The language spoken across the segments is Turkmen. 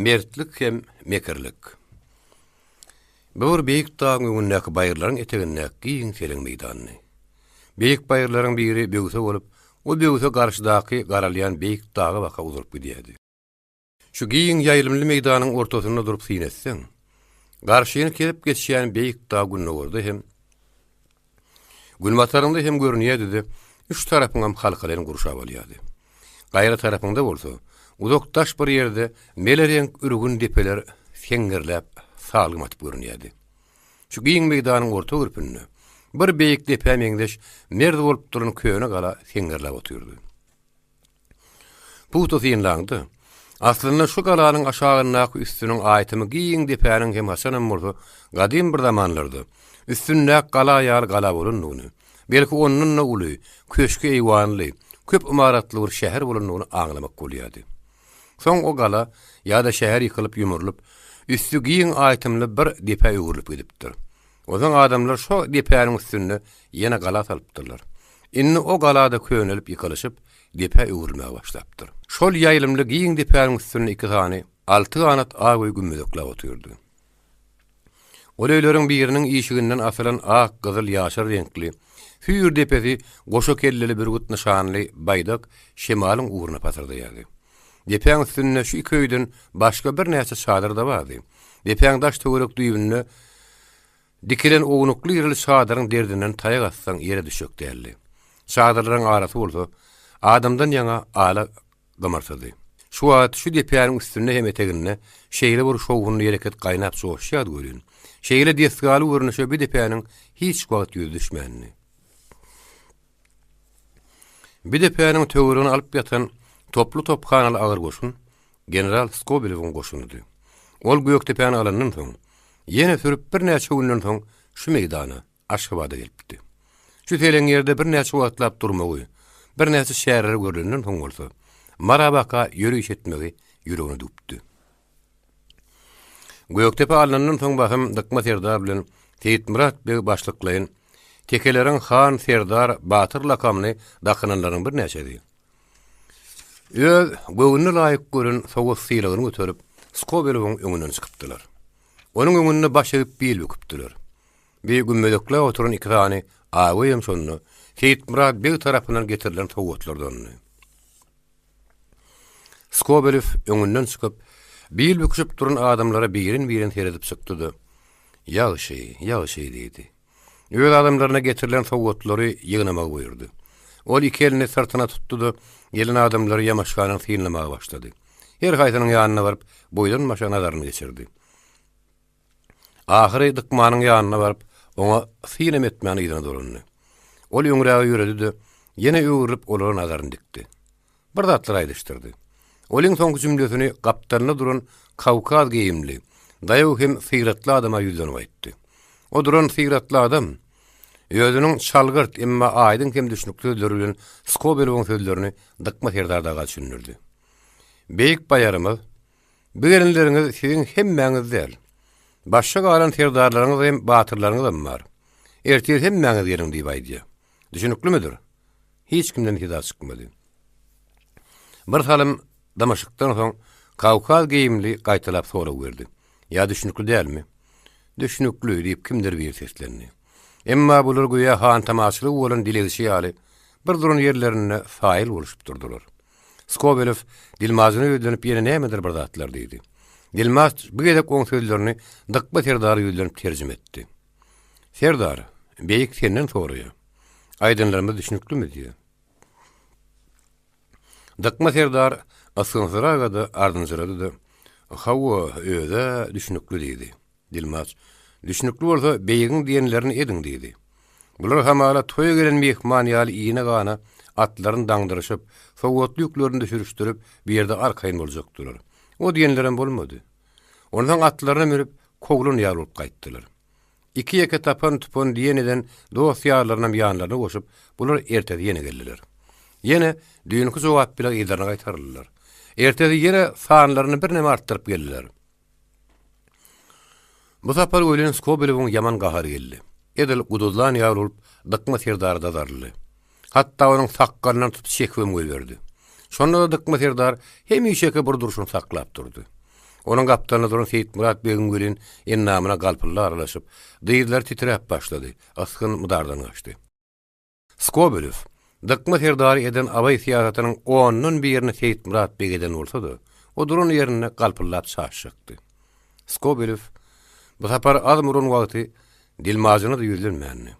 Mertlik hem mekirlik. Bir beýik dağın öňündäki baýyrlaryň eteginäki giň seleň meýdanyny. Beýik baýyrlaryň biri böwse bolup, o böwse garşydaky garalýan beýik dağa baka uzuryp gidýärdi. Şu giň ýaýlymly meýdanyň ortasynda durup synetseň, garşyny kelip geçýän beýik dağ günnäwerde hem gülmatarynda hem görünýärdi. Üç tarapyňam halkalaryň gurşap bolýardy. Gaýra tarapynda bolsa, uzakdaş bir ýerde melereň ürgün depeler seňgerläp salgym atyp görünýärdi. Şu giň meýdanyň orta gürpünde bir beýik depe meňdeş merd bolup duran köýüne gala seňgerläp oturdy. Bu tosyňlandy. Aslynda şu galanyň aşagyndaky üstüniň aýtymy giň depäniň hem Hasan Murda gadym bir zamanlarda üstünde gala ýaly gala bolundygyny, belki onunla uly, köşke eýwanly, köp imaratly bir şäher bolundygyny aňlamak bolýardy. Soň o gala ýa-da şäher ýykylyp ýumurlyp, üstü giň aýtymly bir depe ýurulyp gidipdir. Ozan adamlar şu depäniň üstünde ýene gala salypdyrlar. Inni o galada köýnelip ýykylyşyp, depe ýurulmaga başlapdyr. Şol ýaýlymly giň depäniň üstünde iki tane 6 kanat agoý gümmüdükler oturdy. Oleýleriň biriniň ýyşiginden asalan ak, gyzyl, ýaşar renkli, hüýür depesi goşa kelleli bir gut nişanly baýdak şemalyň uğruna pasardaýardy. Depäň üstünde şu iki öýden başga bir näçe çadyr da bardy. Depäň daş töwerek düýbünde dikilen oňukly ýerli çadyryň derdinden taýak atsaň ýere düşek däldi. Çadyrlaryň arasy bolsa, adamdan ýaňa ala gamarsady. Şu wagt şu depäniň üstünde hem eteginde şeýle bir şowgunly ýereket gaýnap soğuşýar görün. Şeýle desgaly görünüşe bir depäniň hiç wagt ýüz düşmänini. Bir depäniň töwerini alyp ýatan toplu topkanaly agyr goşun general Skobelewiň goşunydy. Ol Göktepäni alandan soň ýene sürüp bir näçe günden soň şu meýdana Aşgabatda gelipdi. Şu seleň ýerde bir näçe wagtlap durmagy, bir näçe şäherler göründen soň bolsa, marabaka ýürüýüş etmegi ýüregine dupdy. Göktepe alandan soň bahym Dykma Serdar bilen Seyit Murat beg başlyklaryň tekeleriň Han Serdar Batyr lakamly dakynanlaryň bir näçedi. Öz göwünde laýyk görün sowus sylagyny göterip Skobelewiň öňünden çykypdylar. Onuň öňünde baş egip bil büküpdiler. Bir gümmedekle oturan iki tane aýym şonu Seyit Murat beg tarapyndan getirilen towgatlardan. Skobelew öňünden çykyp bil büküp duran adamlara birin seredip çykdydy. Ýaşy diýdi. Öz adamlaryna getirilen towgatlary ýygnamagy buyurdy. Ol iki elini sırtına tuttudy, gelin adamları ýamaşganyň synlamagy başlady. Her haýsynyň ýanyna baryp, boýdan maşa nazarını geçirdi. Ahyry Dykmanyň ýanyna baryp, oňa synem etmäni ýygyna durundy. Ol ýöňräge ýöredi, ýene öwürip olaryň nazaryny dikdi. Bir zatlar aýdyşdyrdy. Olyň soňky jümlesini gapdalyna duran Kawkaz geyimli, daýaw hem syratly adama ýüzlenip aýtdy. O duran syratly adam ýözüniň çalgyrt emma aýdyn hem düşnükli sözleri bilen Skobelewiň sözlerini Dykma Serdarda gaçynyrdy. Beýik baýarymyz, bigerenleriňiz siziň hemmäňiz däl. Başga galan serdarlaryňyz hem batyrlaryňyz bar. Ertir hemmäňiz geliň diýip aýdy. Düşnüklümidir? Hiç kimden hiza çykmady. Bir salym damaşykdan soň Kawkaz geyimli gaýtalap soraw berdi. Ýa düşnükli dälmi? Düşnükli diýip kimdir bir seslendi. Emma bular goýa han tamaşaly bolan dilegişi ýaly bir duran ýerlerine fail boluşyp durdular. Skobelew Dilmazyny ýödlenip ýene nämedir bir zatlar diýdi. Dilmaz bu gedek oň sözlerini Dykma Serdar ýödlenip terjime etdi. Serdar, beýik senden soraýar. Aýdynlarymyz düşnüklümi diýdi. Dykma Serdar asynsyraga da ardynjyrady da hawa öýde düşnükli diýdi. Dilmaz düşnükli bolsa beýigiň diýenlerini ediň diýdi. Bular hamala toýa gelen mehman ýaly iýine gana atlaryny daňdyryşyp, sowgatly ýüklerini düşürüşdirip bir ýerde arkaýyn boljakdylar. O diýenlerim bolmady. Ondan atlaryna minip kogluny ýalyp gaýtdylar. İki ýeke tapan tupon diýeneden dost ýarlaryna ýanlaryna goşup, bular ertede ýene geldiler. Ýene düýünki jogap bilen ýerlerine gaýtardylar. Ertede ýene sanlaryny bir näme artdyryp geldiler. Bu sapar ölen Skobelewiň yaman gahary geldi. Edil guduzlan ýaryp Dykma Serdarda darly. Hatta onuň sakkalyndan tutup şekwem berdi. Şonda da Dykma Serdar hemişeke bir duruşyny saklap durdy. Onun kaptanı duran Seyit Murat Begim gülün ennamına galpılla aralaşıp, dıydılar titrep başladı. Askın mıdardan kaçtı. Skobelov, dıkma serdari eden abay siyasatynyň oňunun bir ýerine Seyit Murat Beg eden bolsa-da, o durun ýerine galpyllap şaşykdy. Skobelov, bu sapar az murun wagty Dilmazyny da ýüzlenmänni.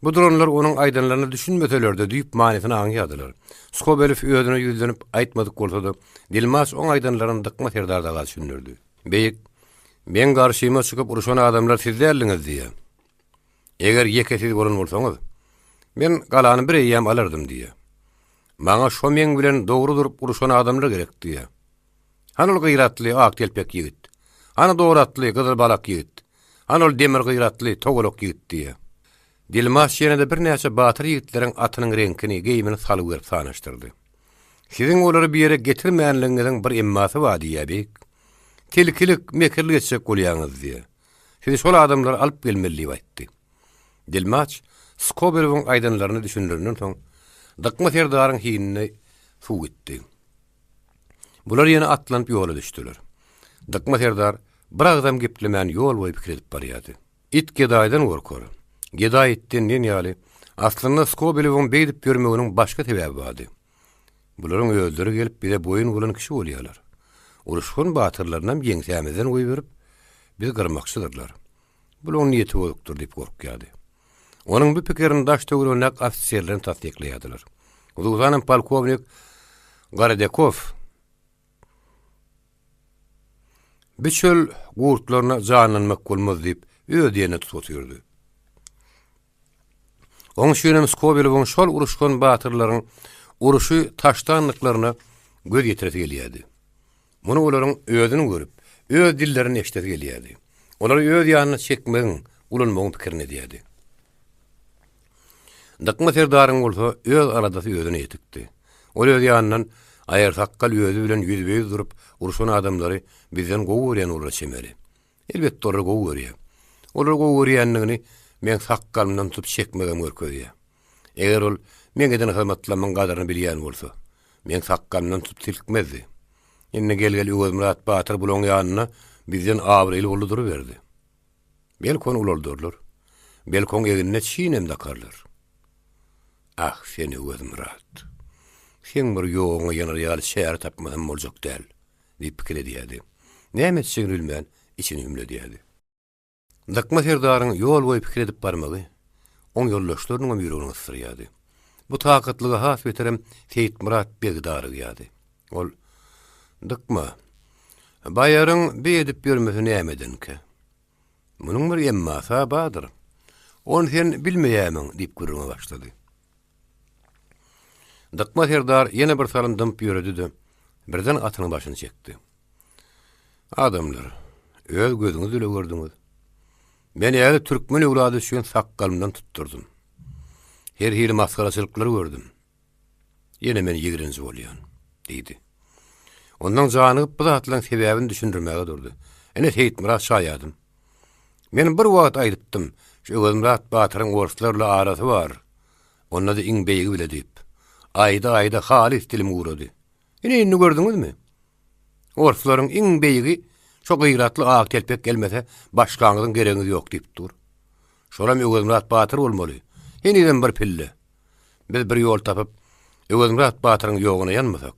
Bu duranlar onun aydınlarına düşünmeselerde düýüp manysini aňýadylar. Skobelov özüne ýüzlenip aýtmadyk bolsa-da, Dilmaz on aydınlaryny dıkma serdarda gal düşünürdi. Beyik, men garşyma çykyp uruşan adamlar sizlerliňiz diýe. Eger ýekesiz bolan bolsaňyz, men galany bir eýem alardym diýe. Maňa şo men bilen dogry durup uruşan adamlar gerek diýe. Hanol gyratly ak telpek ýigit. Ana dogratly gyzyl balak ýigit. Hanol demir gyratly togolok ýigit diýe. Dilmas ýene-de bir näçe batyr ýigitleriň atynyň reňkini, geýimini salyp berip sanaşdyrdy. Siziň olary bir ýere getirmänligiňiziň bir emmasy bar diýe bek. Tilkilik, mekirlik etsek bolýaňyz diýe. Sizi şol adamlar alyp gelmeli diýdi. Dilmas Skobelowyň aydynlaryny düşündirenden soň dıkma serdaryň hiňine suw gitdi. Bular ýene atlanyp ýola düşdiler. Dıkma serdar bir agdam geplemän ýol boýup kirip barýardy. It gedaýdan gorkar. Gedaý itden ýaly aslynda Skobelowyň beýdip görmeginiň başga sebäbi bardy. Bularyň özleri gelip bize boyun bulan kişi bolýarlar. Uruşgan batyrlarynam ýeňsämizden goý berip bizi gyrmakçydyrlar. Bu onun niýeti bolupdyr diýip gorkýardy. Onun bu pikirini daş töwrenek ofisiýerlerini tasdikleýärdiler. Uzanyň polkovnik Garadekov biçöl gurtlaryna janlanmak bolmaz diýip öýdýäne tutýardy. Oň şeýle Skobelowyň şol uruşgan batyrlaryň uruşy taştanlyklaryna göz ýetirip gelýärdi. Muny olaryň özüni görüp, öz dillerini eşitip gelýärdi. Olar öz ýanyna çekmegiň, ulanmagyň pikirini diýärdi. Dıkma serdaryň bolsa öz aradasy özüne ýetikdi. Ol öz ýanynyň aýar sakkal özü bilen ýüzbeýiz durup uruşan adamlary bizden gowurýan ular çemeli. Elbetde olar gowurýar. Olar gowurýanlygyny men sakkalymdan tutup çekmegem görkezýär. Eger ol men eden hyzmatlamyň gadaryny bilýän bolsa, men sakkalymdan tutup tilkmezdi. Enne gelgel Öwüz Murat Batyr bulan ýanyna bizden abryly boldy duruberdi. Belkon ulardyrlar. Belkon egine çiğnem dakarlar. Ah seni Öwüz Murat. Sen bir ýoğuňa ýanar ýaly şäher tapmadan boljak däl, diýip pikir edýärdi. Näme çegirilmän içini ümle diýärdi. Dıkma serdaryň ýol boýup pikir edip barmagy, oň ýoldaşlarynyň ýüregine syrýardy. Bu takatlyga has beterem Seyit Murat Beg darýardy. Ol dıkma, baýaryň beýdip görmesi nämedenki? Munyň bir emmasy bardyr. Onu sen bilmeýämiň diýip gürüňe başlady. Dıkma serdar ýene bir salym dymp ýöredi-de, birden atynyň başyny çekdi. Adamlar, öz gözüňiz ile gördüňiz. Men ýa-da türkmen ewlady üçin sakkalymdan tutdurdum. Her hili maskaraçylyklar gördüm. Ýene men ýegirenji bolýan, diýdi. Ondan janyp bu zatlaryň sebäbini düşündirmäge durdy. Ene Seyit Murat şaýadym. Men bir wagt aýdypdym, şu Öwüz Murat Batyryň oruslarla arasy bar. Onda da iň beýigi bile diýip. Ayda halis dilim uğradı. Ine gördüňizmi? Oruslaryň iň beýigi şo gyratly ak telpek gelmese başgaňyzyň geregiňiz ýok diýip dur. Şoram Öwüz Murat Batyr bolmaly. Heniden bir pille. Biz bir ýol tapyp Öwüz Murat Batyryň ýoguny ýanmasak,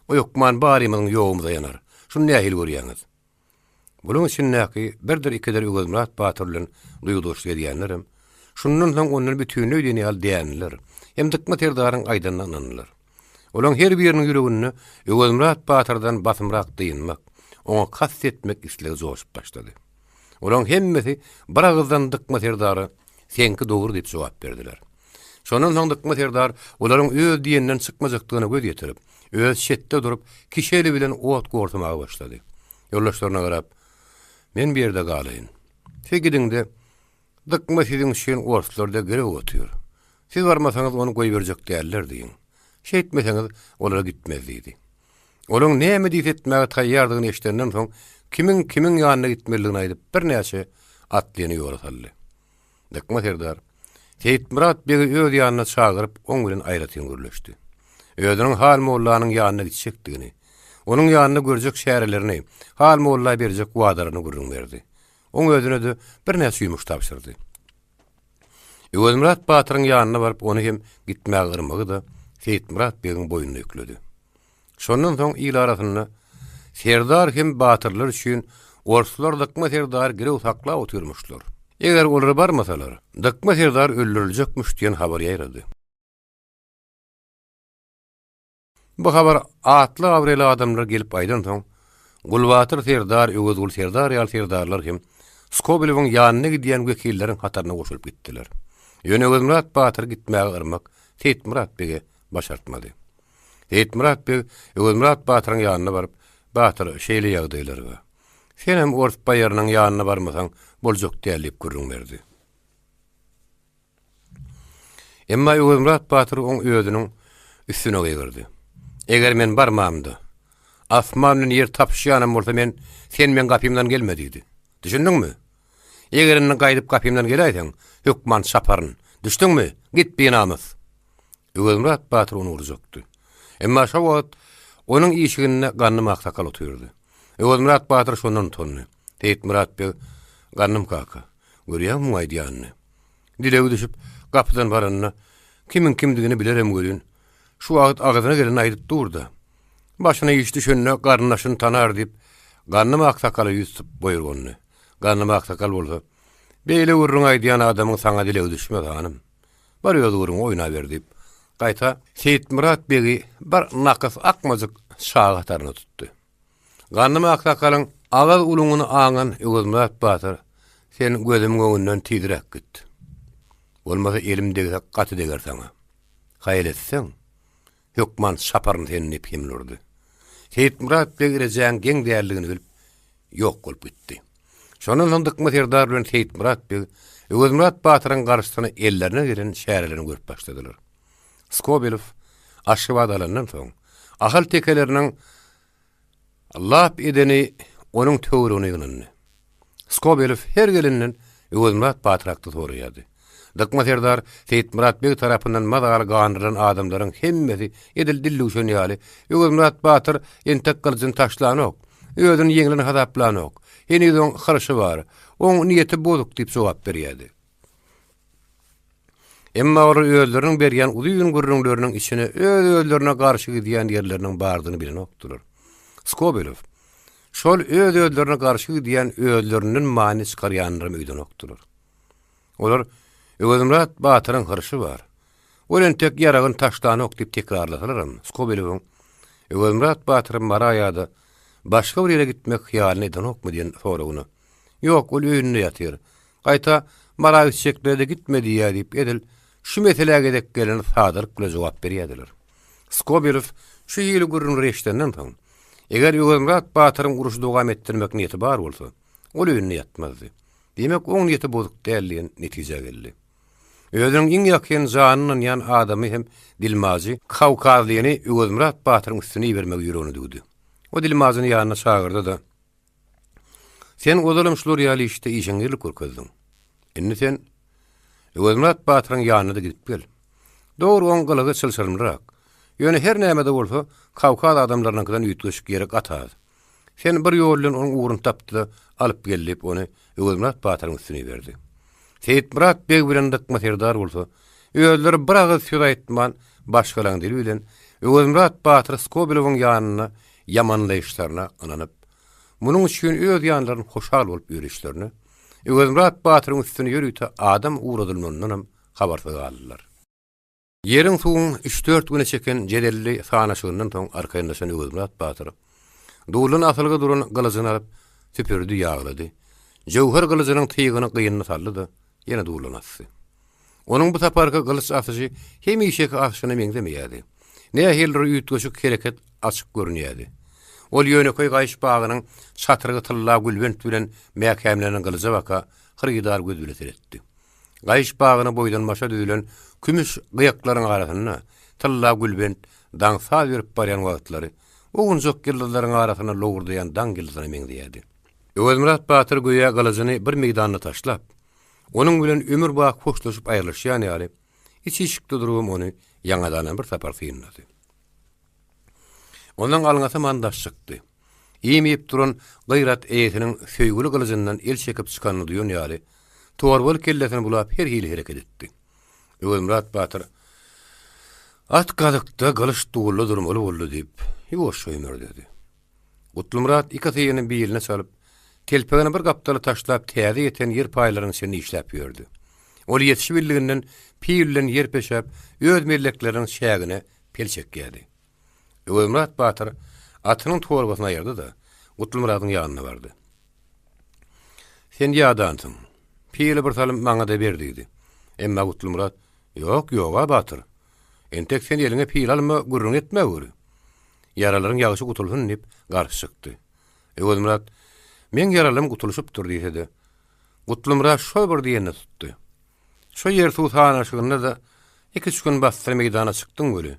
o ýokman barymyň ýogumyza ýanar. Şunu nähil görýäňiz? Bulyň üçin näki birdir ikidir Öwüz Murat Batyr bilen duýduş edýänlerim. Şundan soň onuň bütünü öýdeni al diýenler. Hem dıkma serdaryň aýdyndan anlar. Olaň her biriniň ýüregini Öwüz Murat Batyrdan basymrak diýinmek, oňa kast etmek isleg joşup başlady. Olaň hemmesi bir agızdan dıkma serdary senki dogry diýip jogap berdiler. Şondan soň dıkma serdar olaryň öz diýenden çykmajakdygyna göz ýetirip, öz şetde durup kişeli bilen owat gortamaga başlady. Ýoldaşlaryna garap, men bir ýerde galaýyn. Segidiňde dıkma siziň şeň oruslarda gerek otýar. Siz barmasaňyz onu goý berjek däller diýin. Şeýtmeseňiz olara gitmez diýdi. Olaň näme diýip etmäge taýýardygyny eşitenden soň kimiň ýanyna gitmeligini aýdyp bir näçe atlyny ýola saldy. Dıkma serdar Seyit Murat Beg öz ýanyna çagyryp oň bilen aýratyn görleşdi. Özüniň hal mollanyň ýanyna gitjekdigini, Onun ýanyna görjek şäherlerini, hal molla berjek wadaryny gurrun berdi. Oň özüne de bir näse ýumuş tapşyrdy. Öwelmurat Batyryň ýanyna baryp ony hem gitmäge yrmagy da Seyitmurat begiň boýnuna yükledi. Şondan soň il arasyna Serdar hem batyrlar üçin orsular Dykma Serdar girew sakla oturmuşlar. Eger olar barmasalar, Dykma Serdar öldüriljekmiş diýen habar ýaýrady. Bu habar atly awrely adamlar gelip aýdan soň Gulbatyr Serdar, Öwezgul Serdar ýaly Serdarlar hem Skobelowyň ýanyna gidýän wekillerin hataryna goşulyp gitdiler. Ýöne Öwelmurat Batyr gitmäge yrmak Seyitmurat bege başartmady. Seyitmurat beg Öwelmurat Batyryň ýanyna baryp, Batyr şeýle ýagdaýlary bar. Sen hem Orf baýarynyň ýanyna barmasaň boljak diýip gürrüň berdi. Emma Öwelmurat Batyr oň özüniň üstüne gyrdy. Eger men barmamdy, asmanyň ýer tapşýanam bolsa sen men gapymdan gelmediydi. Düşündiňmi? Eger indi gaýdyp gapymdan gelaýsaň, hökman şaparyn. Düşdiňmi? Git binamyz. Öwelmurat Batyr onu urjakdy. Emma şo wagt onuň işigine ganymy aksakal oturdy. Öwelmurat Batyr şondan tondy. Seyitmurat beg ganym kaka. Görýärmi aýdýanyny? Dilew düşüp gapydan baranyny kimin kimdigini bilerem görýän. Şu wagt agyzyna gelen aýdyp durdy. Başyna iş düşenne garnaşyny tanar diýip ganymy aksakaly ýüzüp boýurgany. Ganymy aksakal bolsa, beýle urrun aýdýan adamyň saňa dilew düşmez hanım. Bar ýöz urrun oýna berdi. Gaýta Seyitmurat begi bir nakys akmazyk şağa hataryna tutdy. Ganymy aksakalyň agaz uluňyny aňan Öwelmurat Batyr sen gözüm göňünden tidirek gitdi. Bolmasa elimdegi gaty deger saňa. Haýal etseň hökman şaparyn seni pemlurdy. Seyitmurat begirejäň geň däerligini bilip ýok bolup gitdi. Şondan soň Dykma Serdar bilen Seyitmurat beg Öwelmurat Batyryň garşysyna ellerine giren şäherlerini görüp başladylar. Skobelow aşybat alandan soň ahal tekeleriniň Allah edeni onuň töwrüne ýygyndy. Skobelow her gelinden Öwelmurat Batyrykdy soraýardy. Dykma Serdar Seyitmurat beg tarapyndan madagal ganyrylan adamlaryň hemmesi edil dilli üçin ýaly Öwelmurat Batyr entek gylyjyn taşlanok, özüni ýeňlen hadaplanok. Henüzün xarşı var. Oň niýeti bozuk diýip jogap berýärdi. Emma ol öýleriniň berýän uzyň gürrüňleriniň içine öýlerine garşy gidýän ýerleriniň bardyny bilen okdular. Skobelow şol öýlerine garşy gidýän öýleriniň many çykarýanlaryny öýden okdular. Olar Öwelmurat Batyryň xarşı var. Olen tek ýaragyn taşlanok diýip tekrarlasalar, Skobelowyň Öwelmurat Batyryň maraýada başga bir ýere gitmek hyýalyny edenokmy diýen soragyny. Ýok, ol öýünde ýatyr. Gaýta maraýy çeklerinde gitmedi ýa-diýip edil şu meselege gedek gelen sadyr kule jogap berýärdiler. Skobelow şu ýyly gurrun reşdenden soň eger Öwelmurat Batyryň uruşy dowam etdirmek niýeti bar bolsa, ol öýünde ýatmazdy. Demek oň niýeti bozuk däldiň netije geldi. Özüň iň ýakyn janynyň ýan adamy hem Dilmazy Kawkazlyny Öwelmurat Batyryň üstüne bermek ýüregini dugdy. O Dilmazyny ýanyna çağırdy da sen ozalam şular ýaly işte işiňi görkezdiň. Indi sen Öwelmurat Batyryň ýanyna da gidip gel. Dogry oň gylygy çylşyrmyrak. Ýöne her näme-de bolsa Kawkaz adamlarynyňkydan ýetgeşik ýere gatar. Sen bir ýollan onuň uğruny tapdy da alyp gelip ony Öwelmurat Batyryň üstüne berdi. Seyitmurat beg bilen Dykma Serdar bolsa, öýler bir agyz söz aýtman başgalaň dili bilen Öwelmurat Batyr Skobelowyň ýanyna yamanlaýyşlaryna ynanyp, munuň üçin öz ýanlaryny hoşal bolup ýürüşlerini Öwelmurat Batyryň üstüne ýörüýte adam uğradylmagyndan habarsyz galdylar. Ýeriň suwuň 3-4 güne çeken jedelli sanaşygynyň soň arkaýyndaşan Öwelmurat Batyr duýulan asylga duran gylyjyny alyp süpürdi ýaglady. Jowhar gylyjynyň tyýgyny gyýynyna saldy da ýene duýulanasy. Onuň bu taparka gylyç asyjy hemişeki asyny meňzemeýärdi. Näme helri ýetgeşik hereket açyk görünýärdi. Ol ýöneköý gaýş bagynyň çatrygy tylla gülbent bilen mäkämleriň gylyja baka hyrgydar göz bilen etdi. Gaýş bagyny boýdan başa düýülen kümüş gyýaklaryň arasyna tylla gülbent daňsa berip barýan wagtlary oňjak gylylaryň arasyna lowurdaýan daň gylysyny meňzeýärdi. Öwelmurat Batyr goýa gylyjyny bir meýdanyna taşlap, onuň bilen ömür baý hoşlaşyp aýrylýan ýaly iç işikde durup ony ýaňadan bir sapar syýnady. Ondan alňasy mandaş çykdy. İýmeyip duran gayrat eýetiniň söýgüli gylyjyndan el çekip çykanyny duýan ýaly torbol kellesini bulap her hili hereket etdi. Öwelmurat Batyr at gadykda gylyş dugully durmaly boldy diýip ýoş şöýmer dedi. Gutlumrat iki tyýyny bir ýerine salyp kelpegine bir gapdaly taşlap täze ýeten yer paýlaryny seni işläp ýördi. Ol ýetişi bildiginden piýillen yer peşäp öz mellekleriniň şägine pelçek geldi. Öwelmurat Batyr atynyň torbasyna aýyrdy da Gutlumratyň ýanyna bardy. Sen ýadansyň. Piýili bir salym maňa da berdi. Emma Gutlumrat, "Ýok, ýok Batyr. Entek sen eliňe piýil alma, gurrun etme gör. Yaralaryň ýagyşy gutulsun" diýip garşy çykdy. Öwelmurat, "Men yaralym gutuluşypdyr" diýdi. Gutlumrat şo bir diýeni tutdy. Şo ýer tuğsanaşygynda da 2-3 gün bastır meydana çykdyň göli.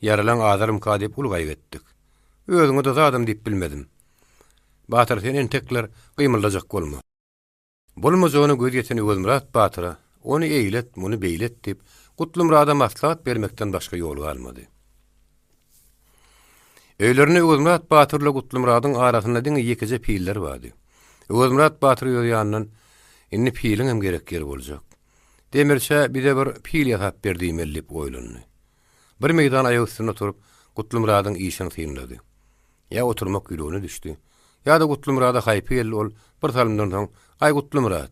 Yaralan azarym ka diýip ulgaýyp etdik. Özüňe de zadym diýip bilmedim. Batyr sen entekler gymyldajak bolma. Bolmajagyny göz ýeten Öwelmurat Batyra onu eýlet, muny beýlet diýip Gutlumrata maslahat bermekden başga ýol galmady. Öýlerini Öwelmurat Batyrla Gutlumratyň arasynda diňe ýekije piýiller bardy. Öwelmurat Batyr ýanyndan "Inni piýiliň hem gerek ýeri boljak. Demirçe bir de bir piýil ýasap berdiýim ellip oýlany." Bir meydan aýagy üstüne oturup Gutlumratyň işini synlady. Ya oturmak ýoluna düşdi. Ya da Gutlumrata haýpy geldi ol bir salymdan soň "Ay Gutlumrat,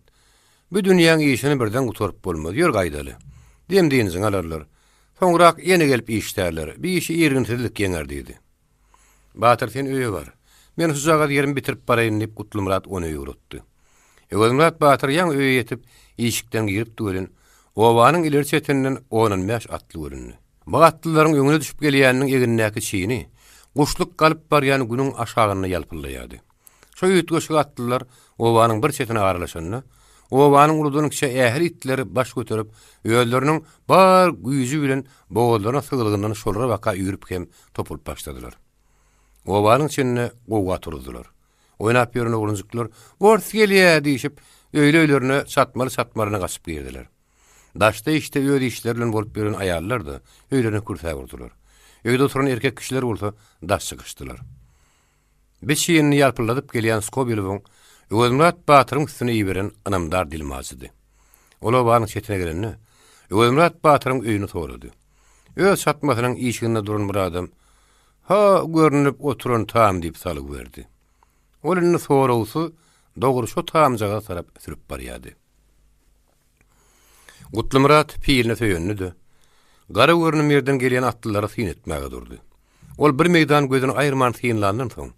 bu dünýäň işini birden guturup bolmaz, ýör gaýdaly. Demdiňiziň alarlar. Soňrak ýene gelip işdärler. Bir işi ýerginsizlik ýeňer" diýdi. Batyr sen öýe bar. Men şu zagat ýerimi bitirip baraýyn diýip Gutlumrat onu ýurutdy. Öwelmurat Batyr ýaň öýe ýetip işikden girip dölen, owanyň ileri çetinden 10 atly görünni. Bu atlylaryň öňüne düşüp gelýäniniň eginäki çyny, guşluk galyp barýan günüň aşagyna ýalpylýardy. Şo ýetgeşik atlylar owanyň bir çetine aralaşanyna, owanyň uludynyň içe ähir itleri baş göterip, öýleriniň bar güýji bilen boğuldyna sygylgyndan şolra waka ýürüp hem topulup başladylar. Owanyň içine gowga turdular. Oýnap ýörene urunjuklar "Wors gelýär" diýip öýle-öýlerine satmaryna gaçyp girdiler. Daşda işte öýd işler bilen bolup beren aýallar da öýlerine kursa vurdular. Öýde oturan erkek kişiler bolsa daş çykyşdylar. Beşiýeni ýalpyladyp gelýän Skobelowň Öwelmurat Batyryň üstüne ýiberen anamdar dilmazydy. Ola owanyň çetine gelenni Öwelmurat Batyryň öýüne torady. Öz satmasynyň işiginde duran bir adam "Ha, görünüp oturan taam" diýip salyp berdi. Olanyny sorawsy dogry şo taamjaga tarap sürüp barýardy. Gutlumrat piýilne söýenidi. Gara görünüm ýerden gelýän atlylara syn etmäge durdy. Ol bir meydan gözüni aýyrman synlandan soň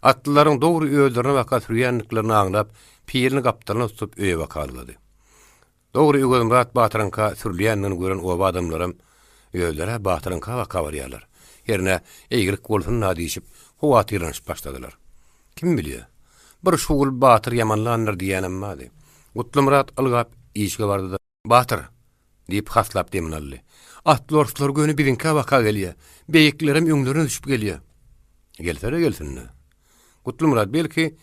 atlylaryň dogry öýlerine waka sürýänliklerini aňlap piýilni gapdalyna tutup öýe wakalady. Dogry Öwelmurat Batyrynka sürlýänini gören o adamlarym öýlere Batyrynka waka barýarlar. Ýerine eýgirik bolsun diýip howa tyranyş başladylar. Kim bilýär? Bir şugul Batyr ýamanlandyr diýenem mady. Gutlumrat algap işge bardy da "Batyr" diýip haslap deminaldy. "Atlylar göni birinki waka gelýär. Beýiklerim öňlerine düşüp gelýär." Gelsinler. Gutlumrat belki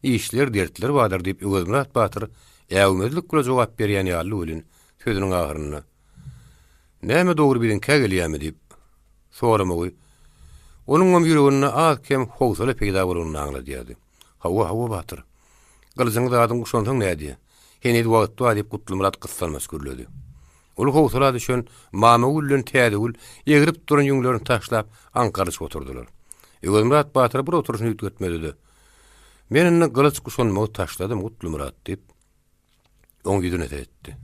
işler dertler wadyr diýip Öwelmurat Batyr äwmezlik bilen jogap berýän ýaly bolyn sözüniň ahyryna "Näme dogry birinki gelýärmi?" diýip soramagy. Onuň ýüregine az kem howsala peýda bolanyny aňladýardy. Hawa Batyr. Gylyjyňy da adam guşansaň nädi? Hene wagt diýip Gutlumrat gyssalmas görledi. Ol howsala düşen mamagullen tädegul ýegrip duran ýüňlerini taşlap ankarys oturdular. Öwelmurat Batyr bir oturuşyny ýetmedi. "Meni gylyç guşanmagy taşladym Gutlumrat" diýip oň ýüzüne etdi.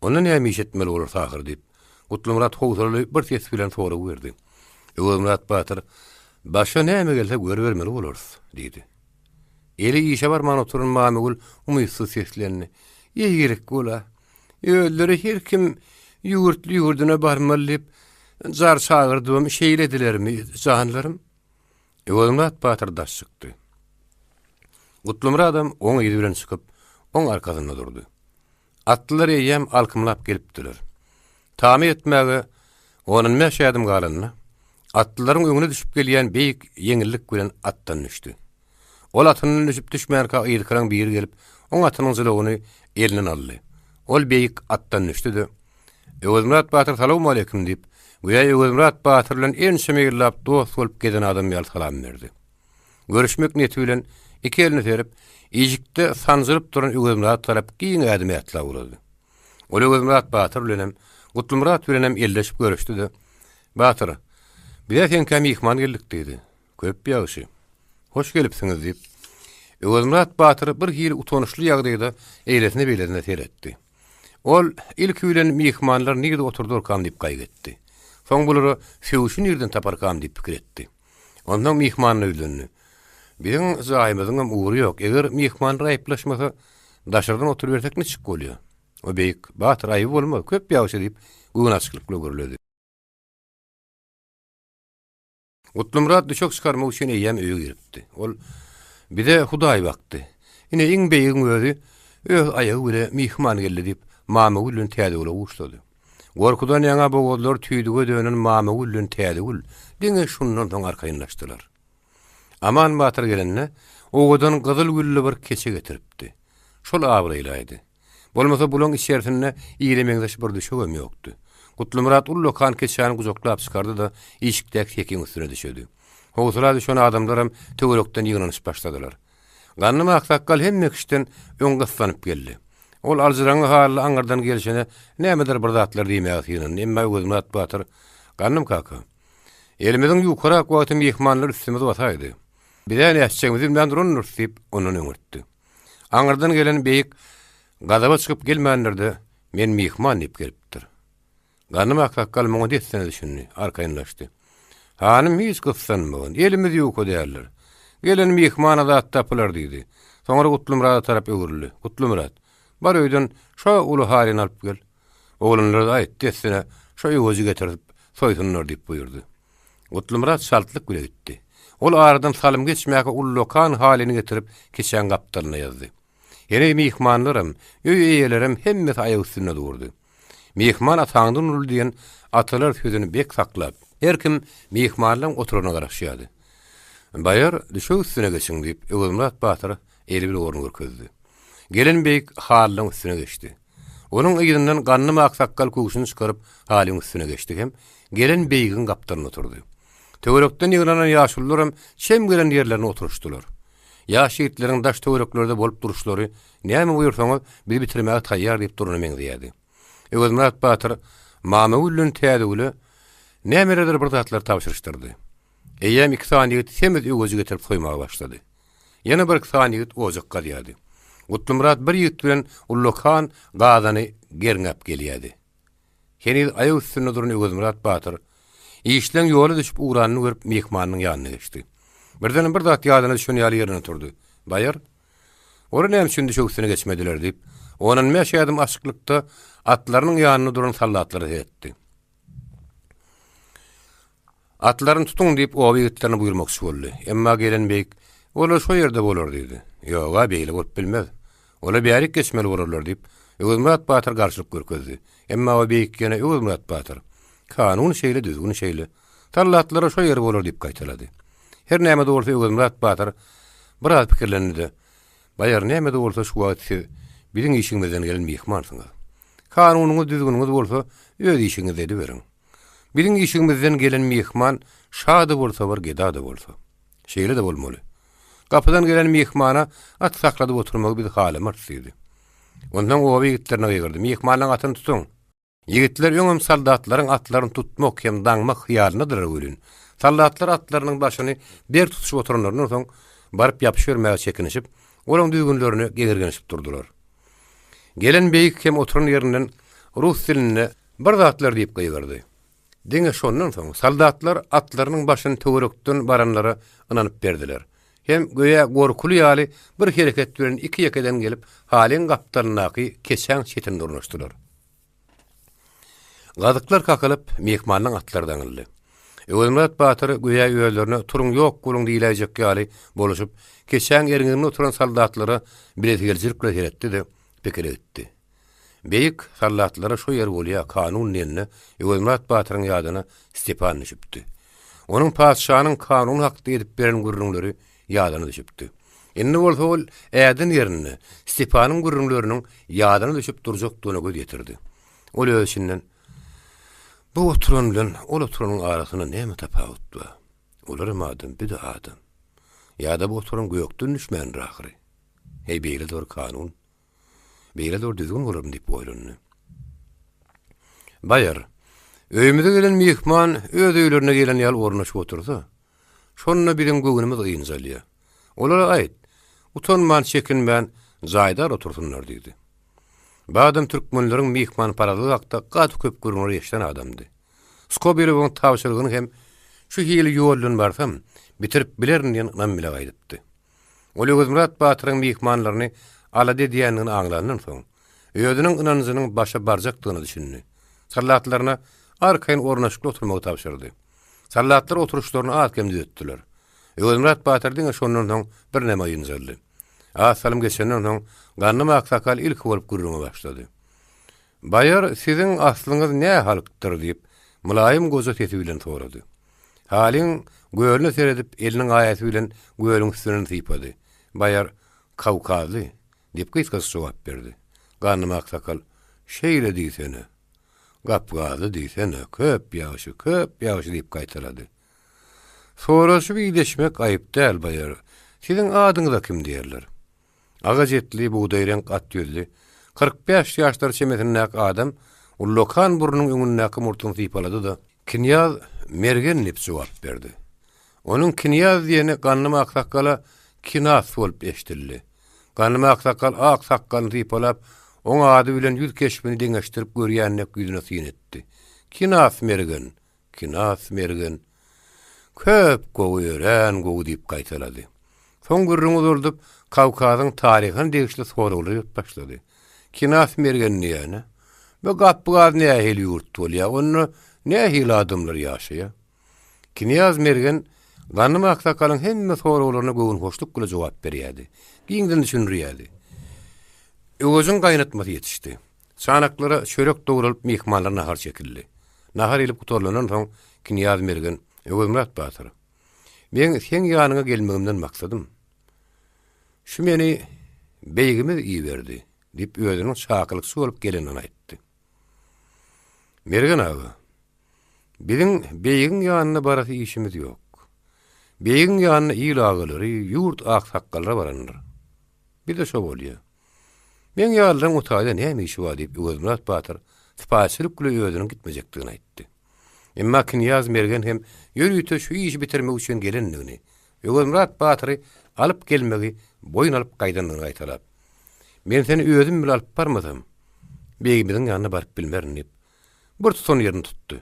"Onda näme iş etmeli bolar tahyr" diýip Gutlumrat howsala bir ses bilen soraw berdi. Öwelmurat Batyr "Başa näme gelse görbermeli bolars" diýdi. Eli işe barman oturun mamagul umysyz seslerini "Ýegerek bola. Öýleri her kim ýurtlyne barmaly diýip jar çagyrdyym şeýledilermi janlarym?" Öwelmurat Batyr daş çykdy. Gutlumrat oň ýeri bilen çykyp oň arkasyna durdy. Atlylar ýem alkymlap gelipdiler. Tamy etmäge onun meşädim galanyna atlylaryň öňüne düşüp gelýän beýik ýeňillik bilen atdan düşdi. Ol atynyň düşüp düşmärkä ýylkyran bir gelip oň atynyň zylagyny elinden aldy. Ol beýik atdan düşdi. Öwelmurat Batyr "Salamu aleykum" diýip Güýä Öwürmurat Batyr bilen en semegillap dost bolup giden adam ýaly salam berdi. Görüşmek niyeti bilen iki elini terip, ijikde sanjyryp duran Öwürmurat tarap giň ädimi atla uladı. Ol Öwürmurat Batyr bilenem, Gutlumurat bilenem elleşip görüşdi-de. Batyr, "Bize sen mihman geldik" diýdi. "Köp ýagşy. Hoş gelipsiňiz" diýip, Öwürmurat Batyr bir hili utanışly ýagdaýda eýlesine beýlesine seretdi. Ol ilk bilen mihmanlar nigde oturdur kan diýip gaýgetdi. Soň bulary "Söwüşün ýerden tapar kan" diýip pikir etdi. Ondan mihmanyny öýlendi. "Biziň zahymyzyň uğry ýok. Eger mihmanlar aýplaşmasa, daşardan oturup bersek çık bolýar." O beýik Batyr aýyp bolmaz, köp ýagşy diýip gownaçlyk bilen görüldi. Gutlumurat düşük çıkarmak üçin eýem öýe giripdi. Ol "Bize Hudaý bakdy. Ine iň beýigiň özü öz aýagy bilen mihman geldi" diýip mama gülün täze bola uçlady. Gorkudan ýaňa bogadlar tüýdüge dönen mama gülün täze gül diňe şundan soň arkaýynlaşdylar. Aman Batyr gelenne ogadan gyzyl güllü bir keçe getiripdi. Şol abraýlaýdy. Bolmasa bulan içerisinde iýlemeňdeş bir düşegem ýokdy. Gutlumurat ullokan keçäni gujoklap çykardy da işikdäki tekiň üstüne düşedi. Howsula düşen adamlar hem töwerekden ýygnanyş başladylar. Gannym aksakkal hemme kişden öňgäslanyp geldi. Ol alжyraňy hally aňardan gelişine nämedir bir zatlar diýmäge ýynan. Emma Öwürmurat Batyr, "Gannym kaka, elimiziň ýukarak wagty mihmanlar üstümize basaýdy. Bilen ýaşçyňyzy bilen durunur" diýip onuň öňürtdi. Aňardan gelen beýik gadaba çykyp gelmänlerde "Men mihman" diýip gelipdir. Gannym aksakkal muňa detsene düşündi, arkaýynlaşdy. "Hanym hiç gyssanmagan, elimiz ýok diýerler. Gelen mihmana zat tapylar" diýdi. Soňra Gutlumurat tarap öwürli. "Gutlumurat, bar öýden şo uly halyny alyp gel. Oğlanlara da aýt detsene, şo ýozy getirip soýsunlar" diýip buyurdy. Gutlumurat şaltlyk bilen gitdi. Ol aradan salym geçmäke ullokan halyny getirip keçen gapdalyna ýazdy. Ýene mihmanlarym, öý eýelerim hemme aýagy üstüne durdy. Mihman ataňdan uly diýen atalar sözüni bek saklap, her kim mihmanlaryň oturugyna garaşýardy. "Baýar düşük üstüne geçiň" diýip Öwürmurat Batyr eli bilen orun görkezdi. Gelen beýik halyň üstüne geçdi. Onuň ýygynyň gannym aksakkal kuguşyny çykaryp halyň üstüne geçdi hem gelen beýigiň gapdalyna oturdy. Töwerekden ýygnanan ýaşullarym şem gelen ýerlerine oturuşdylar. Ýaş ýigitleriň daş töwereklerde bolup duruşlary "Näme buyursaňyz biz bitirmäge taýýar" diýip duranyň diýdi. Öwürmurat Batyr mama ullun täze uly nämeredir bir zatlar tapşyrışdyrdy. Eýem iki sanyýet semiz öwüzi getirip soýmaga başlady. Ýene bir sanyýet ojak galýady. Gutlumurat bir ýigit bilen ullokan gazany gerňäp gelýärdi. Heni aýagy üstüne duran Öwürmurat Batyr işleň ýoly düşüp uğranyny görüp mihmanyň ýanyna geçdi. Birden bir zat ýadyna düşen ýaly ýerine turdy. "Baýar, ora näme üçin düşük üstüne geçmediler" diýip onuň meşädym açyklykda atlarynyň ýanyna duran sallatlary etdi. "Atlaryny tutuň" diýip o ýigitlerine buyurmakçy boldy. Emma gelen beýik "Olar şo ýerde bolar" diýdi. "Ýok, beýle bolup bilmez. Olar bärik geçmeli bolarlar" diýip Öwürmurat Batyr garşylyk görkezdi. Emma o beýik ýene Öwürmurat Batyr "Kanun şeýle, düzgün şeýle. Tallatlara şo ýer bolar" diýip gaýtylady. Her näme de bolsa Öwürmurat Batyr biraz pikirlendi. "Baýar, näme de bolsa şu wagtda biziň işiňizden gelen mihmansyňyz. Kanunuňyz düzgünüňiz bolsa öz işiňizde ediberin. Biziň işiňizden gelen mihman şady bolsa bir geda da bolsa. Şeýle de bolmaly. Kapydan gelen mihmana at sakladyp oturmagy biz halamar diýdi. Ondan o ýigitlerine ýygyrdy. "Mihmanyň atyny tutuň. Ýigitler öňüm soldatlaryň atlaryny tutmak hem daňmak hyýalynadyr ölün. Soldatlar atlarynyň başyny ber tutuşyp oturanlardan soň baryp ýapyşyrmäge çekinişip, olaň düýgünlerini gegergenişip durdular. Gelen beýik hem oturan ýerinden rus dilinde bir zatlar diýip gaýgardy. Diňe şondan soň soldatlar atlarynyň başyny töwerekden baranlara ynanyp berdiler. Hem göýe gorkuly ýaly bir hereket bilen iki ýekeden gelip halyň gapdalynaky keçäň çetin durnaşdylar. Gazyklar kakylyp mehmanyň atlardan ıldy. Öwürmurat Batyr göýe ýölerine turuň ýok guluň diýiläjek ýaly boluşup, keçäň ýerinde oturan soldatlara biletiljilik bilen etdi de pikir etdi. Beýik soldatlara şo ýer bolýa kanun diýende Öwürmurat Batyryň ýadyna Stepan düşüpdi. Onuň padşahanyň kanun hakdy edip beren gürrüňleri ýadyna düşüpdi. Indi bolsa ol ädin ýerine Stepanyň gürrüňleriniň ýadyna düşüp durjak döne göz ýetirdi. Ol öýçinden Bu oturan bilen ol oturanın arasyna näme tapawut bar? Olarym adam, bir de adam. Ýa-da bu oturan göýekden düşmän rahyry. Hey beýle dor kanun. Beýle dor düzgün bolarym diýip oýlandy. Baýar, öýümüze gelen mihman öz öýlerine gelen ýaly ornaşyp otursa, şonuna bilen göwnümiz ýynjalýar. Olara aýt, utanman çekinmän zaýdar otursunlar diýdi. Badam türkmenleriň mihman paraly wagtda gat köp görünür ýeşden adamdy. Skoberi bu tawşylygyny hem şu hili ýoldan barsam bitirip bilerin diýen nam bile gaýdypdy. Oly Gözmurat Batyryň mihmanlaryny alady diýenini aňlandan soň, öýüdüniň ynanyjynyň başa barjakdygyny düşündi. Sallatlaryna arkaýyn ornaşykly oturmagy tapşyrdy. Sallatlar oturuşlaryny atkem düýetdiler. Gözmurat Batyrdyň şondan soň bir näme ýynjaldy. Asalym geçenden soň Gannym Aksakal ilk bolup gürrüňe başlady. Baýar, siziň aslyňyz näme halykdyr diýip mulayym göze teti bilen sorady. Haliň göýüne seredip eliniň aýaty bilen göýüň üstüne typady. Baýar, Kawkazy diýip gysgaç jogap berdi. Gannym Aksakal, şeýle diýsene. Gapgazy diýsene, köp ýaşy diýip gaýtarady. Soraşyp ýydeşmek aýyp däl baýar. Siziň adyňyz kim diýerler? Agajetli, buğday renk at ýüzli, 45 ýaşlar çemetindäki adam Ullokan burnuň öňündäki murtuny typalady da Kinyaz Mergen diýip jogap berdi. Onuň Kinyaz diýeni Gannym Aksakala Kinas bolup eşdildi. Gannym Aksakal Aksakal typalap oň ady bilen ýüz keşbini deňeşdirip görýännek ýüzüne syn etdi. Kinas Mergen, Kinas Mergen. Köp gowy diýip gaýtalady. Soň gürrüňi durdup Kawkazyň taryhyny degişli soraly başlady. Kinas Mergen näme? Bu gapgaz näme heli ýurt bolýar? Onu näme hili adamlar ýaşaýar? Kinyaz Mergen Gannym Aksakalyň hemme soraglaryna göwün hoşluk bilen jogap berýärdi. Giňden düşünýärdi. Özüň gaýnatmasy ýetişdi. Çanaklara çörek doguralyp mihmanlar nahar çekildi. Nahar elip gutorlanan soň Kinyaz Mergen, Gözmurat Batyr, men sen ýanyňa gelmegimden maksadym şu meni beýgimiz iýberdi diýip özüniň çakylyk bolup gelenini aýtdy. Mergen aga, biziň beýgiň ýanyna barasy işimiz ýok. Beýgiň ýanyna ýylagylary, ýurt aksakallara barandyr. Bir de şo bolýar. Men ýalyň utaýda näme işi bar diýip Gözmurat Batyr sypaçylyk bilen özüniň gitmejekdigini aýtdy. Emma Kinyaz Mergen hem ýörüýte şu işi bitirmek üçin gelenligini, Gözmurat Batyry alyp gelmegi boyun alyp gaýdandygyny aýtalap. Men seni özüm bilen alyp barmasam, beýgimiziň ýanyna baryp bilmerin diýip bir tutan ýerini tutdy.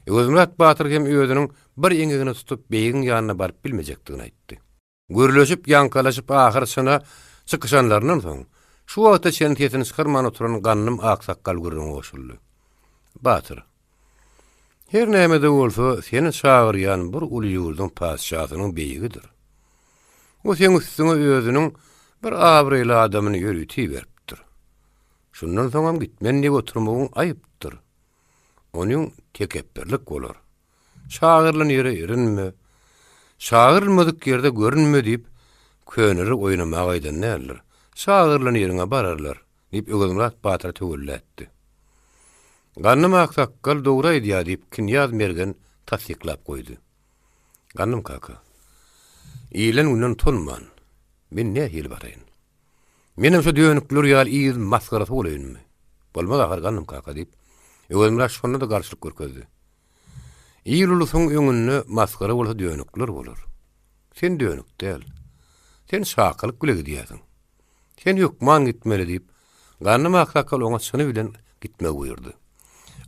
Gözmurat Batyr hem özüniň bir eňigini tutup beýgiň ýanyna baryp bilmejekdigini aýtdy. Görleşip ýankalaşyp ahyrsyna çykyşanlaryndan soň şu wagtda çeni tetini çykarman oturan Gannym Aksakal gürrüňe goşuldy. Batyr, her näme-de bolsa seni çagyrýan bir uly ýurduň paşşahynyň beýigidir. O sen üstüne özüniň bir abryly adamyny ýörüýti beripdir. Şundan soňam gitmen diýip oturmagyň aýypdyr. Onuň tekepberlik bolar. Çagyrlan ýere ýerinme, çagyrylmadyk ýerde görünme diýip könüri oýnamagy aýdan näler. Çagyrlan ýerine bararlar diýip Gözmurat Batyr töwelletdi. Gannym Aksakal dogry aýdýar diýip Kinyaz Mergen tasdiklap goýdy. Gannym kaka, iýlen günden tonman, men näme hili baraýyn? Menem şu döňükler ýaly iýiz masgarasy bolýarmy? Bolmaz ahar Gannym kaka diýip Gözmurat şonda da garşylyk görkezdi. Iýil ulusyň öňünde masgara bolsa döňükler bolar. Sen döňük däl. Sen şakylyk güle gidýärsiň. Sen ýokman gitmeli diýip Gannym Aksakal oňa şunu bilen gitmek buyurdy.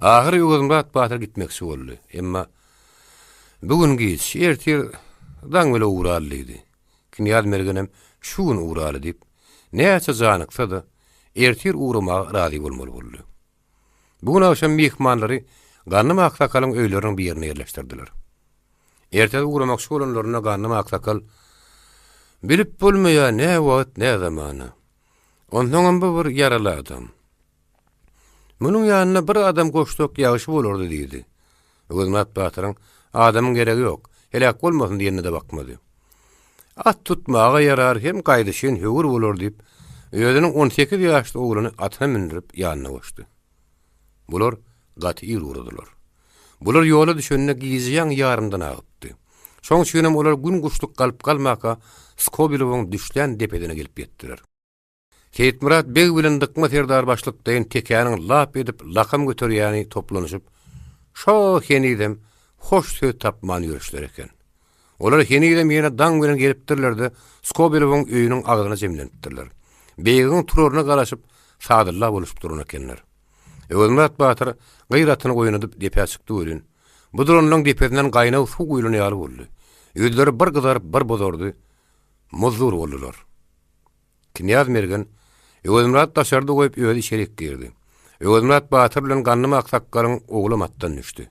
Ahir Gözmurat Batyr gitmekçi boldy. Emma bugün giç ertir daň bile uğralydy. Kinyaz Mergenem şu gün uğraly diýip näçe janyksa da ertir uğramaga razy bolmaly boldy. Bugün akşam mihmanlary Gannym Aksakalyň öýleriniň bir ýerine ýerleşdirdiler. Ertel uğramakçy bolanlaryna Gannym Aksakal bilip bolmaýar näme wagt, näme zamany. Ondan bir ýaraly adam. Munyň ýanyna bir adam goşsak ýaşy bolardy diýdi. Gözmurat Batyryň adamyň geregi ýok, helak bolmasyn diýenine de bakmady. At tutmaga yarar hem gaýdyşyn höwür bolar diýip özüniň 18 ýaşly ogluny atyna mindirip ýanyna goşdy. Bular gaty ýurdular. Bular yola düşenine giziyan yarından ağıpdy. Şoň üçinem olar gün guşluk kalıp kalmaka Skobilowyň düşlän depedine gelip ýetdiler. Seyit Murat beg bilen dıkma serdar başlykdaýyn tekýanyň lap edip lakam göterýäni toplanyşyp şo henidem hoş söz tapman ýürüşler eken. Olar henidem ýene daň bilen gelipdirler-de Skobilowyň öýüniň agdyna jemlenipdirler. Begiň turaryna garaşyp sadylla boluşup duran ekenler. Öwelmat Batyr gayratyny oýnadyp depe çykdy ölün. Bu duranyň depedinden gaýnaw suw goýulany boldy. Öýleri bir gyzar bir bozordy. Muzdur boldular. Knyaz mergen Öwelmat daşardy goýup öýdi şerik girdi. Öwelmat Batyr bilen ganny maksakkaryň ogly matdan düşdi.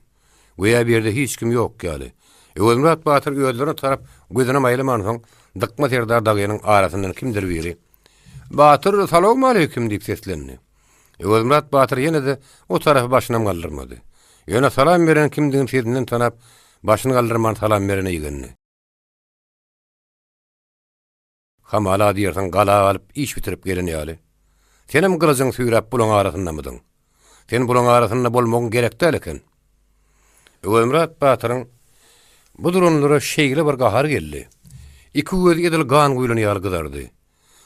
Goýa berde hiç kim ýok ýaly. Öwelmat Batyr öýlerine tarap gözüne maýlaman soň dıkma serdar dagynyň arasyndan kimdir biri "Batyr, salamu aleykum" diýip seslendi. Öwelmat Batyr ýene-de o tarapy başynam galdyrmady. Ýöne salam beren kimdiň sesinden tanap başyny galdyrman salam berene ýegenni. Hamala diýersen gala alyp iş bitirip gelen ýaly. Senem gylyjyň süýräp bulaň arasyndammydyň? Sen bulaň arasynda bolmagyň gerekdi eken. Öwelmat Batyryň bu durumlara şeýle bir gahar geldi. Iki göz edil gan goýulan ýaly gyzardy.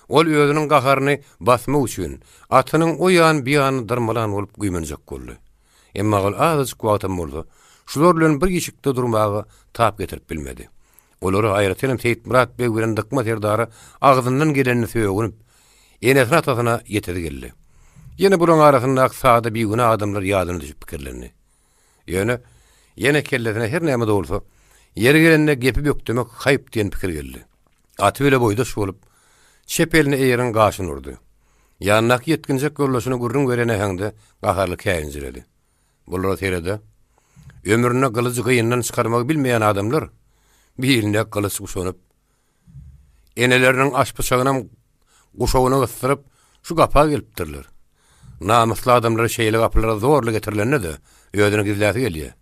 Ol özüniň gaharyny basmak üçin atynyň o ýan bir ýany dyrmalan bolup güýmenjek boldy. Emma ol azajyk wagtam boldy. Şular bilen bir ýeşikde durmagy tap getirip bilmedi. Olary aýratylym Seyit Murat beg bilen dıkma serdary agzyndan gelenini söýüp, enesine atasyna ýetedi geldi. Ýene bulaň arasynda sady bir güne adamlar ýadyna düşüp pikirlerini. Ýene kellesine her näme de bolsa, ýeri gelende gepi bökdemek haýyp diýen pikir geldi. Aty bile boýdaş bolup, şepeline eýerin gaşyny urdy. Ýanyna ýetginjek gollaşyny gurrun görene häňde gaharly käýinjiredi. Bular terede ömrüne gylyjy gyýyndan çykarmagy bilmeýän adamlar biline gylyj guşanyp eneleriniň aşpyçagyna guşawyna gystyryp şu gapa gelipdirler. Namusly adamlar şeýle gaplara zorla getirilende-de öýdüne gizläti gelýär.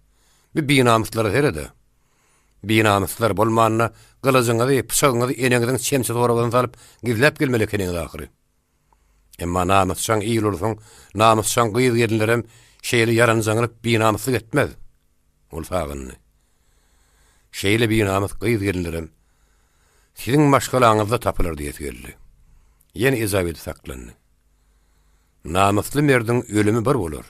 Bir namuslar terede. Namuslar bolmanyna gylyjyňa da pyçagyňa da eneňiziň çemçe toragyny salyp gizläp gelmeli ekeniň ahyry. Emma namusçaň iýil bolsaň, namusçaň gyýyl gelinlerem şeýle yaranjanyp bir namusly etmez. Ol sagynny. Şeýle bir namus gyýyl gelinlerem siziň maşgalaňyzda tapylar diýip geldi. Ýene izah edip saklandy. Namusly merdiň ölümi bir bolar.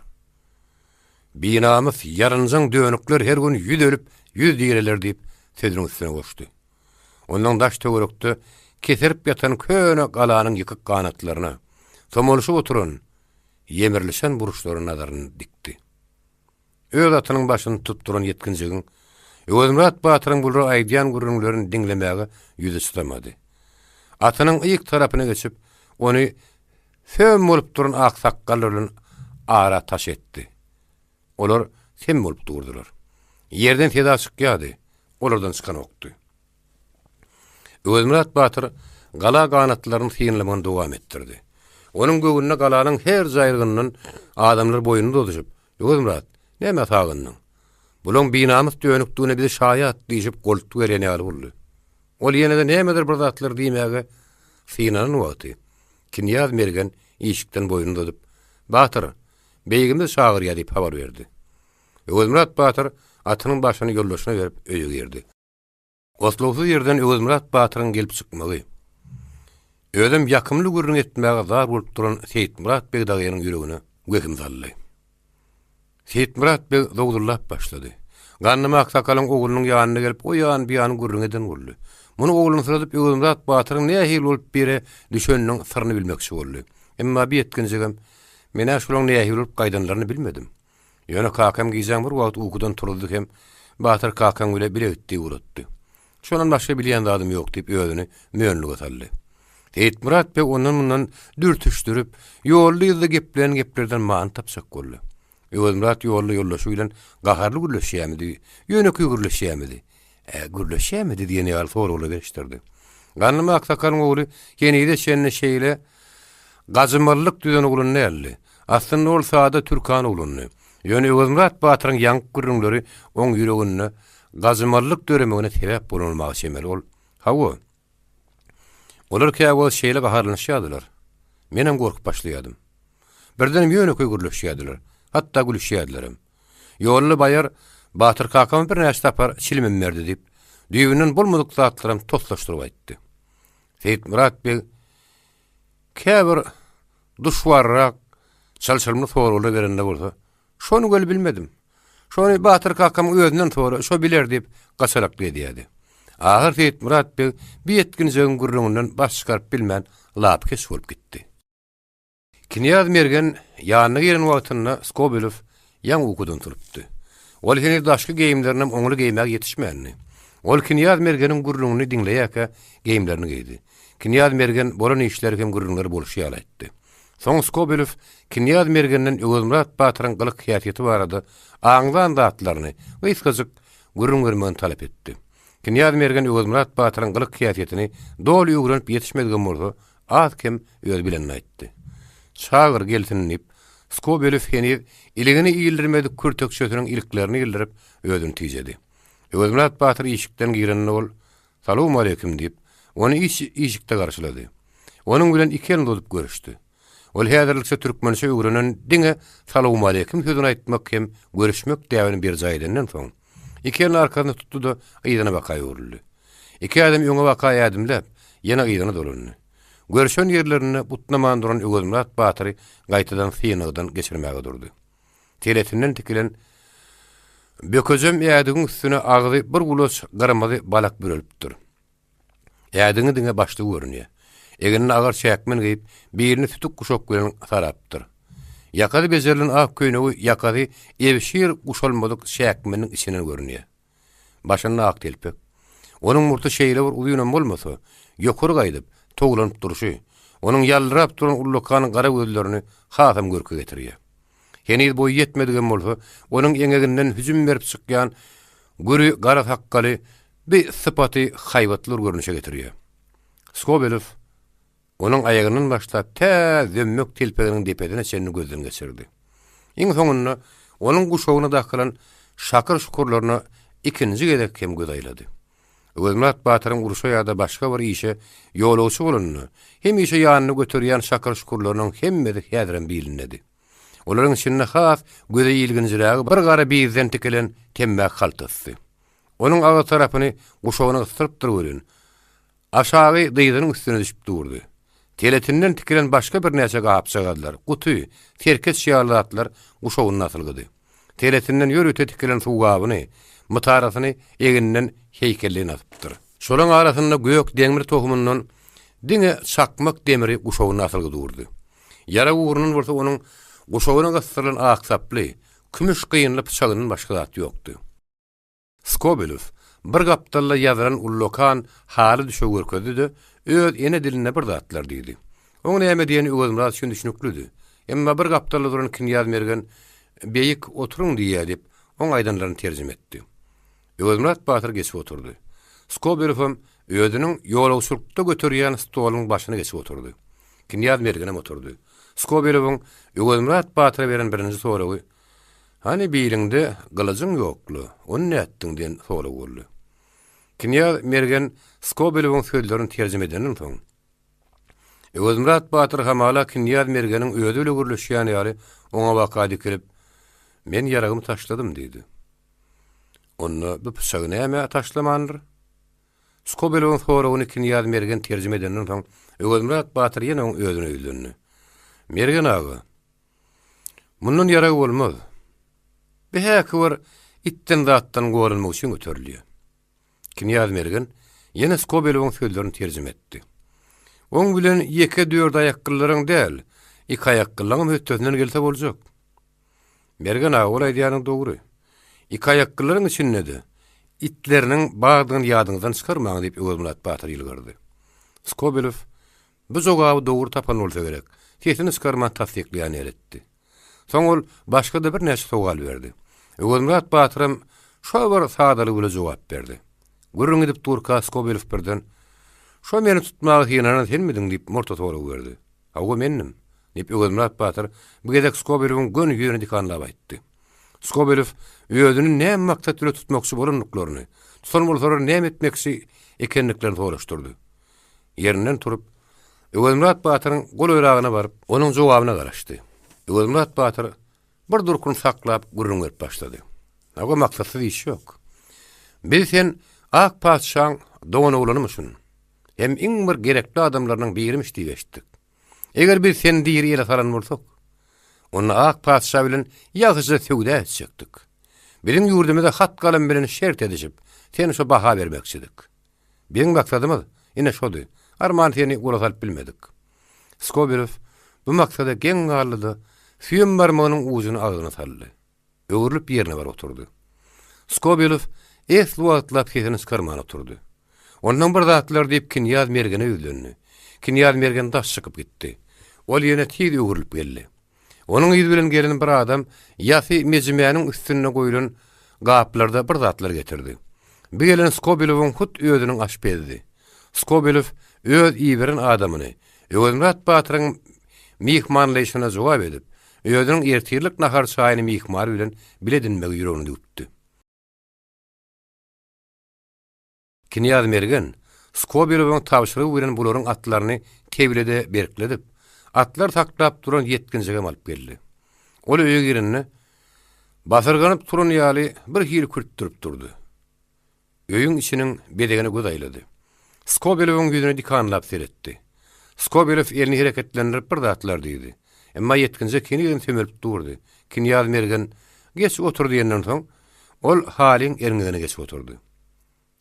Bir namus yaranjan dönükler her gün 100 ölüp 100 diýerler diýip sözüň üstüne goşdy. Ondan daş töwerekde keserip ýatan köne galanyň ýykyk kanatlaryna tomoluşyp oturan ýemirlişen buruşlaryň nazaryny dikdi. Öz atynyň başyny tutup duran ýetkinjigiň Öwelmat Batyryň bular aýdýan gurrunlaryny diňlemäge ýüzi tutamady. Atynyň iýik tarapyna geçip ony söm bolup duran aksakkallar bilen ara taş etdi. Olar sem bolup durdular. Yerden teda çykýady. Olardan çykan okdy. Öwelmat Batyr gala kanatlaryny fiýinlemän dowam etdirdi. Onuň göwünde galanyň her jaýrygyndan adamlar boýuny dolaşyp, "Öwelmat, näme tagynyň? Bulaň binamus dönükdigine bizi şaýat" diýip goltuk bereni ýaly boldy. Ol ýene-de nämedir bir zatlar diýmäge fiýinan wagty. Knyaz mergen işikden boýuny dodup, "Batyr, beýgimiz şagyrýar" diýip habar berdi. Öwelmat Batyr atynyň başyny ýollaşyna berip öýe girdi. Oslowsuz ýerden Öwelmat Batyryň gelip çykmagy. Ödüm ýakymly gurrun etmäge zar bolup duran Seyit Murat beg dagynyň ýüregine gökim saldy. Seyit Murat beg dogdurlap başlady. Ganny maksakalyň oglunyň ýanyna gelip o ýan bir ýany gurrun eden boldy. Muny ogluny syradyp Öwelmat Batyryň nähil bolup bire düşeniniň syryny bilmekçi boldy. Emma bir etkinjigim mena şolaň nähil bolup gaýdanlaryny bilmedim. Ýöne kakam giýjän bir wagt uykudan turdy hem Batyr kakam bile biletdi uratdy. Şonan başga bilýän adam ýok diýip öýüni möňlüge saldy. Seyit Murat beg ondan dürtüşdürüp ýolly ýylda geplerden maň tapsak boldy. Öwelmat ýolly ýollaşy bilen gaharly gürleşýärmidi, ýöne gürleşýärmidi. Gürleşýärmidi diýeni ýaly soragy berişdirdi. Ganny maksakalyň ogly ýene-de şeňle şeýle gazymyrlyk düzen ogluny näli. Aslynda ol sada türkan ogluny. Ýöne Öwelmat Batyryň ýanky gurrunlary oň ýüregine gazymyrlyk döremegine sebäp bolanmagy şemel ol. Hawa. Olar käwä şeýle gaharlanyşýardylar. Menem gorkup başlaýardym. Birden ýöne gürleşýärdiler. Hatta gülüşýärdiler. Ýolly baýar Batyr kakam bir näçe tapar çilmem berdi diýip, düýbünden bolmadyk zatlaryny toslaşdyryp aýtdy. Seyit Murat beg käbir duşwarrak çalşylmy soruly berende bolsa, şonu göl bilmedim. Şonu Batyr kakam özünden sonra şo biler diýip gaçarak diýdi. Ahir Seyit Murat beg bir etkin jöň gurrundan baş çykaryp bilmän lap kes bolup gitdi. Kinyaz mergen ýanyna giren wagtynda Skobelov ýaňy ukudan turypdy. Ol hene daşky geýimleriniň oňly geýmäge ýetişmänni. Ol Kinyaz mergeniň gurrunny diňleýäkä geýimlerini geýdi. Kinyaz mergen bolan işleri hem gurrunlary boluşy ýalatdy. Soň Skobelov Kinyaz mergenden Öwelmurat Batyryň gylyk hyýaty barada aňdan datlaryny we isgazyk gurrun görmegini talap etdi. Kinyaz mergen Öwelmurat Batyryň gylyk hyýatyny doly öwrenip ýetişmedigen bolsa, az kim öz bilen aýtdy. Çağır geltinip, Skobelov heni iligini iýildirmedik kürtek şötüniň ilklerini ýyldyryp özüni tijedi. Öwelmurat Batyr işikden girende ol, "Salamu aleykum" diýip, onu işikde garşylady. Onuň bilen iki ýyl dodup görüşdi. Ol häzirlikçe türkmençe öwrenen diňe "Salamu aleykum" sözüni aýtmak hem görüşmek däwini bir jaýdenden soň. İki ýyl arkasyna tutdy da ýygyna bakaý urildi. İki adam ýoňa bakaý adymlap, ýene ýygyna dolandy. Görüşen yerlerini butnaman duran Öwelmurat Batyry gaýtadan syýanydan geçirmäge durdy. Teletinden tikilen bökezem ýadygyň üstüne agyzy bir gulos garamazy balak bürelipdir. Ýadygyň diňe başly görünýär. Egerini agar şäkmen geýip, birini tutuk kuşak bilen sarapdyr. Ýakady bezerlen ak köýnegi ýakady ebşir guşalmadyk şäkmeniň içinden görünýär. Başyna ak telpek. Onuň murty şeýle bir uýunan bolmasa, ýokary gaýdyp toglanyp duruşy, onuň ýaldyrap duran ullukanyň gara gözlerini hasam görke getirýär. Heni boý ýetmedigen bolsa, onuň eňeginden hüjüm berip çykýan göri gara hakkaly bir sypaty haýwatlar görnüşe getirýär. Skobelov onuň aýagynyň başlap zömmök telpeginiň depedine çenini gözden geçirdi. Iň soňunda onuň guşagyna dakylan şakyr şukurlaryna ikinji gedek hem göz aýlady. Öwelmurat Batyryň uruşa ýa-da başga bir işe ýolagçy bolanyny, hem işe ýanyny götürýän şakyr şukurlarynyň hemmesi häziren bilinedi. Olaryň içinde has göze ýylgynjyragy bir gara bizden tikilen temmäk haltasy. Onuň agy tarapyny guşagyna ısırıp durýan. Aşağı dyýdynyň üstüne düşüp durdy. Teletinden tikilen başga bir näçe gapçagadlar, guty, terkes şeýalatlar guşagyny atylgydy. Teletinden ýörüte tikilen suwgabyny, mutarasyny eginden heýkelliğini atypdyr. Şolaň arasynda gök demir tohumundan diňe çakmak demiri guşagyna atylgy durdy. Yara uğrunun bolsa onuň guşagyna gastyrylan aksaply, kümüş gyýynly pyçagynyň başga zaty ýokdy. Skobelov bir gapdalla ýazylan ullokan haly düşe görkezdi, öz ene diline bir zatlar diýdi. Oň näme diýeni Öwelmurat şunu düşünüklüdi. Emma bir gapdalla duran Kinyaz mergen beýik oturuň diýip, oň aýdanlaryny terjime etdi. Öwelmurat Batyr geçip oturdy. Skobelov özüniň ýolagçylykda götürýän stolunyň başyna geçip oturdy. Kinyaz mergenem oturdy. Skobelowyň Öwelmurat Batyra beren birinji soragy: "Hani biýliňde gylyjyň ýoklu, onu näetdiň?" diýen soragy boldy. Kinyaz mergen Skobelowyň sözlerini terjime edenden soň Öwelmurat Batyr hamala Kinyaz mergeniň özü ile gürleşýän ýaly oňa baka dikilip, "Men ýaragymy taşladym" diýdi. Onu bu pyçagyny näme taşlamandyr? Skobelowyň soragyny Kinyaz mergen terjime edenden soň Öwelmurat Batyr ýene oň özüne öýdündi. "Mergen agy, mundan ýarag bolmaz. Bir häkir itten zatdan gorunmak üçin göterilýär." Kinyaz mergen ýene Skobelowyň sözlerini terjime etdi. "Oň bilen ýeke dört aýaklylaryň däl, iki aýaklylaryň hötdesinden gelse boljak." Mergen agy olay diýanyň dogry. "İki aýaklylaryň içinde itleriniň bagdyny ýadyňyzdan çykarmagy" diýip Öwelmurat Batyr ýylgyrdy. Skobelov bu jogaby dogry tapan bolsa gerek. Sesini çykarmak tasdikleýän eretdi. Soň ol başga da bir näçe sowal berdi. Öwelmurat Batyrym şo bir sadaly bilen jogap berdi. Gürrüň edip durka Skobelov birden "Şo meni tutmagy ýynanan senmidiň?" diýip morta soragy berdi. "Hawa mennim" diýip Öwelmurat Batyr bu gedek Skobelowyň gönü ýöne dikanlap aýtdy. Skobelov özüni näme maksat bilen tutmakçy bolanlyklaryny, son bolsalar näme etmekçi ekenliklerini soraşdyrdy. Ýerinden turup Öwelmurat Batyryň gol öýragyna baryp, onuň jogabyna garaşdy. Öwelmurat Batyr bir durkun saklap gürrüň edip başlady. Aga maksatsız iş yok. Biz sen ak padşaň dogan oglanymyşyn. Hem iň bir gerekli adamlarynyň birimiş diýip eşitdik. Eger biz sen diýir ýere salan bolsak, onu ak padşa bilen ýagyjy söwda etjekdik. Biziň ýurdumyzda hat galam bilen şert edişip, sen şu baha bermekçidik. Biziň maksadymyz ine şody. Arman seni gulasalyp bilmedik. Skobelov bu maksada geň garlydy, süýem barmagynyň ujuny agzyna saldy. Öwrülip ýerine bar oturdy. Skobelov es wagtlap kesini skarmana oturdy. Ondan bir zatlar diýip Kinyaz mergene üzlendi. Kinyaz mergen daş çykyp gitdi. Ol ýene tiz öwrülip geldi. Onuň ýüzi bilen gelen bir adam ýasy mejmeýanyň üstüne goýulan gaplarda bir zatlar getirdi. Bu gelen Skobelowyň hut özüniň aşpezdi. Skobelov öz iýbirin adamyny, Öwelmurat Batyryň mihmanlaýyşyna jogap edip, özüniň ertirlik nahar çaýyny mihmar bilen biledinmegi ýüregini ütdi. Kinyaz mergen, Skobelowyň tabşyrygy bilen bularyň atlaryny kebilede berkledip, atlar taklap duran yetkinjige alyp geldi. Ol öýe girenni basyrganyp turan ýaly bir hil kürtdirip durdy. Öýüň içiniň bedegini göz aýlady. Skobelowyň ýüzüne dikanlap seretdi. Skobelov elini hereketlendirip bir zatlar diýdi. Emma yetkinje kini tömelip durdy. Kinyaz mergen geç oturdy ýenden soň, ol haliň erňigine geç oturdy.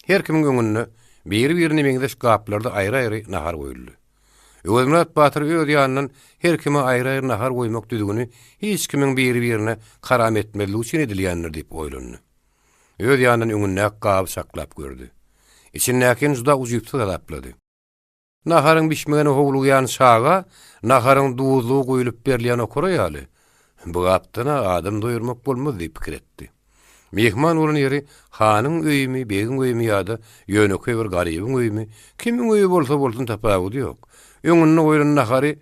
Her kimiň öňünde bir-birini meňdeş gaplarda aýry-aýry nahar goýuldy. Öwelmurat Batyr öz ýanyndan her kime aýry-aýry nahar goýmak düdügini hiç kimiň bir-birine karam etmeli üçin edilýändir diýip oýlandy. Öz ýanyndan öňünde gap saklap gördü. İçindäkin juda ujuýpsy galaplady. Naharyň bişmegeni howlugan şaga, naharyň duýuzlugy goýulyp berilýän okura ýaly. Bu gapdan adam doýurmak bolmaz diýip pikir etdi. Mehman bolan ýeri hanyň öýümi, begiň öýümi ýa-da ýöneki bir garybyň öýümi, kimiň öýü bolsa bolsun tapagy ýok. Öňünde goýulan nahary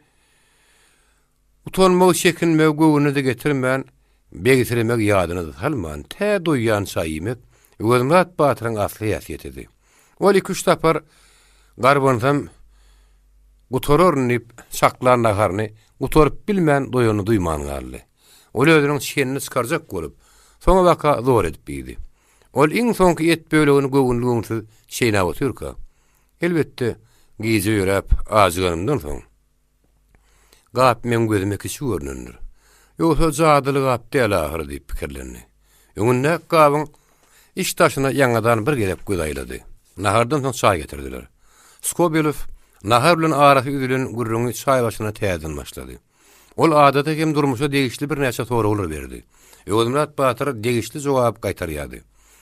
utanmak çekinmek göwüne de getirmän, begitirmek ýadyna salman, tä doýýan şaýymek, Öwelmurat Batyryň asly ýasyety. Ol 2-3 tapar garbansam gutorornyp saklan naharny gutorup bilmän doýuny duýman galdy. Ol özüniň şenini çykarjak bolup, soňa baka zor edip biýdi. Ol iň soňky et bölegini göwünlügünsiz şeýnap oturka. Elbetde gizi ýörep azyganymdan soň. Gap men gözüme kişi görnündir. Ýogsa jadyly gap däl ahyr diýip pikirlendi. Öňünde gabyň iş taşyna ýangadan bir gelip göz aýlady. Nahardan soň çay getirdiler. Skobelov nahar bilen arasy üzülen gurruňy çay başyna täzin başlady. Ol adata hem durmuşa degişli bir näçe soragylar berdi. Öwelmurat Batyr degişli jogap gaýtarýady.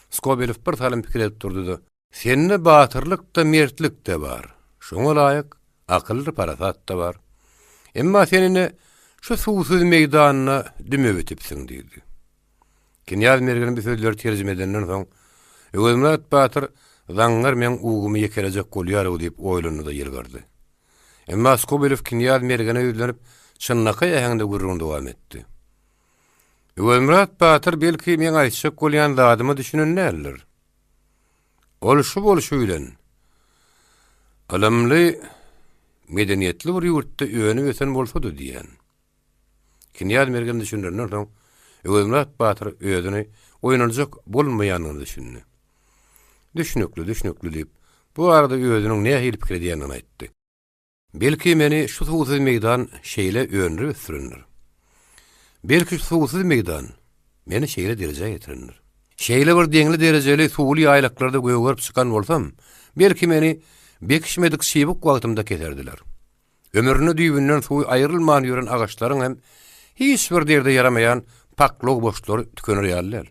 Skobelov bir talim pikir edip durdy. Sende batyrlyk da mertlik de bar. Şoňa laýyk akylly parasat da bar. Emma senini şu suwsuz meýdanyna düme betipsiň diýdi. Kinyaz mergen bir sözler terjime edenden soň Öwelmurat Batyr zaňlar men ugumy yekelejek bolýar diýip oýlanyp da ýergardy. Emma Skobelov Kinyaz mergene ýüzlenip çynnaky ýaňda gurrun dowam etdi. Öwelmurat Batyr belki men aýtjak bolýan zadymy düşünen näler? Ol şu bolşy bilen alamly medeniýetli bir ýurtda öňe ösen bolsa da diýen. Kinyaz mergen düşünýärler soň Öwelmurat Batyr özüni oýnanjak bolmaýanyny düşündi. Düşünükli diýip, bu arada özüniň näme pikir edýänini aýtdy. Belki meni şu suwsuz meýdan şeýle öňre sürünür. Belki şu suwsuz meýdan meni şeýle derejeye getirendir. Şeýle bir deňli derejeli suwly aýlaklarda göwürip çykan bolsam, belki meni bekişmedik şeýbuk wagtymda keserdiler. Ömrüni düýbünden suwy aýrylman ýören agaçlaryň hem hiç bir derde yaramayan paklog boşlary tükenir ýalylar.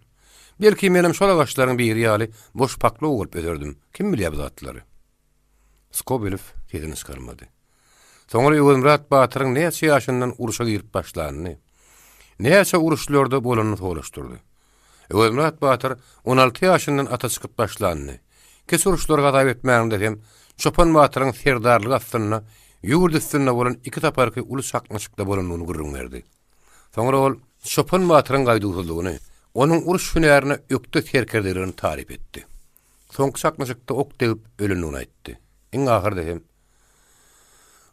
Belki menim şol agaçlaryň biri ýaly boş paklog bolup öderdim. Kim bilýär bu zatlary? Skobelov ýedini çykarmady. Soňra Öwelmurat Batyryň näçe ýaşyndan uruşa girip başlanyny, näçe uruşlarda bolanyny soraşdyrdy. Öwelmurat Batyr 16 ýaşyndan ata çykyp başlanyny, kes uruşlarga daýap etmäňde hem Çopan Batyryň serdarlygy astyna ýurt üstünde bolan 2 taparky uly şakmaşykda bolanyny gurrun berdi. Soňra ol Çopan Batyryň gaýdyglygyny, onuň uruş hünärini ökde terkerdilerini tarif etdi. Soňky şakmaşykda ok degip ölenini aýtdy. Iň ahyrda hem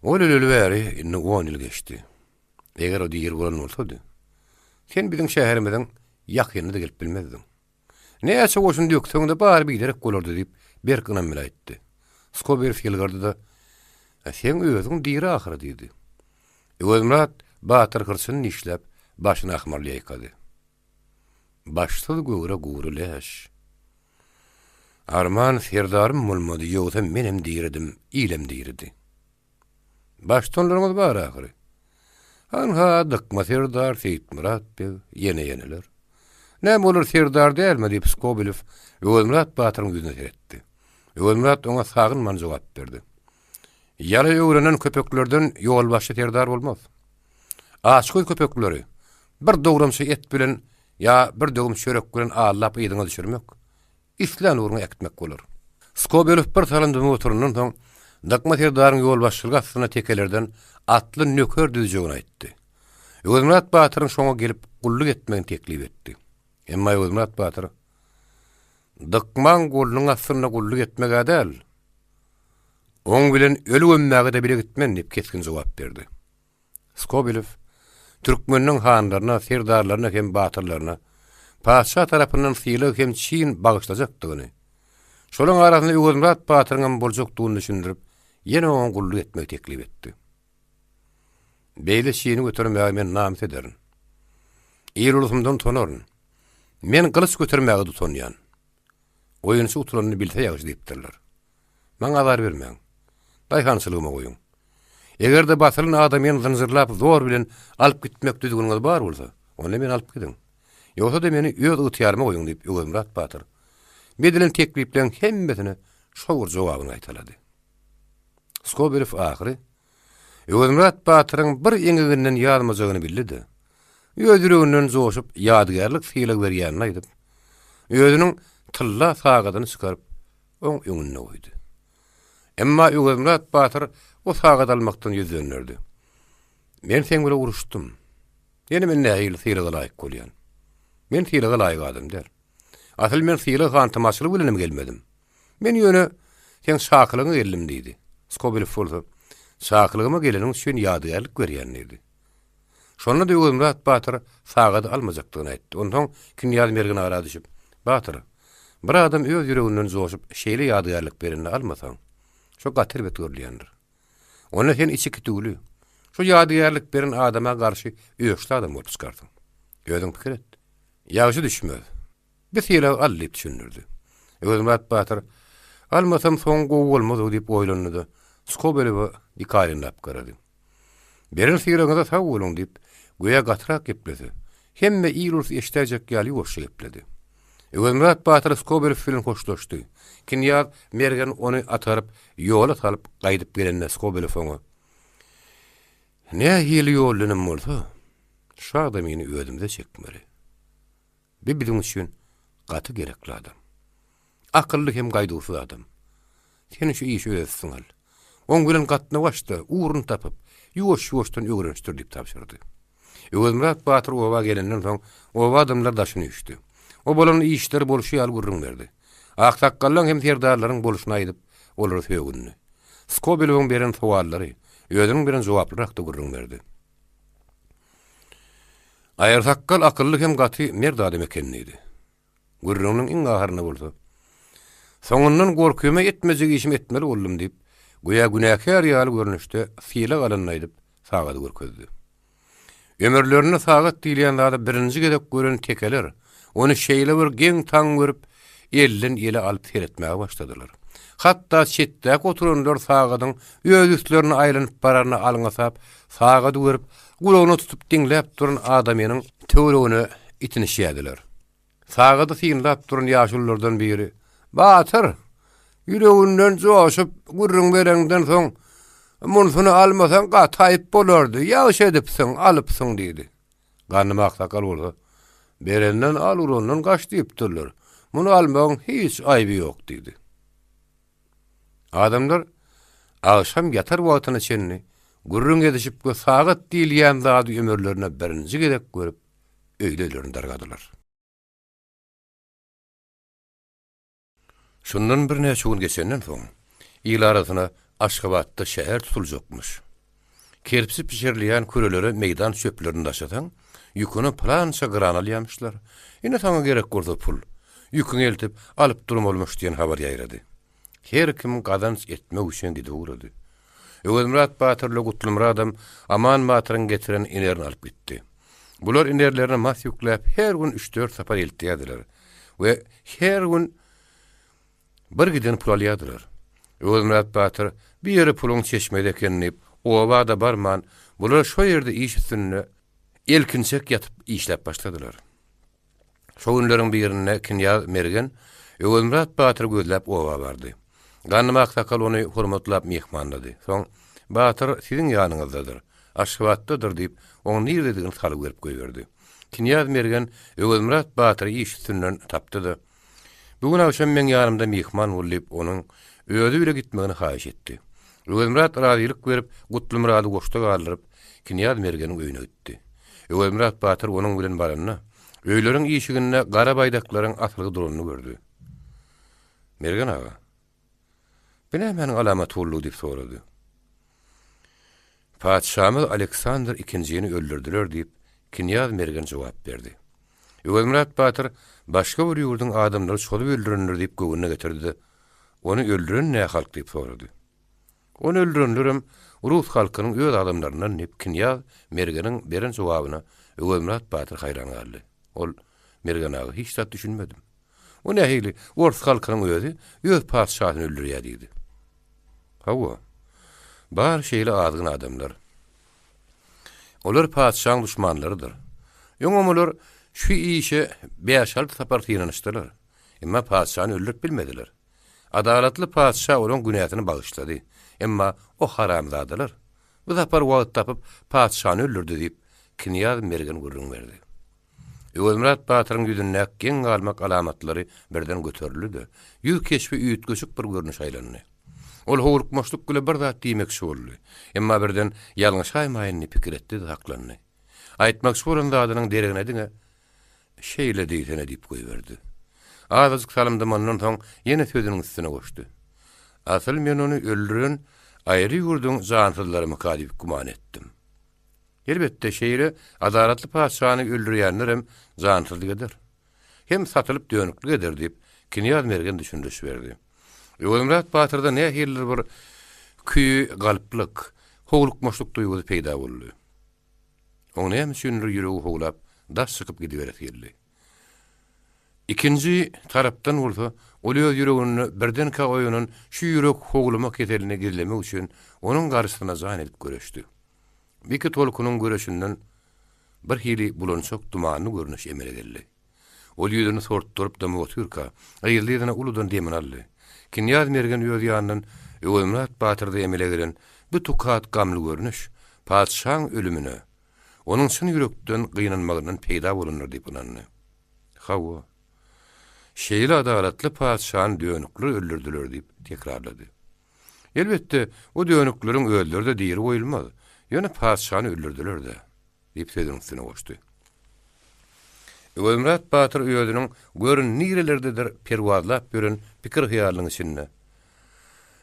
ol ölübäri inni 10 ýyl geçdi. Eger o diýer bolan bolsady, sen biziň şäherimizden ýakyny da gelip bilmezdiň. Näçe goşun dökseň-de bary bilerek bolardy diýip berkiňem bilen aýtdy. Skobelow ýylgardy da sen özüň diýri ahyry diýdi. Öwelmurat Batyr kırsyny işläp başyny ahmarly ýykady. Başsyl göwre gowry leş. Arman ferdarym bolmady, ýogsa menem diýirdim, ilem diýirdi. Baştonlarymyz bar ahyry. Anha dykma ferdar Seyitmurat be ýene-ýeneler. Näme bolar ferdar dälme diýip Skobelow Öwelmurat Batyryň ýüzüne seretdi. Öwelmurat oňa sagynman jogap berdi. Ýaly öwrenen köpeklerden ýolbaşy ferdar bolmaz. Açkyl köpekleri bir dogramsy et bilen ya bir dogum çörek bilen allap ýydyňa düşürmek, islan uruny ekmek bolar. Skobelow bir talandy motorundan soň dykma ferdaryň ýolbaşçylygy astyna tekelerden atly nöker düzjegini aýtdy. Öwelmurat Batyryň şoňa gelip gullyk etmegini teklip etdi. Emma Öwelmurat Batyr dykman golunyň astyna gullyk etmek adal. Oň bilen ölü gömmäge de bile gitmen diýip keskin jogap berdi. Skobelow Türkmeniň hanlaryna, ferdarlaryna hem batyrlaryna paşa tarapyndan fiýli hem çiň bagyşlajakdygyny, şolaň arasynda Öwelmurat Batyryň boljakdygyny düşündirip, ýene oňa gullyk etmek teklip etdi. Beýle şiýini götürmäge men namyt ederim. Ýerulumdan tonaryn. Men gylyç götürmäge tutanýan. Oýunçy utulanny bilse ýagy diýipdirler. Maňa azar bermeň. Daýhançylygyma goýun. Egerde batyryn adamyň zynjyrlap zor bilen alyp gitmek düzgünüňiz bar bolsa, onu men alyp gidin. Ýogsa da meni öz ýytyýaryma goýun diýip Öwelmurat Batyr bedilen teklip bilen hemmesine şowur jogabyny aýtalady. Skobelow ahyry Öwelmurat Batyryň bir eňiginden ýazmajagyny bildi. Öz ýüreginden joşup ýadygärlik fiýle berýänini aýdyp, özüniň tylla sagadyny çykaryp oň öňüne goýdy. Emma Öwelmurat Batyr o sagad almakdan ýüz döndürdi. Men sen bilen uruşdum. Ýene men nähili fiýlige laýyk bolýan. Men fiýlige laýyk adam der. Asyl men fiýlige hantamaçylyk bilenim gelmedim. Men ýöne sen şaklygyňy geldim diýdi. Skobelow bolsa, şaklygyma geleniň üçin ýadygärlik berýän idi. Şonda da Öwelmurat Batyr sagady almajakdygyny aýtdy. Ondan Künýaz mergine ara düşüp, Batyr, bir adam öz ýüreginden joşup şeýle ýadygärlik berenini almasaň, şo gatyr bet görlýändir. Ona sen içi kitugly. Şu ýadygärlik beren adama garşy öýüşli adam bolup çykardyň. Özüň pikir et. Ýagy düşmez. Bir ýyla allyp düşünürdi. Öwelmurat Batyr almasam soň gowy bolmaz diýip oýlandy. Skobelow dikaryndap garady. Beren ýylaňyza sag bolun diýip goýa gatrak gepledi. Hemme ýylus eştäjek ýaly goşy gepledi. Öwelmurat Batyr Skobelow bilen hoşlaşdy. Künýaz mergen onu ataryp ýola salyp gaýdyp gelende Skobelow oňa "Ne hili ýolunum bolsa, şagda meni özümde çekmeli. Bizim üçin gaty gerekli adam. Akylly hem gaýdusy adam. Sen şu işi öýtsin al. Oň bilen gatna başda uğrun tapyp, ýuwaş-ýuwaşdan öwrenişdir" diýip tapşyrdy. Öwelmurat Batyr owa gelenden soň owa adamlar daşyny üçdi. O bolan işleri bolşy ýaly gurrun berdi. Aksakallan hem ferdarlaryň bolşyna aýdyp, olar söýgünni. Skobelowyň beren sowallary, özüniň beren jogaplary da gurrun berdi. Aýarsakkal akylly hem gaty merd adam ekenidi. Gurrunyň iň ahyryna bolsa, soňundan gorkyma etmejek işim etmeli boldum diýip, goýa günäkär ýaly görnüşde fiýle galanyny aýdyp, sagady görkezdi. Ömürlerini sagat diýilýänlerde birinji gedek gören tekeler, onu şeýle bir geň taň görüp, elden ele alyp seretmäge başladylar. Hatta çetdäk oturanlar sagadyň öz üstlerini aýlanyp bararyny alyňasap, sagady görüp, gulagyny tutup diňläp duran adamynyň töweregine itinişýärdiler. Sagady fiýinläp duran ýaşullardan biri, "Batyr, ýüreginden joşup gurrun berenden soň munsuny almasaň gatyp bolardy. Ýaş edipsiň, alypsyň" diýdi. Ganymy aksakal bolsa, "Berenden al urandan gaç" diýipdirler. "Muny almagyň hiç aýby ýok" diýdi. Adamlar akşam ýatar wagtyny çenni gurrun edişip sagat diýilýän zady ömürlerine birinji gedek görüp öýlelerini dargadylar. Şundan bir näçe gün geçenden soň ýyl arasyna Aşgabatda şäher tutuljakmyş. Kerpsi pişirilýän körelere meýdan çöplerini daşatan ýükünü plança granal ýamışlar. Ine taňa gerek bolsa pul. ýüküňi eltip alyp durmalmaş diýen habar ýaýrady. Her kim gazanç etmek üçin gide uğrady. Öwelmurat Batyrly Gutulmur adam Aman Batyryň getiren inerini alyp gitdi. Bular inerlerini mas ýükläp her gün 3-4 sapar eltýärdiler we her gün bir giden pul alýardylar. Öwelmurat Batyr bir ýere puluň çeşmede ekenini owa da barman, bular şo ýerde iş üstünde elkinsek yatıp işläp başladylar. Şo günleriň birinde Kinyaz Mergen Öwelmurat Batyr gözläp owa bardy. Gannymak sakal onu hormatlap mehmanlady. Soň Batyr siziň ýanyňyzdadyr, aşgabatdadyr diýip onuň nirdedigini salyp berip goýberdi. Kinyaz Mergen Öwelmurat Batyry iş üstünden tapdydy. Bugün akşam men ýanymda mehman bolup onuň öýde bile gitmegini haýyş etdi. Öwelmurat razylyk berip Gutulmurady goşda galyryp Kinyaz Mergeniň öýüne gitdi. Öwelmurat Batyr onuň bilen baranyna öýleriň işiginde gara baýdaklaryň atlygy duranyny gördü. Mergen aga, "Bine meniň alamaty boldy" diýip sorady. "Padşahymyz Aleksandr II-nji öldürdiler" diýip Kinyaz Mergen jogap berdi. Öwelmurat Batyr başga bir ýurduň adamlary şolu öldürenler diýip göwüne getirdi. Onu öldüren näme halk diýip sorady. Onu öldürenlerim Rus halkynyň öz adamlaryndan diýip Kinyaz Mergeniň beren jogabyna Öwelmurat Batyr haýran galdy. Ol Mergen aga hiç zat düşünmedim. O nähili Rus halkynyň özi öz padşahyny öldürýär diýdi. Hawa. Bar şeýle azgyn adamlar. Olar padşahyň düşmanlarydyr. Ýöňem olar şu işe 5-6 sapar ýanyşdylar. Emma padşahyny öldürip bilmediler. Adalatly padşah olaň günahyny bagyşlady. Emma o haramzadylar. Bu sapar wagt tapyp padşahyny öldürdi diýip Kinyaz Mergen gurrun berdi. Öwelmurat Batyryň ýüzünde geň galmak alamatlary birden göterildi. Ýüz keşbi üýtgeşik bir görnüş aýlandy. Ol howrukmaşlyk güle bir zat diýmekçi boldy. Emma birden ýalňyş aýmaýyny pikir etdi, haklandy. Aýtmakçy bolan zadynyň deregine diňe şeýle diýsene diýip goýberdi. Azajyk salymdamandan soň ýene sözüniň üstüne goşdy. "Asyl men onu öldüren aýry ýurduň jansyzlarymy diýip guman etdim. Elbetde şeýle adalatly padşahyny öldürýänlerim jansyzlygydyr. Hem satylyp dönüklik eder" diýip Kinyaz Mergen düşündüş berdi. Öwelmurat Batyrda nähirler bir küýü galplyk, howlukmaşlyk duýgusy peýda boldy. Oňa näme üçindir ýüregi howlap, daş çykyp gidiberdi. İkinji tarapdan bolsa, ol öz ýüregini birdenkä oýunun şu ýürek howlamak eteline gizlemek üçin onuň garşysyna zan edip göreşdi. Biki tolkunyň göreşinden bir hili bulançok dumanly görnüş emele geldi. Ol ýüzüni sortdurup da motyrka, aýyldyna uludan demin aldy. Kinyaz Mergen öz ýanyndan Öwelmurat Batyrda emele gelen bu tukat gamly görnüş, padşahyň ölümine, onuň çyn ýürekden gynanmagynyň peýda bolanlar diýip anandy. Hawa. Şeýle adalatly padşahyny dönükli öldürdiler diýip tekrarlady. Elbetde o dönükleriň öldürdi de diýeri goýulmaz. Ýöne padşahyny öldürdiler de diýip sözüniň üstüne goşdy. Öwelmurat Batyr öýüdüniň görün nirelerdedir perwazlap görün pikir hyýalynyň içinde.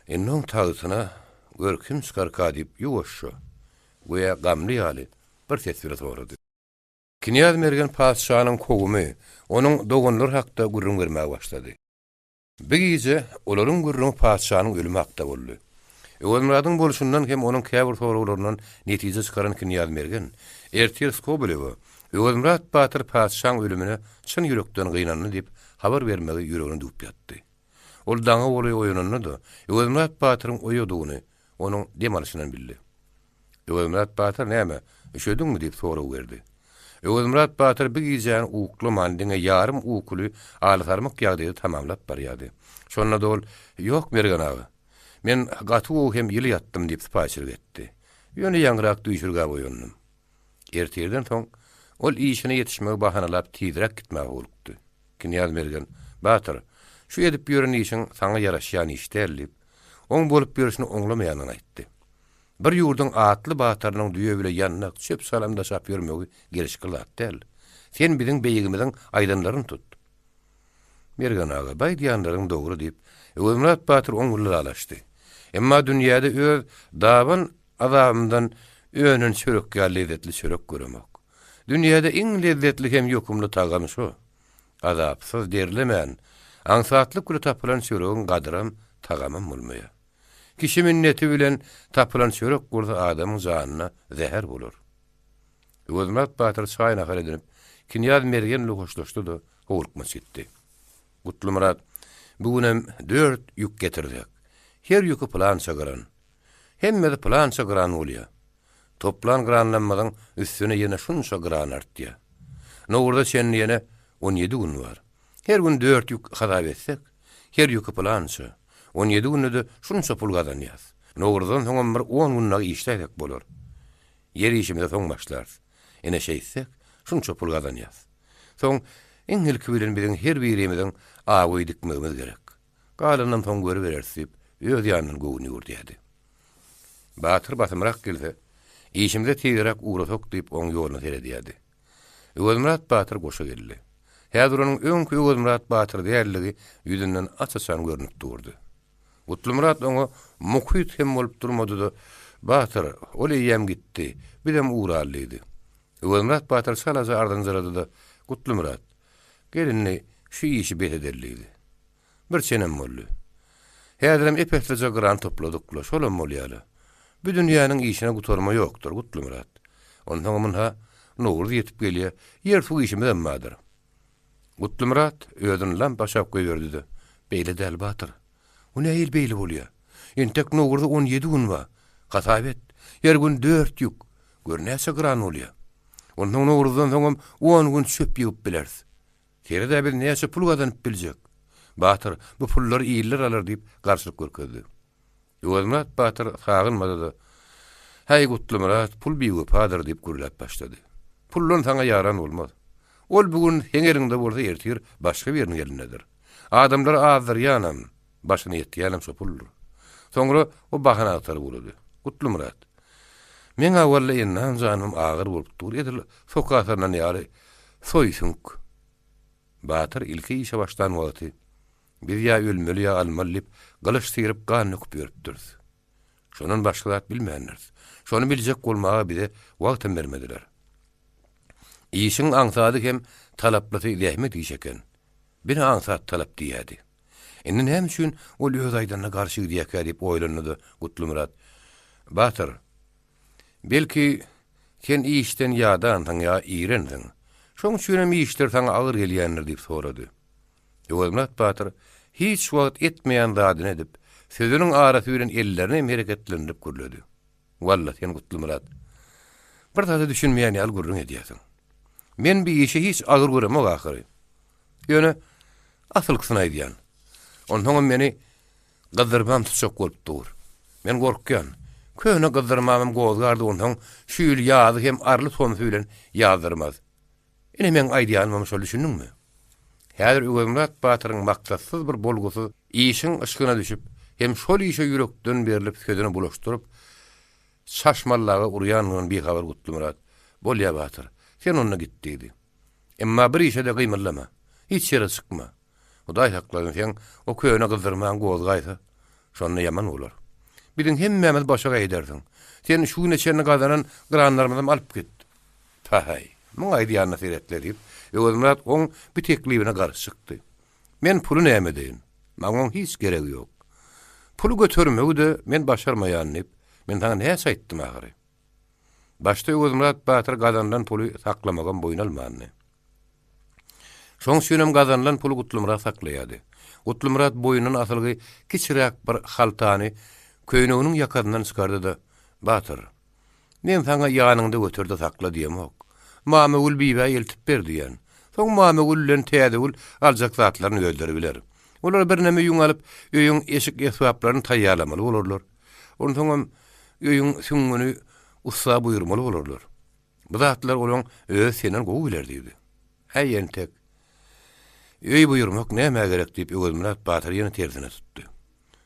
Ennoň tagysyna görküm çykarka diýip ýuwaşşy. Goýa gamly ýaly bir tesbir sorady. Kinyaz Mergen padşahynyň kogumy, onuň dogunlar hakda gurrun bermäge başlady. Bir gece olaryň gurrun padşahynyň ölümi hakda boldy. Öwelmuratyň bolşundan hem onuň käbir soraglarynyň netije çykaran Kinyaz Mergen, ertir skobulewy, Öwelmurat Batyr padşahyň ölümine çyn ýürekden gynandy diýip habar bermegi ýüregini dup ýatdy. Ol daňa boly oýunandy da, Öwelmurat Batyryň oýudygyny onuň demalşynan bildi. Öwelmurat Batyr näme, üşediňmi diýip soraw berdi. Öwelmurat Batyr bir gijäň ukly mandyňa ýarym ukly alytarmak ýagdaýy tamamlap barýady. Şonda da ol, "Ýok Mergen aga, men gaty hem ýyly ýatdym" diýip spaçyr etdi. Ýöne ýangyrak duýşurga goýundum. Ertirden soň ol işine ýetişmegi bahanalap tizrek gitmäge bolupdy. Kinyaz Mergen, "Batyr, şu edip ýören işiň saňa ýaraşýan iş däl" oň bolup ýörüşini oňlamaýanyny aýtdy. Bir ýurduň atly batyrynyň düýe bile ýanyna çöp salamda şap ýörmegi geriş kılat däl. Sen biziň beýigimiziň aýdanlaryny tut. Mergen aga, baýdýanlaryň dogry diýip Öwelmurat Batyr oňguly alaşdy. Emma dünýäde öz dawan azabyndan öňün çörek ýaly lezzetli çörek göremek. Dünýäde iň lezzetli hem ýokumly tagamy şu. azapsız derilemän, ansatlyk güle tapylan çöregiň gadyram tagamam bolmaýar. Kişi minneti bilen tapylan çörek gurda adamyň janyna zäher bolar. Özmät Batyr çaýna hal edip, kinýaz mergen hoşlaşdy da howrukma çekdi. Gutlumarat, bugünem 4 ýük getirdik. Her ýükü plan çagaran. Hemme plan çagaran bolýar. Toplan granlanmadan üstüne ýene şunça gran artdy. Nowrda sen ýene 17 gün var. Her gün 4 ýük hazap etsek, her ýükü plança. 17 günde şunça pul gazanýas. Nowrdan soňam bir 10 günle işleýek bolar. Yer işimde soň başlar. Ene şeýsek, şunça pul gazanýas. Soň eňelki bilen biziň her birimiziň awy dikmegimiz gerek. Galandan soň görüp berersip, öz ýanyny gowuny ýurdy. Batyr batymrak gelse, işimde tegerak uğrasak diýip oň ýoluna seredýärdi. Özmät Batyr goşa geldi. Häzir onuň öňkü Özmät Batyr diýerligi ýüzünden açaçan görünip durdy. Gutlumarat oňa mukyt hem bolup durmady da, Batyr, oly ýem gitdi, birem uğrallydy. Özmät Batyr salaza ardan zırady da, Gutlumarat, gelinni şu işi bet ederliydi. Bir çenem boldy. Häzirem epetlice gran topladykla, şolam bolýaly. Bu dünýäniň işine gutarma ýokdur, Gutlumarat. Ondan ha nowrda ýetip gelýär, ýer su işimden madyr. Gutlumarat özüni lan başap goýberdi. Beýle däl Batyr. O näil beýle bolýar? Entek nowrda 17 gün var. Hasap et. Ýer gün 4 ýük. Görnäse gran bolýar. Ondan nowrdan soňam 10 gün çöp ýygyp bilersiz. Kerede bir näçe pul gazanyp biljek. Batyr bu pullary iýiller alar diýip garşylyk görkezdi. Özmät Batyr sagynmady da, "Hey Gutlumarat, pul biýip padyr" diýip gürläp başlady. Pullun taňa ýaran bolmaz. Ol bugün heňerinde bolsa ertir başga bir ýerine gelindir. Adamlar azdyr ýanam, başyny ýetýärem şo pullar. Soňra o bahana atar bolady. Gutlumarat, men awalla ýanam janym agyr bolup dur edil, sokatardan ýaly soýsunk. Batyr ilki işe başdan boldy. Bir ýa ölmeli ýa almalyp, galyş syrip gan nöküp ýörüpdir. Şonun başgalar bilmeýänler. Şonu biljek bolmaga bize wagt bermediler. İşin aňsady hem talaplasy zähmet işeken. Bir aňsat talap diýädi. Indi hem üçin ol öz aýdanyna garşy diýek diýip oýlandy Gutlumarat. Batyr, belki sen işten ýadan taňa iýrendiň. Şoň üçin işler taňa agyr gelýändir diýip sorady. Özmät Batyr hiç wagt etmeýän zadyny edip, sözüniň arasy bilen ellerini hereketlendirip gürledi. Wallahi sen Gutlumarat, bir zada düşünmeýän ýaly gürrüň edýärsiň. Men bir işe hiç agyr göremok ahyry. Ýöne asylkysyny aýdýan. Ondan meni gazdyrmam tutjak bolup dur. Men gorkýan. Köne gazdyrmam gozgardy ondan şüýül ýazy hem arly son bilen ýazdyrmaz. Ine men aýdýanmam şol düşündiňmi? Häzir Özmät Batyryň maksatsız bir bolgusy işiň ışkyna düşüp, hem şol işe ýürekden berilip sözüni bulaşdyryp, şaşmallaga urýanyň bir habar Gutlumarat. Bolýar Batyr, sen onunla gitdiýdi. Emma bir işe de gymyllama, hiç ýere çykma. Hudaý hakladyň sen, o köne gyzdyrman gozgaýsa, şonda ýaman bolar. Biziň hemmemiz başa gaýdardyň. Sen şu neçeni gazanan granlarymyzdan alyp git. Tahay, muň aýdýanyna seretlerip, Özmät oň bir teklibine garşy çykdy. Men pulu näme deýin? Maňa hiç geregi ýok. Pulu götürmegi de men başarmaýan dip, men taňa näçe aýtdym ahyry. Başda Özmät Batyr gazandan pulu saklamagan boyun almandy. Şoň üçin gazanlan pulu Gutlumarat saklaýardy. Gutlumarat boyunun asylgy kiçirek bir haltany köýneginiň ýakadyndan çykardy da, "Batyr, men taňa ýanynda götürdi sakla diýemok. Mama ul biýe eltip berdi ýan. Soň mama ullen täze ul aljak zatlaryny öldürebiler. Olar bir näme ýuň alyp, öýüň eşik esbaplaryny taýýarlamaly bolarlar. Ondan öýüň süňüni ussa buyurmaly bolarlar. Bu zatlar olaň öz senen gowy biler diýdi. Hey entek. Öý buyurmak näme gerek diýip Özmät Batyr ýene tersine tutdy.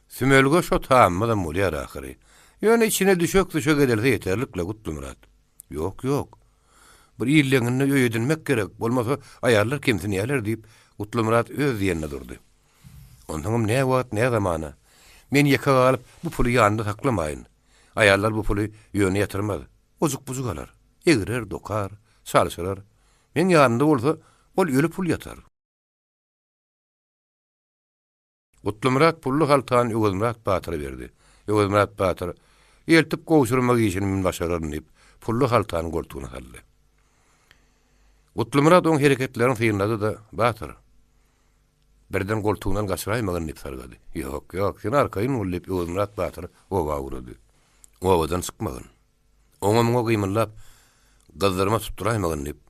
Sümölge şo taammadan bolýar ahyry. Ýöne içine düşök edilse ýeterlikle Gutlumarat. Ýok. Bir ýyllygyny öýedilmek gerek, bolmasa aýarlar kimsini ýalar diýip Gutlumarat öz ýerine durdy. Ondan ne wagt, ne zamana. Men ýeka galyp bu puly ýanynda saklamaýyn. Aýarlar bu puly ýöne ýatyrmaz. Ozuk-buzuk alar. Egirer, dokar, çalşyrar. Men ýanynda bolsa, ol ölü pul ýatar. Gutlumrat pullu haltan Öwelmurat Batyra berdi. Öwelmurat Batyr eltip goşurmak işini min başararyn diýip pullu haltanyň goltugyna saldy. Gutlumrat oň hereketlerini tyrnady da Batyr birden goltuğundan gaçraýmagyny diýip sargady. Ýok, sen arkaýyn ulyp Öwelmurat Batyr owa urady. Owadan çykmagyn. Oňa gymylap gazdyrma tuturaýmagyny diýip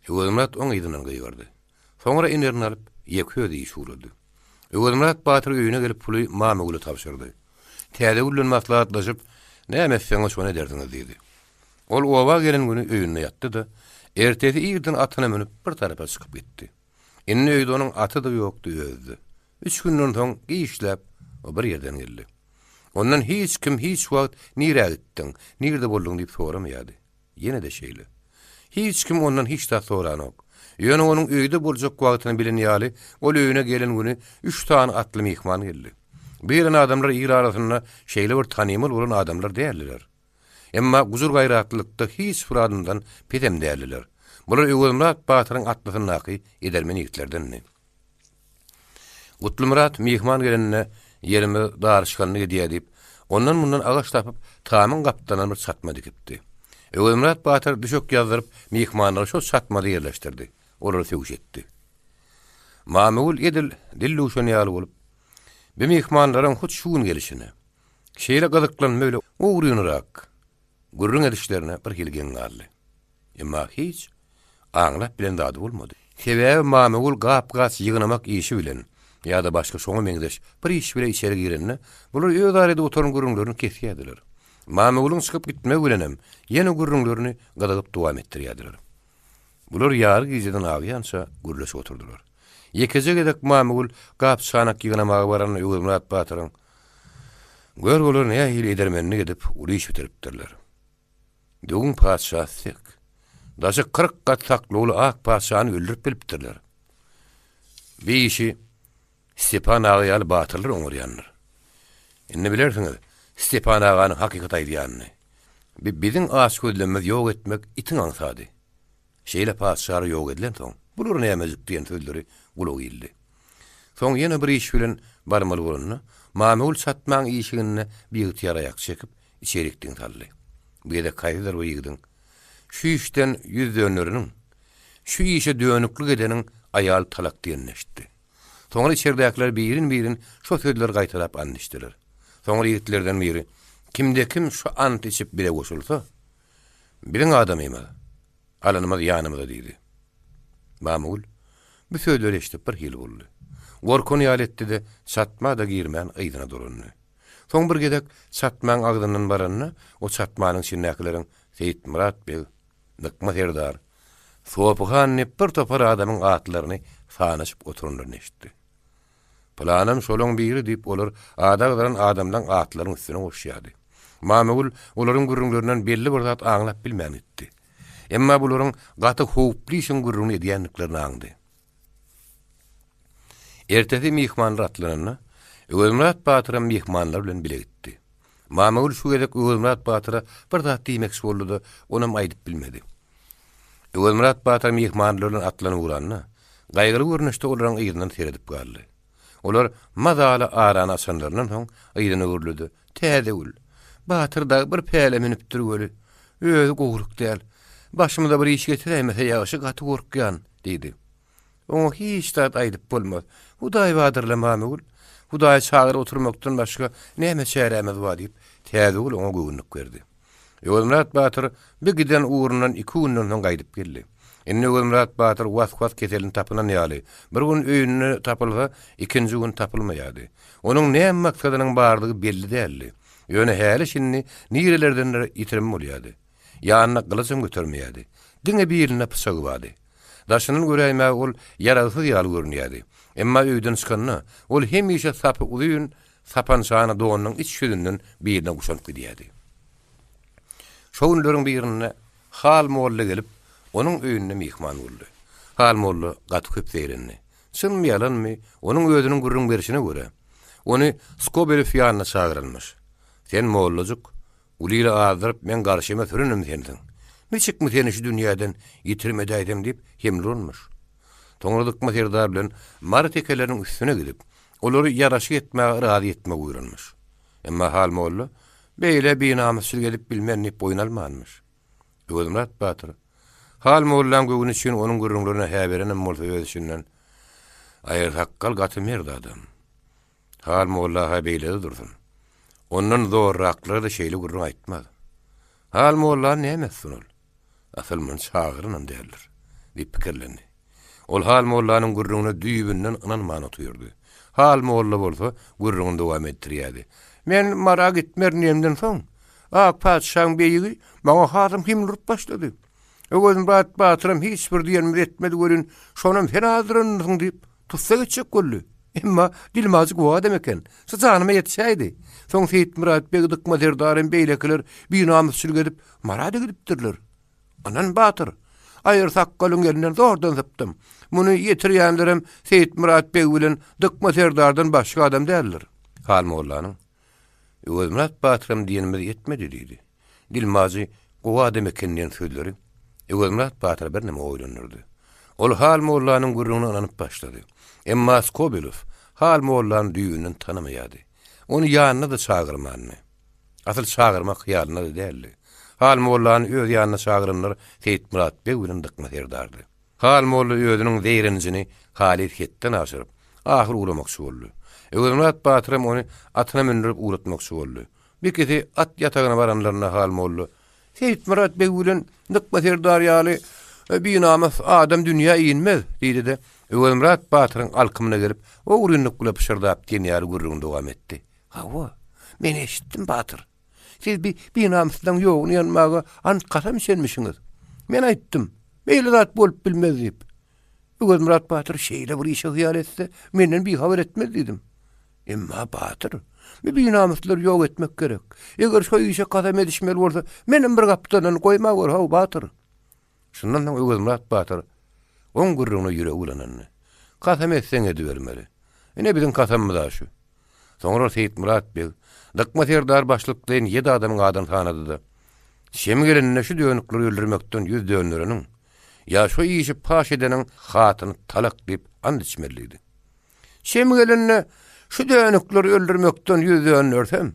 Öwelmurat oň ýydynyň gyýgardy. Soňra inerini alyp ýekhöde iş urady. Öwelmurat Batyr öýüne gelip puly Mamegule tapşyrdy. Täze ulyň maslahatlaşyp näme etseňiz şonu ederdiňiz diýdi. Ol owa gelen güni öýünde ýatdy da ertesi ýerden atyna menip bir tarafa çykyp gitdi. Inni öýde onuň aty da ýokdy özdi. 3 günden soň işläp o bir ýerden geldi. Ondan hiç kim hiç wagt nire gitdiň, nirde bolduň diýip soramýady. Ýene de şeýle. Hiç kim ondan hiç da soranok. Ýöne onuň öýde boljak wagtyny bilen ýaly, ol öýüne gelen güni 3 tane atly mihman geldi. Bilen adamlar ýyr arasynda şeýle bir tanymyl bolan adamlar däldiler. Emma guzur gaýratlykda hiç bir adamdan pedem däldiler. Bular Öwelmurat Batyryň atlysyny naky edermen ýigitlerdenni. Gutlumrat mihman gelenine ýerime darışkanyny diýip, ondan bundan agaç tapyp tamyň gapdanyny bir satma dikipdi. Öwelmurat Batyr düşük ýazdyryp mihmanlary şo satmada ýerleşdirdi. Olar söwüş etdi. Mamegul edil dilluşan ýaly bolup, bu mihmanlaryň hut şuun gelişine, şeýle gazyklanma öyle uğruyunarak, gurrun edişlerine bir hilgen galdy. Emma hiç aňlap bilen dady bolmady. Sebäbi Mamegul gap-gas ýygynamak işi bilen, ýa-da başga şoňa meňdeş bir iş bile içeri girenine, bular öz arada oturan gurrunlaryny kesýärdiler. Mamegulun çykyp gitme bilenem, ýene gurrunlaryny gadagyp dowam etdirýärdiler. Bular ýary gizeden agýança gürleşip oturdular. Ýekece gedek Mamegul gap sanak ýygnamagy baran Öwelmurat Batyryň gör bolar nähili edermenini gedip uly iş bitiripdirler. Döwün paşa syk. Daşy 40 gat saklyly ak paşany öldürip bilipdirler. Bir işi Stepan Ağaýaly Batyrlar oňurýanlar. Indi bilersiňiz, Stepan Ağanyň hakykat aýdýanyny. Biziň aç gözlemimiz ýok etmek itiň aňsady. Şeýle paşary ýok edilen soň, bular nämezik diýen sözleri gulagy ildi. Soň ýene bir iş bilen barmaly bolanyny, Mamegul satmaň işigini bir ýytyar aýak çekip içerikden saldy. Bu ýerde kaýdylar bu ýygydyň. Şu işden yüz dönürünün, şu işe dönüklük edenin ayal talak diýenleşdi. Soňra içerdekiler birin şu sözler gaýtarap anlaşdylar. Soňra ýigitlerden biri, kimde kim şu ant içip bile goşulsa, bilen adam emas, alanymyz ýanymyzda diýdi. Mamegul bu sözleri eşitip bir hil boldy. Gorkony ýaletdi de satma da girmän ýydyna durundy. Soň bir gedek satmaň agdyndan baranyny, o satmanyň şinäkleriň Seyitmurat bey, Nykma Serdar, Sopuhan bir topar adamyň atlaryny sanaşyp oturundyryny eşitdi. Planam şolaň biri diýip olar adaglaran adamdan atlaryň üstüne goşýardy. Mamegul olaryň gürrüňlerinden belli bir zat aňlap bilmän etdi. Emma bularyň gaty howply işin gürrüňi edýänliklerini aňdy. Ertesi mihmanlar atlanana, Öwelmurat Batyr mihmanlar bilen bile gitdi. Mamegul şu gedek Öwelmurat Batyra bir zat diýmekçi boldy da, onam aýdyp bilmedi. Öwelmurat Batyr mihmanlaryň atlanyp uranyna, gaýgyly görnüşde olaryň ýygynyň seredip galdy. Olar mazaly aran asanlaryndan soň ýygyny görlüdi. Täze Batyr da bir päle minip durýary. Özü gowruk däl. Başymda bir iş getiremese ýaşy gaty gorkýan, diýdi. Oňa hiç zat aýdyp bolmaz. Hudaý badyrla Mamegul, Hudaý çagyr oturmakdan başga näme çäremiz bar diýip, täze oňa göwnük berdi. Öwelmurat Batyr bir giden uğrundan 2 günden soň gaýdyp geldi. Indi Öwelmurat Batyr was ketelin tapynan ýaly. Bir gün öýünü tapylsa, ikinji gün tapylmaýady. Onuň näme maksadynyň bardygy belli däldi. Ýöne häli şinni nirelerden ýitirim bolýady. Ýanyna gylyçym götermeýärdi. Diňe birine pysagy bardy. Daşynyň göräýme ol ýarasyz ýaly görünýärdi. Emma öýden çykanyna ol hemişe sapy ulyň sapan şana doğanyň iç şüdünden birine guşanyp gidýärdi. Şoňlaryň birine hal molla gelip onuň öýünde mihman boldy. Hal molla gaty köp berenni. Çynmy ýalanmy, onuň özüniň gurrun berişine görä. Ony Skobelov ýanyna çagyrylmyş. Sen mollajuk, ulyla azyryp men garşyma sürünüm senden. Niçik mi seni şu dünýäden ýitirmedi aýdym diýip hemli olmuş. Toňradyk Nykma Serdar bilen martekelerin üstüne gidip, Olary yaraşy etmäge razy etmek uýranmyş. Emma hal molly beýle binamysyl gelip bilmänni boýnalmanmyş. Öwürmurat Batyr hal mollan göwün üçin onuň gürrüňlerine häberenem bolsa özünden aýer haqqal gatymyrdy adam. Hal molla ha beýle dursun. Ondan zorraqlary da şeýle gürrüň aýtmady. Hal molla nämesin ol? Asal men çağırınan derler. Dip pikirlendi. Ol hal mollanyň gürrüňine düýbünden inanman otyrdy. Hal molla bolsa gürrüňini dowam etdirýärdi. Men marak etmerniyemden soň ak padşahyň beýigi maňa hatym himlurup başlady. Öwürmurat Batyrym hiç bir diýermi etmedi görün, şonam fenadyryň diýip tutsa geçip golly. Emma dilmazyk wa demeken. Sazanyma ýetişäýdi. Soň Seyitmurat beg dykma derdaryn beýlekiler binamysyl gedip marada gidipdirler. Anan Batyr aýır sakkalaň elinden zordan zıptım. Muny ýetirýänlerim Seyitmurat beg bilen dykma derdardan başga adam däldir. Hal mollanyň Öwürmurat Batyrym diýenimiz ýetmedi diýdi. Dilmazy wa demekenden sözleri Öwürmurat Batyr bir näme oýlanyrdy. Ol hal mollanyň gurruna inanyp başlady. Emma Skobelow hal mollanyň düýünün tanımaýady. Onu ýanyna da çağırmandy. Asyl çağırmak ýalyna da däldi. Hal mollanyň öz ýanyna çağırynlar Seyitmurat beg bilen dykma derdardy. Hal molla özüniň zeýrenjini Halit hetden aşyryp ahyr ulamakçy boldy. Öwürmurat Batyrym onu atyna mindirip uratmakçy boldy. Bir kezi at ýatagyna baranlaryna hal molla Seyitmurat beg bilen dykma derdar ýaly binamys adam dünýä iýinmez diýdi de Öwürmurat Batyryň alkymyna gelip o urunlyk gulap şyrdap diýýär gurrun dowam etdi. Hawa, men eşitdim Batyr. Siz binamysdan ýogyny ýanmaga ant kasam içenmişiňiz. Men aýtdym, meýle zat bolup bilmez diýip. Öwürmurat Batyr şeýle bir işe hyýal etse, menden bir habar etmez diýdim. Emma Batyr, binamyslar ýok etmek gerek. Eger şo işe kasam edişmeli bolsa, menem bir gapdan goýma gör haw Batyr. Şundan soň Öwürmurat Batyr on gurruny ýüregi ulananny. Kasam etseň edibermeli. Ne bizim kasamyz aşy. Soňra Seyitmurat beg dykma serdar başlykdaýyn 7 adamyň adyn tanady da. Şemi gelenine şu döňükleri öldürmekden ýüz dönüriniň ýa şo işi paş edeniň hatyny talak diýip and içmeliydi. Şemi gelenine şu döňükleri öldürmekden ýüz dönürsem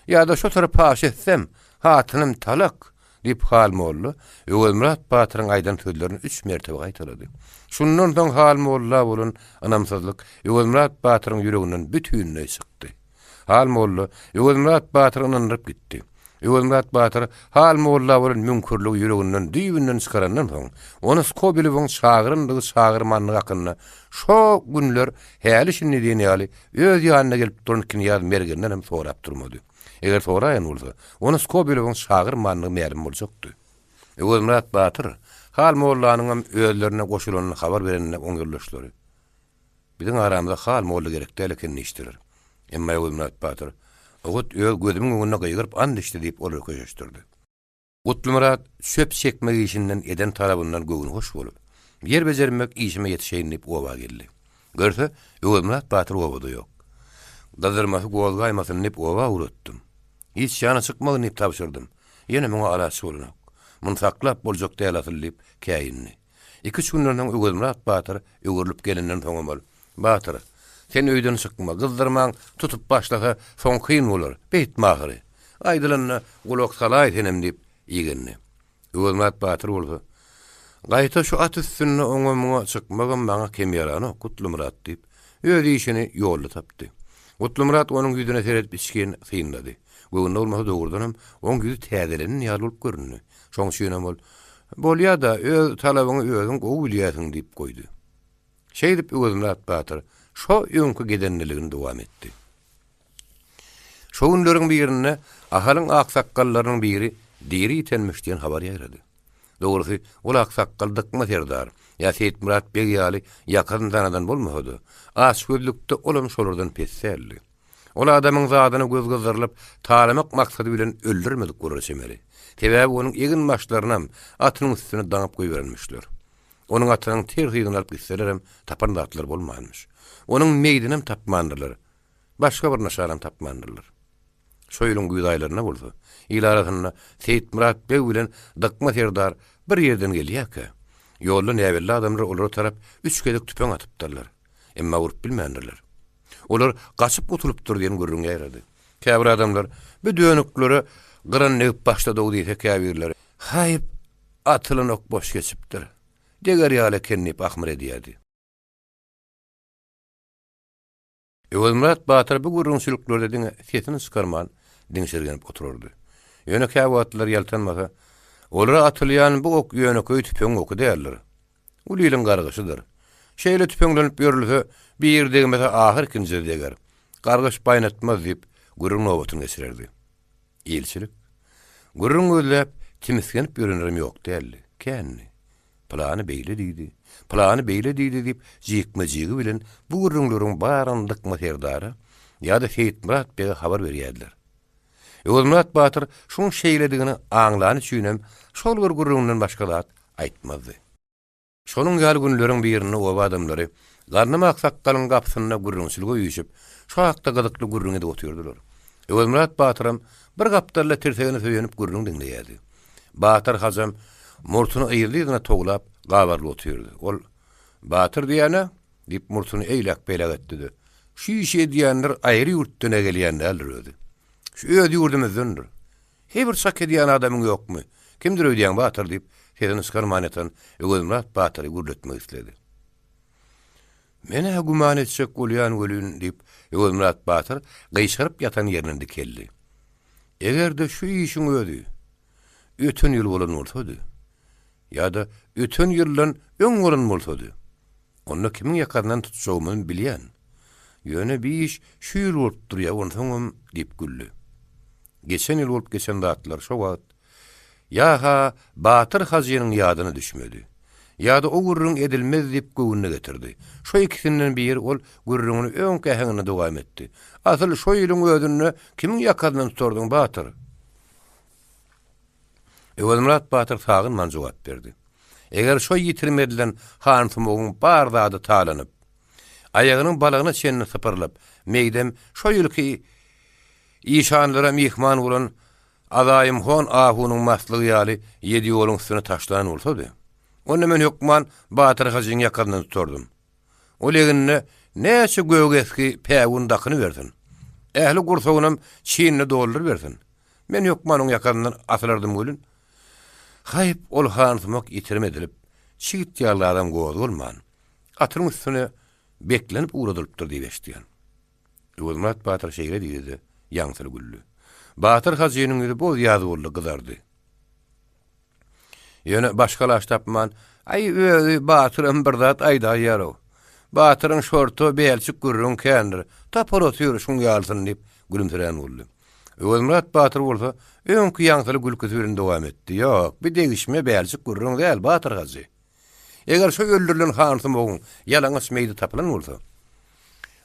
ýa da şo tarap paş etsem hatynym talak diýip hal molla Öwürmurat Batyryň aýdan sözlerini 3 mertebe gaýtardy. Şundan soň hal molla bolan anamsızlyk Öwürmurat Batyryň ýüreginden bütünle çykdy. Hal molla Öwürmurat Batyryň ynanyp gitdi. Öwürmurat Batyr hal molla bolan mümkürligi ýüreginden düýbünden çykarandan soň onu Skobelowyň çağıryndygy çağırmanlyk hakyna şo günler häli şinni diýeni öz ýanyna gelip durnykyny ýaz mergenden hem sorap durmady. Eger soraýan bolsa, onu Skobelowyň çağırmanlygy merim boljakdy. Öwürmurat Batyr hal mollanyň özlerine goşulanyny habar berenine oňurlaşdyry. Biziň aramyzda hal molla gerek dälekenini işdirir. Emma Öwürmurat Batyr ogut öz gözümiň öňüne gaýgyryp and içdi diýip olar köşeşdirdi. Gutlumarat çöp çekmek işinden eden tarabyndan göwün hoş bolup, yer bejermek işime ýetişeýin diýip oba geldi. Görse Öwürmurat Batyr obada ýok. Dazyrmasy gowalgaýmasyn diýip oba uratdym. Hiç ýana çykmagy diýip tapşyrdym. Ýene meňe alasy bolany. Muny saklap boljak däl atylyp käýinni. 2-3 günlerden Öwürmurat Batyr öwürlüp gelenden soň bol. Batyr, sen öýden çykma, gyzdyrmaň tutup başlasa soň kyn bolar. Beýtme ahyry. Aýdylanyna gulak salaý senem diýip ýegenni. Öwürmurat Batyr bolsa, gaýta şu at üstüne oňa çykmagan maňa kem ýarany Gutlumarat diýip öz işini ýolly tapdy. Gutlumarat onuň ýüzüne seredip içken syndady. Göwünde olmasa dogurdan hem oň ýüzi täzelenin ýaly bolup görünýär. Şoň şeýle bolýa da öz talabyny özüň gowy bilýärsiň diýip goýdy. Şeý diýip Öwürmurat Batyr şo ýöňkü gedenligini dowam etdi. Şo günleriň birinde ahalyň aksaqqallarynyň biri diri itenmiş diýen habar ýaýrady. Dogrusy ol aksaqqal dykma serdar ýa Seyitmurat beg ýaly ýakyn tanadan bolmady. Aç gözlükde olam şolardan pesseldi. Ol adamyň zadyny göz gyzdyrylyp talamak maksady bilen öldürmedik gurrçemeli. Sebäbi onuň egin başlarynam atynyň üstüne daňyp goýbermişler. Onuň atynyň terhiýini alyp gitselerem tapandatlar bolmanmış. Onuň meýdinem tapmandylar. Başga bir naşaram tapmandylar. Şoýluň güýdaýlaryna bolsa, ýyl arasyna Seyitmurat beg bilen dykma serdar bir ýerden gelýär. Ýolda näwelli adamlar olara tarap 3 kelek tüpeň atypdylar. Emma urup bilmändirler. Olar gaçyp gutulupdyr diýen gürrüň ýaýrady. Käbir adamlar bu dönüklere gyran nep başlady diýip käbirler. Haýyp atylan ok boş geçipdir. Deger ýaly kennip ahmyr edýärdi. Öwelmurat Batyr bu gürrüň sülüklerde diňe setini çykarman diňşergenip otururdy. Ýöne käwatlar ýaltanmasa, olara atylýan bu ok ýöne köý tüpeň oky däldir. Ulylyn gargyşydyr. Şeýle tüpeňlenip ýörilse, bir ýerde mesa ahir kinje deger. Gargyş baýnatmaz diýip gürrüň nowatyny geçirerdi. Ýelçilik. Gürrüň öýläp timisgenip ýörenerim ýok däldi. Kenni. Plany beýle diýdi. Plany beýle diýdi diýip jykmajygy bilen bu gürrüňleriň barandyk materdary ýa-da Seyitmurat beýe habar berýärdiler. Öwelmurat Batyr şoň şeýledigini aňlany çüýnem, şol bir gürrüňden başga zat aýtmazdy. Şonuň ýaly günleriň birini o adamlary garny maksakkalyň gapysyna gürrüňçiligi ýüşüp, şo hakda gyzykly gürrüňe oturýardylar. Öwelmurat Batyrym bir gapdarla tirsegini söýenip gürrüň diňleýärdi. Batyr hazam murtuny eýildiňe toglap gabarly oturýardy. Ol Batyr diýene diýip murtuny eýlek beýlek etdi. Şu işe diýenler aýry ýurtdan gelýänler öýdi. Şu öýdi ýurdumyzdandyr. Hebir şak edýän adamyň ýokmy? Kimdir öýdýän Batyr diýip sesini çykarmanatan Öwelmurat Batyry gürletmek istedi. Mene guman etsek bolýan welin diýip Öwelmurat Batyr gyşaryp ýatan ýerinden dikeldi. Egerde şu işiň öýdi ötün ýyl bolan bolsady, ýa-da ötün ýyldan öň bolan bolsady, onu kimiň ýakardan tutjagymyny bilýän. Ýöne bir iş şu ýyl bolup durýar, onsoň diýip güldü. Geçen ýyl bolup geçen datlar şo wagt ýa-ha Batyr hazynyň ýadyna düşmedi. ýa-da o gürrüň edilmez diýip göwünne getirdi. Şo ikisinden biri ol gürrüňini öň kähegine dowam etdi. Asyl şo ýylyň ödünni kimiň ýakardan tutardyň Batyr? Öwelmurat Batyr sagynman jogap berdi. Eger şo ýitirmedilen hansymogyň bar zady talanyp, aýagynyň balagyna çenini sypyrlap, meýdem şo ýylky işanlara mihman bolan Adaýym hon ahunyň maslygy ýaly ýedi ýoluň üstüne taşlan bolsady, onu men hukman Batyr hazyň ýakardan tutardym. Olegini näçe göwgeski päwün dakyny berdin. Ähli gursawnam çiğnini doldurup berdin. Men hukman oň ýakardan atylardym bolun. Haýyp ol hansmak ýitirmedilip, çigit ýaly adam gowy bolman. Atyryň üstüne beklenip uradylypdyr diýip eşitdiň. Öwelmurat Batyr şeýle diýdi, ýaňsyl güldü. Batyr hazynyň ýüzi boz ýazy boldy, gyzardy. Ýöne başgalar tapman, ay Batyrym bir zat aýda ýaro. Batyryň şortu belçik gürrüň kendir. Tapar otyr şuň ýalsyn diýip gülümserän boldy. Öwelmurat Batyr bolsa, öňkü ýaňsyl gülküsünden dowam etdi. Ýok, bir degişme belçik gürrüň däl Batyr hazy. Eger şo öldürilen hansymyň ýalaňaç meýdi tapylan bolsa,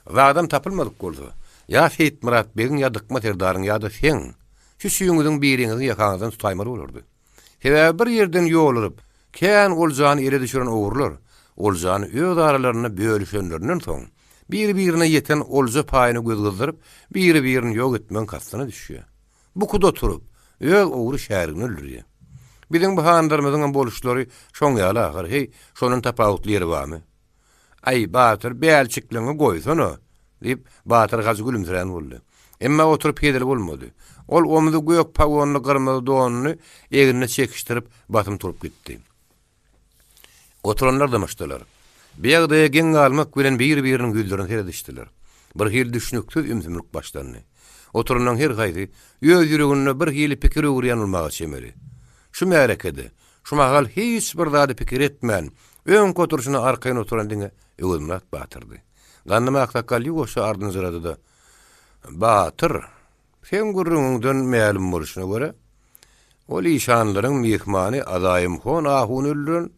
we adam tapylmadyk bolsa, ýa Seyitmurat begiň ýa materdaryň ýa-da sen şu süýüňiziň biriňizi ýakaňyzdan tutaýmar bolurdy. Sebäbi bir ýerden ýoluryp, kän oljany ere düşüren owurlar, oljany öz aralaryna bölüşenlerinden soň bir-birine ýeten olja paýyny gözgözdirip, bir-birini ýok etmek kastyna düşýär. Bu kuda oturup, öz owru şäherini öldürýär. Biziň bu handarymyzyň boluşlary şoň ýaly ahir, hey, şonun tapawutly ýeri barmy? Ay Batyr belçikliňi goýsana diýip Batyr gazy gülümserän boldy. Emma oturup hedil bolmady. Ol omyzy göýek pagonyny gyrmady donyny egine çekişdirip batym turup gitdi. Oturanlar da maşdalar. Beýagda geň almak bilen bir-biriniň güldürini seredişdiler. Bir hil düşünüksiz ümsümlük başlandy. Oturanyň her gaýdy öz ýüregine bir hili pikir ugurýan bolmagy çemeli. Şu märekede, şu magal hiç bir zady pikir etmän, öň koturşyna arkaýyn oturan diňe Öwelmurat Batyrdy. Ganny maksakal ýoşa ardyny zırady da, Batyr, sen gürrüňden mälum boluşyna görä, ol işanlaryň mihmany Adaýym hon ahuny öldüren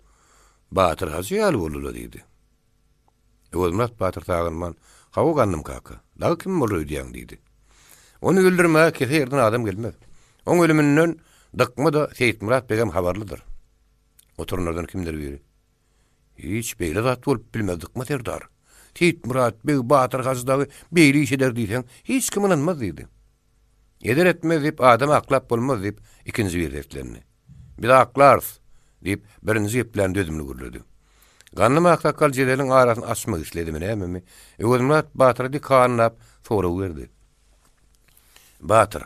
Batyr hazy ýaly bolýar diýdi. Öwelmurat Batyr sagynman, "Hawa gannym kaka, dagy kim bolýar diýen" diýdi. Onu öldürmäge kese ýerden adam gelmez. Oň ölümünden dykma da Seyitmurat begem habarlydyr. Oturanlardan kimdir biri? Hiç beýle zat bolup bilmedik materdar. Seyitmurat beg Batyr hazydagy beýle iş eder diýsen, hiç kim inanmaz diýdi. Eder etmez diýip adam aklap bolmaz diýip ikinji bir etlerini. Bir de aklars diýip birinji eplerini dözümli gürledi. Gannym Aksaqqal jeleliň arasyny açmak isledimi näme? Öwürmurat Batyr dikanlap soraw berdi. Batyr,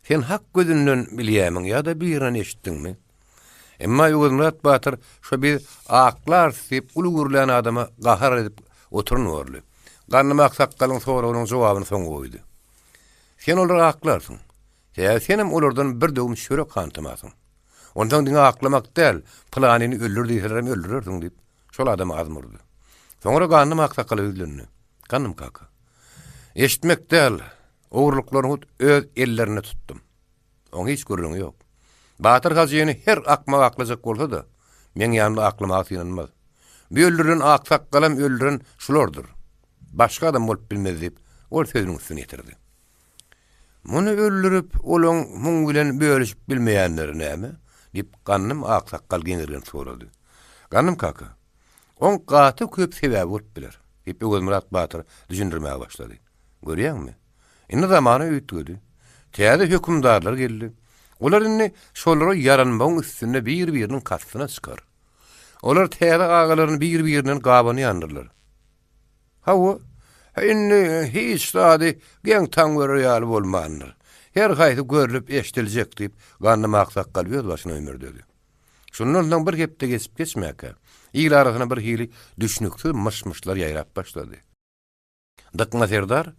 sen hak gözünden bilýämiň ýa-da birini eşitdiňmi? Emma Öwürmurat Batyr şo bir aklar sip ulugurlan adama gahar edip oturunýarly. Gannym Aksaqqalyň sorawynyň jogabyny soň goýdy. Sen olara aklarsın. Senem olardan bir döwüm şörek kantymasyň. Ondan diňe aklamak däl, planyny öldür diýseler öldürürdüň diýip şol adamy azmyrdy. Soňra Gannym Aksaqqal öýdündi. Gannym kaka. Eşitmek däl, owurlyklaryny öz ellerine tutdum. Oň hiç görüňi ýok. Batyr hazyny her akmak aklajak bolsa da, men ýanymda aklyma synanmaz. Bir öldüren Aksaqqalam öldüren şulardyr. Başga adam bolup bilmez diýip ol sözüniň üstüne ýetirdi. Muny öldürüp olaň muň bilen bölüşip bilmeýänleri näme? Diýip Gannym Aksaqqal geňirgen sorady. Gannym kaka, on gaty köp sebäp bolup biler. Diýip Öwürmurat Batyr düşündirmäge başlady. Görýärmi? Indi zamany öýtgüdi. Täze hökümdarlar geldi. Olar indi şolary yaranmagyň üstüne bir-biriniň kastyna çykar. Olar täze agalaryny bir-biriniň gabyny ýandyrlar. Hawa indi hiç sady geň taň görýär bolmandyr. Her gaýdy görülip eşdiljek diýip Gannym Aksaqqal öz başyna ömürdedi. Şundan bir hepde geçip geçmäke, ýyl arasyna bir hili düşnükli mışmışlar ýaýrap başlady. Dıkma serdar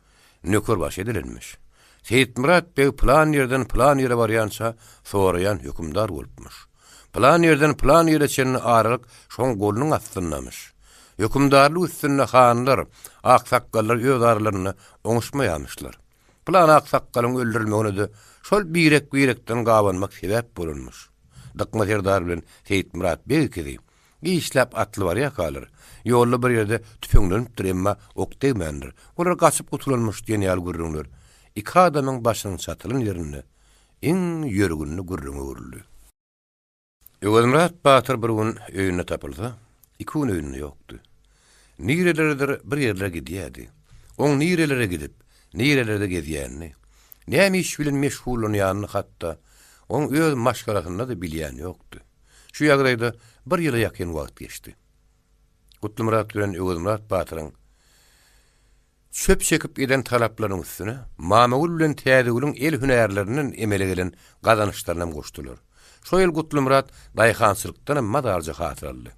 nökür baş edilenmiş. Seyitmurat bey plan yerden plan yere barýança sorayan hökümdar bolupmuş. Plan yerden plan yere çenini aralyk şoň golunyň astyndamış. Hökümdarlyk üstünde hanlar, Aksaqqallar öz aralaryny oňuşmaýarmyşlar. Plan Aksaqqalyň öldürilmegine de şol birek-birekden gabanmak sebäp bolunmuş. Dıkma serdar bilen Seyitmurat bey kedi işläp atly bar ýakalar. Ýolda bir ýerde tüpeňlenip durýanma ok degmendir. Olar gaçyp gutulmuş diýen ýal görüňler. İki adamyň başynyň çatylyň ýerinde iň ýörgünli gürrüňe öwrüldi. Öwürmurat Batyr bir gün öýüne tapylsa, iki gün öýüne ýokdy. Nirelerdir bir ýerlere gidýärdi. Oň nirelere gidip, nirelerde gezýänni, näme iş bilen meşgullanýanyny hatda oň öz maşgalasyna da bilýän ýokdy. Şu ýagdaýda bir ýyla ýakyn wagt geçdi. Gutlymurat bilen Öwürmurat Batyryň çöp çekip eden talaplaryň üstüne Mamagul bilen Täzegülüň el hünärleriniň emele gelen gazanyşlaryna goşdular. Şo ýyl Gutlymurat daýhansylykdan madarja hatyraldy.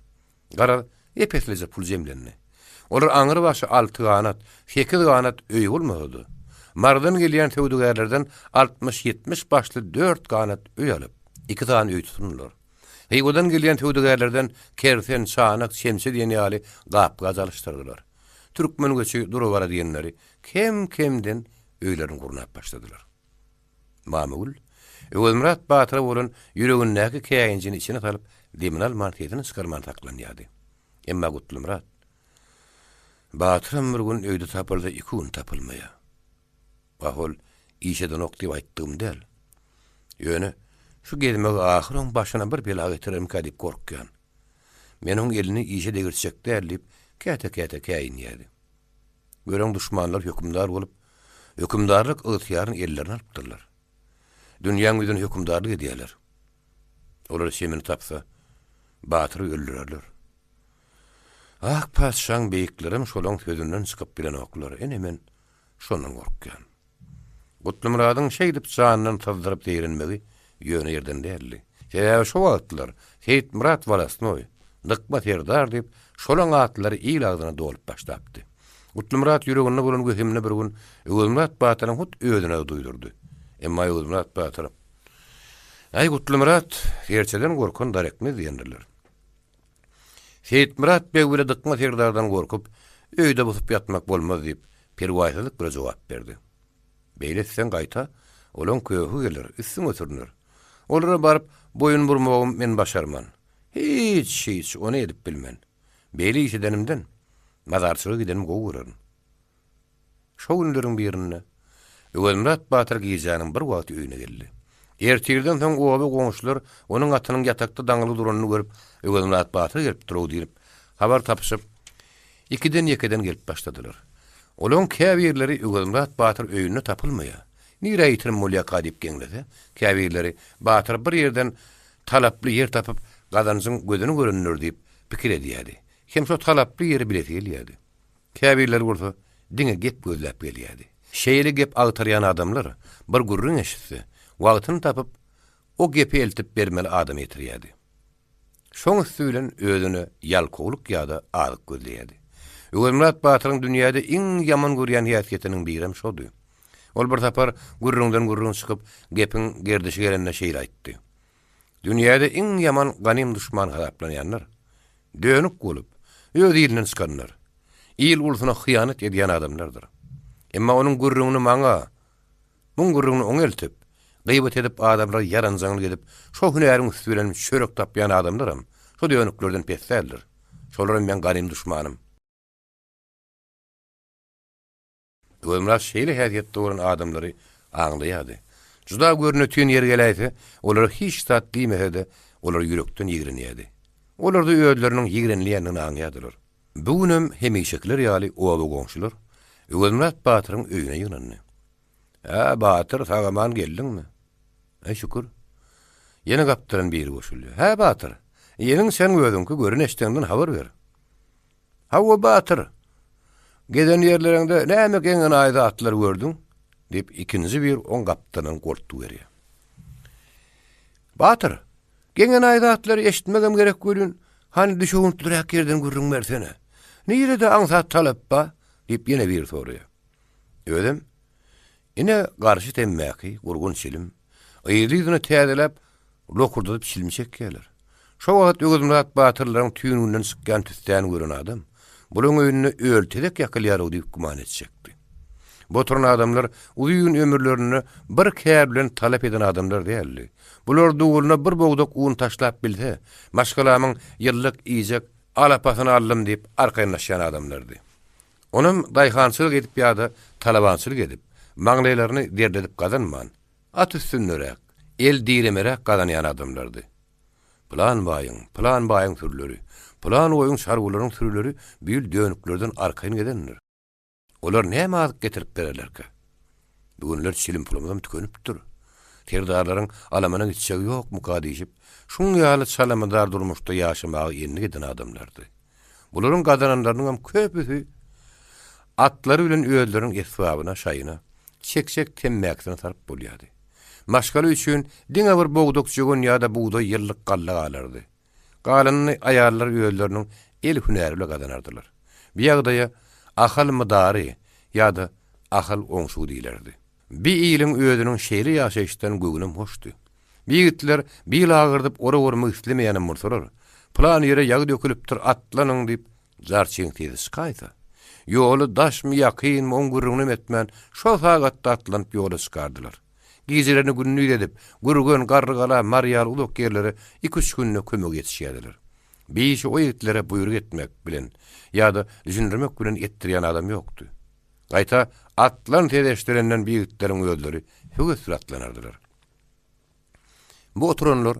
Garar epeslice pul jemlendi. Olar aňyry başy 6 ganat, 8 ganat öý bolmady. Mardan gelýän töwdügerlerden 60-70 başly 4 ganat öý alyp, 2 tane öý tutunlar. Heýgodan gelýän töwdügerlerden kersen, çanak, şemse diýen ýaly gap gaz alışdyrdylar. Türkmen göçü durubara diýenleri kem-kemden öýlerini gurnap başladylar. Mamagul, Öwürmurat Batyr bolan ýüregindäki käýinjini içine salyp, deminal marketini çykarman taklanýardy. Emma Gutlymurat Batyr bir gün öýde tapyldy, iki gün tapylmaýa. Ahol işeden okdyp aýtdym däl. Ýöne şu gezmegi ahyryň başyna bir bela getirim kadip korkýan. Meniň elini işe degirçek däl diýip käte-käte käýinýärdi. Göreň düşmanlar hökümdar bolup, hökümdarlyk ygtyýaryny ellerine alypdyrlar. Dünýäň üzüne hökümdarlyk edýärler. Olar şemini tapsa, Batyry öldürerler. Ah, paşaň beýiklerim şolaň sözünden çykyp bilen oklar, enemen şondan gorkýan. Gutlymuratdyň şeýdip janyny tazdyryp derinmegi ýöne ýerden däldi. Sebäbi şo wagtlar Seyitmurat walasnoy, dıkma serdar diýip şolaň atlary ýyl agdyna dolup başlapdy. Gutlymurat ýüreginde bolan göhemine bir gün Öwürmurat Batyryň hut özüne duýdurdy. Emma Öwürmurat Batyr "Ay Gutlymurat, gerçeden gorkan darekmi?" diýendirler. Seyitmurat bey bile dıkma serdardan gorkup, öýde bosup ýatmak bolmaz diýip perwaýsızlyk bir jogap berdi. Beýle sen gaýta, olaň köhü gelir, üstüň ötürnür. Olara barıp boyun burmagym men başarman. Hiç onu edip bilmen. Beýle iş edenimden mazarçylyk edenim gowuran. Şo günleriň birinde Öwürmurat Batyr giýjanyň bir wagt öýüne geldi. Ertirden soň oba goňşular onuň atynyň ýatakda daňyly duranyny görüp Öwürmurat Batyr gelip duruw diýip habar tapyşyp ikiden gelip başladylar. Olaň käbirleri Öwürmurat Batyr öýüne tapylmaýa. Nire ýitirim molýaka diýip geňlese, käbirleri Batyr bir ýerden talaply ýer tapyp gazanyň gözüni görünür diýip pikir edýärdi. hem şu talaply ýeri bileti gelýärdi. Käbirler bolsa diňe gep gözläp gelýärdi. Şeýle gep agtarýan adamlar bir gurrun eşitse, wagtyny tapyp o gepi eltip bermeli adam ýetirýärdi. Şoň üstülen özüni ýalkowluk ýa-da alyk gözleýärdi. Öwelmurat Batyryň dünýäde iň ýaman görýän häsiýetiniň biri şodur. Ol bir tapar gurrundan gurrun çykyp gepin gerdişi gelende şeýle aýtdy. Dünýäde iň ýaman ganym düşman hasaplanýanlar dönük bolup öz ýerinden çykanlar. İl ulsuna hıyanet edýän adamlardyr. Emma onuň gurrugyny maňa, bu gurrugyny oň eltip, gıybet edip adamlar yaranjaňyl gedip, şo hünäriň üstünden çörek tapýan adamlaram, şo dönüklerden pesseldir. Şolaryň men ganym düşmanım. Ömrüň şeýle häsiýetde bolan adamlary aňlaýardy. Juda görnetýän ýer geläýse, olar hiç tat diýmese-de, olar ýürekden ýigrenýärdi. Olar da öýdleriniň ýigrenliýänini aňlaýardylar. Bugünüm hemişekler ýaly owaly goňşular Öwelmurat Batyryň öýüne ýygrandy. "Ha, Batyr, sagaman geldiňmi?" "Şükür." Ýene gapdyran biri goşuldy. "Ha, Batyr, ýeniň sen gözüňki görün eşdenden habar ber." "Hawa Batyr, geden ýerlerinde näme geňen aýda atlar gördüň?" diýip ikinji bir on gapdynyň gortdy berýär. "Batyr, geňen aýda atlar eşitmegem gerek görün. Hani düşüğün durak yerden gurrun versene. Nirede ansat talappa?" diýip ýene bir soraýar. "Ödem, ine garşy temmäki, gurgun çilim. Aýdyny täzelep, lokurdadyp çilmişek gelir. Şo wagt Öwelmurat Batyryň tüýününden çykkan tüstän gören adam, bulyň öýüne öltedek ýakylýar diýip guman etjekdi. Bu türn adamlar uýun ömürlerini bir kär bilen talap eden adamlar däldi. Bular duguluna bir bogdak un taşlap bilse, maşgalamyň ýyllyk iýjek alapasyny aldym diýip arkaýynlaşýan adamlardy. Onum daýhançylyk edip ýa-da talabançylyk edip, maňlaýlaryny derdedip gazanman, at üstünlerek, el diýremerek gazanýan adamlardy. Plan baýyň türleri, plan oýun şargularyň türleri büýül dönüklerden arkaýyn gedenler. Olar näme alyp getirip bererlerkä? Bugünler çilim pulumdan tükenipdir. Terdarlaryň alamana gitjegi ýok muka diýip, şuň ýaly salamadar durmuşda ýaşamagy ýeni giden adamlardy. Bularyň gazananlarynyň hem köpüsi atlary bilen öýdleriň esbabyna, şaýyna, çek temmäkine tarap bolýardy. Maşgaly üçin diňe bir bogdok jogun ýa-da buğda ýyllyk galla alardy. Galanyny aýarlar öýdleriniň el hünäri bilen gazanardylar. Bu ýagdaýa ahal mydary ýa-da ahal oňşu diýlerdi. Bir ýylyň öýdüniň şeýle ýaşaýşdan gögünem hoşdy. Bigitler bir agyrdyp ora-ormy islemeýänem mursarar. Plan ýere ýag dökülipdir, atlanyň diýip zarçyň tezi çykaýsa. Ýoly daşmy ýakyn oň gurrugny etmän şo sagatda atlanyp ýola çykardylar. Gizelerini günnüýt edip, gurgun garrygala marýal uluk ýerlere 2-3 günne kömek etişýärdiler. Beýişi o ýigitlere buyruk etmek bilen ýa-da düşündirmek bilen etdirýän adam ýokdy. Gaýta atlan tedeşdirenden biýitleriň öýdleri höwes atlanardylar. Bu oturanlar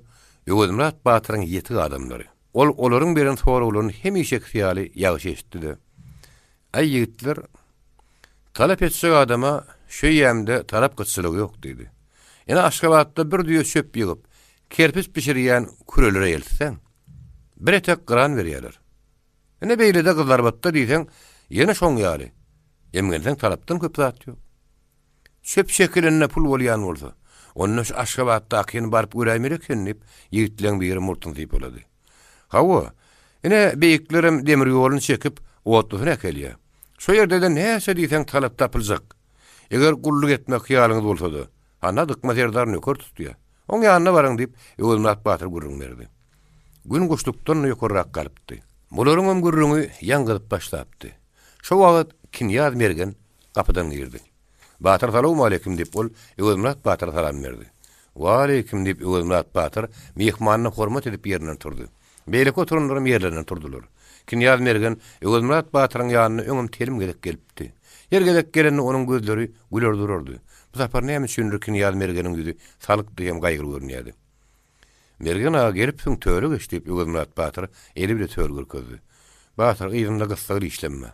Öwelmurat Batyryň ýetig adamlary. Olaryň beren soraklaryny hemişe hyýaly ýagşy eşitdi. "Aý ýigitler, talap etsek adama şu ýemde talap gyçylygy ýok" diýdi. "Ene Aşgabatda bir düýe çöp ýygyp, kerpis pişirýän kurelere eltsen, bir etek gıran berýärler. Ene beýlede gyzlarbatda diýsen, ýene şoň ýaly. Emgelden talapdan köp zat ýok. Çöp şekeline pul bolýan bolsa, onu Aşgabatda akyn baryp göräýmerek diýip ýigitleň biri murtun diýip bolady. Hawa, ene beýiklerim demir ýoluny çekip otlusyna kelýär. Şo ýerde näse diýsen talap tapyljak. Eger gulluk etmek hyýalyňyz bolsa-da, ana dykma serdar nöker tutýar. Oň ýanyna baraň diýip Öwelmurat Batyr gurrun berdi. Gün goşlukdan ýokarrak galypdy. Bularyň hem gurruny ýangylyp başlapdy. Şo wagt Kinyaz Mergen kapydan girdi. "Batyr, salamu aleykum" diýip bol Öwelmurat Batyr salam berdi. "Wa aleykum" diýip Öwelmurat Batyr mehmanyny hormat edip ýerinden turdy. Beýleki oturanlar ýerlerinden turdular. Kinyaz Mergen Öwelmurat Batyryň ýanyna öňüm telim gelip gelipdi. Ýergedek geleni onuň gözleri güler durardy. Bu sapar näme üçin Kinyaz Mergeniň ýüzi salykdy hem gaýgyry görünýärdi. Mergen ağa gelip şun töre geçdip Öwelmurat Batyr eli bile tör görkezdi. "Batyr, ýygyňda gyssaly işlenme.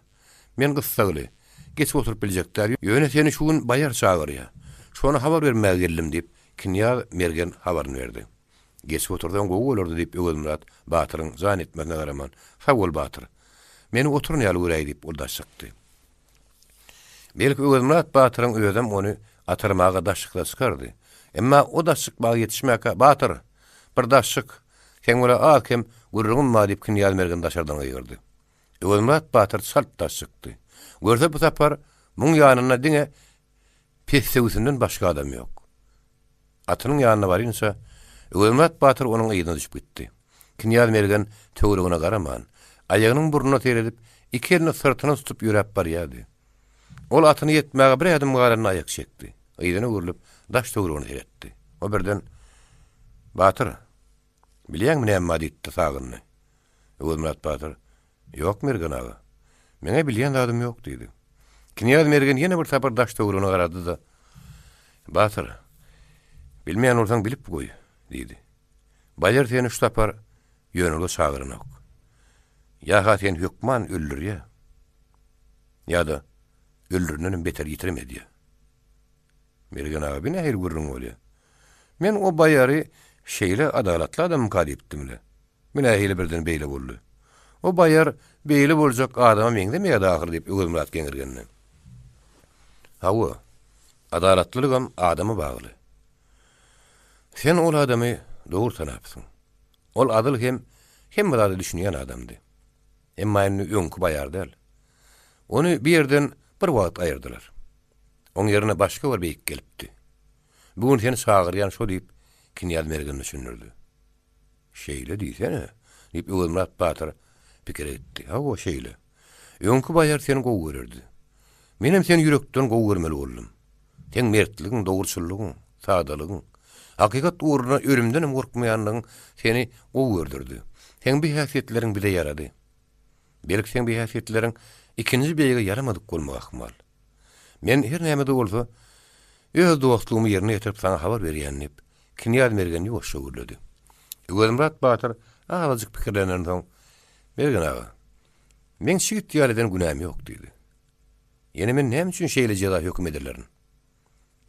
Men gyssaly. Geç oturup biljekler. Ýöne seni şu gün baýar çagyrýar. Şonu habar bermäge geldim" diýip Kinyaz Mergen habaryny berdi. "Geç oturdan gowy bolardy" diýip Öwelmurat Batyryň zan etmegine garaman. "Sag bol Batyr. Meni oturun ýaly göreýi diýip uldaşykdy. Belki Öwelmurat Batyryň özüm onu atarmaga daşykla çykardy. Emma o daşyk baga ýetişmäke Batyr bir daşyk sen ola akem gurrugum ma diýip Kynýaz Mergen daşardan gaýyrdy. Öwelmurat Batyr salt daşykdy. Görse bu tapar muň ýanyna diňe pesewsinden başga adam ýok. Atynyň ýanyna barynça Öwelmurat Batyr onuň ýygyna düşüp gitdi. Kynýaz Mergen töwregine garaman, aýagynyň burnuna teredip, iki elini sırtyna tutup ýürep barýardy. Ol atyny ýetmäge bir adım garanyna aýak çekdi. Ýygyna urulyp daş töwregine teretdi. O birden Batyr, bilýäňmi näme diýdi sagyny? Öwelmurat Batyr, ýok Mergen aga. Meňe bilýän adam ýok diýdi. Kynýaz Mergen ýene bir tapar daş töwregine garady da, Batyr, bilmeýän bolsaň bilip goý diýdi. Baýar seni şu tapar ýönüli çagyrynak. Ýa-ha sen hökman öldürýär. Ýa-da öldüründen beter ýitirmedi. Mergen aga bir nähir gurrun bolýar. Men o baýary şeýle adalatly adam kadipdimle. Men ähili birden beýle boldy. O baýar beýle boljak adama meňde meýe dahyr diýip Öwelmurat geňirgenler. Hawa, adalatlylyk adamy bagly. Sen ol adamy dogry tanapsyň. Ol adyl hem bada düşünýän adamdy. Emma indi öňkü baýar däl. Onu bir yerden bir wagt aýyrdylar. Oň ýerine başga bir beýik gelipdi. Bugun seni çagyrýan şo diýip Kynýaz Mergen düşünürdi. Şeýle diýsene, diýip Öwelmurat Batyr pikir etdi. Hawa şeýle. Öňkü baýar seni gowy görerdi. Menem seni ýürekden gowy görmeli boldum. Sen mertligiň, dogruçylygyň, sadalygyň, hakykat uğruna ölümden gorkmaýanlygyň seni gowy gördürdi. Sen bir häsiýetleriň bile ýarady. Belki sen bir häsiýetleriň ikinji beýige yaramadyk bolmak ahmal. Men her näme-de bolsa, öz dostlugymy ýerine ýetirip sana habar berýänlip, Kynýaz Mergen ýoşa gürledi. Öwelmurat Batyr azajyk pikirlenen soň, Mergen aga, men şigit ýalydan günäm ýok diýdi. Ýene men näme üçin şeýle jaza hökm ederlerin?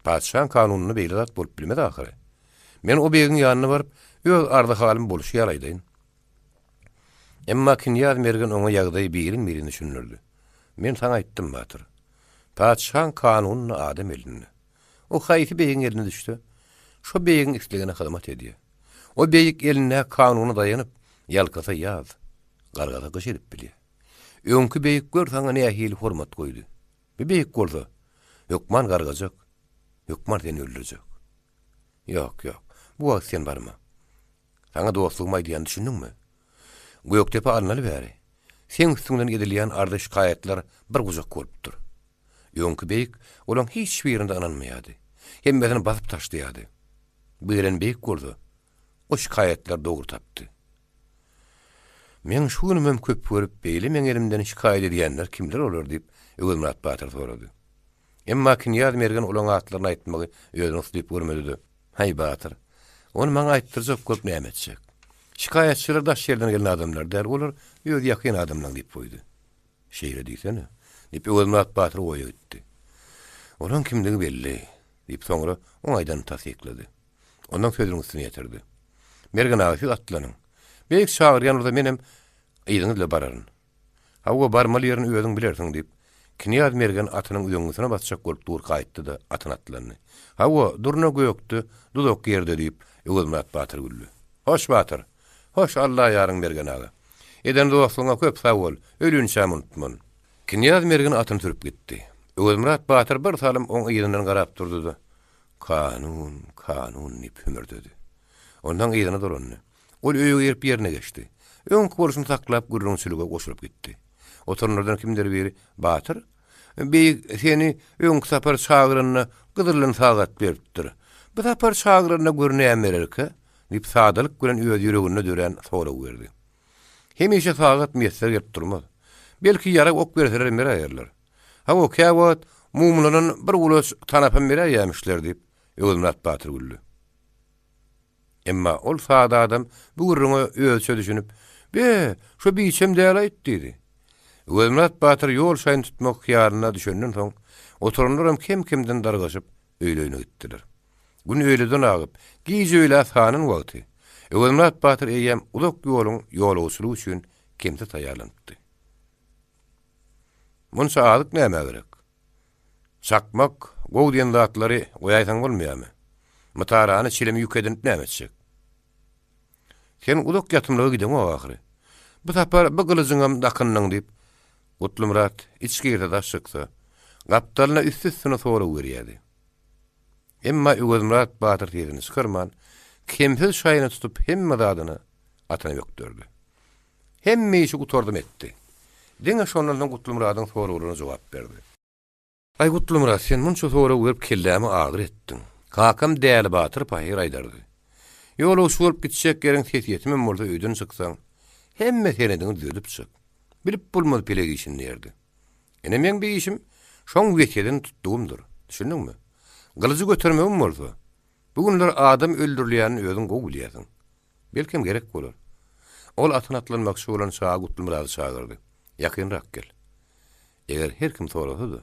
Padşahyň kanunyny beýle zat bolup bilmedi ahyry. Men o beýigiň ýanyna baryp, öz arda halim boluşy ýaraýdyn. Emma Kynýaz Mergen oňa ýagdaýy birin düşünürdi. Men sana aýtdym Batyr. Padşahyň kanunyny adam elinde. O haýsy beýigiň eline düşdi. Şo beýigiň islegine hyzmat edýär. O beýik eline kanuny daýanyp, ýalkasa ýaz, gargada gyşyryp bilýär. Öňkü beýik görsäň nähili hormat goýdy. Bir beýik bolsa, hökman gargajak, hökman seni öldürecek. Ýok, bu wagt sen barma. Sana dostlugym aýdýan düşündiňmi? Göktepe alnaly bäri. Sen üstüňden edilýän arda şikaýetler bir gujak bolupdyr. Öňkü beýik olaň hiç birinde ananmaýady. Hemmesini basyp taşlaýady. Bilen beýik boldy. O şikaýetler dogry tapdy. Men şu günüm köp görüp beýle men elimden şikaýet edýänler kimler olar diýip Öwelmurat Batyr sorady. Emma Kynýaz Mergen olaň atlaryny aýtmagy özüne diýip görmedi. Hay Batyr, onu maňa aýtdyrjak köp näme etjek. Şikaýetçiler daş ýerden gelen adamlar däl, olar öz ýakyn adamlar diýip goýdy. Şeýle diýsene, diýip Öwelmurat Batyr oýa gitdi. Olaň kimligi belli, diýip soňra oň aýdan tasdiklady. Ondan sözüň üstüne ýetirdi. Mergen agy atlanyň. Beýik şagyrýan orda menem ýygyňyzla bararyn. Hawa barmaly ýerini özüň bilersiň diýip Kynýaz Mergen atynyň öňüne batjak bolup dur gaýtdy da atyny atlandy. Hawa durna göýükdi, dudok ýerde diýip Öwelmurat Batyr güldü. Hoş Batyr. Hoş Allah ýaryň bergen aga. Eden dostluğuna köp sag bol, ölünçä unutman. Kynýaz Mergen atyny sürüp gitdi. Öwelmurat Batyr bir salym oň ýygynyň garap durdy. Kanun diýip hümürdedi. Ondan ýygyna dolandy. Ol öýüge ýerip ýerine geçdi. Öňkü bolşuny saklap gurrunçylyga goşulyp gitdi. Oturlardan kimdir biri Batyr, beýik seni öňkü sapar çagyryna gyzyrlyň sagat beripdir. Bu sapar çagyryna görnäm bererke, diýip sadalyk bilen öz ýüregine dören soraw berdi. Hemişe sagat mesler gelip durmaz. Belki ýara ok berseler meräýärler. Hawa käwat mumlaryň bir ulas tanapyn meräýärmişler diýip Öwelmurat Batyr güldü. Emma ol sada adam bu gurruna ölçe düşünüp, "Be, şu biçim däl aýt" dedi. Öwelmurat Batyr ýol şaýyn tutmak ýaryna düşünden soň, oturunlaram kim-kimden dargaşyp öýleýine gitdiler. Gün öýleden agyp, giýje öýle sanyň wagty. Öwelmurat Batyr eýem uzak ýoluň ýolagçylygy üçin kimse taýýarlandy. Munsa adyk näme gerek? Çakmak, gow diýen zatlary goýaýsan bolmaýarmy? Mutarany çilemi ýükedinip näme etjek? Sen uluk ýatymlyga giden o ahyry. Bu tapar bu gylyjyňam dakynnyň diýip Gutlumrat içgirde daşyksa, gapdalyna üst-üstüne soraw berýärdi. Emma Gutlumrat Batyr diýeni çykyrman, kempil şaýyny tutup hemme zadyny atana ýokdurdy. Hemme işi gutardym etdi. Diňe şondan Gutlumratyň sorawlaryna jogap berdi. Ay Gutlumrat, sen munça soraw berip kellämi agyr etdiň. Kakam däli Batyr paýyr aýdardy. Ýolu şurup gitjek geriň sesiýetimi bolsa öýden çyksaň, hemme senediňi düzüp çyk. Bilip bulmadı pelegi işin nerdi. Ene men bir işim şoň wekeden tutduğumdur. Düşündüňmi? Gylyjy götermegim bolsa, bugunlar adam öldürilýän özüň gowy bilýärsiň. Belkim gerek bolar. Ol atyn atlanmakçy bolan şaha Gutlumraty çağırdy. Ýakynrak gel. Eger her kim sorasa-da,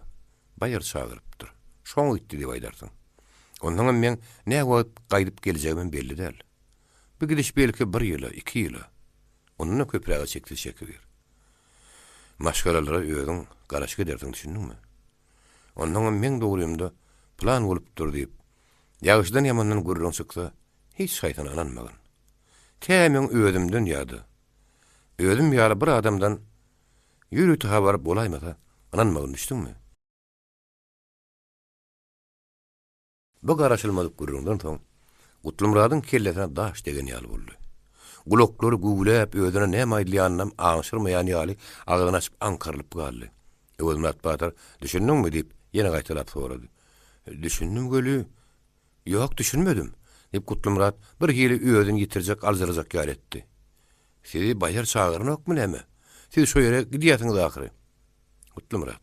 baýar çağırıpdyr. Şoň gitdi diýip aýdarsyň. Ondan men näme wagt gaýdyp geljegim belli däl. Bu gidiş belki 1 ýyla, 2 ýyla. Onuň köpräge çekdi çekibir. Maşgalalara öýüň garaşyk ederdiň, düşündiňmi? Ondan men dogrymda plan bolupdyr diýip, ýagyşdan ýamandan görülen çyksa, hiç şaýtan ananmagyn. Kämen öýdümden ýady. Öýdüm ýaly bir adamdan ýürüti habar bolaýmasa, ananmagyn, düşündiňmi? Bu garaşylmadyk göründen soň, Gutlumratyň kellesine daş degen ýaly boldy. Gulokları gugulap ödüne näme aýdylýanyny aňşyrmaýan ýaly agyny açyp ankarlyp galdy. Gutlumrat Batyr, düşündiňmi diýip ýene gaýtalap sorady. Düşündim göli. Ýok, düşünmedim. Diýip Gutlumrat bir hili öýdün ýitirjek alzyrajak ýar etdi. Sizi baýar çağırnokmy näme? Siz şo ýere gidýäsiňiz ahyry. Gutlumrat.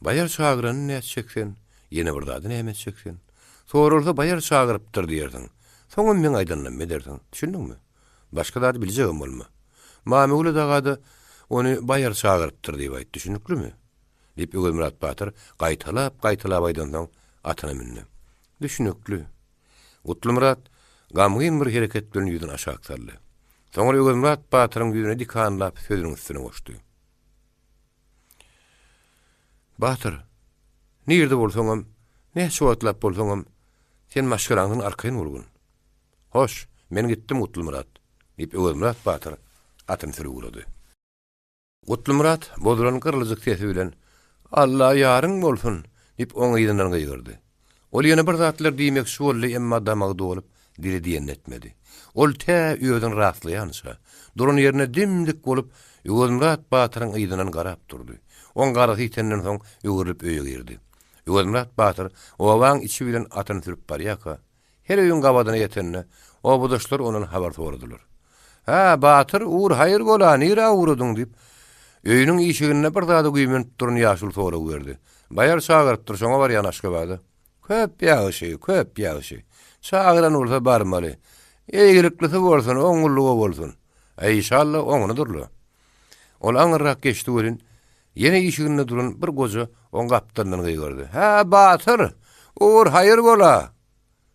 Baýar çağırany näçe çeksen, ýene bir zady näme çeksen. Sorulsa baýar çağırıpdyr diýerdiň. Soňam men aýdanlam ederdiň. Düşündiňmi? Başga da biljegim bolma. Mamule dagady onu baýar çağırıpdyr diýip aýtdy. Düşünüklümi? Diýip Gutlumrat Batyr gaýtalap aýdandan atyna mindi. Düşünükli. Gutlumrat gamgyn bir hereket bilen ýüzüni aşağı saldy. Soňra Gutlumrat Batyryň ýüzüne dikanlap sözüniň üstüne goşdy. Batyr, nirde bolsaňam, näçe wagtlap bolsaňam, sen maşgalaňyň arkaýyn bolgun. Hoş, men gitdim Gutlumrat. Diýip Gutlumrat Batyr atyny sürgüledi. Gutlumrat boduran gyrlyjyk sesi bilen "Allah ýaryň bolsun" diýip oň ýygynyň gyýyrdy. Ol ýene bir zatlar diýmekçi boldy, emma damagy dolup dili diýen etmedi. Ol tä ýödün rastlaýança, durun ýerine dimdik bolup Gutlumrat Batyryň ýygynyň garap durdy. On garasy itenden soň ýuguryp öýe girdi. Gutlumrat Batyr owaň içi bilen atyny sürüp barýaka, her öýün gabadyna ýetenne o budaşlar onuň habar soradylar. "Ha, Batyr, uğur hayır gola, nira uğradyň" diýip öýüniň işigine bir zady güýmen durun ýaşyl soraw berdi. Baýar çağırıpdyr, şoňa bar ýanaşga bady. "Köp ýaşy. Çağıran bolsa barmaly. Eýgiliklisi bolsun, oňullugy bolsun. Inşallah oňunudurlar." Ol aňyrak geçdi welin, ýene işigine durun bir goja oň gapdandan gyýgardy. "Ha, Batyr, uğur hayır gola."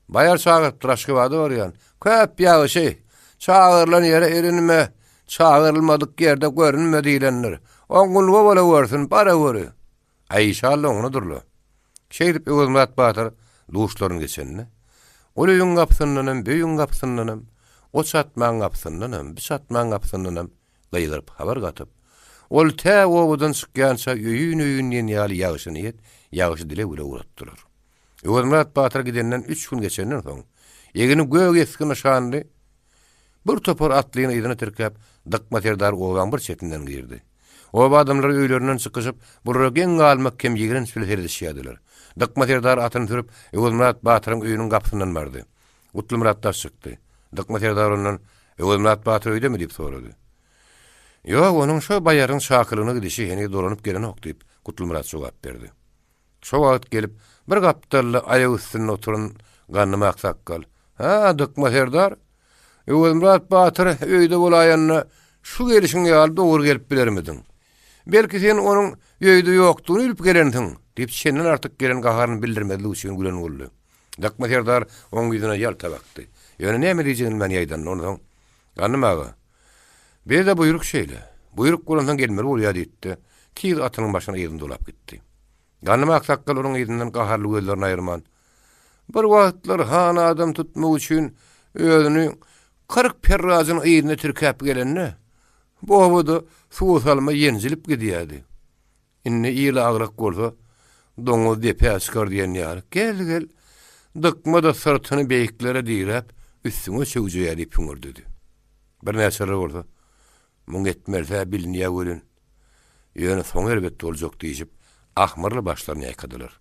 Baýar çağırıpdyr, aşky bady barýan. "Köp ýaşy. Çağırlan ýere erinme. Çağırılmadyk ýerde görünme" diýlenler. "Oňullugy bola bersin, bara göre." "Inşallah oňunudurlar." Şeýdip Gutlumrat Batyr duşlaryny geçenine. Ol öýüň gapsyndanam, beýüň gapsyndanam, o çatmaň gapsyndanam, bir çatmaň gapsyndanam gyýyryp habar gatyp. Ol tä owadan çykýança öýün ýaly ýagyşyny ýet, ýagyşy dile bile uratdylar. Gutlumrat Batyr gidenden 3 gün geçenden soň, ýegini gög eskin şanly bir topar atlyny ýygyna terkep, dykmaterdar owaň bir çetinden girdi. O adamlar öýlerinden çykyşyp, burra geň galmak kem ýigren süleleri düşýärdiler. Dykmaterdar atyny sürüp, Gutlumrat Batyryň öýüniň gapysyndan bardy. Gutlumrat da çykdy. Dykmaterdar ondan, "Gutlumrat Batyr öýdemi?" diýip sorady. "Ýok, onuň şo baýaryň şakylyny gidişi heni dolanyp gelen ok" diýip Gutlumrat jogap berdi. Şo wagt gelip, bir gapdalla aýagy üstüne oturan ganny maksakkal. "Ha, Dykmaterdar, Gutlumrat Batyr öýde bolaýanyna şu gelişiň ýaly dogry gelip bilermidiň? Belki sen onuň öýde ýokdugyny bilip gelendiň" diýip senden artyk gelen gaharyny bildirmedi üçin gülen boldy. Dykmaterdar oň ýüzüne ýalta bakdy. "Ýöne näme diýjegin men ýaýdan ondan? Gannym aga. Bir de buyruk şeýle. Buyruk bolandan gelmeli bolýar" diýdi. tiz atynyň başyna ýerinde dolap gitdi. Ganymy aksakkal onuň ýerinden gaharly gözlerini aýyrman. Bir wagtlar han adam tutmak üçin özüni 40 perrazyn ýerine türkäp gelenne, bu howada suw salma ýenjilip gidýärdi. Inni ýyly agrak bolsa, doňuz depe çykar diýen ýar. Gel, dıkma da sırtını beýiklere diýrep, üstüňe çöwjüýär diýip ýüngürdüdi. Bir näçe bolsa, muň etmerse bilinýär welin. Ýöne soň elbetde boljak diýip, ahmyrly başlaryny ýaýkadylar.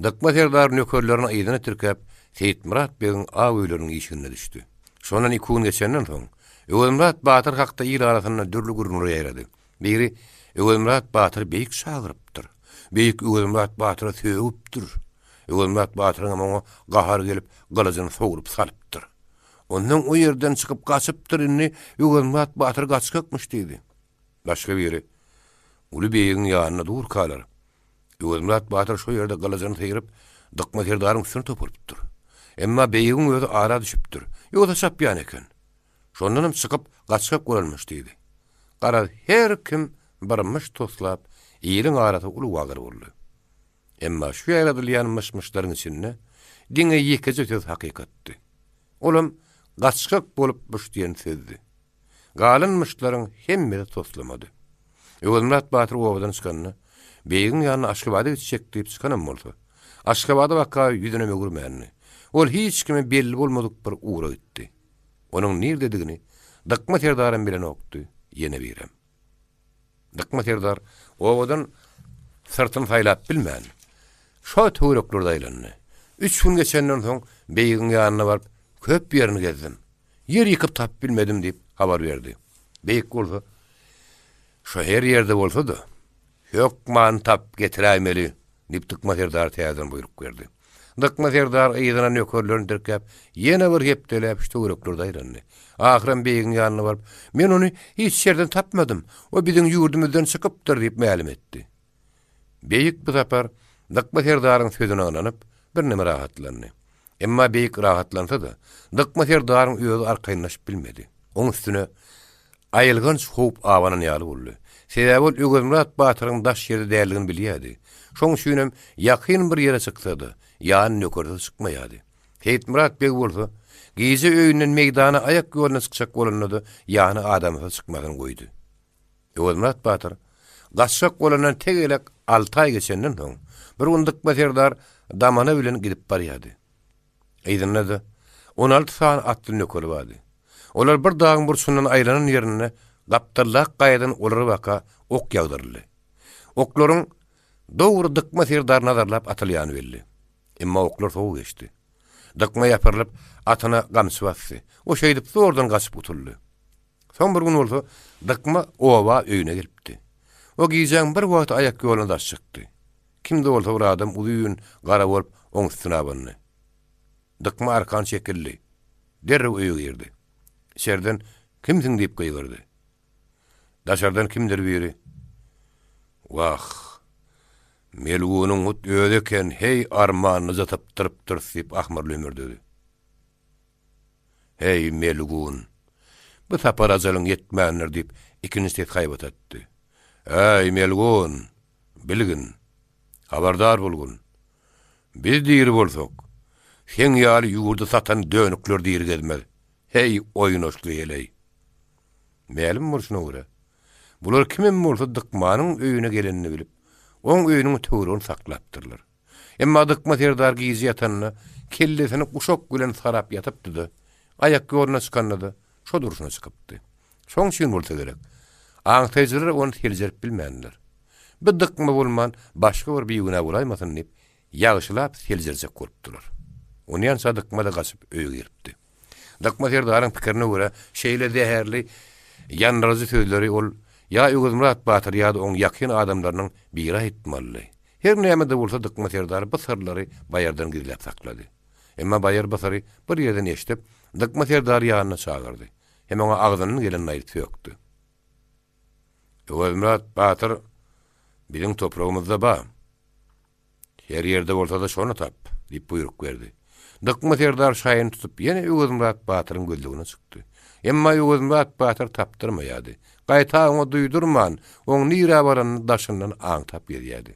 Dıkma serdar nökerlerini ýerine türkäp, Seyit Murat begiň aw öýleriniň işine düşdi. Şondan 2 gün geçenden soň, Öwelmurat Batyr hakda ýyl arasynda dürli gürnüri ýaýrady. Biri, Öwelmurat Batyr beýik şagyrypdyr. Beýik Öwelmurat Batyra söwüpdir. Öwelmurat Batyryň oňa gahar gelip, gylyjyny sogurup salypdyr. Ondan o ýerden çykyp gaçypdyr, inni Öwelmurat Batyr gaçykmyş diýdi. Başga biri, Uly beýigiň ýanyna dur kalar. Öwelmurat Batyr şo ýerde gylyjyny teýrip, dıkma serdaryň üstüne topulypdyr. Emma beýigiň özü ara düşüpdir. Ýogsa çapýan eken. Şondanam çykyp gaçyk görülmüş diýdi. Gara her kim barmyş toslap, ýeriň arasy uly wagyr boldy. Emma şu ýerde ýanmyşmyşlaryň içinde diňe ýekece söz hakykatdy. Olam gaçyk bolup buş diýen sözdi. Galynmyşlaryň hemmesi toslamady. Öwelmurat Batyr owadan çykanyna beýigiň ýanyna Aşgabaty çekdirip çykanam bolsa, Aşgabaty waka ýüzüne mögürmänni. Ol hiç kime belli bolmadyk bir uğra gitdi. Onuň nerdedigini dıkma serdarym bilen okdy, ýene birem. Dıkma serdar owadan sırtyny saýlap bilmän. Şo töwrekler daýlandy. 3 gün geçenden soň beýigiň ýanyna baryp köp ýerini gezdim. Yer ýykyp tap bilmedim diýip habar berdi. Beýik bolsa, şo her ýerde bolsa-da, "Ýok man tap getirämeli" diýip dıkma serdar täzeden buyruk berdi. Dıkma serdar ýygyna nökerlerini dirkäp, ýene bir hepdelep şu töwrekler daýlandy. Ahyryn beýigiň ýanyna baryp, "Men ony hiç ýerden tapmadym. O biziň ýurdumyzdan çykypdyr" diýip ma'lum etdi. Beýik bu sapar dıkma serdaryň sözüne ynanyp bir näme rahatlandy. Emma beýik rahatlansa-da, dıkma serdaryň özü arkaýynlaşyp bilmedi. Oň üstüne aýylgan şowup awanyň ýaly boldy. Sebäbi Öwelmurat Batyryň daş ýerde däldigini bilýärdi. Şoň üçinem ýakyn bir ýere çykdy. Ýan nökerde çykmaýardy. Seyit Murat beg bolsa, gize öýünden meýdana ayak ýoluna çykjak bolanydy, ýany adamyna çykmadan goýdy. Öwelmurat Batyr gaçşak bolanan tegelek 6 ay geçenden soň bir gündik serdar damana bilen gidip barýardy. Eýdinde 16 saat atly nökeri bardy. Olar bir dagyň burçundan aýranan ýerine gapdyrlak gaýdan olary waka ok ýagdyrly. Oklaryň dogry dıkma serdar nazarlap atylýany belli. Emma oklar soğuk geçti. Dıkma yapırılıp atına gamsı bassy. O şeýdip zordan gaçyp gutuldy. Son bir gün bolsa dıkma owa öýüne gelipdi. O giýjäň bir wagt ayak ýoluna daş çykdy. Kimde bolsa bir adam uýun gara bolup oň üstüne abandy. Dıkma arkan çekildi. Derrew öýüge girdi. Şerden kimsiň diýip gaýgyrdy. Daşardan kimdir biri? Wah! Melgunyň ut ödeken hey armanyny zatypdyrypdyr diýip ahmyrly ömürdi. Hey melgun. Bu tapar azalyň ýetmänler diýip ikinji haýbat etdi. Hey melgun, bilgin, habardar bolgun. Biz diýir bolsak, sen ýaly ýurda satan dönükler diýir gelmez. Hey oýunoşly eley. Mälim bolsun ora. Bular kimin bolsa dıkmanyň öýüne gelenini bilip, oň öýüniň töwregini saklapdyrlar. Emma dıkma serdar gizi ýatanyna kellesini kuşak bilen sarap ýatypdy. Ayak ýoluna çykanyda şo duruşuna çykypdy. Şoň üçin bolsa gerek. Aňtaýjylar onu heljerip bilmänler. Bir dıkma bolman başga bir biýüne bolaýmasyn diýip ýagşylap heljerjek görüpdiler. Onu ýan sadykma da gaçyp öýüge giripdi. Dıkma serdaryň pikirine görä şeýle däherli ýanrazy sözleri ol ya Öwelmurat Batyr ýa-da oň ýakyn adamlarynyň biri etmeli. Her näme-de bolsa dıkma serdar bu sırlary baýardan gizlep saklady. Emma baýar basary bir ýerden eşitip dıkma serdar ýanyna çagyrdy. Hem oňa agzynyň gelen aýryp ýokdy. Öwelmurat Batyr biziň topragymyzda ba. Her ýerde bolsa da şonu tap diýip buyruk berdi. Dıkma serdar şaýyn tutup ýene Öwelmurat Batyryň gözlegine çykdy. Emma Ýozumrat Batyr tapdyrmaýady. Gaýta oňa duýdurman, oň nira baranyny daşyndan aňtap berýärdi.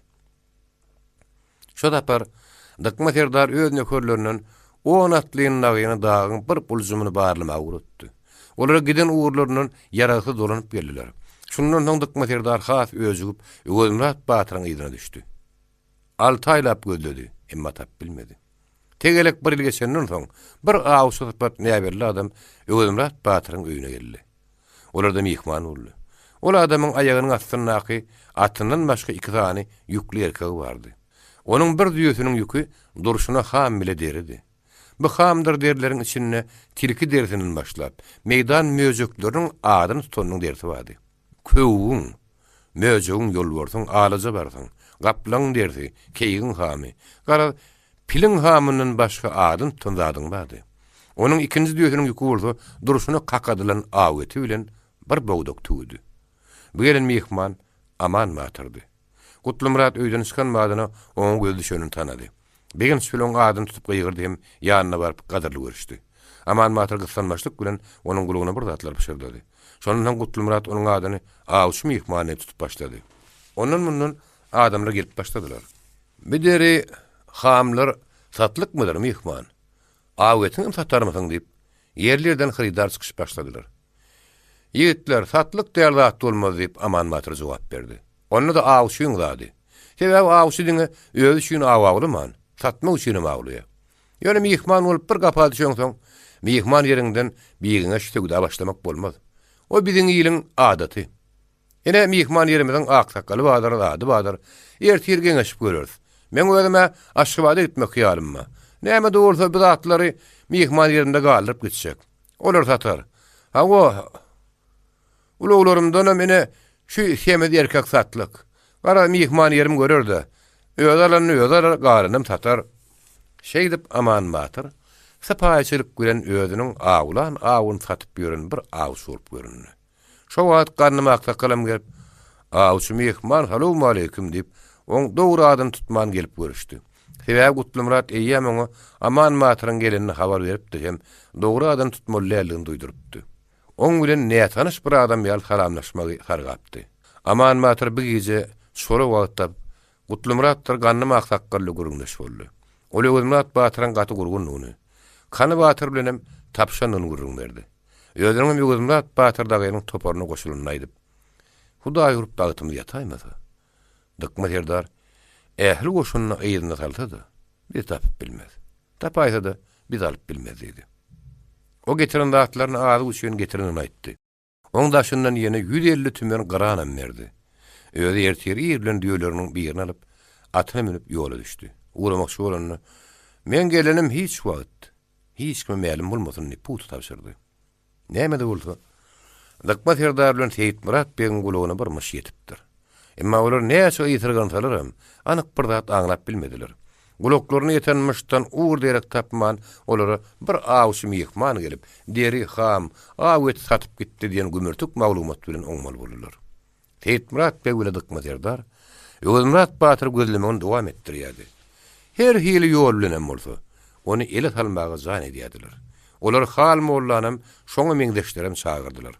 Şo tapar Dykma Serdar öz nökerlerinden 10 atlyň nagyny dağın bir pulzumyny barlamagy urutdy. Olara giden uğurlarının yarası dolanyp geldiler. Şundan soň Dykma Serdar has özügüp Ýozumrat Batyryň ýygyna düşdi. 6 aýlap gözledi, emma tap bilmedi. Tegelek bir ýyl geçenden soň bir awşy tapat näberli adam Ýozumrat Batyryň öýüne geldi. Olarda mihman boldy. Ol adamyň aýagynyň astyndaky atyndan başga 2 tane ýükli erkegi bardy. Onun bir düýesiniň ýükü durşuna ham bile deridi. Bu hamdır derleriň içinde tilki dersinin başlap, meydan möjekleriniň adyny tutanyň dersi bardy. Köwüň, möjegiň ýol bersiň, alaja barsyň, gaplaň dersi, keýigiň hamy. Gara pilin hamynyň başga adyn tutanzadyň bardy. Onun ikinji düýesiniň ýükü bolsa, durşuna kakadylan awety bilen bir bowdak tüwüdi. Bu gelen mihman aman batyrdy. Gutlumrat öýden çykan madyna oň göz düşenini tanady. Begin sülen adyny tutup gyýgyrdy hem ýanyna baryp gadyrly görüşdi. Aman matyr gyslanmaçlyk bilen onuň gulugyna bir zatlar pişirdi. Şondan Gutlumrat onuň adyny awşy mihmany tutup başlady. Ondan mundan adamlar gelip başladylar. Bideri hamlar satlyk mydyr mihman? Awetini satarmysyň diýip ýerlerden hyridar çykyş başladylar. Ýigitler satlyk däl zat bolmaz diýip aman matyr jogap berdi. Onu da awşyň zady. Sebäbi awşy diňe öz üçin awaglyman, satma üçin awlya. Ýöne mihman bolup bir gapa düşen soň, mihman ýerinden biýigiňe şütegide başlamak bolmaz. O biziň ýylyň adaty. Ene mihman ýerimiziň aksakaly badyr, zady badyr. Ertir geňeşip görürs. Men özüme aşgybada gitmek hyýalymma. Näme de bolsa bu zatlary mihman ýerinde galyp gitjek. Olar satar. Ha o uluglarymdan mene şu hemedi erkek satlyk. Gara mihman yerim görürdi. Öýalarny garynym satar. Şey dip aman batyr. Sapaýçylyk gören özüniň awlan awun satyp ýören bir awşy bolup görünýär. Şo wagt garnyma aksakalam gelip, "Awşy mihman, salamu aleykum" diýip, oň dogry adyn tutman gelip görüşdi. Sebäbi Gutlumrat eýýäm oňa aman batyryň gelenini habar beripdi hem dogry adyn tutmalylygyny duýdurupdy. Oň bilen näme tanyş bir adam ýaly salamlaşmagy hargapdy. Aman matyr bir gece şola wagtda Gutlumratdyr gannyma aksakaly gurundaş boldy. Oly Ýozumrat Batyryň gaty gurgunlygyny, kany Batyr bilenem tapşanyny gurrun berdi. Ýödürüň Ýozumrat Batyr dagynyň toparyna goşulyny aýdyp, "Hudaý urup bagtymy ýataýmasa?" Dykma Serdar ähli goşunyny ýerine saldy. Bir tapyp bilmez. Tapaýsa da biz alyp bilmez dedi. O getiren dağıtlarını ağzı uçuyun getirenini aytdı. Onun daşından yine 150 tümön qıranam verdi. Öyle erteri yerlen düğülerinin bir yerini alıp atına minip yola düştü. Uğramakçı olanını, men gelenim hiç vaqt, hiç kime melim bulmasın ne putu tavşırdı. Neyme de olsa, Dykma Serdar bilen Seyit Murat begin guluguna bir mış yetipdir. Emma olar näçe ýitirgen salaram, anyk bir zat aňlap bilmediler. Guloklarını yetenmişten uğur derek tapman, olara bir awşy mihman gelip, deri ham, awet satyp gitdi diýen gümürtük maglumat bilen oňmal bolurlar. Seyit Murat begin Dykma Serdar, Ýozumrat Batyr gözlemegini dowam etdirýärdi. Her hili ýol bilen bolsa, onu ele salmagy zan edýärdiler. Olar hal mollanam, şoňa meňdeşlerim çağırdylar.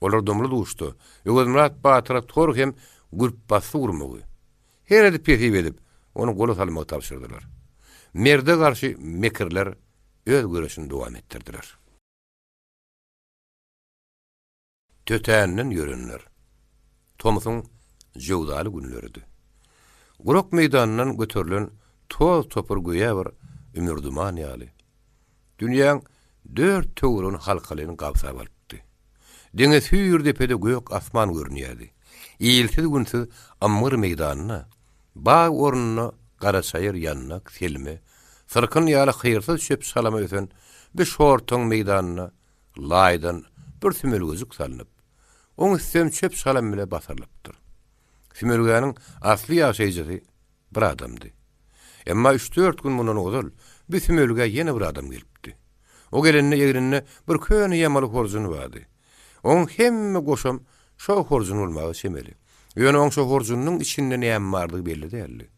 Olar domly duşdy. Ýozumrat Batyra tor hem gürp basy urmagy. Her edip peýip edip, onu goly salmagy tapşyrdylar. Merde garşy mekirler öz görüşini dowam etdirdiler. Tötäniň ýörünler. Tomysyň jowdaly günlerdi. Gurok meýdanyndan göterilen toz topur goýa bir ümürduman ýaly. Dünýäň 4 töwrüni halkalyny gapsap alypdy. Deňe süýür depede gök asman görünýärdi. Ýylsız günsiz ammyr meýdanyna, bağ ornuny garaçaýyr ýanyna selme, syrkyn ýaly hyýrsyz şöp salama ösen bir şortoň meýdanyna laýdan bir sümülgüzük salynyp, oň üstüne çöp salam bilen basarlypdyr. Sümülgäniň asly ýaşaýjy bir adamdy. Emma 3-4 gün mundan ozal bir sümülge ýene bir adam gelipdi. O gelenine ýegrine bir köni ýamaly horjuny bardy. Oň hemme goşam şo horjun bolmagy şemeli. Ýöne oň şo horjunyň içinde näme bardygy belli däldi.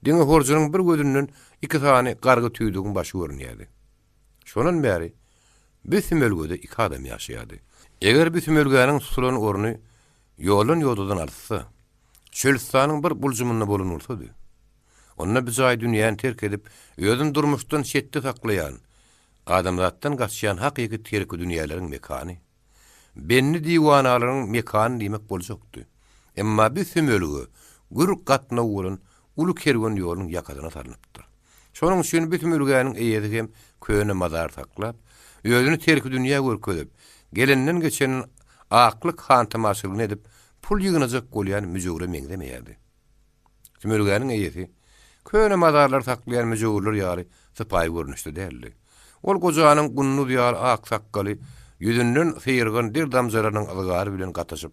Diňe horjunyň bir gözünden 2 tane gargy tüýdügiň başy görünýärdi. Şonan bäri Bütün ölgüde iki adam yaşayadı. Eger bütün ölgäniň tutulan orny ýolun ýoldan alsa, Şölistanyň bir buljumunda bolunursa-dy. Onna biz ay dünýäni terk edip, özüň durmuşdan şetde saklayan, adamzatdan gaçýan hakyky terki dünýäleriň mekany. Benni diwanalaryň mekany diýmek boljakdy. Emma bütün ölgü gürk gatna ulan ulu kerwen ýoluň ýakadyna taranypdyr. Şonuň üçin bütün ölgäniň eýedi hem köne mazar taklap, özüni terki dünýä görkezip, gelenden geçen aklyk hantamaşylygyny edip, pul ýygnajak bolýan müjewre meňdemeýärdi. Tümürgäniň eýeti, köne mazarlar taklayan müjewler ýaly sypaý görnüşde däldi. Ol gojanyň gunnu diýar ak sakkaly, ýüzünden feýirgen bir damjalaryň ylgary bilen gataşyp,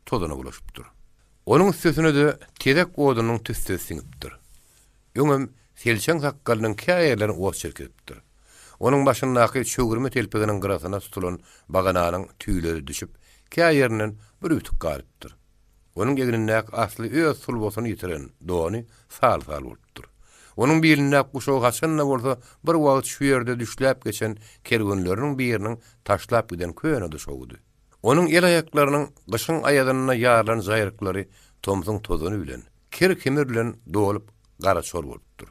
tozuny bulaşypdyr. Onuň üstüne de tedek odunyň tüsü siňipdir. Ýöňem selçeň sakkalynyň käýelerini oş çerkepdir. Onuň başyndaky çögürme telpeginiň gyrasyna tutulan bagananyň tüýleri düşüp, käýeriniň bir ütük garypdyr. Onuň gegindäki asly öz sulbosyny ýitiren dony sal-sal bolupdyr. Onuň belindäki guşagy haçanna bolsa bir wagt şu ýerde düşläp geçen kergenleriň biriniň taşlap giden köýene düşýärdi. Onuň el aýaklarynyň gyşyň aýadyna ýarlan zaýryklary tomsyň tozuny bilen, kir kemir bilen dolup gara çor bolupdyr.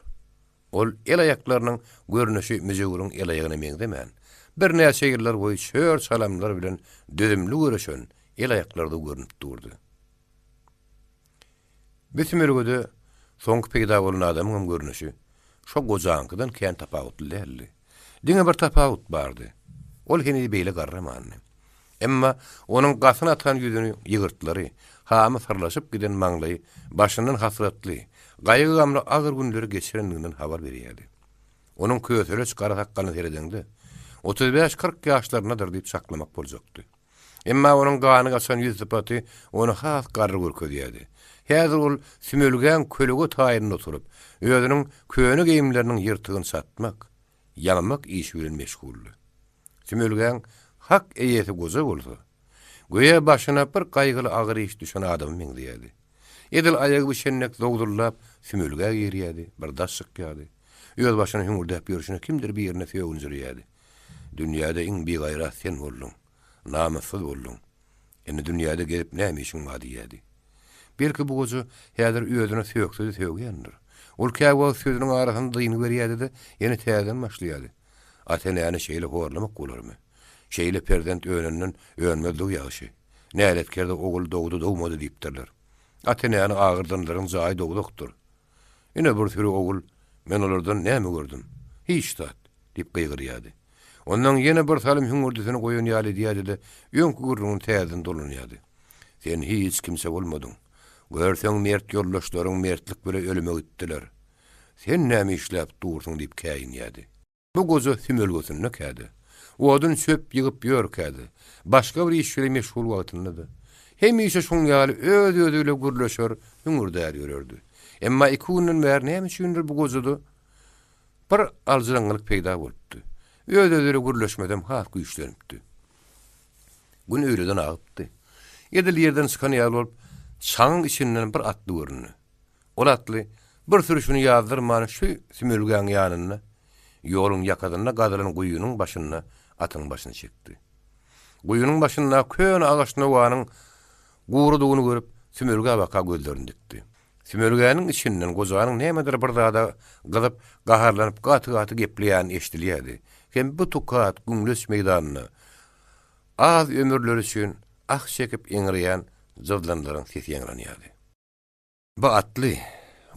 Ol el aýaklarynyň görnüşi müjewiriň el aýagyna meňdemän. Bir näçe ýyllar boýy şöör salamlar bilen dözümli görüşen el aýaklarda görünüp durdy. Bütün ölgüde soňky peýda bolan adamyň görnüşi şo gojankydan kän tapawutly däldi. Diňe bir tapawut bardy. Ol heni beýle garramany. Emma onuň gasyna atan ýüzüni ýygyrtlary, hamy sırlaşyp giden maňly, başynyň hasratly, gaýgy gamly agyr günleri geçirendiginden habar berýärdi. Onuň köýsele çykara takkalyny seredende 35-40 ýaşlarynadyr diýip saklamak boljakdy. Emma onuň gany gaçan ýüz sypaty onu has garry görkezýärdi. Häzir ol sümülgän kölege taýyryna oturup, özüniň köýne geyimleriniň ýyrtygyny satmak, ýamamak iş bilen meşguldy. Sümülgän hak eýeti goza bolsa, goýa başyna bir gaýgyly agyr iş düşen adam meňdäýärdi. Edil aýagy şennek dogdurlap sümülgä ýerýärdi, bir daş çykýardy. Öz başyna hüngürdäp ýörüşine kimdir bir ýerine söýünjürýärdi. Dünýäde iň bir gaýrat sen boldun, namussuz boldun. Indi dünýäde gelip näme işiň bar diýärdi. Belki bu gozu häzir özüne söýükdi söýgendir. Ol käwä sözüniň arasynda ýyny berýärdi, ýene täzeden başlaýardy. Atenäni şeýle horlamak bolarmy? Şeýle perdent önünden önmezdi ýaşy. Näletkerde ogul dogdy dogmady diýipdirler. Atenäni agyrdanlaryň jaýy dogdukdur. Ine bir türlü ogul, men olardan näme gördüm? Hiç tat, diýip gıýgyrýardy. Ondan ýene bir salim hüngürdüsini goýan ýaly diýärdi, öňkü gurrun täzeden dolanýardy. Sen hiç kimse bolmadyň. Görseň mert ýoldaşlaryň mertlik bilen ölüme gitdiler. Sen näme işläp durdyň diýip käýinýärdi. Bu gozu sümülgüsine kädi. Odun çöp ýygyp ýörkädi. Başga bir iş bilen meşgul wagtynda. Hemişe şoň ýaly öz-özüle gürleşer, hüngürdär ýörerdi. Emma iki günden bäri näme üçindir bu gozudy? Bir alжyranlyk peýda bolupdy. Öz-özüle gürleşmedem has güýçlenipdi. Gün öýleden agypdy. Edil ýerden çykan ýaly bolup, çaň içinden bir atly göründü. Ol atly bir sürüşini ýazdyrmany şu sümülgän ýanyna, ýoluň ýakadyna gadyryň guýunyň başyna, atyň başyna çekdi. Guýunyň başyna köň agaçna wanyň gurudygyny görüp, sümülgä baka gözlerini dikdi. Sümülgäniň içinden gojanyň nämedir bir zada gyzyp, gaharlanyp gaty-gaty gepleýän eşdilýärdi. Hem bu tukat güňlüs meýdanyna az ömürleri üçin ak çekip eňirýän jyvlanlaryň sesi ýaňranýardy. Bu atly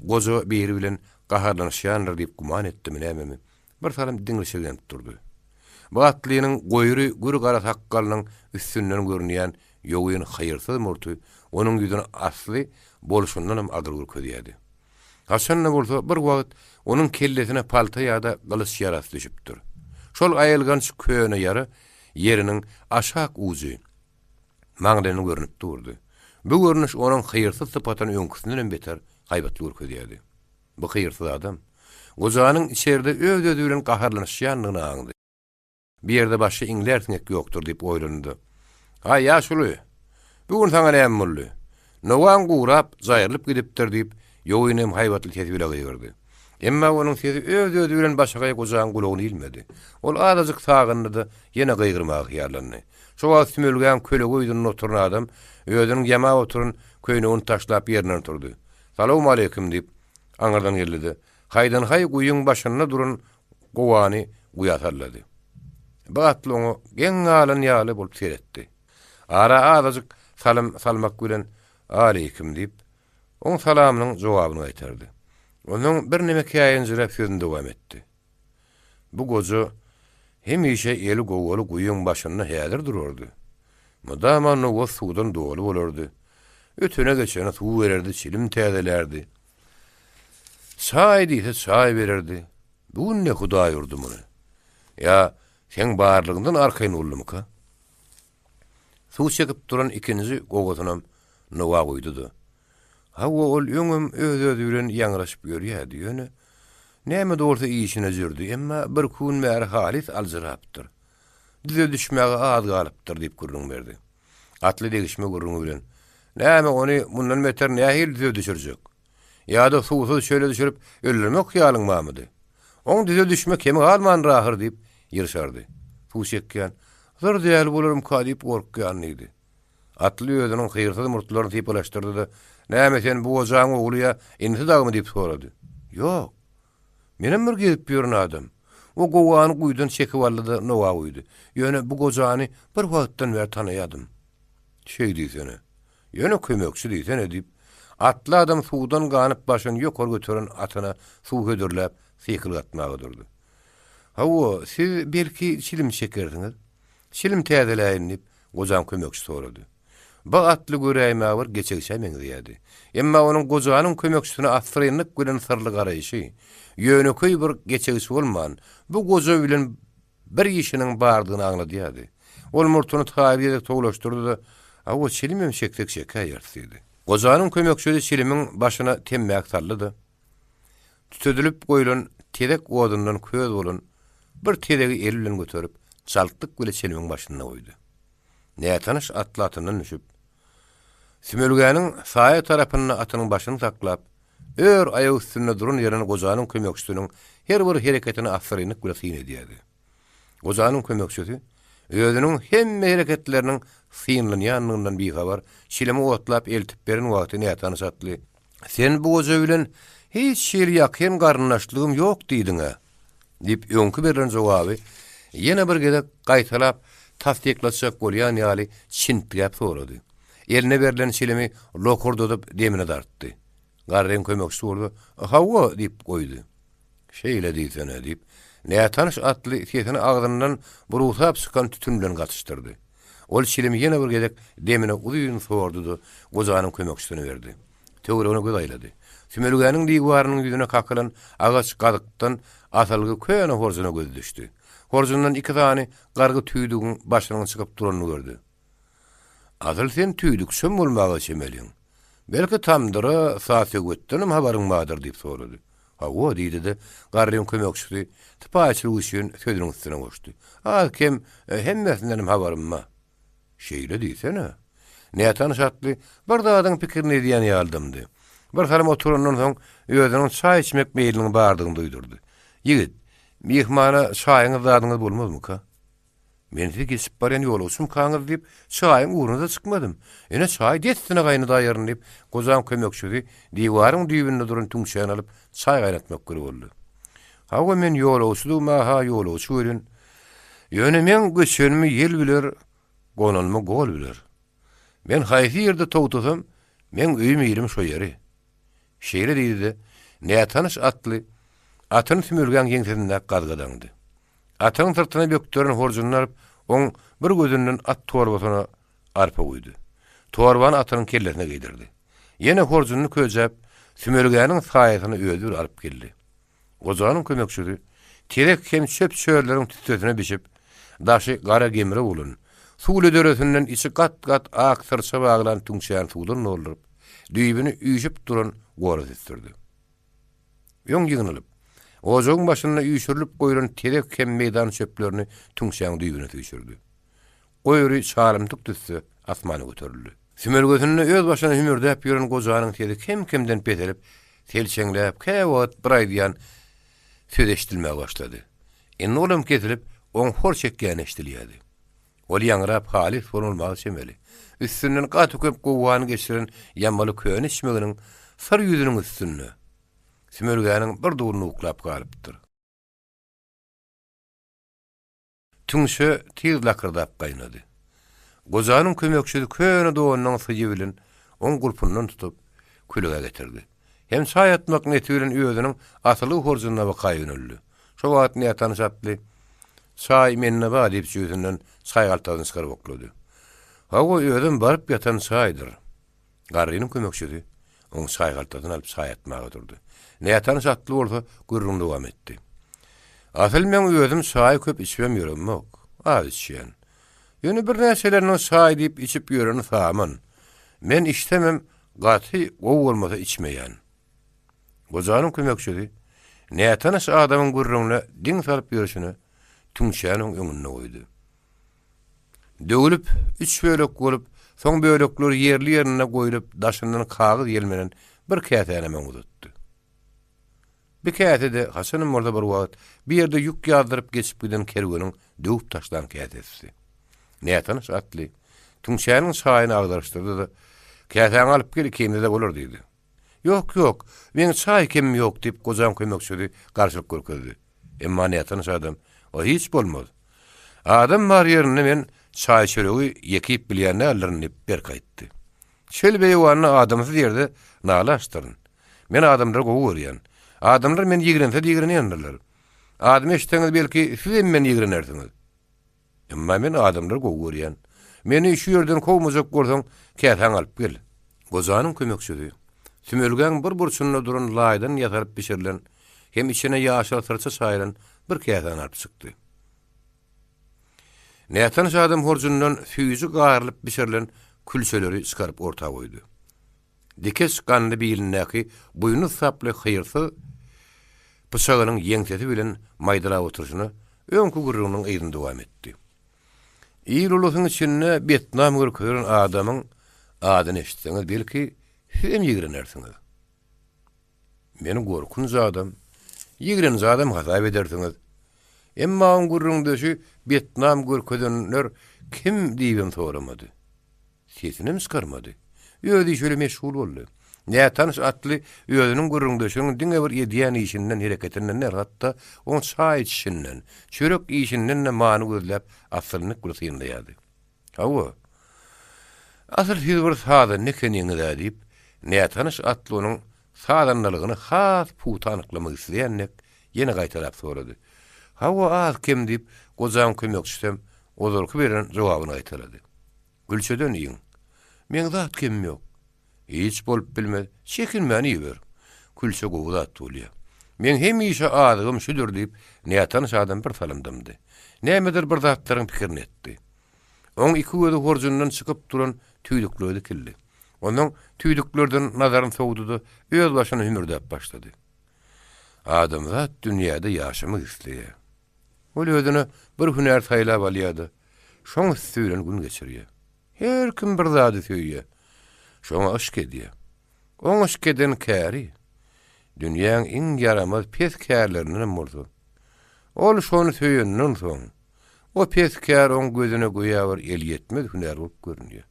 gozo biri bilen gaharlanyşýandyr diýip guman etdim näme? Bir salam diňleşýän durdy. Bu atlynyň goýry gür gara sakkalynyň üstünden görünýän ýogyny haýyrsyz murty onuň ýüzüne asly bolşundan hem agyr görkezýärdi. Haçanna bolsa bir wagt onuň kellesine palta ýa-da gylys ýarasy düşüpdir. Şol aýylgan köýne ýary ýeriniň aşak uzy maňdalyny görünüp durdy. Bu görnüş onuň haýyrsyz sypatyny öňküsinden beter gaýbatly görkezýärdi. Bu haýyrsyz adam gojanyň içeride öz-özü bilen gaharlanyşýanlygyny aňdy. Bir ýerde başga iňlersiňek ýokdur diýip oýlandy. "Hay ýaşuly, bugün saňa näme boldy? Nowan gurap, zaýrylyp gidipdir" diýip ýogyny hem haýbatly tesbile gyrdy. Emma onun sesi öz bilen başga gozan gulagyny ilmedi. Ol azajyk sagyndy, ýene gyýgyrmagy ýarlandy. Şoňa sümülgän köle goýdun oturan adam özüniň ýama oturun köýnegini taşlap ýerine turdy. "Salam aleykum" diýip aňardan geldi. Haydan hay guyun başına durun gowany guyatarladı. Bagatly onu geň alan ýaly bolup seretdi. Ara azajyk salmak bilen "Aleykum" diýip on salamynyň jogabyny aýtardy. Onuň bir neme käýenjirep sözünde dowam etdi. Bu goja hemişe eli gowaly guyun başyna häzir dururdy. Mudamany o suwdan dolu bolardy. Ötüne geçene suw bererdi, çilim täzelerdi. Çay diýse çay bererdi. Bu ne Hudaý ýurdumy? Ya sen barlygyndan arkaýyn ulumka? Suw çekip duran ikinji gogatynam nowa goýdudy. Hawa ol öňüm öz bilen ýaňraşyp ýörýärdi ýöne. Näme dogry işine jürdi, emma bir kun mer halis aljyrapdyr. Dize düşmäge az galypdyr diýip gurrun berdi. Atly degişme gurrun bilen. Näme ony mundan beter nähil dize düşürjek? Ýa-da suwsuz şöyle düşürip öldürmek ýalyň mamydy. Oň dize düşmek kemi galman rahir diýip ýyrşardy. Suw çekýän, "Zor diýäl bolarum" diýip gorkýan idi. Atly özüniň hyýrsyz murtlaryny tiýiplaşdyrdy-da, "Näme sen bu ojaň ogulya indi dagmy?" diýip sorady. "Ýok. Menem bir gelip ýören adam. O gowany guýdan çekip aldy, nowa guýdy. Ýöne bu gojany bir wagtdan beri tanaýadym." "Şeý diýsene. Ýöne kömekçi diýsene" diýip atly adam suwdan ganyp başyny ýokary götüren atyna suw hödürläp sykil gatmagy durdy. "Hawa, siz belki çilim çekerdiňiz. Çilim täzeläýin" diýip gojan kömekçi sorady. Bu atly göräýme bir geçegişemeň diýdi. Emma onuň gojanyň kömekçisine asyrynlyk bilen sırly garaýşy, ýöneköý bir geçegiş bolman, bu goja bilen bir işiniň bardygyny aňlady ýa-da. Ol murtuny taýýarak toglaşdyrdy da, "Hawa, çilimem çektek şekäýär" diýdi. Gojanyň kömekçisi çilimiň başyna temmäk sallydy. Tütedilip goýulan tedek odundan köz bolan bir tedegi el bilen götürüp çaltdyk bilen çilimiň başyna goýdy. Nätanış atlatyndan düşüp sümülgäniň saýa tarapyna atynyň başyny taklap, ör aýagy üstünde durun ýerine gojanyň kömekçisiniň her bir hereketini asyrynlyk bilen syň edýärdi. Gojanyň kömekçisi özüniň hemme hereketleriniň syňlanýanyndan bihabar, çilimi otlap eltip beren wagtyny nätanış atly. "Sen bu goja bilen hiç şeýle ýakyn garynlaşlygym ýok" diýdiňe. Diýip öňkü beren jogaby ýene bir gezek gaýtalap tasdiklaşak bolýan ýaly çintlep sorady. Eline berilen çilimi lokurdudyp demine dartdy. Garryn kömekçisi boldy. "Hawa" diýip goýdy. "Şeýle diýsene" diýip nätanış atly sesini agzyndan burusap çykan tütün bilen gatışdyrdy. Ol çilimi ýene bir gezek demine uzun sordy, gojanyň kömekçisine berdi. Töwre ony gözaýlady. Sümülgäniň diýwarynyň ýüzüne kakylan agaç gadykdan asalgy köýene horjuna göz düşdi. Horjundan iki tane gargy tüýdügiň başynyň çykyp duranyny gördü. "Azyl sen tüýdük söm bolmagy çemeliň. Belki tamdyra saatly götdünim habaryň badyr" diýip sorady. "Hawa" diýdi-de, garryň kömekçisi typaçylyk üçin sözüniň üstüne goşdy. "Kim hemmesinden habarym ma?" "Şeýle diýsene." Nätanış atly bir dagadyň pikirini diýen ýaldymdy. Bir salam oturandan soň özüniň çay içmek meýliniň bardygyny duýdurdy. "Ýigit, mihmana çaýyňyz zadyňyz bolmazmy ka?" "Men sizi geçip barýan ýoluşum kaňyz" diýip çaýyň uğruna çykmadym. Ene çaý destine gaýny daýaryn diýip gozan kömekçisi diýwaryň düýbünde duran tüňşäni alyp çaý gaýnatmak gerek boldy. "Hawa, men ýoluşdum, ha ýoluşy görün. Ýöne men göçenimi ýel biler, gonalmy gol biler. Men haýsy ýerde towtasam, men öýüm ýerim şo ýeri." Şeýle diýdi. Nätanış atly atyny sümürgän ýeňsizinde gazgadandy. Atynyň sırtyna bökdüren horjunlar oň bir gözünden at torbasyna arpa goýdy. Torbany atynyň kellesine giydirdi. Ýene horjuny köjäp sümürgäniň saýasyny özür alyp geldi. Gojanyň kömekçisi terek hem çöp çöýerleriň tütüsine biçip daşy gara gemire bolan suwly döresinden içi gat ak sırça baglan tüňşän suwdan noldurup düýbüni üýşüp duran goraz etdirdi. Ýöň ýygynylyp ojagyň başyna üýşürilip goýulan terek hem meýdan çöplerini tüňşän düýbüne tüýşürdi. Goýury çarymtyk düşse asmana göterildi. Sümürgösünde öz başyna hümürdäp ýören gojanyň terek hem kimden petelip Selçeňläp käwat bir aýdýan söz eşdilmäge başlady. Indi olam getirip oň hor çekýän eşdilýärdi. Ol ýaňrap halis bolmagy çemeli. Üstünden gaty köp gowany geçiren ýamaly köň içmeginiň sar ýüzüniň üstünde Sümürgäniň bir duruny uklap galypdyr. Tüňşe tiz lakırdap gaýnady. Gozanyň kömekçisi köne doğanyň syjy bilen oň gurpundan tutup külüge getirdi. Hem çay atmak neti bilen özüniň asyly horjuna bakaýyn öldü. Şo wagt ne tanışapdy. Çay menne ba diýip ýüzünden çay galtagyny çykaryp oklady. Hawa özüm baryp ýatan çaydyr. Garrynyň kömekçisi oň çay galtagyny alyp çay atmaga durdy. Ne tanışapdy bolsa gurrun dowam etdi. Asyl men özüm çay köp içmem ýöremok. Az içýän. Ýöne bir näçelerini çay diýip içip ýöreni saman. Men işlemem gaty gowy bolmasa içmeýän. Gozanyň kömekçisi nätanys adamyň gurrunyna diň salyp ýörüşini tüňşäniň öňüne goýdy. Döwülüp 3 bölek bolup, soň bölekler ýerli ýerine goýulyp daşyndan kagyz gelmenen bir kätäne men uzatdy. Bir kätede Hasanym orada bir wagt bir ýerde ýük ýazdyryp geçip giden kerweniň döwüp taşlan kätesi. Nätanys atly tüňşäniň çaýyny agdarışdyrdy da kätäňi alyp gelip kimde de bolar diýdi. Yok, men çay kim yok diýip gozan kömekçisi garşylyk görkezdi. Emma nätanys adam, o hiç bolmaz. Adam bar ýerine men çay çöregi ýekip bilýän nälerini berkaýtdy. Şelbe ýowany adamsy ýerde nalaşdyryn. Men adamlara gowy görýän. Adamlar men ýigrense ýigrenýändirler. Adam eşiteňiz belki siz men ýigrenersiňiz. Emma men adamlar gowy görýän. Meni şu ýerden kowmajak bolsaň, kätäň alyp gel. Gozanyň kömekçisi Sümürgän bir burçunda duran laýdan ýatyryp pişirilen, hem içine ýaşal sırça saýran bir kätäň alyp çykdy. Nätanys adam horjundan füýüzi gaýrylyp pişirilen külçeleri çykaryp ortaga goýdy. Dikes gandy bilinäki buýuny saply hyýrsy pyşagynyň ýeňseti bilen maýdalap oturuşyny öňkü gurrunyň eýdinde dowam etdi. Ýylylygyň içinde Vietnam görkezýän adamyň adyny eşitseňiz belki hem ýigrenersiňiz. Meni gorkunç adam, ýigrenç adam hasap edersiňiz. Emma oň gurrundaşy Vietnam görkezýänler kim diýen soramady. Sesini çykarmady. Ýödi şöyle meşgul boldy. Nätanys atly özüniň gurrundaşynyň diňe bir ýedýän işinden hereketinden hatda on çay içişinden, çörek işinden de many gözläp asylyny gursyňdaýdy. Hawa. Asyl hiçbir sada nekeniňi da diýip, nätanys atly onuň sadanlygyny has putanlyklamak isleýänlik ýene gaýtarap sorady. Hawa az kim diýip gozan kömekçisem ozurky beren jogabyny gaýtarady. Gülçeden iň. Men zat kim ýok. Hiç bolup bilmez. Çekinmäni ýer. Külçe gowda tulýa. Men hemişe adygym şudur diýip nätanys adam bir salamdymdy. Nämedir bir zatlaryň pikirini etdi. Oň iki gözi horjundan çykyp duran tüýdükleri kildi. Onuň tüýdüklerden nazaryny sowdudy, öz başyna hümürdäp başlady. Adam zat dünýäde ýaşamak isleýär. Ol özüne bir hünär saýlap alýady. Şoň üstünden gün geçirýär. Her kim bir zady söýýär. Şoňa aşk edýär. Oň aşk eden käri. Dünýäň iň yaramaz pes kärlerinden boldy. Ol şonu söýenden soň o pes kär oň gözüne goýa bir el ýetmez hünär bolup görünýär.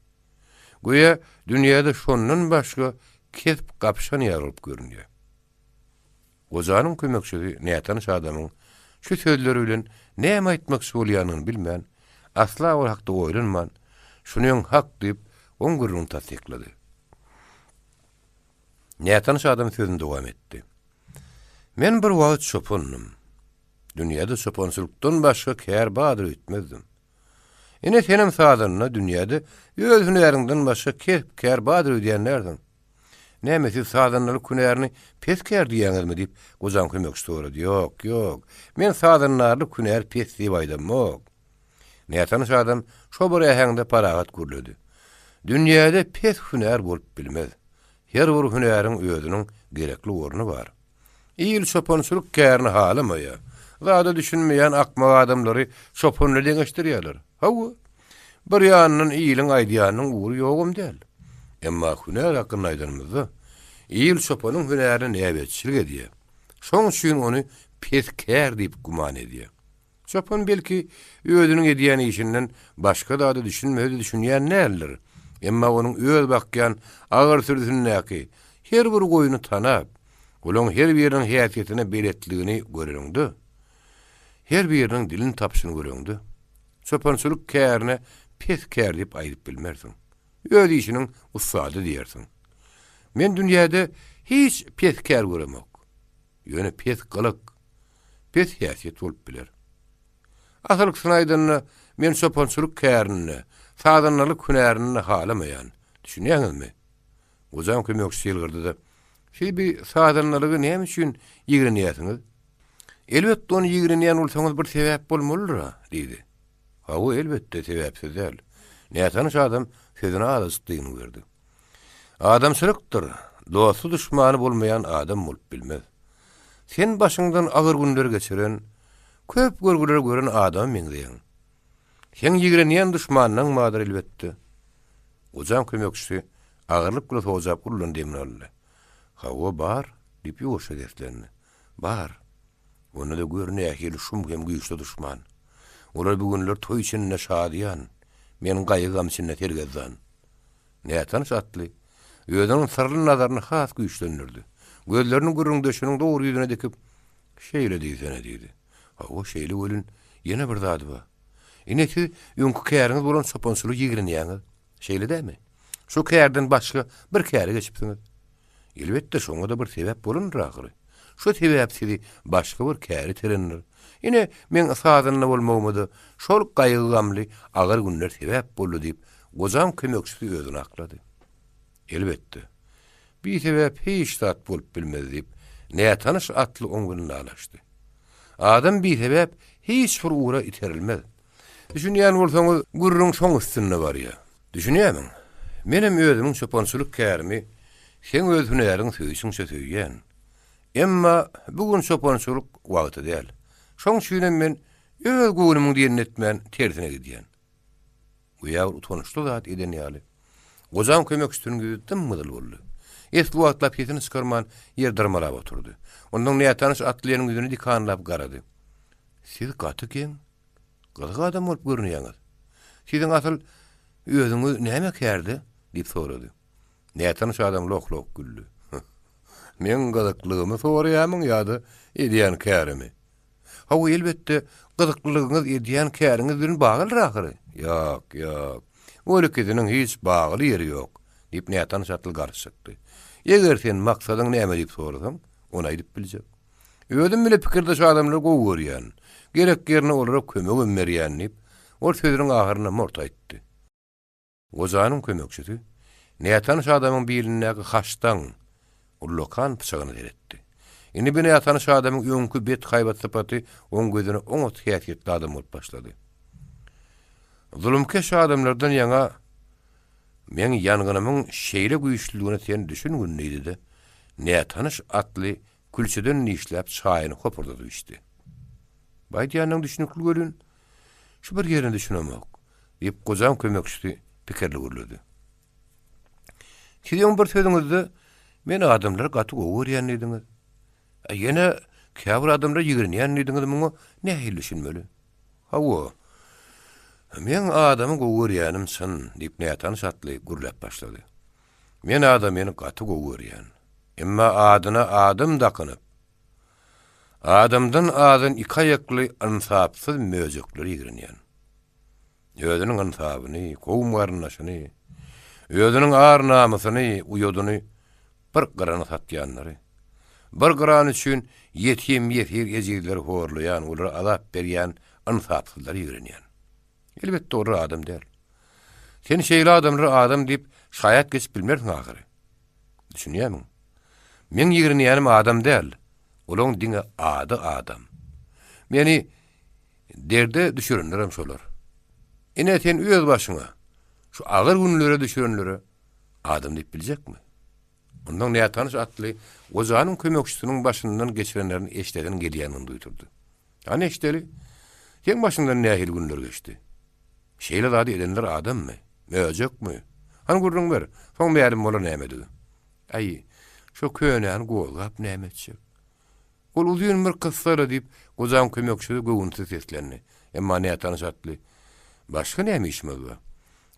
Goýa dünýäde şondan başga kesip gapşan ýar bolup görünýär. Gozanyň kömekçisi nätanys adamyň şu sözleri bilen näme aýtmakçy bolýanyny bilmän, asla ol hakda oýlanman, şunyň hak diýip oň gurrun tasdiklady. Nätanys adam sözüne dowam etdi. Men bir wagt şoponnum. Dünýäde şoponsulukdan başga kär badyr etmezdim. Ene senem sadanyna dünýäde öz hünärinden başga kär badyr edýänlerden. Nämesi sadanlyk hünärini pes kär diýäňizmi diýip gozan kömekçi sorady. Ýok. Men sadanlyk hünär pes diýip aýdamok. Nätanys adam şo bir ähäňde paragat gürledi. Dünýäde pes hünär bolup bilmez. Her bir hünäriň özüniň gerekli orny bar. Ýyl şoponsuluk kärini halamaýar. Zada düşünmeýän akmak adamlary şoponly deňeşdirýärler. Hawa. Bir ýanyň ýylyň aýdýanyň uğru ýogum däl. Emma hünär hakkında aýdanymyzda iyil sopanın hünerini näbetçilik ediyor. Şoň üçin onu petkär diýip guman ediyor. Sopan belki öýdüniň edýän işinden başga da düşünmedi düşünýän näler. Emma onun öýd bakýan agyr sürdünäki her bir goýuny tanap, olaň her biriniň häsiýetine beretligini görüňdi. Her biriniň dilini tapşyny görüňdi. Sopançylyk kärine petkär diýip aýryp bilmersiň. Öýd işiniň ustady diýersiň. Men dünýäde hiç petkär göremok. Ýöne petkalyk, pet häsiýet bolup biler. Asalyk synaýdyny men sopançylyk kärine, sadanlyk hünärini halamaýan. Düşünýäňizmi? Ozan kömekçi ýylgyrdy. Siz bir sadanlygy näme üçin ýigrenýärsiňiz? Elbetde onu ýigrenýän bolsaňyz bir sebäp bolmalydyr, diýdi. O elbetde sebäpsiz däl. Näçe adam sözüne adystygyny berdi. Adam sürükdir, dostu düşmanı bolmayan adam bolup bilmez. Sen başyňdan agyr günler geçiren, köp görgüler gören adam meňzeýän. Sen ýigrenýän düşmanyň madyr elbetde. Ozan kömekçi agyrlyk bilen hojap gulan demnäli. Hawa bar, diýip ýoşa deslerini. Bar. Onu da görnäýär hili şum hem güýçli düşman. Olar bu günler toy içinde şadýan. Men gaýygam içinde tergezdan. Nätan şatly. Öýden sırly nazaryny has güýçlendirdi. Gözlerini gürüňdeşiniň dogry ýüzüne dikip şeýle diýsene diýdi. O şeýle welin ýene bir zady bar. Ineki ýoňky käriňiz bolan sopançylyk ýigrenýäňiz. Şeýle dämi? Şu kärden başga bir käri geçipsiňiz. Elbetde şoňa da bir sebäp bolandyr agyry. Şu sebäp sizi başga bir käri terendir. Ine men sadanly bolmagymdy, şol gaýygamly agyr günler sebäp boldy diýip gozam kömekçisi özüni aklady. Elbetde. Bir sebäp hiç tat bolup bilmez diýip nätanys atly oňgyny alaşdy. Adam bir sebäp hiç bir uğra iterilmez. Düşünýän bolsaňyz gurrun şoň üstünde barýa. Düşünýärmi? Menem özümiň sopançylyk kärimi sen öz hünäriň söýüşiň söýýän. Emma bugün sopançylyk wagty däl. Şoň üçin men öz gönlümden diýen etmän tersine gidýän. Bu ýa utançly zat eden ýaly. Gozan kömekçisiniň güýdüm mydıl boldy. Eski wagtla petini çykarman ýerdirmalap oturdy. Ondan nätanys atlyanyň ýüzüne dikanlap garady. Siz gatyken galyk adam bolup görünýäňiz. Siziň asyl özüňiz näme kärdi? diýip sorady. Nätanys adam lok güldü. Men gadyklygymy soraýamyň ýa-da edýän kärimi? Hawa elbetde gadyklygyňyz edýän käriňiz bilen bagylyr ahyry. Ýok. Olukydanyň hiç bagly ýeri ýok. diýip nätanys atly garşykdy. Eger sen maksadyň näme diýip sorasaň, onu aýdyp biljek. Özüm bile pikirde adamlar gowy gerek ýerine olarak kömek berýän diýip, ol sözüniň ahyryna mort aýtdy. Gozanyň kömekçisi nätanys adamyň bilinäki haşdan ullokan pyçagyny beretdi. Indi bir nätanys adamyň öňkü bet haýbat sypaty oň gözüne oň othyýetli adam bolup başlady. Zulümkeş adamlardan ýaňa men ýangynymyň şeýle güýçlüligine sen düşüngündiýdi de, nätanys atly külçeden işläp çaýyny hopurdy düşdi. Baýdyanyň düşünükli görün, şu bir ýerinde düşünemek, diýip gozan kömekçisi pikirli görledi. Siziň bir sözüňizde men adamlar gaty görýän ediňiz. Ýene käbir adamlar ýigrenýän ediňiz, muňa nähili düşünmeli? Hawa. Men adamy görýänim syn, diýip nätanys atly gürläp başlady. Men adamyny gaty görýän. Emma adyna adam dakanyp, adamdan adyn iki ayakly ansapsyz möjekler ýigrenýän. Özüniň ansabyny, gowmarnaşyny, özüniň ar namasyny, uýudyny bir garana satýanlary. Bir garan üçin ýetim ejizler horlaýan, olara azap berýän ansapsyzlar ýigrenýän. Elbetde o adam däl. Sen şeýle adamlar adam diýip şaýat geçip bilmersiň ahyry. Düşünýärmi? Men ýigrenýänim adam däl. Olaň diňe ady adam. Meni derde düşürenlerim şolar. Ine sen öz başyňa şu agyr günlere düşürenlere adam diýip biljekmi? Ondan nätanys atly gozanyň kömekçisiniň başyndan geçirenlerini eşdeden gelýänini duýdurdy. Ana eşdeli, sen başyndan nähil günler geçdi? Şeýle zady edenler adammy? Möjekmi? Han gurrun ber, soň bärim bolan näme diýdi? Ay, Şo könen golgap nämetçi. Ol uzun bir kıssara diýip gozan kömekçi göwünti seslenni. Emma näme tanışatly. Başga näme işimiz bar?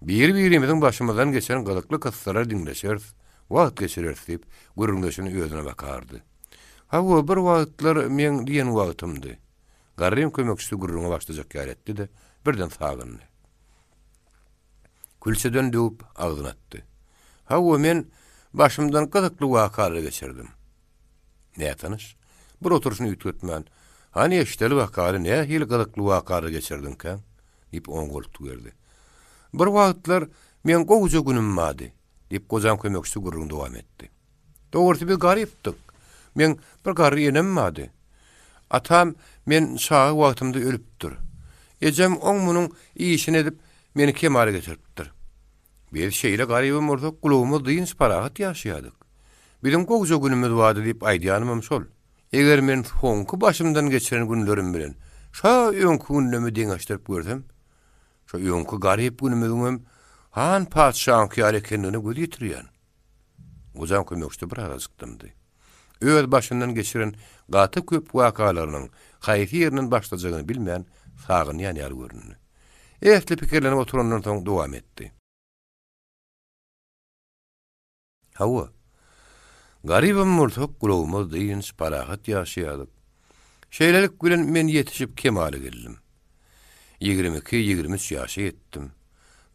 Bir-birimizin başymyzdan geçen gylykly kıssara diňleşeriz, wagt geçireriz diýip gürrüňdeşini özüne bakardy. Hawa bir wagtlar men diýen wagtymdy. Garrym kömekçi gürrüňe başlajak ýaretdi de birden sagyndy. Külçeden döwüp agzyny atdy. Hawa men başymdan gylykly wakalary geçirdim. Näme tanış? Bir oturuşyny ýetmän. Hani eşdeli wakary näme hili gylykly wakalary geçirdin-kä? Diýip oňgulty berdi. Bir wagtlar men gowuja günüm mady, diýip gozan kömekçi gürrüň dowam etdi. Dogry bir garypdyk. Men bir gary enemmädi. Atam men şahy wagtymda ölüpdir. Ejem oň munyň işini edip meni kemale getiripdir. Bir şeýle garybym orda gulawymyz diýin parahat ýaşaýadyk. Bizim gowuja günümiz wady diýip aýdýanymam şol. Eger men soňky başymdan geçiren günlerim bilen şa öňkü günlerimi deňeşdirip görsem, şo öňkü garyp günümizim han padşahyň ýaly ekenligini göz ýetirýän. Gozan kömekçi bir azykdymdy. Öz başından geçiren gaty köp wakalarynyň haýsy ýerinden başlajagyny bilmän sagynýan ýaly görünýär. Ähli pikirlenip oturandan soň dowam etdi. Hawa garybym murtuk gulawymyz diýin parahat ýaşaýadyk. Şeýlelik bilen men ýetişip kemale geldim. 22-23 ýaşa ýetdim.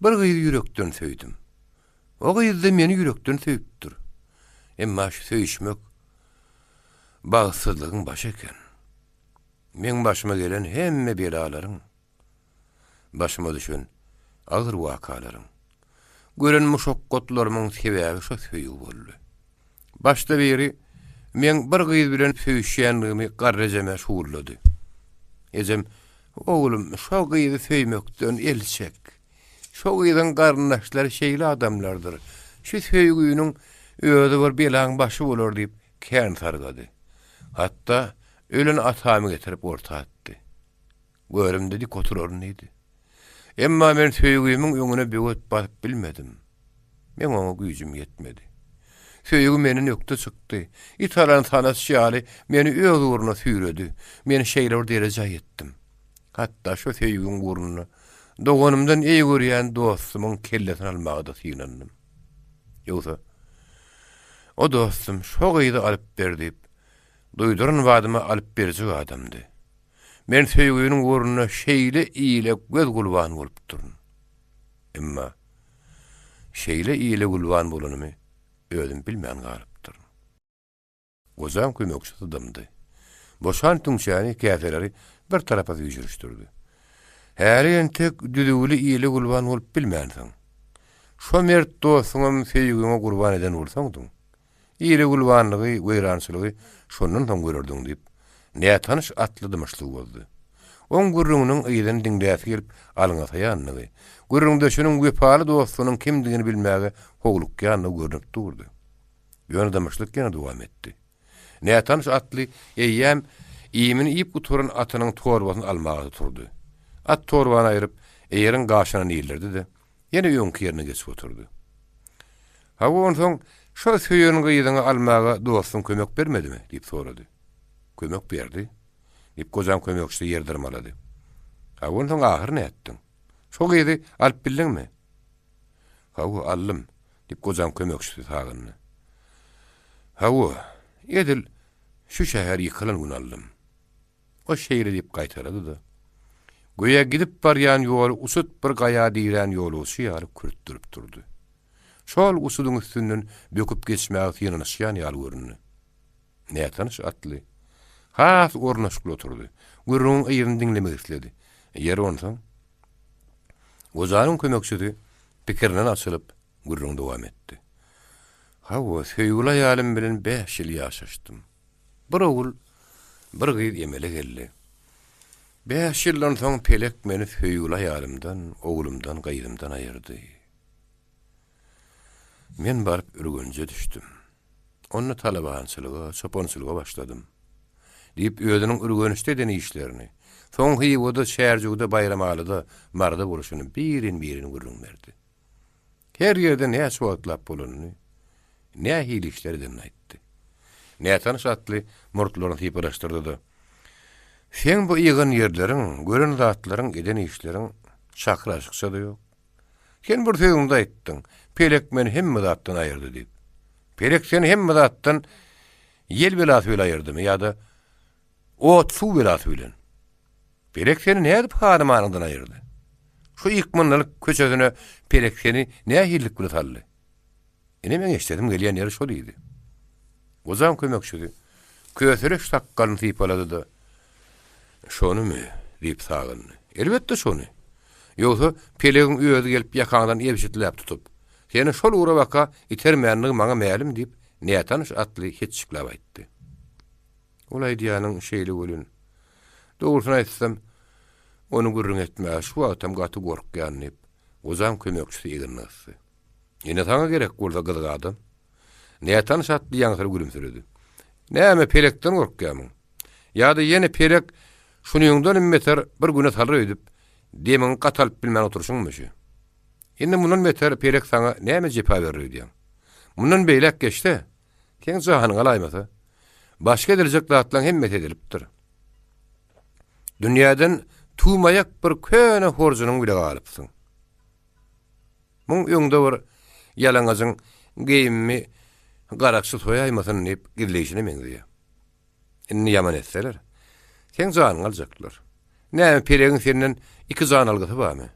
Bir gyzy ýürekden söýdüm. O gyzy meni ýürekden söýüpdir. Emma şu söýüşmek bagsyzlygyň baş eken. Men başyma gelen hemme belalaryň, başyma düşen agyr wakalaryň, gören muşakkatlaryň sebäbi şu söýüg boldy. Başda beri men bir gyz bilen söýüşýänligimi garrejeme şuurlady. Ejem, oğlum, şu gyzy söýmekden elçek. Şu gyzyň garnaşlary şeýle adamlardyr. Şu söýgüýüniň öýde bir belaň başy bolar diýip kän sargady. Hatta ölen atamy getirip orta atdy. Görüm dedi koturornydy. Emma men söýgüýümiň öňüne böwet basyp bilmedim. Men oňa güýjüm ýetmedi. Söýgü meni ýokda çykdy. İtalan sanas şýaly meni öz uğruna süýredi. Men şeýler derejä ýetdim. Hatta şu söýgüň gurnuny doganymdan eý görýän dostumyň kellesini almagy da synanym. Ýogsa o dostum şu gyzy alyp berdi. Duýdurun wadymy alyp berjek adamdy. Men söýgüniň gurnuny şeýle ýyle göz gulban bolup durun. Emma şeýle ýyle gulban bolanymy özüm bilmän galypdyr. Gozan kömekçi adamdy. Boşan tüňşäni käseleri bir tarafa ýürüşdirdi. Häriň tek düdügli ýyle gulban bolup bilmänsiň. Şo mert dostuňam söýgüňe gurban eden bolsaňdyň. Ýyle gulbanlygy, weýrançylygy şondan soň görürdüň diýip näme tanış atlydymışlyk boldy. Oň gurrüňiniň ýydan diňdäsi gelip alyňa saýanlygy, gurrüňde şonuň wepaly dostunyň kimdigini bilmäge hogluk ýanyny görüp durdy. Ýönedemişlik ýene dowam etdi. Näme tanış atly eýýäm iýimini iýip guturan atynyň torbasyny almagy turdy. At torbany aýryp eýeriň gaşyna ýyldirdi de ýene öňkü ýerine geçip oturdy. Hawa onuň soň şu söýüň gyýdyňy almaga dostum kömek bermedimi diýip sorady. Kömek berdi. Diýip gozan kömekçi ýerdirmalady. Hawa onuň soň ahyr näme etdiň? Şu gyýdy alyp bildiňmi? Hawa allym diýip gozan kömekçi sagyndy. Hawa edil şu şäher ýykylan gün allym. O şeýle diýip gaýtarady da. Goýa gidip barýan ýol usut bir gaýa diýilen ýoluşy ýaly kürtdirip durdy. Şol usudyň üstünden böküp geçmäge ýanyşýan ýaly görünýär. Näme tanış atly? Has ornaşyk oturdy. Gurrun ýerini diňlemek istedi. Ýer onsoň gozanyň kömekçisi pikirinden açylyp gurrun dowam etdi. Hawa söýgüli ýalym bilen 5 ýyl ýaşaşdym. Bir ogul, bir gyz emele geldi. 5 ýyldan soň pelek meni söýgüli ýalymdan, oglumdan, gyzymdan aýyrdy. Men barıp ürgünce düşdüm. Onu talabançylyga, çopançylyga başladym. Diýip özüniň ürgünüşde eden işlerini, soň hyýwada şäherjigde bayramalyda marda boluşyny birin gurrun berdi. Her ýerde näme suwatlap bolanyny, näme hili işlerden aýtdy. Nätan şatly murtlaryny hyperaşdyrdy. Sen bu ýygyň ýerleriň, gören zatlaryň eden işleriň şakır aşyksa da ýok. Sen bir sözüňde aýtdyň, pelek meni hemme zatdan aýyrdy diýip. Pelek seni hemme zatdan ýel belasy bilen aýyrdymy ýa-da ot suw belasy bilen. Pelek seni näde paramanyňdan aýyrdy? Şu ýykmynlyk köçesine pelek seni näme hillik bilen saldy? Ine men eşdedim gelýän ýeri şol idi. Ozan kömekçidi. Köýsere şakkany typalady da. Şonumy diýip sagyndy. Elbetde şonu. Ýogsa pelegiň öýüde gelip ýakaňdan ýebişitlep tutup, seni şol ura waka itermänligi maňa mälim diýip nätanys atly hiççiklap aýtdy. Olay diýanyň şeýle bolun. Dogrusyny aýtsam, onu gurrun etmäge şu wagtam gaty gorkýan diýip, ozan kömekçisi ýygynasy. Ine taňa gerek bolsa gyzyk adam. Nätanys atly ýaňsyr gülümsirdi. Näme pelekden gorkýamyň? Ýa-da ýene pelek şunu ýoňdan meter bir güne talar öýdüp, demin gatalyp bilmän oturşuňmyşy. Indi mundan meter pelek saňa näme jepap berýär? Mundan beýlek geçdi. Keň jahanyň alaýmasa, başga derejek zatlaryň hemmet edilipdir. Dünýäden tuğmayak bir köne horjunyň bile galypsyň. Muň ýoňda bir ýalaňazyň geýimi garaksy soýaýmasyn diýip girleýişine meňdiýär. Inni ýaman etseler, keň janyň aljaklar. Näme pelegiň senden 2 jan algyty barmy?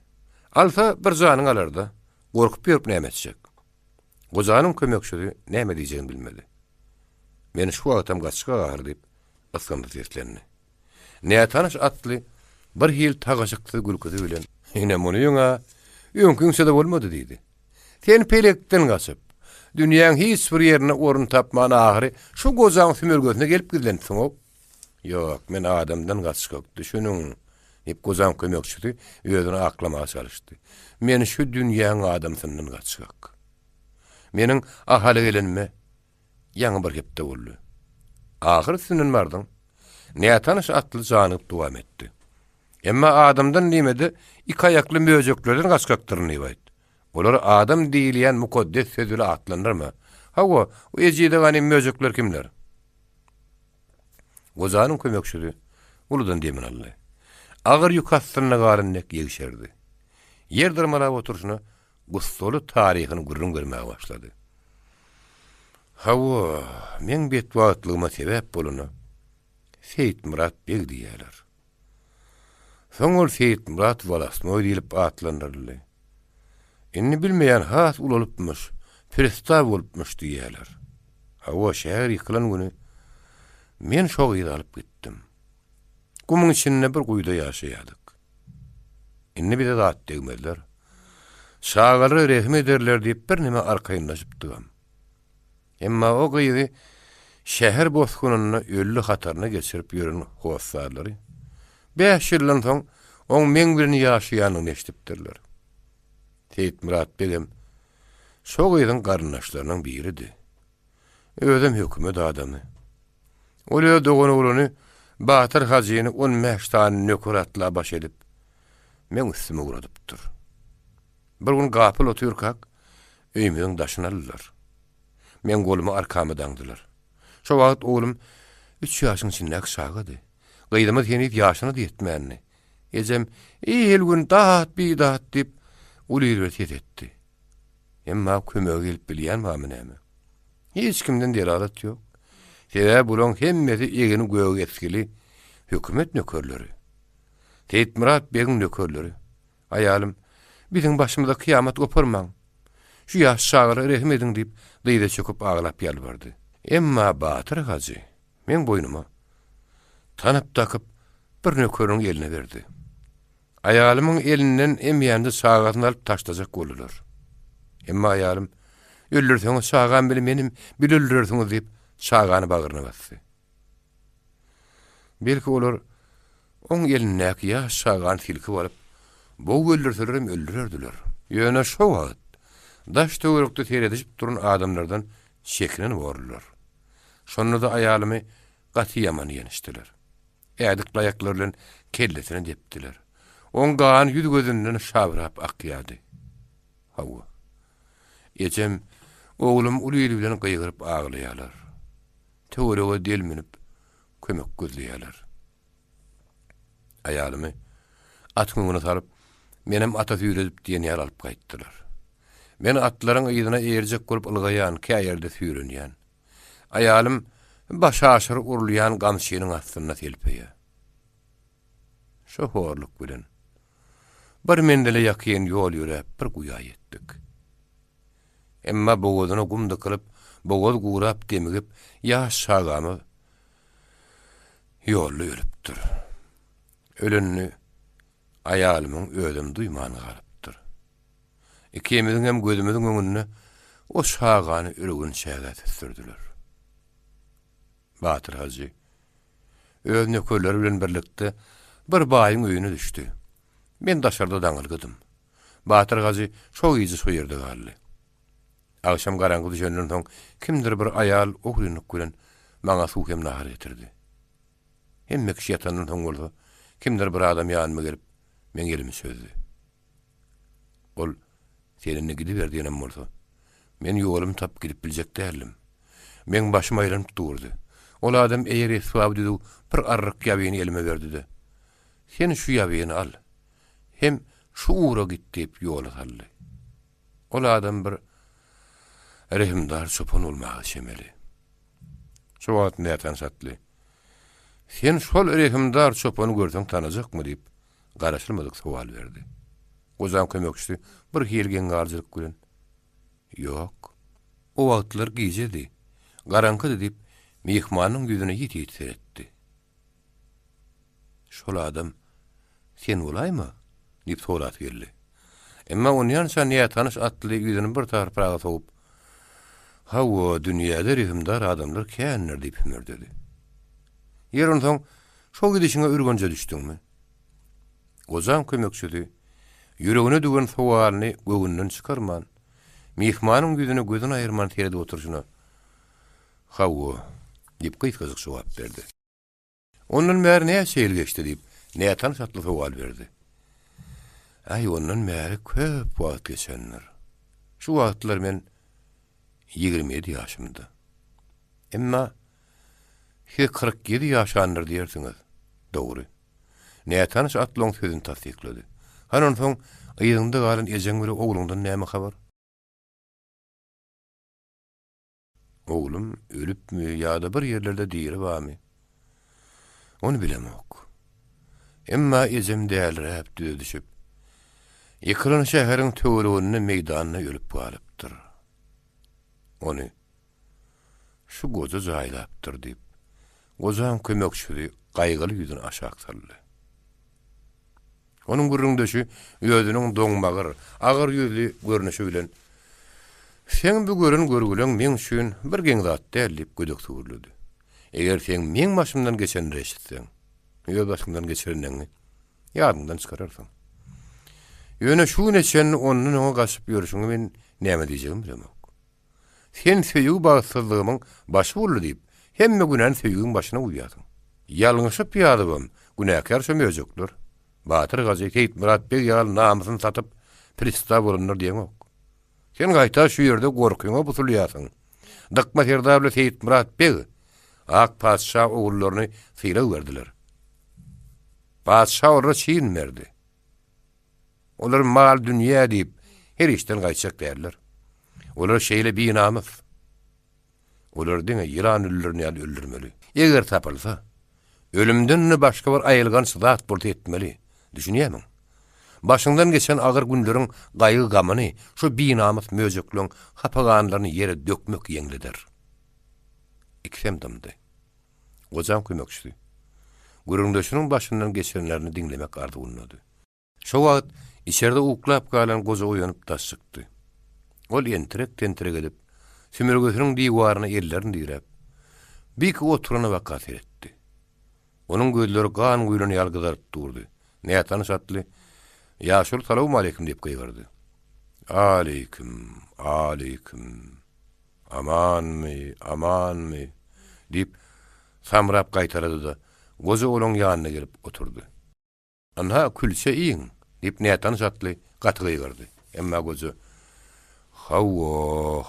Alsa bir janyň alarda, gorkup ýörüp näme etjek? Gozanyň kömekçisi näme diýjegini bilmedi. Meni şu wagtam gaçyga gar diýip basganda teslendi. Nätanys atly bir hil tagaşykly gülküdi bilen, "Ine muny ýoňa, ýöňküňse de bolmady" diýdi. Sen pelekden gaçyp, dünýäň hiç bir ýerine orun tapman ahyry şu gozanyň sümürgesine gelip gidensiň o. Ýok, men adamdan gaçyk düşünüň. Hep gozan kömekçisi özüni aklamağa çalışdy. Men şu dünýäň adamsynyň gaçyk. Meniň ahaly gelenme ýaňy bir gepde boldy. Ahyr sinen bardyň. Nätanys atly janyp dowam etdi. Emma adamdan nimede 2 ayakly möjeklerden gaçkakdyryny aýtdy. Olar adam diýilýän mukaddes sözüle atlanyrmy? Hawa, o ejide gany möjekler kimler? Gozanyň kömekçisi uludan demin aldy. Agyr ýukasyna garynnek ýegişerdi. Ýer dyrmalap oturşyny gustolu taryhyny gurrun görmäge başlady. Hawa, men betwagtlygyma sebäp bolany Seyit Murat beg diýerler. Soňol Seyit Murat walasmoý diýilip atlanyrly. Inni bilmeýän has ulalypmyş, pristav bolupmyş diýerler. Hawa şäher ýykylan güni men şo ýyly alyp gitdim. Gumyň içinde bir guýda ýaşaýardyk. Inni bir de zat degmediler. Şagary rehim ederler diýip bir nime arkaýynlaşypdym. Emma o gyýdy şäher boskunyny öllü hataryna geçirip ýören howaslarlary 5 ýyldan soň oň meň birini ýaşaýanyny eşitipdirler. Seyit Murat begem şo gyýdyň garyndaşlarynyň biridi. Özüm hökümet adamy. Olýa dogany ulany Batyr Hajiýany 15 tane nöker atla baş edip men üstüme uradypdyr. Bir gün gapyl oturýarkak öýmüň daşyny aldylar. Men golumy arkama daňdylar. Şo wagt oglum 3 ýaşyň içinde şagady. Gyýdymyz henüz ýaşyny da ýetmänni. Ejem "Eýel gün dat bidat" diýip ulyr etdi. Emma kömegi gelip bilýän barmy näme? Hiç kimden delalat ýok. Sebäp bulan hemmeti egini göğe etkili hökümet nökerleri. Seyit Murat begiň nökerleri. Aýalym, biziň başymyza kıyamat goparmaň. Şu ýaş şagary rehim ediň diýip dyýda çöküp aglap ýalbardy. Emma Batyr Haji men boynuma tanyp takyp bir nökeriň eline berdi. Aýalymyň elinden emýände şagatyny alyp taşlajak boldular. Emma aýalym, "Öldürseňiz şagan bilen menim bir öldürersiňiz" diýip şagany bagyryna bassy. Belki olar oň elinäki ýaş şagan tilki bolup, "Bu öldürselerem öldürerdiler." Ýöne şo wagt daş töwerekde seredip duran adamlardan şeklini borlular. Şonu da aýalymy gaty ýaman ýenişdiler. Ädik laýaklar bilen kellesini depdiler. On gaan ýüz gözünden şabrap akýady. Hawa. Ejem oglum ulyly bilen gyýgyryp aglaýarlar. töwerege delmenip kömek gözleýärler. Aýalymy at müňüne salyp, menem ata süýredip diýen ýer alyp gaýtdylar. Men atlaryň ýygyna eýerjek bolup ylgaýan, käýerde süýrenýän. Aýalym baş aşyr urulýan gamşynyň astyna telpeýär. Şo horluk bilen bir mendele ýakyn ýol ýürep bir guýa ýetdik. Emma bogodyna gumda kılıp, bogod guğrap demigip, ýaş şagamy ýolly ýürüpdir. Ölünni aýalymyň ödüm duýmany galypdyr. Ikimiziň hem gözümiziň öňünde o şagany ürügün şägat sürdüler. Batyr Hacı öz nökerleri bilen birlikde bir baýyň öýüne düşdi. Men daşarda daňylgydym. Batyr Hacı şo ýyzy şu ýerde galdy. Akşam garangy düşenden soň kimdir bir aýal oglynyk bilen maňa suw hem nahar getirdi. Hemme kişi ýatanyň soň bolsa, kimdir bir adam ýanyma gelip men gelimi sözdü. Ol seninle gidiberdiňem bolsa, men ýolumy tap gidip biljek dälim. Men başym aýranyp durdy. Ol adam eýer esbab dedi, bir arryk ýabyny elime berdi-de. Sen şu ýabyny al. Hem şu ura git diýip ýoly saldy. Ol adam bir rehimdar çopun olmagy şemeli. Şu wagt nätan satly. Sen şol rehimdar çopunu görseň tanajakmy diýip garaşylmadyk sual berdi. Gozam kömekçisi bir helgen garjylyk bilen. Ýok. O wagtlar gijedi. Garanky diýip mehmanyň ýüzüne ýetip seretdi. Şol adam sen bolaymy? diýip sorat geldi. Emma onyan şanyýa tanış atly ýüzüni bir tarapyna sogup, "Hawa dünýäde rehimdar adamlar känler" diýip hümürdedi. Ýerin soň şo gidişiňe ürgenje düşdiňmi? Gozan kömekçidi ýüregine dügen sowalyny gögünden çykarman, mehmanyň ýüzüne gözüni aýyrman terede oturjuna. "Hawa" diýip gysgazyk jogap berdi. Onun mer näme şeýil geçdi diýip nätan satly sowal berdi. Ay onun mer köp wagt geçenler. Şu wagtlar men 27 ýaşymda. Emma 47 ýaşandyr diýersiňiz. Dogry. Nätan atlyň sözüni tasdiklady. Hanan soň ýygyňda galan ejeň bir ogluňdan näme habar? Oglum ölüpmi ýa-da bir ýerlerde diýeri barmy? Onu bilemok. Emma ejem dälräp düşüp, ýekran şäheriň töweregine meýdanyna ölüp galypdyr. Onu şu goza jaýlapdyr diýip, gozan kömekçisi gaýgyly ýüzüni aşağı saldy. Onuň gürrüňdeşi ýözüniň doňmagyr, agyr ýüzli görnüşi bilen "Sen bu görün görgüleň men üçin bir geň zat däl" diýip gödek süýrledi. Eger sen men başymdan geçen reşitsen, ýöl başymdan geçirenini ýadyňdan çykararsyň. Ýöne şu neçen onuň oňa gaşyp ýörüşiňi men näme diýjegim bilemok. Sen söýüg bagsyzlygymyň başy boldy diýip, hemme günen söýügiň başyna uýýasyň. Ýalňyşyp ýadybam, günäkär sömejekler. Batyr Gazi Teyit Murat Bey ýal namysyny satyp, pristaw bolunlar diýmek. Sen gaýta şu ýerde gorkuňa butulýasyň. Dykma Serdable Teyit Murat Bey ak padşah oğullarını fiýle berdiler. Padşah orada çiğin verdi. Olar mal dünýä diýip her işden gaýçak därler. Olar şeýle binamyz. Olar diňe ýylan öllerini öldürmeli. Eger tapylsa, ölümden başga bir aýylgan zat bolup etmeli. Düşünýärmi? Başyňdan geçen agyr günleriň gaýgy gamyny şu binamyz möjekleň hapaganlaryny ýere dökmek ýeňlidir. İksemdimdi. Gozam kömekçisi. Gürüňdeşiniň başyndan geçenlerini dinlemek arzuwundy. Şo wagt içeride uklap galan goza uýanyp taşykdy. Ol entirek edip, sümürgüsiniň diýwaryna ellerini direp, bir oturana wakat etdi. Onuň gözleri gan güýrüni ýalgydaryp durdy. Nätan satly, "Ýaşul salam aleykum" diýip gaýgardy. "Aleyküm. Amanmy" diýip samrap gaýtardy da goza olaň ýanyna gelip oturdy. "Anha külse iň" diýip nätan satly gaty gaýgardy. Emma goza "Hawa,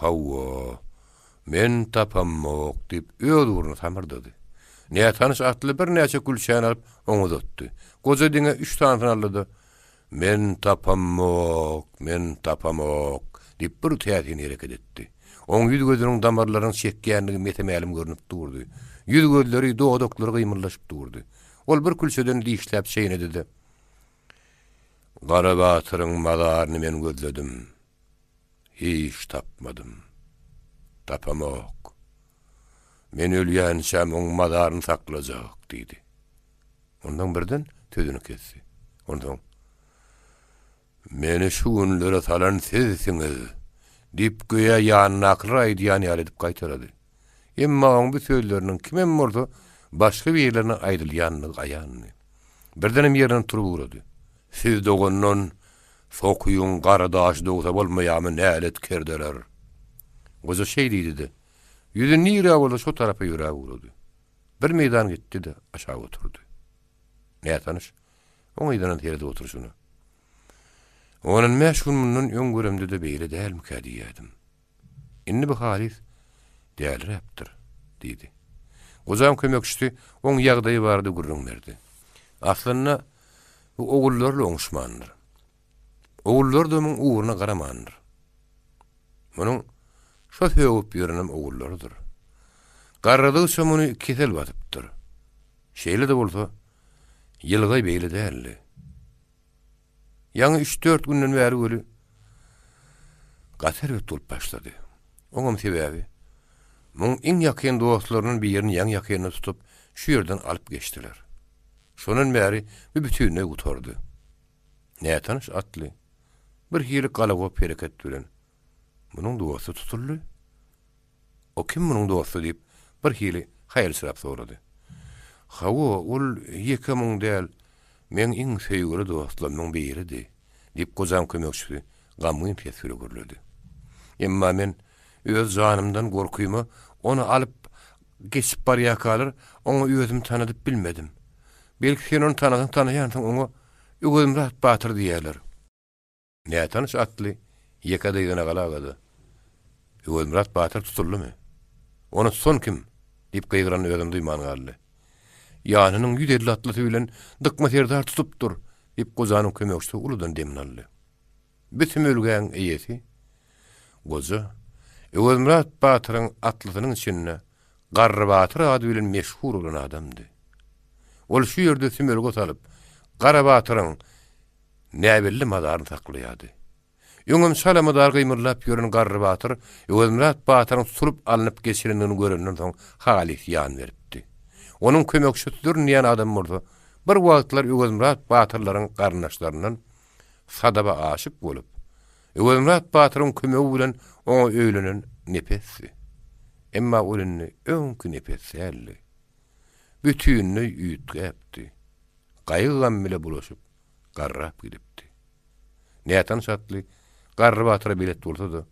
Men tapamok diýip öz uğruna tamyrdydy. Näe tanış atly bir näçe gülşän alyp oňa uzatdy. Goza diňe 3 tane aldy. Men tapamok diýip bir täzini hereket etdi. Oň ýüz gözüniň damarlarynyň şekýänligi metemälim görünip durdy. Ýüz gözleri doğdoklary gymyrlaşyp durdy. Ol bir külçeden diýişläp şeýne dedi. Gara batyryň madaryny men gözledim. Hiç tapmadım. Tapamok. Men ölýänçem oň madaryny saklajak diýdi. Ondan birden tözünü kesdi. Ondan meni şu günlere salan sizsiňiz diýip göýe ýanyna akyraý diýeni edip gaýtarady. Emma oň bu sözleriniň kimem bolsa başga bir ýerlerine aýdylýanyny gaýandy. Birdenem ýerinden turup urady. Siz dogonnon sokuýun garadaş dogsa bolmaýamy nälet kerdeler. Goza şey diýdi. Yüzün nire bolsa şu tarafa ýürä urady. Bir meydan gitdi de aşağı oturdy. Näe tanış? O meydanın teride oturşuny. Onun meşgulmunun öňgöremde de beýle dälmi kädiýädim. Inni bu halis dälrepdir, diýdi. Gozam kömekçisi oň ýagdaýy bardy gurrunlardy. Aslynda bu ogullarla oňuşmandyr. Ogullar da muň uğruna garamandyr. Munyň şo söwüp ýörenem ogullardyr. Garradyşa muny kesel batypdyr. Şeýle de bolsa ýylgy beýle däldi. Ýa-ni 3-4 günden bäri göli gater ötüp başlady. Oňam sebäbi muň iň ýakyn dostlarynyň bir ýerini ýan ýakyna tutup şu ýerden alyp geçdiler. Şonun bäri bir bütünne gutardy. Näe tanış atly bir hili galagop hereket bilen munyň dosty tutuldy. O kim munyň dosty diýip bir hili haýyr sırap sorady. Hawa ol ýeke muň däl men iň söýgüli dostlarymyň biridi diýip gozam kömekçisi gamyň pesiri görledi. Emma men öz janymdan gorkuýmy onu alyp geçip barýa kalar, onu özüm tanadyp bilmedim. Belki sen onu tanaýansyň, onu Ögümrat Batyr diýerler. Näe tanış atly ýeka diýene galagady. Ögümrat Batyr tutuldymy? Onu son kim? Diýip gaýgyran özüm duýman galdy. Ýanynyň 150 atlaty bilen dykma serdar tutupdyr diýip gozanyň kömekçisi uludan demin aldy. Bütün ölgän eýesi goza Ögümrat Batyryň atlatynyň içinde Garry Batyr ady bilen meşhur bolan adamdy. Ol şu ýerde sümürge salyp Garry Batyryň näbelli madaryny saklaýardy. Ýöňüm salamadar gymyrlap ýören Garry Batyr Ögümrat Batyryň surup alınıp geçirenini görenden soň halis ýan beripdi. Onun kömekçisidir diýen adam bolsa, bir wagtlar Ögümrat Batyrlaryň garnaşlaryndan sadaba aşyk bolup, Ögümrat Batyryň kömegi bilen oňa öýlenen nepesi. Emma olunny öňkü nepesi elli. Bütünni ýütgäpdi. Gaýgam bile bulaşyp, garrap gidipdi. Nätan şatly, Garry Batyra bilet bolsa da,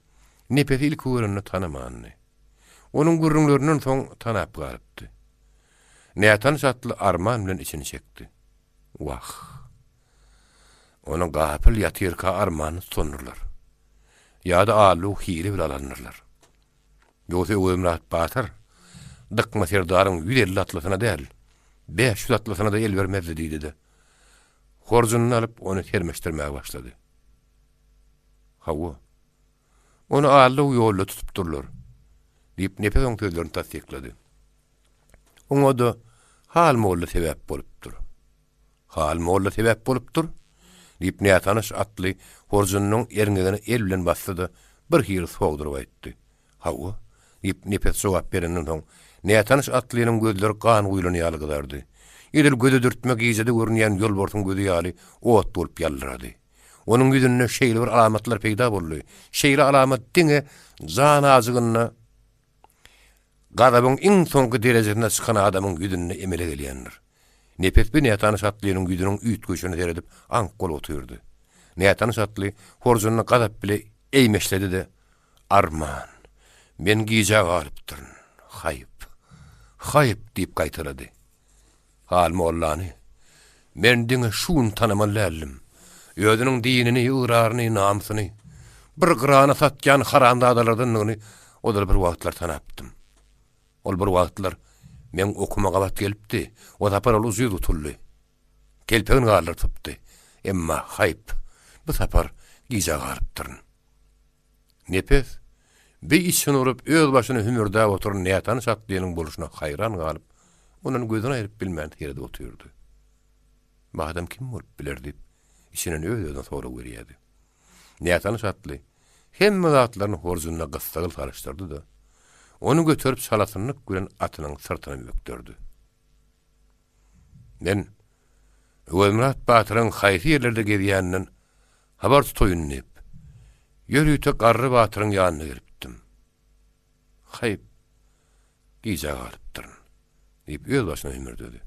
nepesi ilk görünni tanamandy. Onuň gurrunlarynyň soň tanap galypdy. Nätan şatly arman bilen içini çekdi. Wah! Onuň gapyl ýatyrka armany sonurlar. Ýa-da alu hili bilen alanırlar. Ýogsa Ögümrat Batyr dykma serdaryň 150 atlasyna däl, 500 atlasyna da el bermezdi diýdi de. Horjunyny alyp onu termeşdirmäge başlady. Hawa. Onu alu ýolda tutupdyrlar. Diýip nepes oň sözlerini tasdiklady. Oňa da hal molla sebäp bolupdyr. Hal molla sebäp bolupdyr. Diýip näe tanış atly horjunynyň erňegine el bilen basdy, bir hir sogduryp aýtdy. Hawa. Diýip nepes jogap berenden soň näe tanış atlynyň gözleri kan guýlany ýalygydardy. Edil gözi dürtmek ýyjydy görünýän ýolborsyň gözi ýaly ot bolup ýallyrady. Onuň ýüzünde şeýle bir alamatlar peýda boldy. Şeýle alamat diňe jan azygyny gadabyň iň soňky derejesine çykan adamyň ýüzünde emele gelýändir. Nepes bir näe tanış atlynyň ýüzüniň üýtgüşini seredip ank gol oturdy. Näe tanış atly horjunyny gadap bile eýmeşledi de arman. Men giýjak alypdyr. Haýyp diýip gaýtarady. Hal mollany. Men diňe şuň tanamalyym. Özüniň dinini, ýygraryny, namsyny, bir gyrana satýan haramda adalardan O da bir wagtlar tanapdym. Ol bir wagtlar men okumaga wagt gelipdi. O da paralı uzuy tutuldy. Kelpegin garlartypdy. Emma hayp. Bu sapar giza garıpdyryn. Nepes bir işin urup öz başyna hümürde oturan nätan satdynyň boluşuna hayran galyp, onuň gözüne aýryp bilmän ýerde oturdy. Madem kim bolup bilerdi, işinin öz-özüne sorup berýärdi. Nätan satdy. Hemme zatlaryny horzunna gyssagyl tarışdyrdy da, onu götürüp salatynlyk gülen atynyň sırtyna bökdürdi. Men Ömrat Batyryň haýsy ýerlerde gezýäninden habar tutoýun dip, ýörüýte Garry Batyryň ýanyna giripdim. Haýp, giza galypdyryn, dip öz başyna hümürdedi.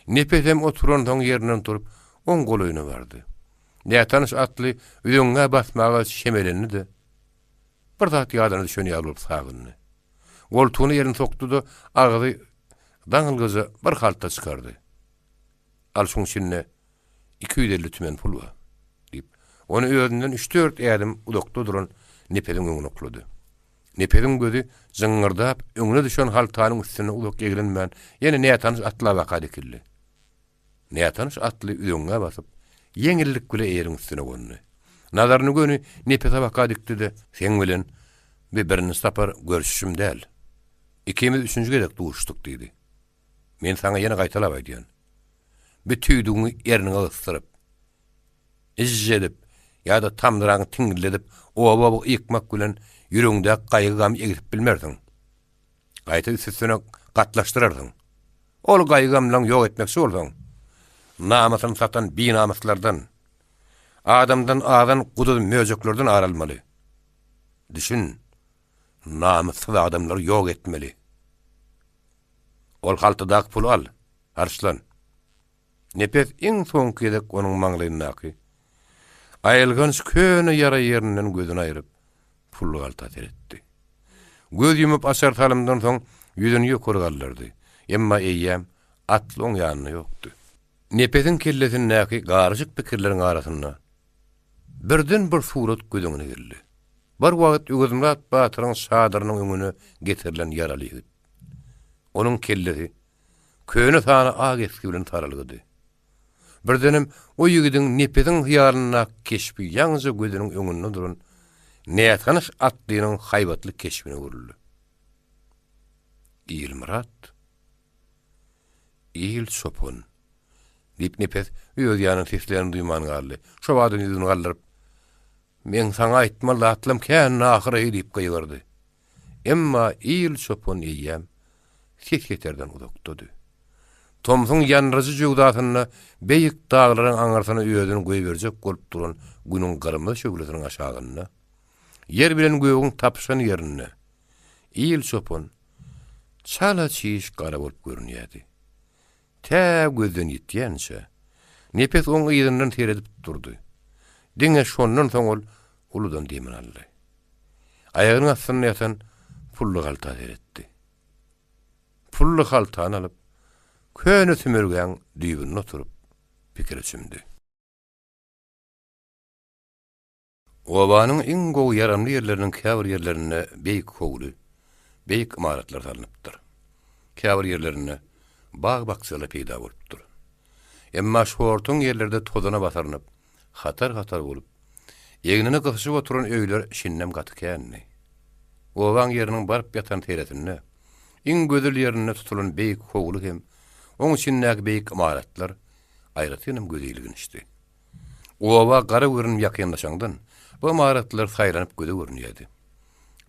Nepesem oturan soň ýerinden turup, oň golaýyna bardy. Nätanys atly üýüňe basmaga şemelendi de, bir zat ýadyna düşeni alyp sagyndy. Goltugyny ýerine sokdy da, agyzy daňylgyzy bir halta çykardy. Al şoň içinde 250 tümen pul var, dip, onu özünden 3-4 ýadım udakda duran Nepediň öňüne oklady. Nepediň gözi zyňňyrdap, öňüne düşen haltanyň üstüne udak ýegilenmän, ýene nätanys atla baka dikildi. Nätanys atly üýüňe basyp, yeňillik bile eýeriň üstüne gondy. Nazaryny göni Nepede baka dikdi de, sen bilen birini sapar görüşüşüm däl. Ikimiz üçüncü gedek duşduk diýdi. Men saňa ýene gaýtalap aýdýan. Bir tüýdüňi ýerine yssyryp, izjedip, ýa-da tamdyraňy tiňirledip, oba ýykmak bilen ýüregiňde gaýgy gam egip bilmerdiň. Gaýta üstüne gatlaşdyrardyň. Ol gaýgy gamlaň ýok etmekçi bolsaň, namasyny satan binamaslardan, adamdan adan gudur möjeklerden aralmaly. Düşün, namusly adamlar ýok etmeli. Ol haltydaky pul al, Arslan. Nepes iň soňky edek onuň maňlaýyndaky. Aýylgans köne ýara ýerinden gözüni aýryp, pully galta teretdi. Göz ýumyp asar talymdan soň ýüzüni ýokary galdyrdy. Emma eýýäm atly oň ýanyna ýokdy. Nepesiň kellesindäki garjyk pikirleriň arasynda birden bir surat gözüne geldi. Bir wagt Ömrat Batyryň şadyrynyň öňüne getirilen ýaraly ýigit. Onuň kellesi köne sany ag eski bilen taralgydy. Birdenem o ýigidiň Nepesiň hyýalyna keşpi ýaňyja gözüniň öňünde duran nätanys atlynyň haýbatly keşbine görüldi. Ömrat, İl Sopon, dip Nepes öz ýanyň seslerini duyman galdy. Şo wagtyň ýüzüni galdyryp, men saňa aýtmaly atlym kän ahyry edip gaýgardy. Emma İl Sopon eýýäm, ses yeterden udakdydy. Tomsuň ýanryjy jugdatyna beýik daglaryň aňarsyna öýüdüni goýup berjek bolup duran günüň gyrmyz şöwlesiniň aşagyna, ýer bilen göwüň tapşan ýerine İl Sopon çala çiş gara bolup görünýärdi. Tä gözden ýetýänçe Nepes oň ýerinden teredip durdy. Diňe şondan soň ol uludan demin aldy. Aýagynyň astyna ýatan pully galta teretdi. Pully galtany alyp köne tümürgen düýbüne oturup pikir içimdi. Obanyň iň gowy yaramly ýerleriniň käbir ýerlerine beýik howly, beýik imaratlar salanypdyr. Käbir ýerlerine bag bakçalar peýda bolupdyr. Emma şu ortaň ýerlerde tozana basarnyp, hatar bolup, ýegnini gysyşyp oturan öýler şinnem gatykänni. Owaň ýeriniň baryp ýatan teretine, iň gödül ýerine tutulan beýik howly hem oň içindäki beýik imaratlar aýratynam gözelligini. Owa gara görünüp ýakynlaşandan bu imaratlar saýranyp göze görünýärdi.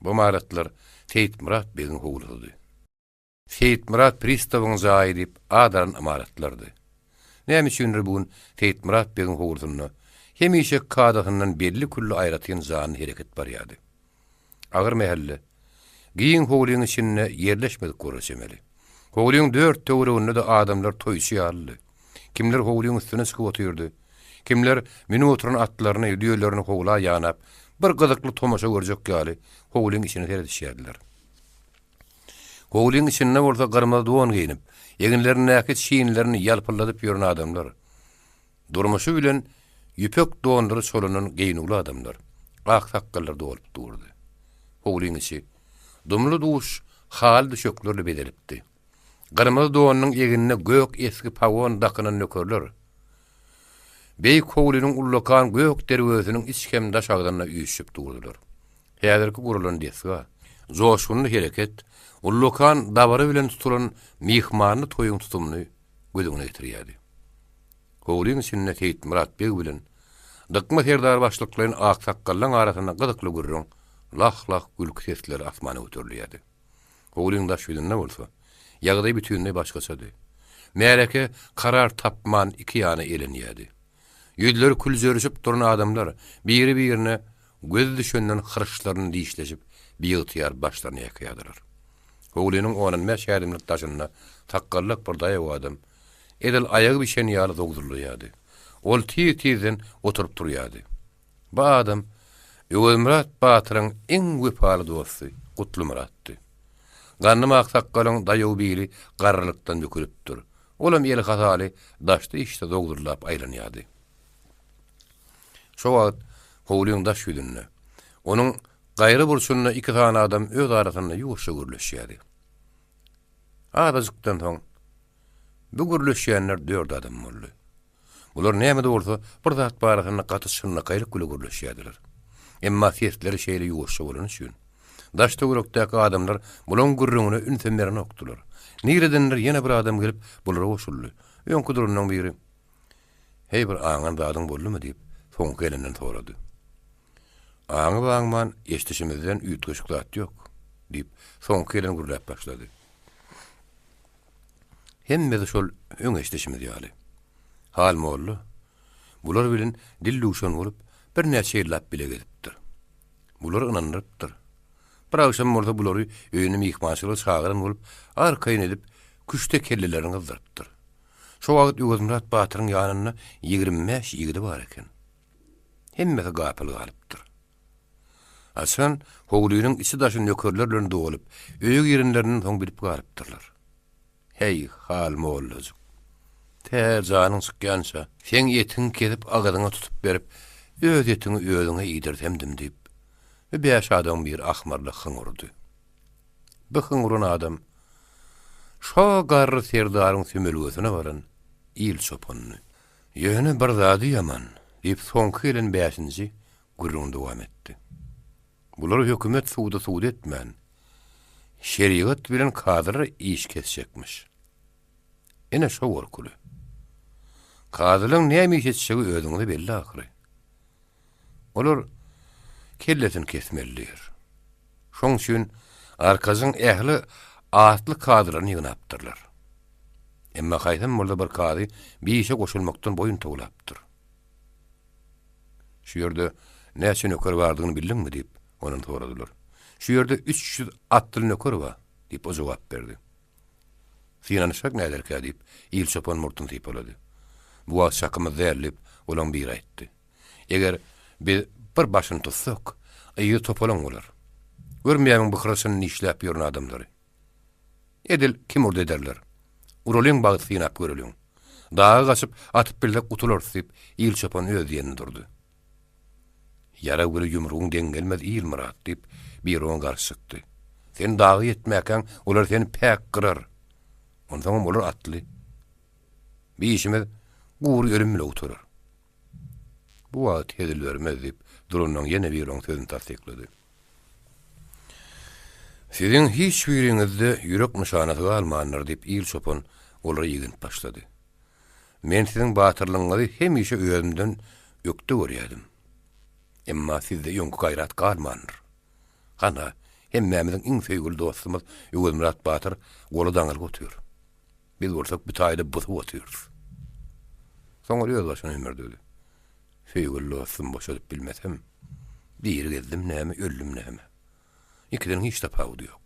Bu imaratlar Seyit Murat begiň howludy. Seyit Murat pristawyň jaýy dip adaran imaratlardy. Näme üçindir bugün Seyit Murat begiň howludyna hemişe kadagyndan belli kullu aýratyn zany hereket barýardy. Agyr mehalle giň howlunyň içinde ýerleşmedik görüşemeli. Howlunyň 4 töwereginde de adamlar toýşýarly. Kimler howlunyň üstüne çykyp oturdy. Kimler meni oturan atlaryny, ýüýlerini howla ýanap, bir gyzykly tomaşa görjek ýaly howlunyň içine teredişýärdiler. Howlunyň içinde bolsa gyrmaz dowan giyinip, ýeginlerini näkit şiinlerini ýalpyladyp ýören adamlar. Durmuşy bilen ýüpek dowanlary solanan geyinugly adamlar. Ak sakallar dolup durdy. Howlunyň içi dumlu duş hal düşöklörle bedelipdi. Gırmızı doğanın eginine gök eski pavon dakınan nökörler. Bey kovulunun ullokan gök dervözünün içkem daşağlarına üyüşüp durdular. Häzirki gurulan desga, joşunlu hereket, ullokan davarı bilen tutulan mihmanı toyun tutumunu gözüne getirýärdi. Kovulun içinde Teyit Murat Bey bilen dıkma serdar başlıklaryň ak sakkallan arasyna gyzykly gurrun lah gülk sesleri asmana ötürlýärdi. Kovulun daş ýüzünde bolsa, ýagdaý bütünli başgaçady. Mereke karar tapman iki ýany elenýärdi. Ýüzleri külzörüşip duran adamlar biri-birine göz düşenden hırışlaryny diýişleşip biýytyýar başlaryny ýakyýardylar. Kovulunun onuň meşärimlik taşynda takkallyk bir daýy adam edil aýagy bişen ýaly dogdurulýardy. Ol tiýden oturup durýardy. Bu adam Öwelmurat Batyryň iň wepaly dosty Gutlu Muratdy. Gannymak sakkalaň daýaw biri garrylykdan bükülipdir. Olam ýeli hataly daşdy işte dogdurlap aýlanýardy. Şo wagt Kovulun daş ýüzünde onuň gaýry burçunda iki tane adam öz arasynda ýuwuşa gürleşýärdi. Adazykdan soň bu gürleşýänler 4 adam boldy. Bular näme bolsa bir zat barasyna gatyşyna gaýry gürleşýärdiler. Emma sesleri şeýle ýuwuşa bolan üçin daşda gürükdäki adamlar bulan gürrüňine ünsemlerini okdular. Niredenler ýene bir adam gelip bulara goşuldy. Öňkü durundan biri "Hey bir aňan dadyň boldymy?" diýip soňky gelenden sorady. "Aňy baňman eşdişimizden üýtgeçiklat ýok" diýip soňky gelen gürläp başlady. Hemme şol öň eşdişimiz ýaly. Hal mollu. Bular bilen dilluşan bolup bir näçe ýyllap bile gezipdir. Bular ynanypdyr. Bir akşam orada bulary öýüne mihmançylyk çağıran bolup arkaýyn edip küçte kellelerini gyzdyrypdyr. Şo wagt Öwelmurat Batyryň ýanyna 25 ýigidi bar eken. Hemme gapyl galypdyr. Asan Howlunyň içi daşyn nökörler bilen dolup, öýük ýerinlerinden soň bilip galypdyrlar. Hey hal mollazyk. Te janyň çykýança, sen ýetiň kelip agadyňa tutup berip, öz ýetiňi öýüňe ýydirsemdim diýip, beş adam bir ahmarlyk hıngurdy. Bu hınguran adam şo garry serdaryň sömelgüsine baran ýyl çopanyny. Ýöne bir zady ýaman diýip soňky ýylyň 5-nji gurrundy dowam etdi. Bular hökümet suwda etmän. Şeriýat bilen kadry iş kesjekmiş. Ene şo workuly. Kadylyň näme geçişigi özüňde belli ahyry. Olar kelletin kesmelidir. Şoň üçin arkasyň ähli atly kadryny ýynapdyrlar. Emma haýdam bolda bir kady bir işe goşulmakdan boyun togulapdyr. Şu ýerde näçe nöker bardygyny bildimmi diýip onuň soradylar. Şu ýerde 300 atly nöker bar diýip o jogap berdi. Finanşak näder diýip ýyl çopan murtun diýip bolady. Bu şakymyz dällip olan bir aýtdy. Eger bir başyny tutsak, aýy topalan bolar. Görmeýän bu hyrsyny işläp ýören adamlary. Edil kim urdy ederler. Urolyň bagyt synap görelýär. Dağa gaçyp atyp bilek gutular diýip ýyl çopan öz ýerine durdy. Yara göre ýumrugyň dengelmez ýyl Murat diýip bir on garşykdy. Sen dağı ýetmäkäň, olar seni päk gyrar. Ondan bolar atly. Bir işimiz guur ölümle oturar. Bu wagt hedil vermez diýip durundan ýene bir on sözüni tasdiklady. Sizin hiç biriňizde ýürek nişanasy almanlar diýip ýyl çopan olary ýigin başlady. Men sizin batyrlygyňyzy hemişe özümden ýokda görýärdim. Emma sizde ýoňky gaýrat galmandyr. Hana hemmämiziň iň söýgüli dostumyz Öwelmurat Batyr goly daňyl gotyr. Biz bolsak bir taýda busup oturýarys. Soňra ýöz başyna ömürdi. Söýgüli dostum boşalyp bilmesem, bir gezdim näme, öldüm näme. İkiden hiç tapawdy ýok.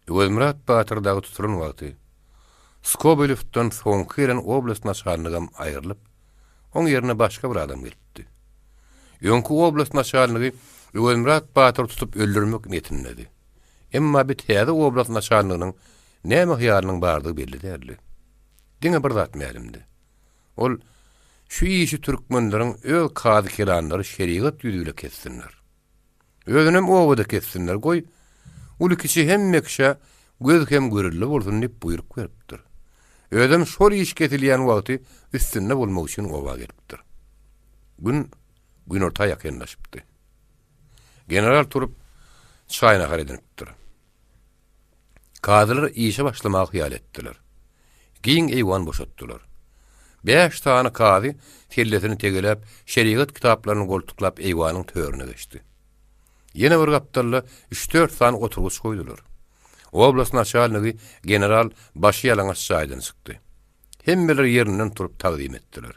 Öwelmurat Batyr dagy tutulan wagty Skobelewden soňky ýeren oblast naçarlygam aýrylyp, oň ýerine başga bir adam gelipdi. Ýöňkü oblast naçarlygy Öwelmurat Batyr tutup öldürmek niýetindedi. Emma bir täze oblast naçarlygynyň näme hyýalynyň bardygy belli däldi. Diňe bir zat mälimdi. Ol şu işi türkmenleriň öz kady kelanlary şeriýat ýüzüyle kessinler. Özünem owada kessinler goý. Ulu kişi hemme kişe göz hem görürli bolsun dip buyruk beripdir. Özüm şol iş ketilýän wagty üstünde bolmak üçin owa gelipdir. Gün orta ýakynlaşypdy. General turup çaýna garadynıpdyr. Kadylar işe başlamak hyal etdiler. Giň eýwan boşatdylar. 5 tane kady telletini tegelep, şeriat kitaplaryny goltuklap eýwanyň törüne geçdi. Yine bir gapdalla 3-4 tane oturguç koydular. Oblast naçalnygy general başı ýalaňaç çaýdan çykdy. Hemmeler ýerinden turup tagdim etdiler.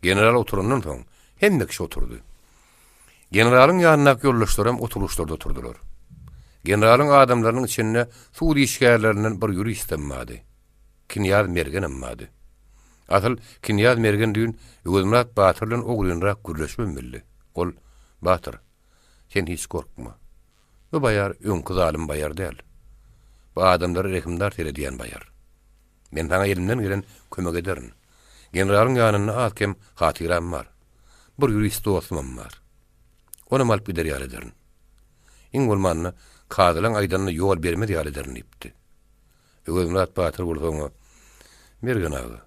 General oturundan soň hemme kişi oturdu. Generalyň ýanyna ýollaşlarym oturuşlarda oturdular. Generalyň adamlarynyň içinde suudi işgärlerinden bir ýüri istemmädi. Kinyaz mergen emmadi. Asıl Kinyaz mergen düýün Öwelmurat Batyrlyň oglunrak gürleşmemeli. Ol Batyr, sen hiç korkma. Bu bayar öňkü zalim bayar däl. Bu adamlary rekimdar terediýän bayar. Men taňa elimden gelen kömek ederim. Generalyň ýanyna atkem hatyram bar. Bir ýurist dostum bar. Onu malp gider ýar ederim. Iň bolmanyny kadylaň aýdanyna ýol bermedi ýar ederim diýipdi. Öwelmurat Batyr bolsaňa mergen agy.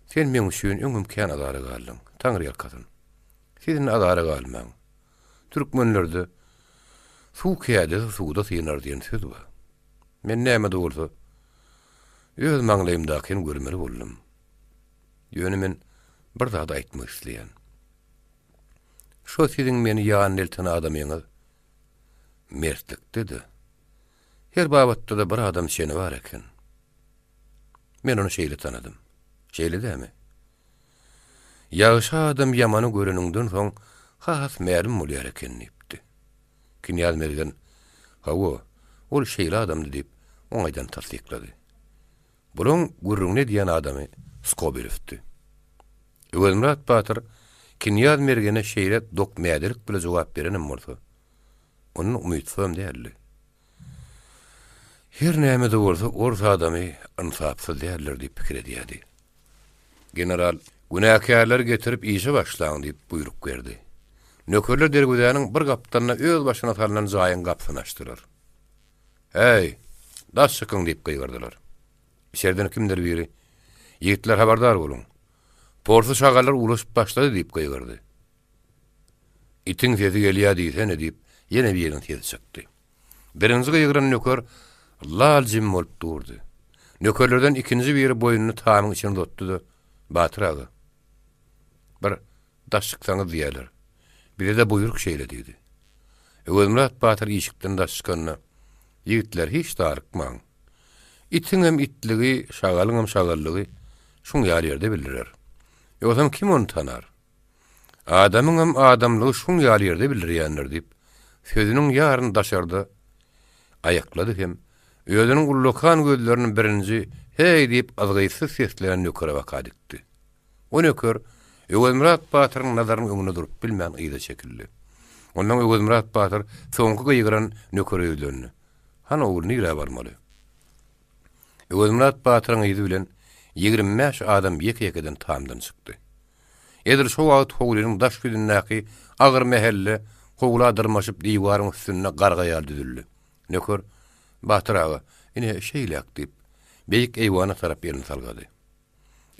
Sen men üçin öňüm kän adary galdyň. Taňry ýalkadyn. Sizin adary galmaň. Türkmenlerde suw käde suwda synar diýen söz bar. Men näme de bolsa öz maňlaýymdakyny görmeli boldum. Ýöne men bir zat aýtmak isleýän. Şo siziň meni ýan elten adamyňyz mertlik dedi. Her babatda da bir adam şeni bar eken. Men onu şeýle tanadym. Şeýle dämi? Ýaşa adam ýamany görenüňden soň has mälim bolýar eken diýipdi. Kinyaz mergen, hawa, ol şeýle adamdy diýip oňaýdan tasdiklady. Bulan gurrungne diýen adamy Skobelewdi. Öwelmurat Batyr Kinyaz mergene şeýle dokmädilik bilen jogap berenem bolsa, onuň umydsam däldi. Her näme de bolsa, orta adamy insapsy däldir diýip pikir edýärdi. General günäkärler getirip işe başlaň diýip buyruk berdi. Nökerler dergüdäniň bir gapdanyna öz başyna salynan jaýyň gapsyny açdylar. Hey, daş çykyň diýip gygyrdylar. İçeriden kimdir biri? Ýigitler habardar bolun. Porsu şagalar ulaşyp başlady diýip gygyrdy. Itiň sesi gelýär diýsen diýip ýene bir ýerini sesi çykdy. Birinji gygıran nöker lal jim bolup durdy. Nökerlerden ikinji biri boynuny tamyň içine tutdy. Batyr agy. Bir daş çyksaňyz diýerler. Biri de buyruk şeýle diýdi. Öwelmurat Batyr ýyşikden daş çykanyna ýigitler hiç darykmaň. Itiň hem itligi, şagalyň hem şagallygy şuň ýerde bildirer. Ýögsem kim onu tanar? Adamyň hem adamlygy şuň ýerde bildirýänler diýip sözüniň ýaryny daşarda aýaklady hem özüniň gullukan gözleriniň birinji hey diýip azgysyz seslen nökere bakadykdy. O nöker Öwelmurat Batyryň nazaryny öňüne durup bilmän ýyda çekildi. Ondan Öwelmurat Batyr soňky gygyran nökere ýölendi. Han oğul nire barmaly? Öwelmurat Batyryň ýyzy bilen 25 adam ýeke-ýekeden tamdan çykdy. Edir şo wagt howlynyň daş güdünäki agyr mehelle howla dyrmaşyp diýwaryň üstüne gargaýal düzüldi. Nöker Batyr ağa ine şeýle diýip beýik eýwana tarap ýerini salgady.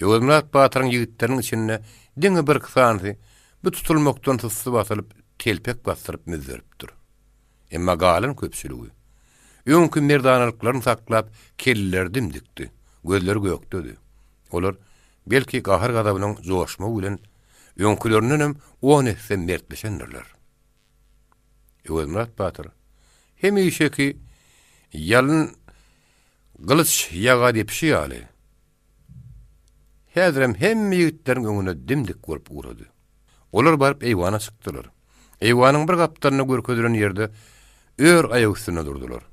Öwelmurat Batyryň ýigitleriniň içinde diňe bir kysany bu tutulmakdan tysy basylyp telpek bastyryp müzeripdir. Emma galyn köpçüligi öňkü merdanalyklaryny saklap kelliler dimdikdi. Gözleri gökdedi. Olar belki gahar gadabynyň joşma bilen öňkülerinden hem o nehse mertleşendirler. Öwelmurat Batyr hemişeki ýalyn gylyç ýaga diýip şeýle. Häzirem hemme ýigitlerin öňüne dimdik görüp urady. Olar baryp eýwana çykdylar. Eýwanyň bir gapdaryna görkezdiren ýerde ör aýak üstüne durdular.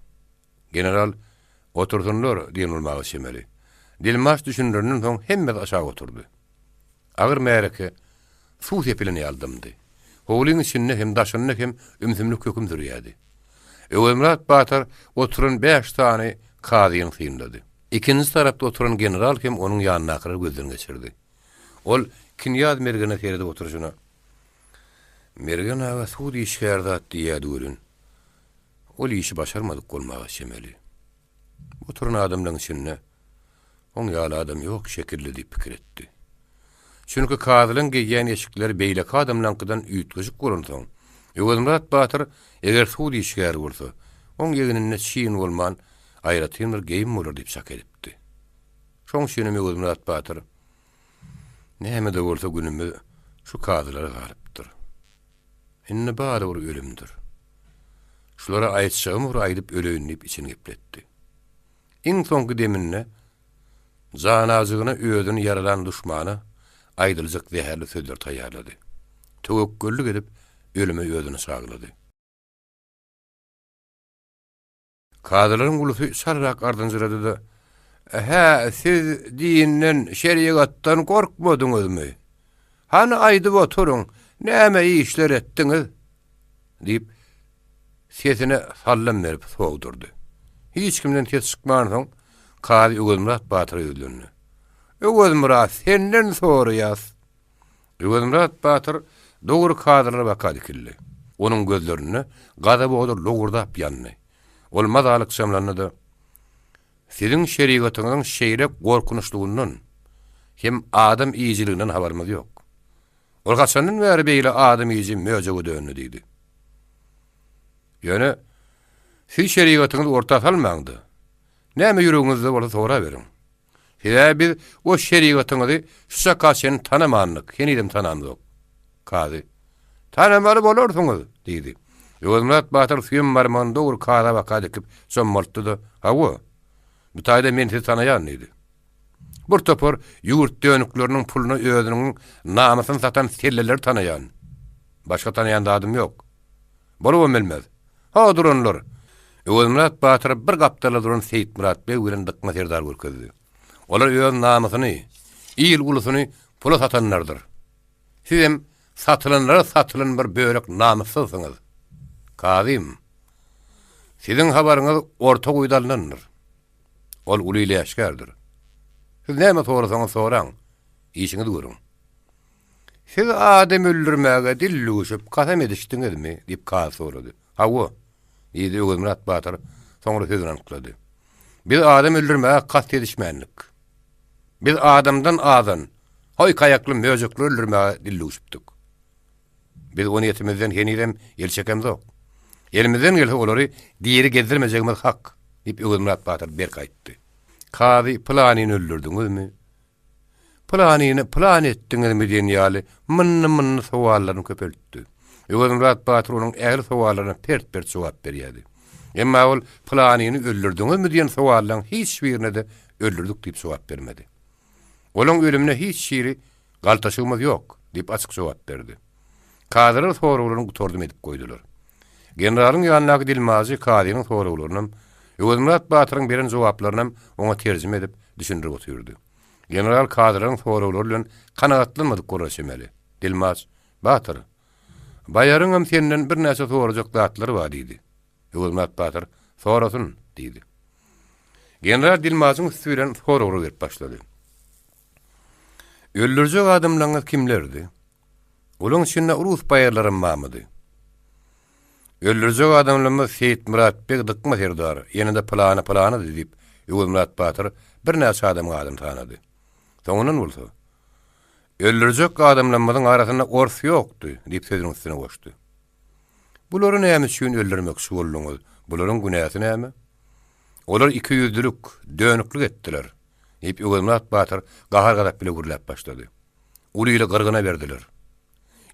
General oturdunlar diýen bolmagy şemeli. Dilmaş düşünlerinden soň hemme aşağı oturdu. Agyr märeke suw sepilini ýaldymdy. Howlyň içinde hem daşyny hem ümsümlik köküm durýardy. Öwelmurat Batyr oturan 5 tane kadyň syndady. İkinji tarapda oturan general hem onuň ýanyna gyryp gözlerini geçirdi. Ol Kinyaz mergene teride oturuşuna Mergen ağa suudi işgärdat diýä dürün. Ol işi başarmadyk bolmagy şemeli. Oturan adamlaryň içinde oň ýaly adam ýok şekilli diýip pikir etdi. Çünki kadylyň geýýän eşikleri beýleki adamlaryňkydan üýtgeşik bolansoň, Ýöwelmurat Batyr eger suudi işgär bolsa, oň ýeginine şiýin bolman aýratyn bir geýim bolar diýip şak edipdi. Şoň şeýle Ýöwelmurat Batyr näme de bolsa günümi şu kadylara garypdyr. Inne bari bir ölümdür. Şulara aýtşagym bir aýdyp öleýin diýip içini gepletdi. Iň soňky deminne janazygyna öýdüni yaralan duşmana aýdyljak zäherli sözler taýýarlady. Töwekküllik edip ölüme öýdüni saglady. Kadylaryň gulusy şarrak ardynjyrady da "Ha, siz dinden şeriatdan korkmadyňyzmy? Hany aýdyp oturuň, näme işler etdiňiz?" diýip sesine sallam berip sowdurdy. Hiç kimden ses çykmadan soň Kady Ýöwelmurat Batyr öýdündi. "Ýöwelmurat, senden soraýas." Ýöwelmurat Batyr dogry kadylara bakady kildi. Onuň gözlerini gadap odur logurdap ýandy. Ol madalyk şamlandy. "Siziň şeriatyňyň şeýrek gorkunçlugyndan hem adam iýjiliginden habarymyz ýok. Ol gaçandan bäri beýle adam iýji möjegi döndü" diýdi. "Ýöne siz şeriatyňyzy orta salmaňdy. Näme ýüregiňizde bolsa sora beriň. Hile biz o şeriatyňyzy şu sakaşyny tanamanlyk, henidem tanandyk." Kady "Tanamaly bolarsyňyz" diýdi. Ýöwelmurat Batyr süýen barmagyn dogry kada bakady dikip sömmertdi da "Hawa, bu taýda men sizi tanaýan" diýdi. "Bir topar ýurt dönükleriniň puluny özüniň namasyny satan selleler tanaýan. Başga tanaýan adam ýok. Bolawam bilmez. Ha duranlar." Ýöwelmurat Batyr bir gapdala duran Seyit Murat Bey bilen dykma serdar görkezdi. Olar öz namasyny, ýyl gulusyny pula satanlardyr. Sizem satylanlara satylan bir börek namussuzsyňyz. Kadym, siziň habaryňyz orta guýdalnandyr. Ol ulyly ýaşgardyr. Siz näme sorasaňyz soraň, işiňizi görüň. Siz adam öldürmäge dillüşüp kasam edişdiňizmi diýip Kady sorady. "Hawa" diýdi Ýöwelmurat Batyr, soňra sözüni anyklady. "Biz adam öldürmäge kast edişmänlik. Biz adamdan adan, hoy kayakly möjekli öldürmäge dillüşipdik. Biz onu yetimizden henidem el çekemiz yok. Elimizden gelse olary diýeri gezdirmejegimiz hak" diýip Ýöwelmurat Batyr berk aýtdy. "Kady planyny öldürdiňizmi? Plan etdiňizmi?" diýen ýaly mınny sowallaryny köpeltdi. Ýöwelmurat Batyr onuň ägil sowallaryna pert jogap berýärdi. Emma ol planyny öldürdiňizmi diýen sowallaryň hiç birine de öldürdik diýip jogap bermedi. Olaň ölümine hiç şeýle galtaşygymyz ýok diýip açyk jogap berdi. Kadylar soraglaryny gutardym edip goýdular. Generalyň ýanyna Dilmazy Kadynyň soraglaryny Ýöwelmurat Batyryň beren jogaplaryny oňa terjime edip düşündirip otyrdy. General Kadyryň soraglary bilen kanagatlanmadyk goraşemeli. Dilmaz, "Batyr, baýaryňam senden bir näçe sorajak zatlary bar" diýdi. Ýöwelmurat Batyr "Sorasyn" diýdi. General Dilmazyň üstünden soraglary berip başlady. "Öldürjek adamlaryňyz kimlerdi? Olaň içinde Rus baýarlarym barmydy? Öldürjek adamlaryň Seyit Murat Bey dykma serdar, ýene-de plana diýip Ýöwelmurat Batyr bir näçe adam tanady. Soňundan bolsa, öldürjek adamlaryň arasynda ors ýokdy diýip sözüniň üstüne goşdy. Bulary näme üçin öldürmekçi boldyňyz? Bularyň günäsi näme? Olar iki ýüzlülük, dönüklik etdiler" diýip Ýöwelmurat Batyr gahar gadap bile gürläp başlady. "Ulyly gyrgyna berdiler.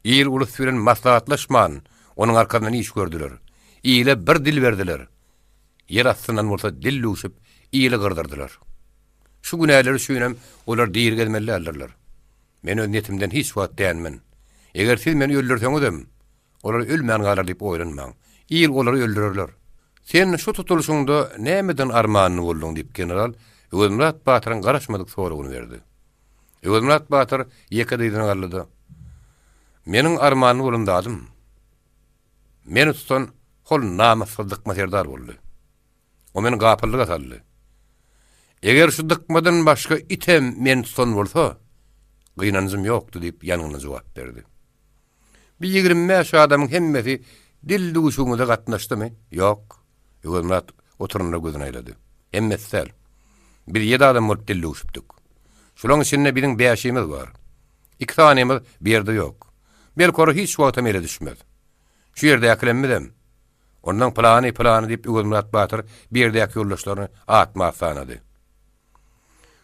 Ýyl ulus bilen maslahatlaşman, onuň arkandan iş gördüler. Ýyle bir dil berdiler. Yer astyndan bolsa dillüşüp ýyly gırdyrdylar. Şu günäleri şüýnem olar diýir gelmeli aldylar. Men öz niyetimden hiç wagt däňmen. Eger siz meni öldürseňizem, olar ölmän galar diýip oýlanmaň. Ýyl olary öldürürler. Sen şu tutuluşunda nämeden armanyny boldyň?" diýip general Ýöwelmurat Batyryň garaşmadyk soragyny berdi. Ýöwelmurat Batyr ýeke diýdiň garlady. "Meniň armanyny bolundadım. Meni tutan hol namussyzlyk maserdar boldy. O meni gapyrlyga saldy. Eger şu dykmadan başga item men tutan bolsa, gynanjym ýokdy" diýip ýanyna jogap berdi. Bir 25 adamın hemmeti dil duşuğunda gatnaşdy mı? Yok. Öwürmat oturunna gözüne ayladı. Emmetsel. Bir 7 adam bolup dil duşupdyk. Şolaň içinde biziň beýaşymy var. 2 tanemiz bir ýerde ýok. Belkory hiç wagtam ele düşmez. Şu ýerde ýaklenmedem. Ondan plany diýip Öwürmat Batyr bir ýerde ýak ýoldaşlaryny atma sanady.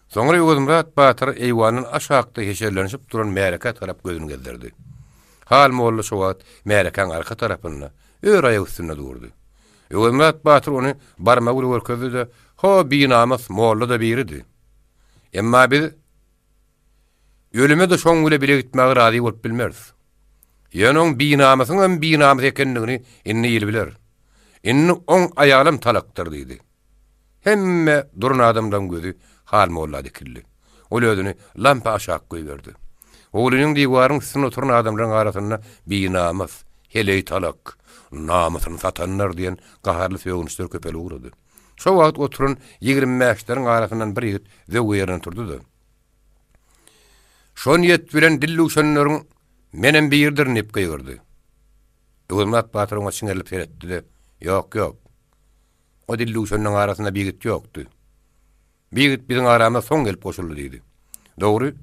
Soňra Öwürmat Batyr eýwanyň aşagda heşerlenip duran Märeka tarap gözüni gezdirdi. Hal molla şowat Märekäň arka tarapyna ör aýagy üstüne durdy. Öwürmat Batyr ony barmagy bilen görkezdi. "Ho, binamaz molla da biridi. Emma biz ölüme de şoň bile bile gitmäge razy bolup bilmeriz. Ýöneň binamysyň binamyz ekenligini inni ýyl biler. Inni oň aýalym talakdyr" diýdi. Hemme duran adamdan gözü hal molla dikildi. Ol özüni lampa aşağı goýberdi. Oğlunyň diýwaryň üstüne oturan adamlaryň arasyna binamyz, heley talak, namasyny satanlar diýen gaharly söýgünçler köpeli ugrady. Şo wagt oturan 25-leriň arasyndan bir ýigit zöwýerden turdy. Şon ýet bilen dilluşanlaryň menen bir ýerdir nep goýurdy. Öwürmat Batyr oňa çiňerlip beretdi. Ýok. O dilluşanyň arasynda bir ýigit ýokdy. Bir ýigit biziň aramyza soň gelip goşuldy diýdi. Dogry.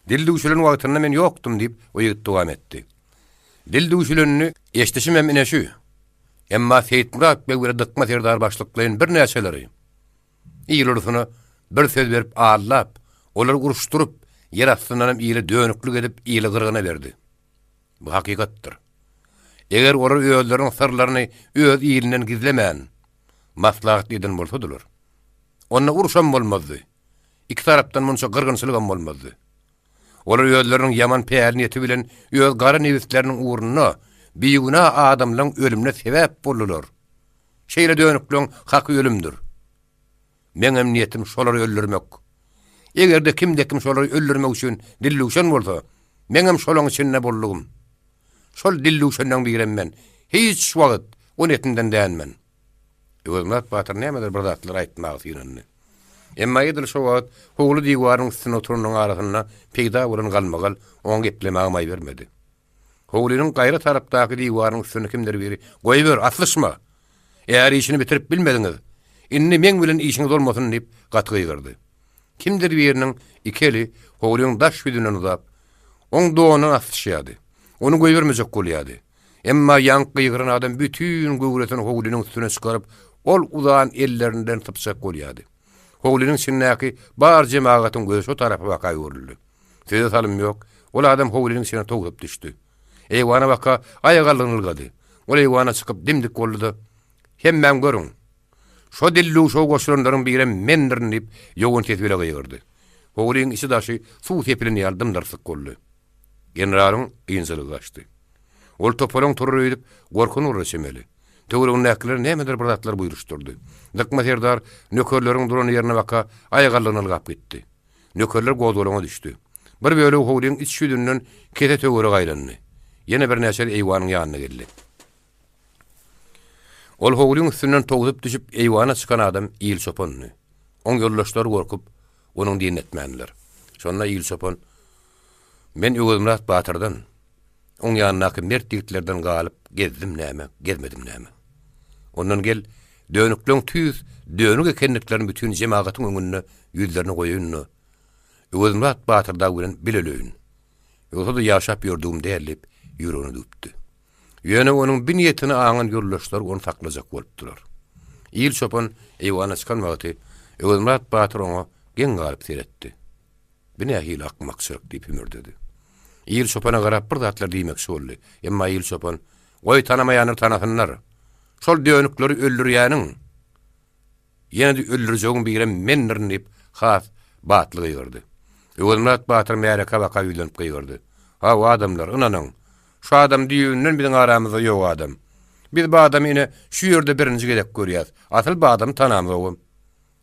Dilduşulyň wagtynda men ýokdum diýip o ýigit dowam etdi. Dilduşulyny eşdişim hem ine şu. Emma Seyit Murat beg bir dıkma serdar başlyklaryň bir näçeleri. Ýylysyny bir söz berip ağlap, olar uruşturup, yer astyndan ýyly dönüklük edip ýyly gyrgyna berdi. Bu hakykatdyr. Eger olar öýleriň sırlaryny öz ýylynden gizlemän, maslahat edin bolsadylar. Onda uruşam bolmazdy. İki tarapdan munça gyrgynçylyk bolmazdy. Olar öýleriň ýaman peýär niýeti bilen öz gara newitleriniň uğruna biýuguna adamlaryň ölümine sebäp boldular. Şeýle dönüklüň haky ölümdür. Meňem niýetim şolary öldürmek. Egerde kim şolary öldürmek üçin dilluşan bolsa, meňem şolaň içinde bollugum. Şol dilluşanyň biremmen. Hiç wagt o netinden däňmen. Öwürmat Batyr nämedir bir zatlar aýtmagy ýönünde. Emma ýedil şo wagt howly diýwaryň üstüne oturanyň arasyna peýda bolan galmagal oň geplemäge maý bermedi. Howlynyň gaýra tarapdaky diýwaryň üstüne kimdir biri goýber atlyşma. Eğer işini bitirip bilmediňiz, inni men bilen işiňiz bolmasyn diýip gatgyýyrdy. Kimdir biriniň ikeli howlynyň daş ýüzünden uzap, oň doňuna atlyşýady. Onu goýbermejek bolýady. Emma ýanky ýygyran adam bütün göwretini howlynyň üstüne çykaryp, ol uzan ellerinden typsak bolýady. Howlynyň sinnäki bar jemaatyň gözi şo tarapy bakay görüldi. Söýe salym ýok. Ol adam howlynyň içine togup düşdi. Eýwana baka aýagalyny ılgady. Ol eýwana çykyp dimdik boldy. Hemmem görüň. Şo dillu şo goşulanlaryň biri mendir diýip ýogun tetbire goýurdy. Howlynyň içi daşy suw tepilini ýardymdarsyk boldy. Generalyň ýynjylygy gaçdy. Ol topalaň turup edip gorkuny uruşmeli. Töwregiň näkler nämedir bir zatlar buýruşdurdy. Dıkma serdar nökerleriň duran ýerine baka aýagalyny ılgap gitdi. Nökerler gozgolaňa düşdi. Bir böle howlyň iç şüdünden kete töwre gaýlandy. Ýene bir näçe eýwanyň ýanyna geldi. Ol howlyň üstünden togup düşüp eýwana çykan adam ýyl çopanyny. Oň ýoldaşlary gorkup onuň diýen etmänler. Şonda ýyl çopan men Öwürmat Batyrdan oň ýanyna mert ýigitlerden galyp gezdim näme, gezmedim näme. Ondan gel dönüklüň tüz, dönük ekenliklerini bütün jemaatyň öňünde ýüzlerini goýunny. Öwürmat Batyrda bilen bilelöýün. Ýolda ýaşap ýurdum dälip ýüregini dupdy. Ýöne onuň bir niýetini aňan ýoldaşlar onu saklajak bolupdylar. Ýyl çopan eýwana çykan wagty Öwürmat Batyr oňa gen galyp seretdi. Bine hil akmakçylyk diýip ümürdedi. Ýyl çopana garap bir zatlar diýmekçi boldy. Emma ýyl çopan goý tanamaýanyr tanasynlar. Şol dönükleri öldürýäniň ýene de öldürjegin birem mendir diýip has batlygy ýerdi. Öwürmat Batyr Märeka baka ýylanıp goýurdy. Ha o adamlar ynanyň. Şu adam diýenden biziň aramyzda ýok adam. Biz bu adamy ine şu ýerde birinji gerek görýäs. Asyl bu adam tanamyzda.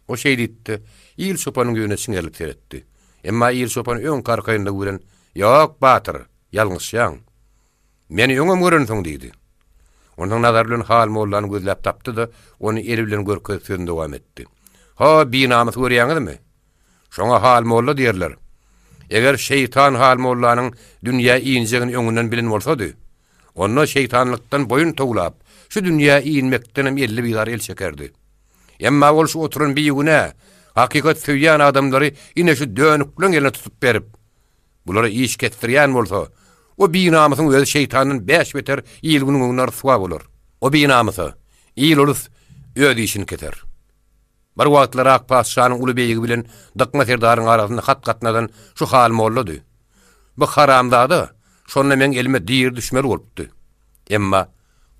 O şey diýdi. Ýyl çopanyň göýüne çiňerlip seretdi. Emma ýyl çopan öň karkaýynda gören "Ýok Batyr, ýalňyşýaň. Meni öňem görensiň" diýdi. Onuň nazary bilen hal mollany gözläp tapdy da onu eli bilen görkezip sözüne dowam etdi. "Ha, binamyz görýäňizmi? Şoňa hal molla diýerler. Eger şeytan hal mollanyň dünýä iňjegini öňünden bilen bolsady, Onda şeytanlıktan boyun toğulap, şu dünya iýinmekdenem 50 bilar el çekerdi. Emma ol şu oturan biýigine, hakikat söýýän adamlary ine şu dönüklen eline tutup berip, bulara iş ketdirýän bolsa, o binamysyň öz şeytanyň 5 beter ýylgynyň öňüne suwa bolar. O binamysy ýyl olus öz işini keter. Bir wagtlar Akpaşanyň uly beýigi bilen dykma serdaryň arasynda hat-gatnadan şu hal mollady. Bu haramdady, şonda men elime diýir düşmeli bolupdy. Emma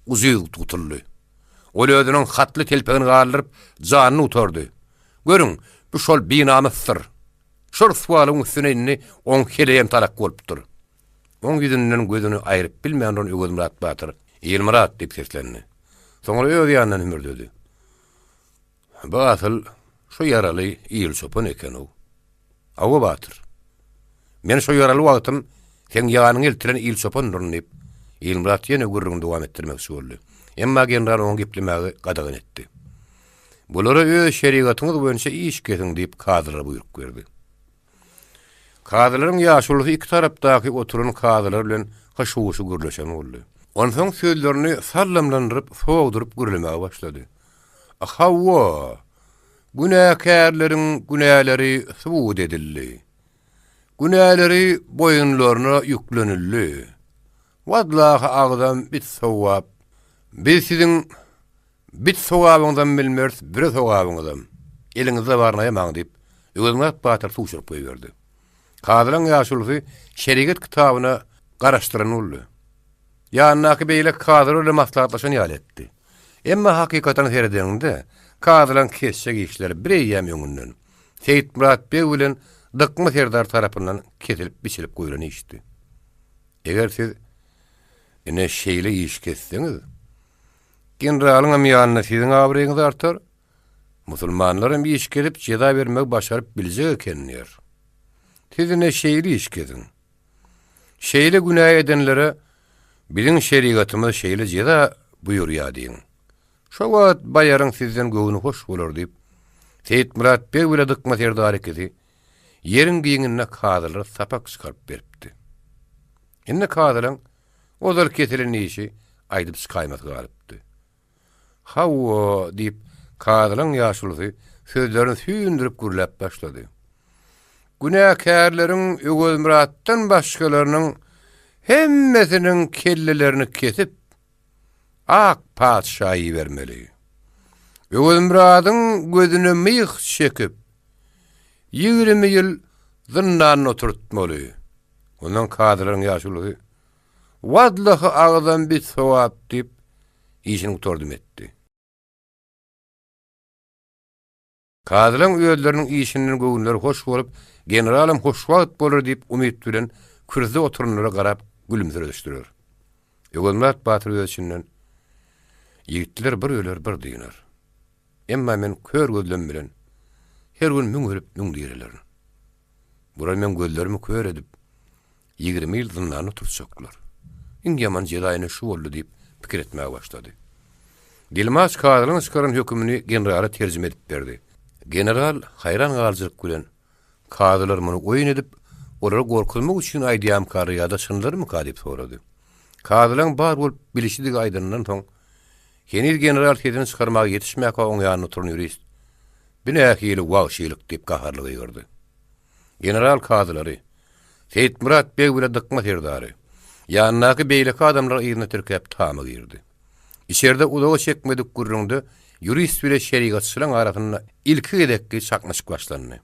uzyg tutuldy. Ol özüniň hatly telpegini galyryp janyny utardy. Görüň, bu şol binamysyr. Şol suwalyň üstüne inni oň heleýän talak bolupdyr. Oň ýüzünden gözüni aýryp bilmeýän on Öwelmurat Batyr, "Elmurat" diýip seslendi. Soňra öz ýanyndan hümürdedi. "Batyr, şu yaraly ýyl çopun eken o. Awa Batyr. Men şu yaraly wagtym sen ýanyň eltiren ýyl çopun durnyp, Elmurat ýene gürrüň dowam etdirmekçi boldy. Emma general oň geplemegi gadagan etdi. Bulara öz şerigatyňyz boýunça iş kesin diýip kadrlara buyruk berdi. Kadrlaryň ýaşuly iki tarapdaky oturan kadrlar bilen haşuwşy gürleşen boldy. Onuň soň sözlerini sallamlandyryp, sowduryp gürlemege başlady. "Ahawwa, günäkärleriň günäleri subut edildi. Günäleri boyunlaryna ýüklenildi. Wadlaha agdan bit sowap. Biz sizin bit sowabyňyzdan bilmers, bir sowabyňyzdan. Eliňizde barnaýamaň" diýip Öwelmurat Batyr suwşuryp goýberdi. Kadrlaryň ýaşuly şerigat kitabyna garaşdyran boldy. Ýanynaky beýle kadr bilen maslahatlaşan ýaly etdi. Emma hakykatan seredende kadrlaryň kesşek işleri bireýem ýöňünden Seyitmurat Bey bilen dykma serdar tarapyndan kesilip biçilip goýulan işdi. Eger siz ine şeýle iş kessiňiz, generalyň ýanyna siziň abreýiňiz artar, musulmanlaryň bir iş gelip jeda bermek başaryp biljek ekenler. Sizine şeýle iş kesin. Şeýle günah edenlere biziň şerigatymyz şeýle jeda buýurýar diýin. Şo wagt baýaryň sizden göwüni hoş bolar diýip Seyitmurat Bey bilen dykma serdar ekedi. Yerin giýinine kadrlar sapak çykaryp beripdi. Indi kadrlaryň ozal kesilen işi aýdyp çykaýmak galypdy. "Hawwa" diýip kadrlaryň ýaşuly sözlerini süýndürip gürläp başlady. "Günäkärleriň Öwelmuratdan başgalarynyň hemmesiniň kellelerini kesip ak paçşaýy bermeli. Öwelmuratyň gözüne myh çekip 20 ýyl zyndan oturtmaly." Ondan kadrlaryň ýaşuly "Wadlahy agdan bit sowap" diýip işini utardym etdi. Kadrlaryň öýleriniň işiniň göwünleri hoş bolup, generalym hoşwagt bolar diýip umyt bilen kürde oturanlara garap gülümsüreşdirer. Öwelmurat Batyr öýçinden "Ýigitler bir öler bir diýler. Emma men kör gözlem bilen her gün müňürip müň diýerler. Bura men gözlerimi kör edip 20 ýyl zyndan oturtjaklar. Indi ýaman jedaýyny şu boldy" diýip pikir etmäge başlady. Dilmas kadrlaryň çykaran hökümini generala terjime edip berdi. General hayran galyjyk bilen kadrlar muny oýun edip, olary gorkutmak üçin aýdýam kary ýa-da çynlarmy diýip sorady. Kadrlaryň bar bolup bilişdik aýdyryndan soň Henir general hedini çykarmaga ýetişmäk oň ýanyna oturan ýurist. "Binähili wagşylyk" diýip gaharlyk ýerdi. General kadrlary Seyitmurat Bey bilen dykma serdary ýanynaky beýleki adamlar ýerine türkäp tamy girdi. İçeride udağa çekmedik gurrundy, ýurist bilen şerigatçylaryň arasynda ilki gedekli çaknaşyk başlandy.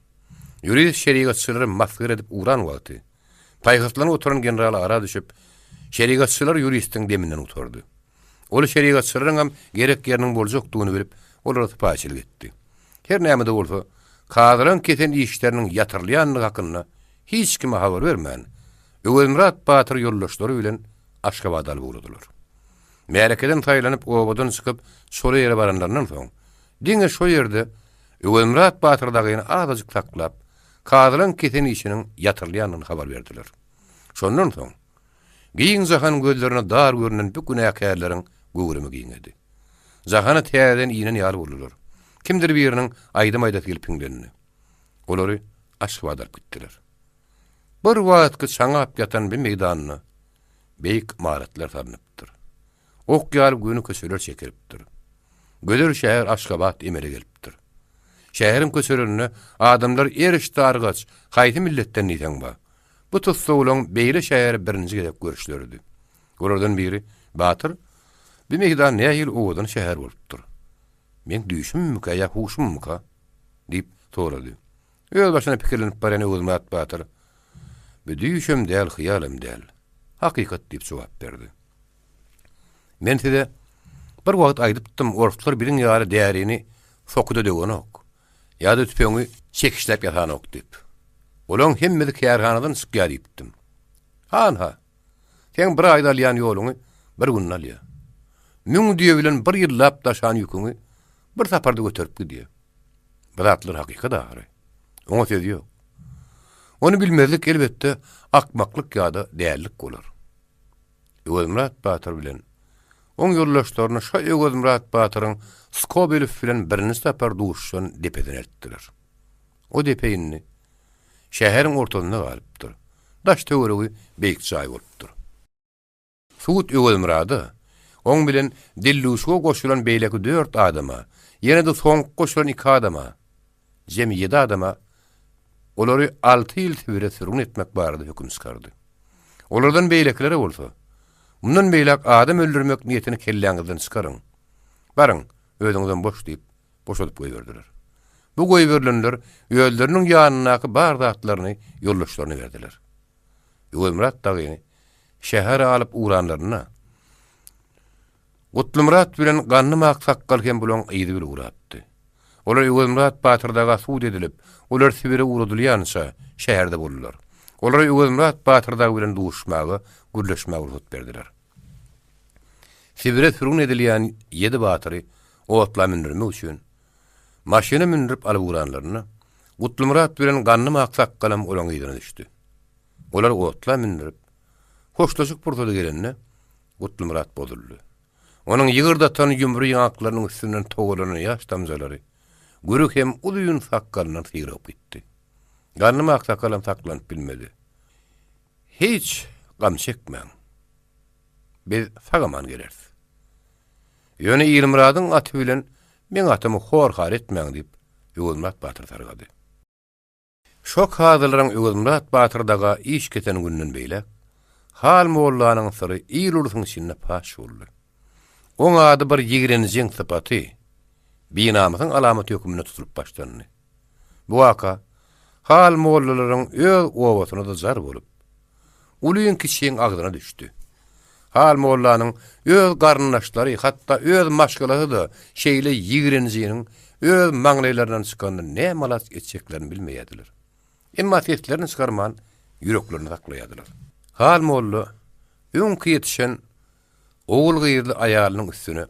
Ýurist şerigatçylary masgyr edip uran wagty. Paýgatlanyp oturan general ara düşüp, şerigatçylar ýuristiň deminden utardy. Ol şerigatçylaryň hem gerek ýeriniň boljakdygyny bilip, olary paýçylyk etdi. Her näme-de bolsa, kadrlaryň keten işleriniň ýatyrlýanyny hakynda hiç kime habar bermän. Öwelmurat Batyr ýoldaşlary bilen Aşgabatda boldular. Märekeden taýlanyp obadan çykyp şol ýere baranlaryndan soň, diňe şo ýerde Öwelmurat Batyrdagyny azajyk taklap, kadrlaryň keten işiniň ýatyrlýanyny habar berdiler. Şondan soň giň jahan gözlerine dar görünen bu günäkärleriň göwrümi giňedi. Jahana täzeden ýene ýar boldular. Kimdir biriniň aýdym-aýda gelipindenini. Olary Aşgabatda gitdiler. Bir wagtky çaňap ýatan bir meýdanyna beýik maratlar tanıpdyr. Ok ýalyp günü köşeler çekiripdir. Göder şäher Aşgabat emele gelipdir. Şäheriň köşelerine adamlar erişdi argaç, haýty milletten ýeten ba. Bu tutsa ulan beýle şäher birinji gelip görüşlerdi. Oradan biri, Batyr, bir mehdan nähil owadan şäher bolupdyr. Men düşümmü ya huşummü ka? Dip sorady. Öýle başyna pikirlenip barany Öwürmat Batyr. Bir düşüm däl, hyýalym däl. Hakykat dip jogap berdi. Men size bir wagt aýdypdym, orflar biriň ýaly därini sokuda döwen ok. Ýa-da tüpeňi çekişläp ýatan ok dip. Olaň hemmedi kärhanadan çykýar diýipdim. Ha. Sen bir aýda alýan ýoluňy bir gün alýa. Müň diýe bilen bir ýyllap daşan ýüküňi bir saparda götürüp gidýär. Bilatlar hakykat agary. Oňa söz ýok. Onu bilmezlik elbetde akmaklyk ýa-da dälilik bolar. Öwürmat Batyr bilen oň ýollaşlaryny şo Öwürmat Batyryň Skobelov bilen birini sapar duşşan depeden etdiler. O depeýini şäheriň ortasyna galypdyr. Daş töweregi beýik çaý bolupdyr. Suut Öwürmrady oň bilen dilluşga goşulan beýleki 4 adama, ýene de soňky goşulan 2 adama, jemi 7 adama olary 6 ýyl tebere sürgün etmek barada höküm çykardy. Olardan beýleklere bolsa, mundan beýlek adam öldürmek niýetini kelläňizden çykaryň. Barıň, özüňizden boş diýip boşadyp goýberdiler. Bu goýberlenler ýölleriniň ýanynaky bar zatlaryny ýollaşlaryny berdiler. Öwürmat dagyny şäher alyp uranlaryna Gutlumrat bilen ganny maksakal hem bulan ýydy bir uratdy. Olar Öwürmat Batyrdaga suud edilip, olar Sibire uradylýança şäherde boldular. Olar Öwürmat Batyrdaga bilen duşmagy, gürleşmäge ruhsat berdiler. Sibire sürgün edilýän 7 batyry otla mindirmek üçin maşyna mindirip alyp uranlaryny Gutlumrat bilen ganny maksakkalam olan ýydyna düşdi. Olar otla mindirip hoşlaşyk burda gelenne Gutlumrat bozuldy. Onun ýygyrdatan ýumry ýaklarynyň üstünden togalanan ýaş damjalary görük hem ulyň sakkalyna syýrap gitdi. Ganny maksakkalam saklanyp bilmedi. Hiç gam çekmeň. Biz sagaman gelersiz. Ýöne Ýylmyradyň aty bilen men atymy horhar etmäň diýip Öwürmat Batyr targady. Şok hazylaryň Öwürmat Batyrdaga iş keten günden beýle hal mollanyň syry ýylulyň içinde paş boldy. Oň ady bir ýigrenjiň sypaty, binamyzyň alamaty hökümine tutulyp başlandy. Bu waka hal mollalaryň öz owasyna da jar bolup, ulyň kişiň agdyna düşdi. Hal mollanyň öz garnaşlary, hatda öz maşgalary da şeýle ýigrenjiň öz maňlaýlaryndan çykany ne malat etjeklerini bilmeýärdiler. Emma teslerini çykarman ýüreklerini saklaýardylar. Hal molly öňki ýetişen oğul gıyırlı ayarının üstüne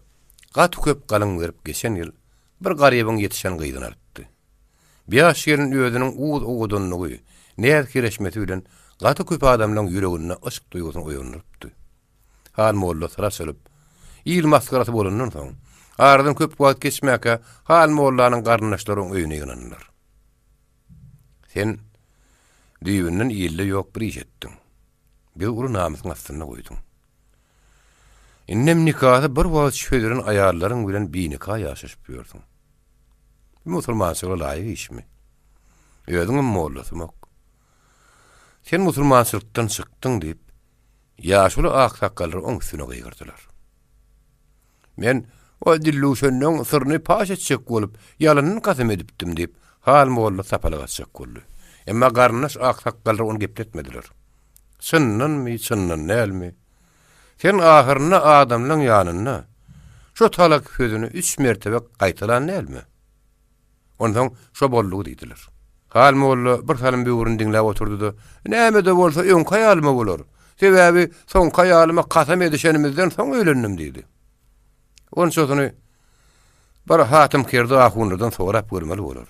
gat köp galyň berip geçen ýyl bir garybyň ýetişen gyýdyny alypdy. Biýaş ýerin özüniň uwudunlygy, näher kireşmeti bilen gaty köp adamlaryň ýüregine aşk duýgusyny oýanypdy. Hal molla saraşylyp, ýyl maskarasy bolandan soň, aradan köp wagt geçmäke hal mollanyň garnaşlaryň öýüne ýynandylar. Sen düýünden ýylle ýok bir iş etdiň. Bir ulu namysyň astyna goýdyň. Innem nikahı bir wagt şöýlerin ayarlaryň bilen bir nikah ýaşaşyp ýördiň. Musulmançylyga laýyk işmi? Özüň mollasymok. Sen musulmançylykdan çykdyň diýip ýaşuly aksakallar oň üstüne gyýgyrdylar. Men o dilluşanyň syryny paş etjek bolup ýalanyny kasam edipdim diýip hal molla sapalyga çyk boldy. Emma garnaş aksakallar onu gepletmediler. Çynnan näme? Sen ahyryna adamlaryň ýanyna şo talak sözüni 3 mertebe gaýtalan näme? Ondan şo bollugy diýdiler. Hal molla bir salym bir urun diňläp oturdy-da, "Näme de bolsa öň kaýalyma bolar. Sebäbi soň kaýalyma kasam edişenimizden soň öýlendim" diýdi. Onun sözüni bir hatim kirdi ahunlardan sorap görmeli bolar.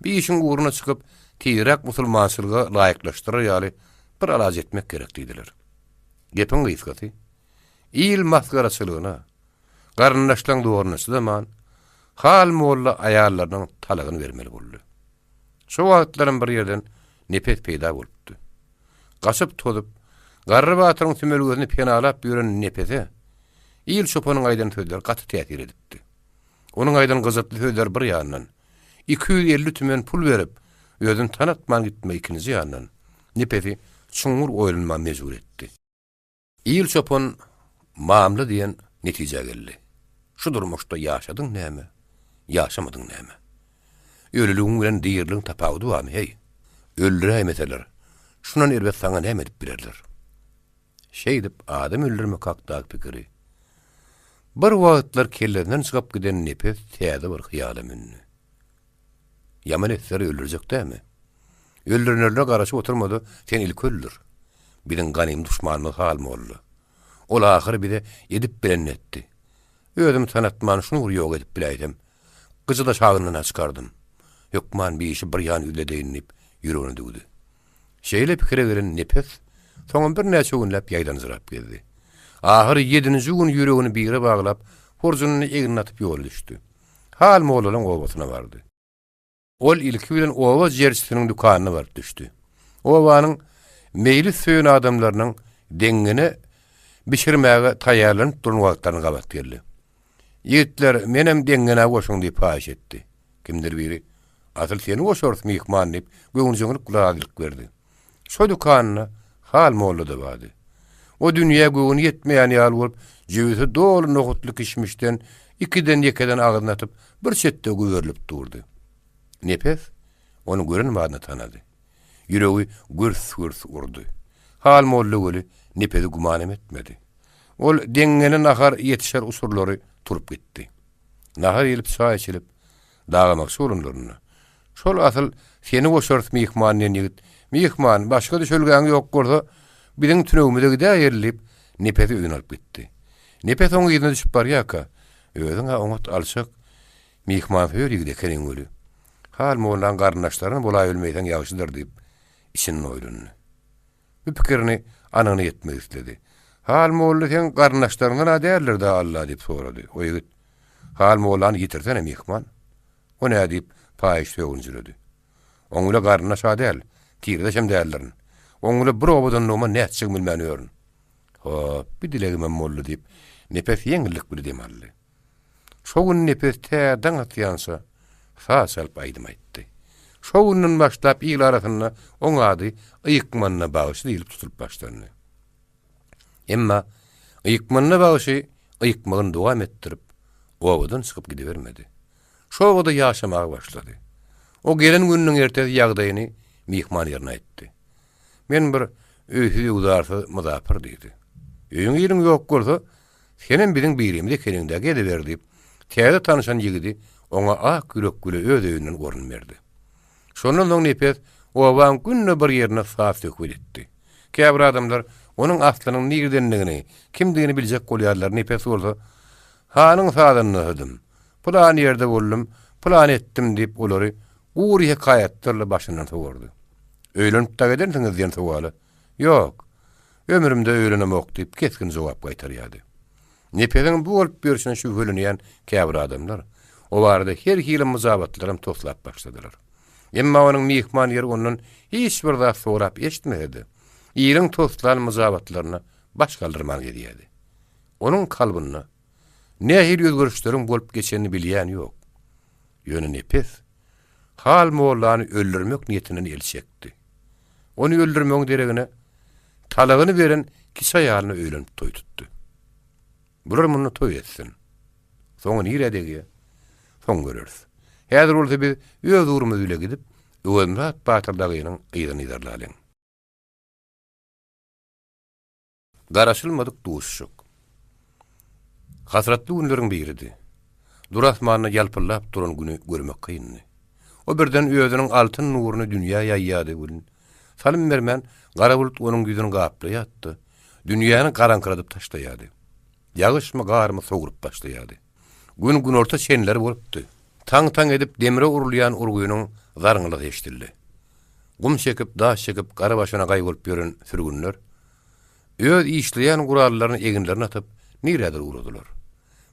Bir işin uğruna çykyp tiýrak musulmançylyga laýyklaşdyrar ýaly bir alaj etmek gerek diýdiler. Gepin gysgaty, ýyl maskaraçylygyna, garnaşlaryň dogrunaşy zaman hal molla ayarlarynyň talagyny bermeli boldy. Şu wagtlaryň bir ýerden nepet peýda bolupdy. Gaçyp tozup, Garry Batyryň tümelgözüni penalap ýören nepese İl Çopanyň aýdan sözler gaty täsir edipdi. Onuň aýdan gyzykly sözler bir ýandan 250 tümen pul berip özüni tanatman gitme ikinji ýandan nepesi çuňur oýlanma mejbur etdi. İl Çopan mamly diýen netije geldi. Şu durmuşda ýaşadyň näme? Ýaşamadyň näme? Ölüligiň bilen diýerliň tapawdy barmy hey? Öldüräým eteler. Şunan erbet saňa näme edip bererler? Şeýdip adam öldürmek hakda pikiri. Bir wagtlar kellerinden çykyp giden nepes täze bir hyýala münni. Yaman etleri öldürecek dämi? Öldürenlerle garaşyp oturmady, sen ilk öldür. Bilen ganym duşmanymyz halmy boldy. Ol ahyry bide edip bilen etdi. Özüm tanatman şunu ýok edip bileýdim. Gyzy da şagyndan çykardym. Ýokman bir işi bir ýan üle deýinip ýüregine dugdy. Şeýle pikire gelen nepes soňam bir näçe günläp ýaýdan zırap geldi. Ahyry 7-nji gün ýüregini bire baglap, horjunyny egine atyp ýol düşdi. Hal mollalyň owasyna bardy. Ol ilki bilen owa jerçisiniň dukanyna barıp düşdi. Owanyň meýli söýen adamlarynyň deňine bişirmäge taýýarlanyp duran wagtlaryny gabat geldi. Ýigitler menem deňine goşuň diýip paýş etdi. Kimdir biri asyl seni goşurmy mihman diýip göňüňe kulaglyk berdi. Şo dukanyna hal molla da bardy. O dünýä göwüni yetmeýän ýaly bolup, jüwüsi dolu nohutlyk işmişden 2den agyny atyp bir çetde göwerilip durdy. Nepes onu gören bana tanıdı. Ýüregi gürs urdy. Hal molla göli nepesi gumanam etmedi. Ol deňine nahar ýetişer usurlary turup gitdi. Nahar ýelip çaý içilip dagamak sorunlaryny. Şol asyl seni goşurt mihman ýigit. Mihman başga düşülgäň ýok bolsa bilen tünegimde gidäýerlip nepesi öýüne alyp gitdi. Nepes oňa ýerine düşüp barýaka. Özüňe oňat alşak mihman höýrigide keriň öli. Hal molan garnaşlaryny bola ölmeýden ýagşydyr diýip işini oýlandy. Bu pikirini anyny ýetmek istedi. Hal molla sen garnaşlaryňdan adärler de Allah diýip sorady. O ýigit hal molany ýitirsene mihman. O näme diýip paýyş söwünjüredi. Oňla garnaş adäl, kirde şem dällerin. Oňla bir obadan noma näçe bilmänýärn. Hop, bir dilegim molla diýip nepes ýeňillik bildimaldy. Şo gün nepes täden atýansa fasalp aýdym aýtdy. Şo günden başlap ýyl arasyna oň ady Ýykmanyna bagyşy diýilip tutulyp başlandy. Emma Ýykmanyna bagyşy Ýykmagyny dowam etdirip, owadan çykyp gidibermedi. Şo wagtda ýaşamagy başlady. O gelen günüň ertesi ýagdaýyny mihman ýerine aýtdy. Men bir öýsüz uzarsy muzapyr diýdi. Öýüň ýeriň ýok bolsa, senem biziň birimiz ekeninde geliber diýip, täze tanışan ýigidi oňa ak ýürekli öz öýünden gorun berdi. Şondan soň nepes owaň günne bir ýerine saf dökületdi. Käbir adamlar onuň aslynyň nirdenligini, kimdigini biljek bolýarlar. Nepes bolsa, hanyň sadyny hödüm. Plan ýerde boldum, plan etdim diýip olary uğur hikayetlerle başından sogurdy. Öýlenip da gidersiňiz diýen sowaly. Ýok. Ömrümde öýlenemok diýip keskin jogap gaýtarýady. Nepesiň bu bolup berişine şüphelenýän käbir adamlar o barada her hili muzabatlarym toslap başladylar. Emma onuň mihman ýeri ondan hiç bir zat sorap eşitmedi. Ýeriň toslan muzabatlaryna baş galdyrman edýärdi. Onuň kalbyna nähir ýözgörüşleriň bolup geçeni bilýän ýok. Ýöne nepes hal mollany öldürmek niyetinden elçekdi. Onu öldürmeň deregine talagyny beren kişi ýalyny öýlenip toý tutdy. Bular muny toý etsin. Soňa niredegi? Soň görürs. Häzir bolsa biz öz urumyz ýüle gidip, öwrenat batyrdagynyň gyýyny ýerlälen. Garaşylmadyk duşşuk. Hasratly günleriň biridi. Durasmanyna ýalpyllap duran güni görmek kynny. O birden özüniň altyn nuruny dünýä ýaýýady gün. Salim bermän gara bulut onuň ýüzüni gaplaýatdy. Dünýäni garaňkyradyp taşlaýady. Ýagyşmy garmy sogurup başlaýady. Gün orta şenler bolupdy. Taň edip demire urulýan urguýynyň zaryňlygy eşdildi. Gum çekip, daş çekip, gara başyna gaý bolup ýören sürgünler öz işleýän gurallaryny eginlerine atyp niredir uradylar.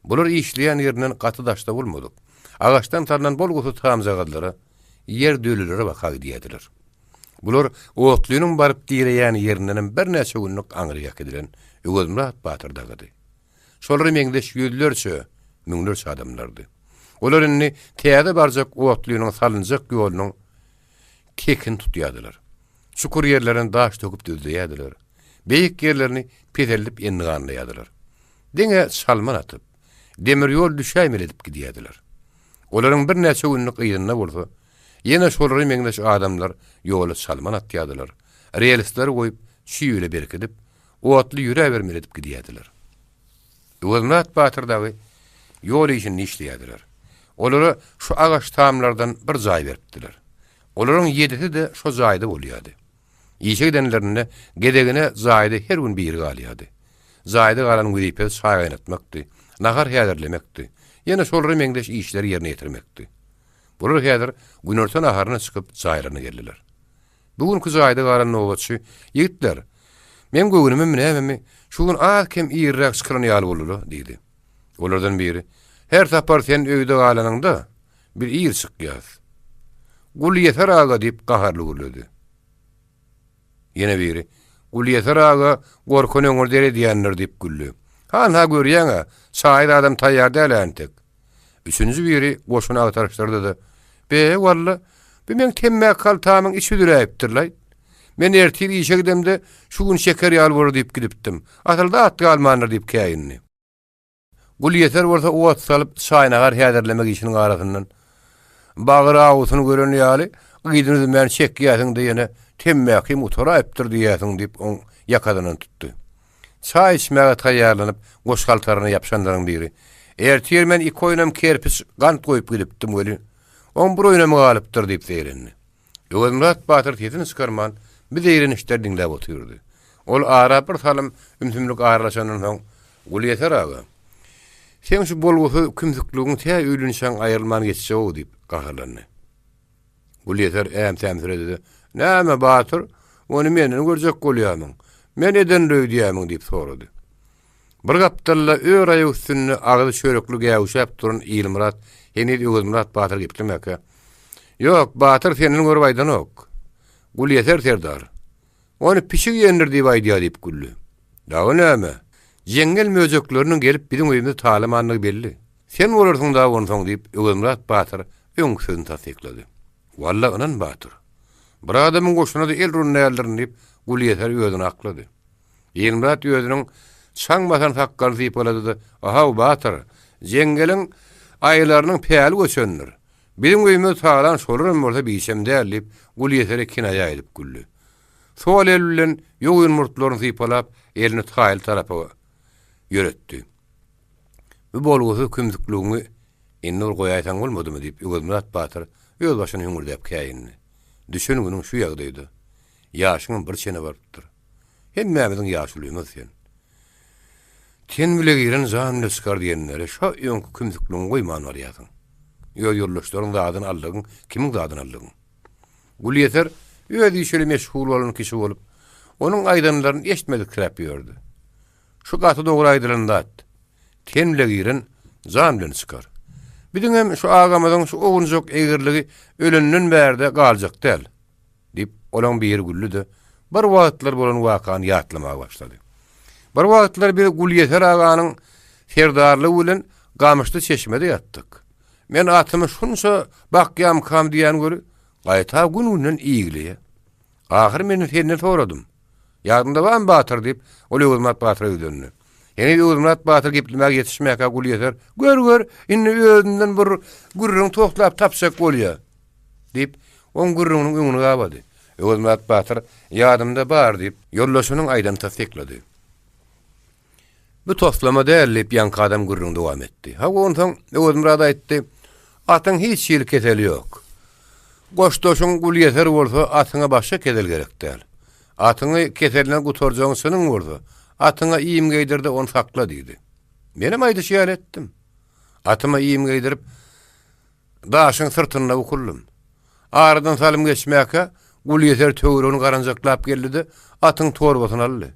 Bular işleýän ýerinden gaty daşda bolmadyk. Agaçdan tarlan bolgusu tamzagadlara yer dölülere bakag diýediler. Bular Oğutlynyň baryp diýreýän ýerinden bir näçe günlük aňyrýak edilen Öwelmurat Batyrdagydy. Şolary meňdeş ýüzlerçe, müňlerçe adamlardy. Olar inni täze barjak Oğutlynyň salynjak ýolunyň kekin tutýadylar. Çukur ýerlerini daş töküp düzleýädiler. Beýik ýerlerini petelip endiganlaýadylar. Deňe salman atyp, demir ýol düşäýmeli edip gidýädiler. Olaryň bir näçe günlük ýygynyna bolsa, ýene şolary meňdeş adamlar ýoly salman atýadylar. Reelsleri goýup, şiýle berkidip, Oğutly ýüre bermeli edip gidýädiler. Öwelmurat Batyrdagy ýol işini işleýädiler. Olary şu agaç tamlardan bir jaý beripdiler. Olaryň ýedisi de şo jaýda bolýardy. İşe gidenlerine gedegine jaýda her gün bir galýady. Jaýda galan güýpe şaýanatmakdy, nahar häzirlemekdi. Ýene şolary meňdeş işleri ýerine ýetirmekdi. Bular häzir günorta naharyna çykyp jaýlaryna geldiler. Bugünkü jaýda galan nowatçy ýigitler, men göwnüme minämmi, şu gün akem ýerräk çykyrany ýaly bolulu diýdi. Olardan biri, her tapar sen öýde galanyňda bir ýer çykýar. Gul yeter aga diýip gaharly gurlady. Ýene biri, gul yeter aga gorkun öňür dere diýenler diýip güldü. Ha görýäňe, şaýda adam taýýar dälentek. Üçüncü biri goşuna atarışdyrdy da, "Be walla, bu men temmäk kaltamyň içi düräýipdirler. Men ertir işe gidemde şu gün şeker ýaly bor diýip gidipdim. Atylda atdy almanlar diýip käýinni." Gul yeter bolsa owat salyp şaýnagar häzirlemek işiniň arasyndan bagyra awusyny gören ýaly, "Gydyny men çekýäsiň diýene temmäki motora äpdir diýäsiň" diýip on ýakadan tutdy. Çay içmäge taýýarlanyp goşgaltaryny ýapşanlaryň biri, "Ertir men iki oýnam kerpis gant goýup gidipdim öli. On bir oýnam galypdyr" diýip berenni. Öwelmurat Batyr tetini çykarman bir deýren işler diňläp oturdy. Ol ara bir salym ümsümlik aýrylaşanyň soň "Gul yeter aga. Sen şu bolgusu kümsüklüğün tä öýlünşäň aýrylman geçse o" diýip gaharlandy. Gul yeter tämsir eddi. "Näme Batyr? Ony menden görjek bolýarmyň. Men eden diýämiň" diýip sorady. Bir gapdalla öýraýy üstünde agyzy çörekli gäwşäp duran Öwelmurat, heni Öwelmurat Batyr geplemeke. "Ýok, Batyr senden görüp aýdan ok. Gul yeter terdar. Ony pişik ýendir diýip aýdýar" diýip güldü. "Dagy näme? Jengel möjekleriniň gelip bizim öýümizde taýlamanlygy belli. Sen bolarsyň da onu soň" diýip Öwelmurat Batyr öňsüzini tasdiklady. "Walla anan Batyr. Bir adamyň goşuna da el runnäýärlerini" diýip Gul yeter özüni aklady. Öwelmurat özüniň şaňmasan takkany diýip bolady da, "Aha Batyr, jengeliň aýlarynyň päli göçenler. Bizim öýümizde taýlan şolary bolsa biýsem däl" diýip Gul yetere kinaýa edip güldü. Sol el bilen ýoğun murtlaryny sypalap elini taýyl tarapa ýöretdi. Bu bolgusu kümsüklüğüňi ennur goýaýsan bolmadymy diýip Öwelmurat Batyr öz başyny ýüňürdäp käýinni. Düşünüňiň şu ýagdaýda ýaşyň bir çene bardyr. Hemmämiziň ýaşlygymyz sen. Sen bile giren zanly çykar diýenlere şo ýöňkü kümsüklüğüň goýman barýasyň. Ýol-ýollaşlaryň zadyny aldygyň, kimiň zadyny aldygyň. Gul yeter öýdi işle meşgul bolan kişi bolup, onuň aýdanlaryny eşitmedik kirap ýördi. Şu gaty dogry aýdylanda sen bile giren zanly çykar. Bidiň hem şu agamyzyň şu ogunjak egirligi ölenden bärde galjak däl diýip olan bir güllüdi. Bir wagtlar bolan wakany ýatlamaga başlady. Bir wagtlar bir Gul yeter aganyň serdarlygy bilen gamışdy çeşmede ýatdyk. Men atymy şunça bakýam kam diýen göri gaýta gününden iýgili. Ahir men senden soradym. Ýadynda barmy Batyr diýip ol Öwelmurat Batyr öýdündi. Ýene Öwelmurat Batyr geplemäge ýetişmäke Gul yeter, "Gör, inni özünden bir gürrüň toklap tapsak bolýar" diýip on gürrüňiň öňüne gabady. Öwelmurat Batyr ýadymda bar diýip ýollaşynyň aýdan tasdiklady. Bu toslama dällip ýanky adam gürrüň dowam etdi. Ha ondan Öwelmurat aýtdy, "Atyň hiç ýyl keteli ýok. Goşdoşuň Gul yeter bolsa atyňa başga kedel gerek däl. Atyňy keteline gutarjagyň senin bolsa, atyňa iýim geýdirdi onu sakla" diýdi. Menem aýdy şeýle etdim. Atyma iýim geýdirip daşyň sırtyna ukullum. Aradan salym geçmäke Gul yeter töwrüni garanjaklap geldi, atyň torbasyny aldy.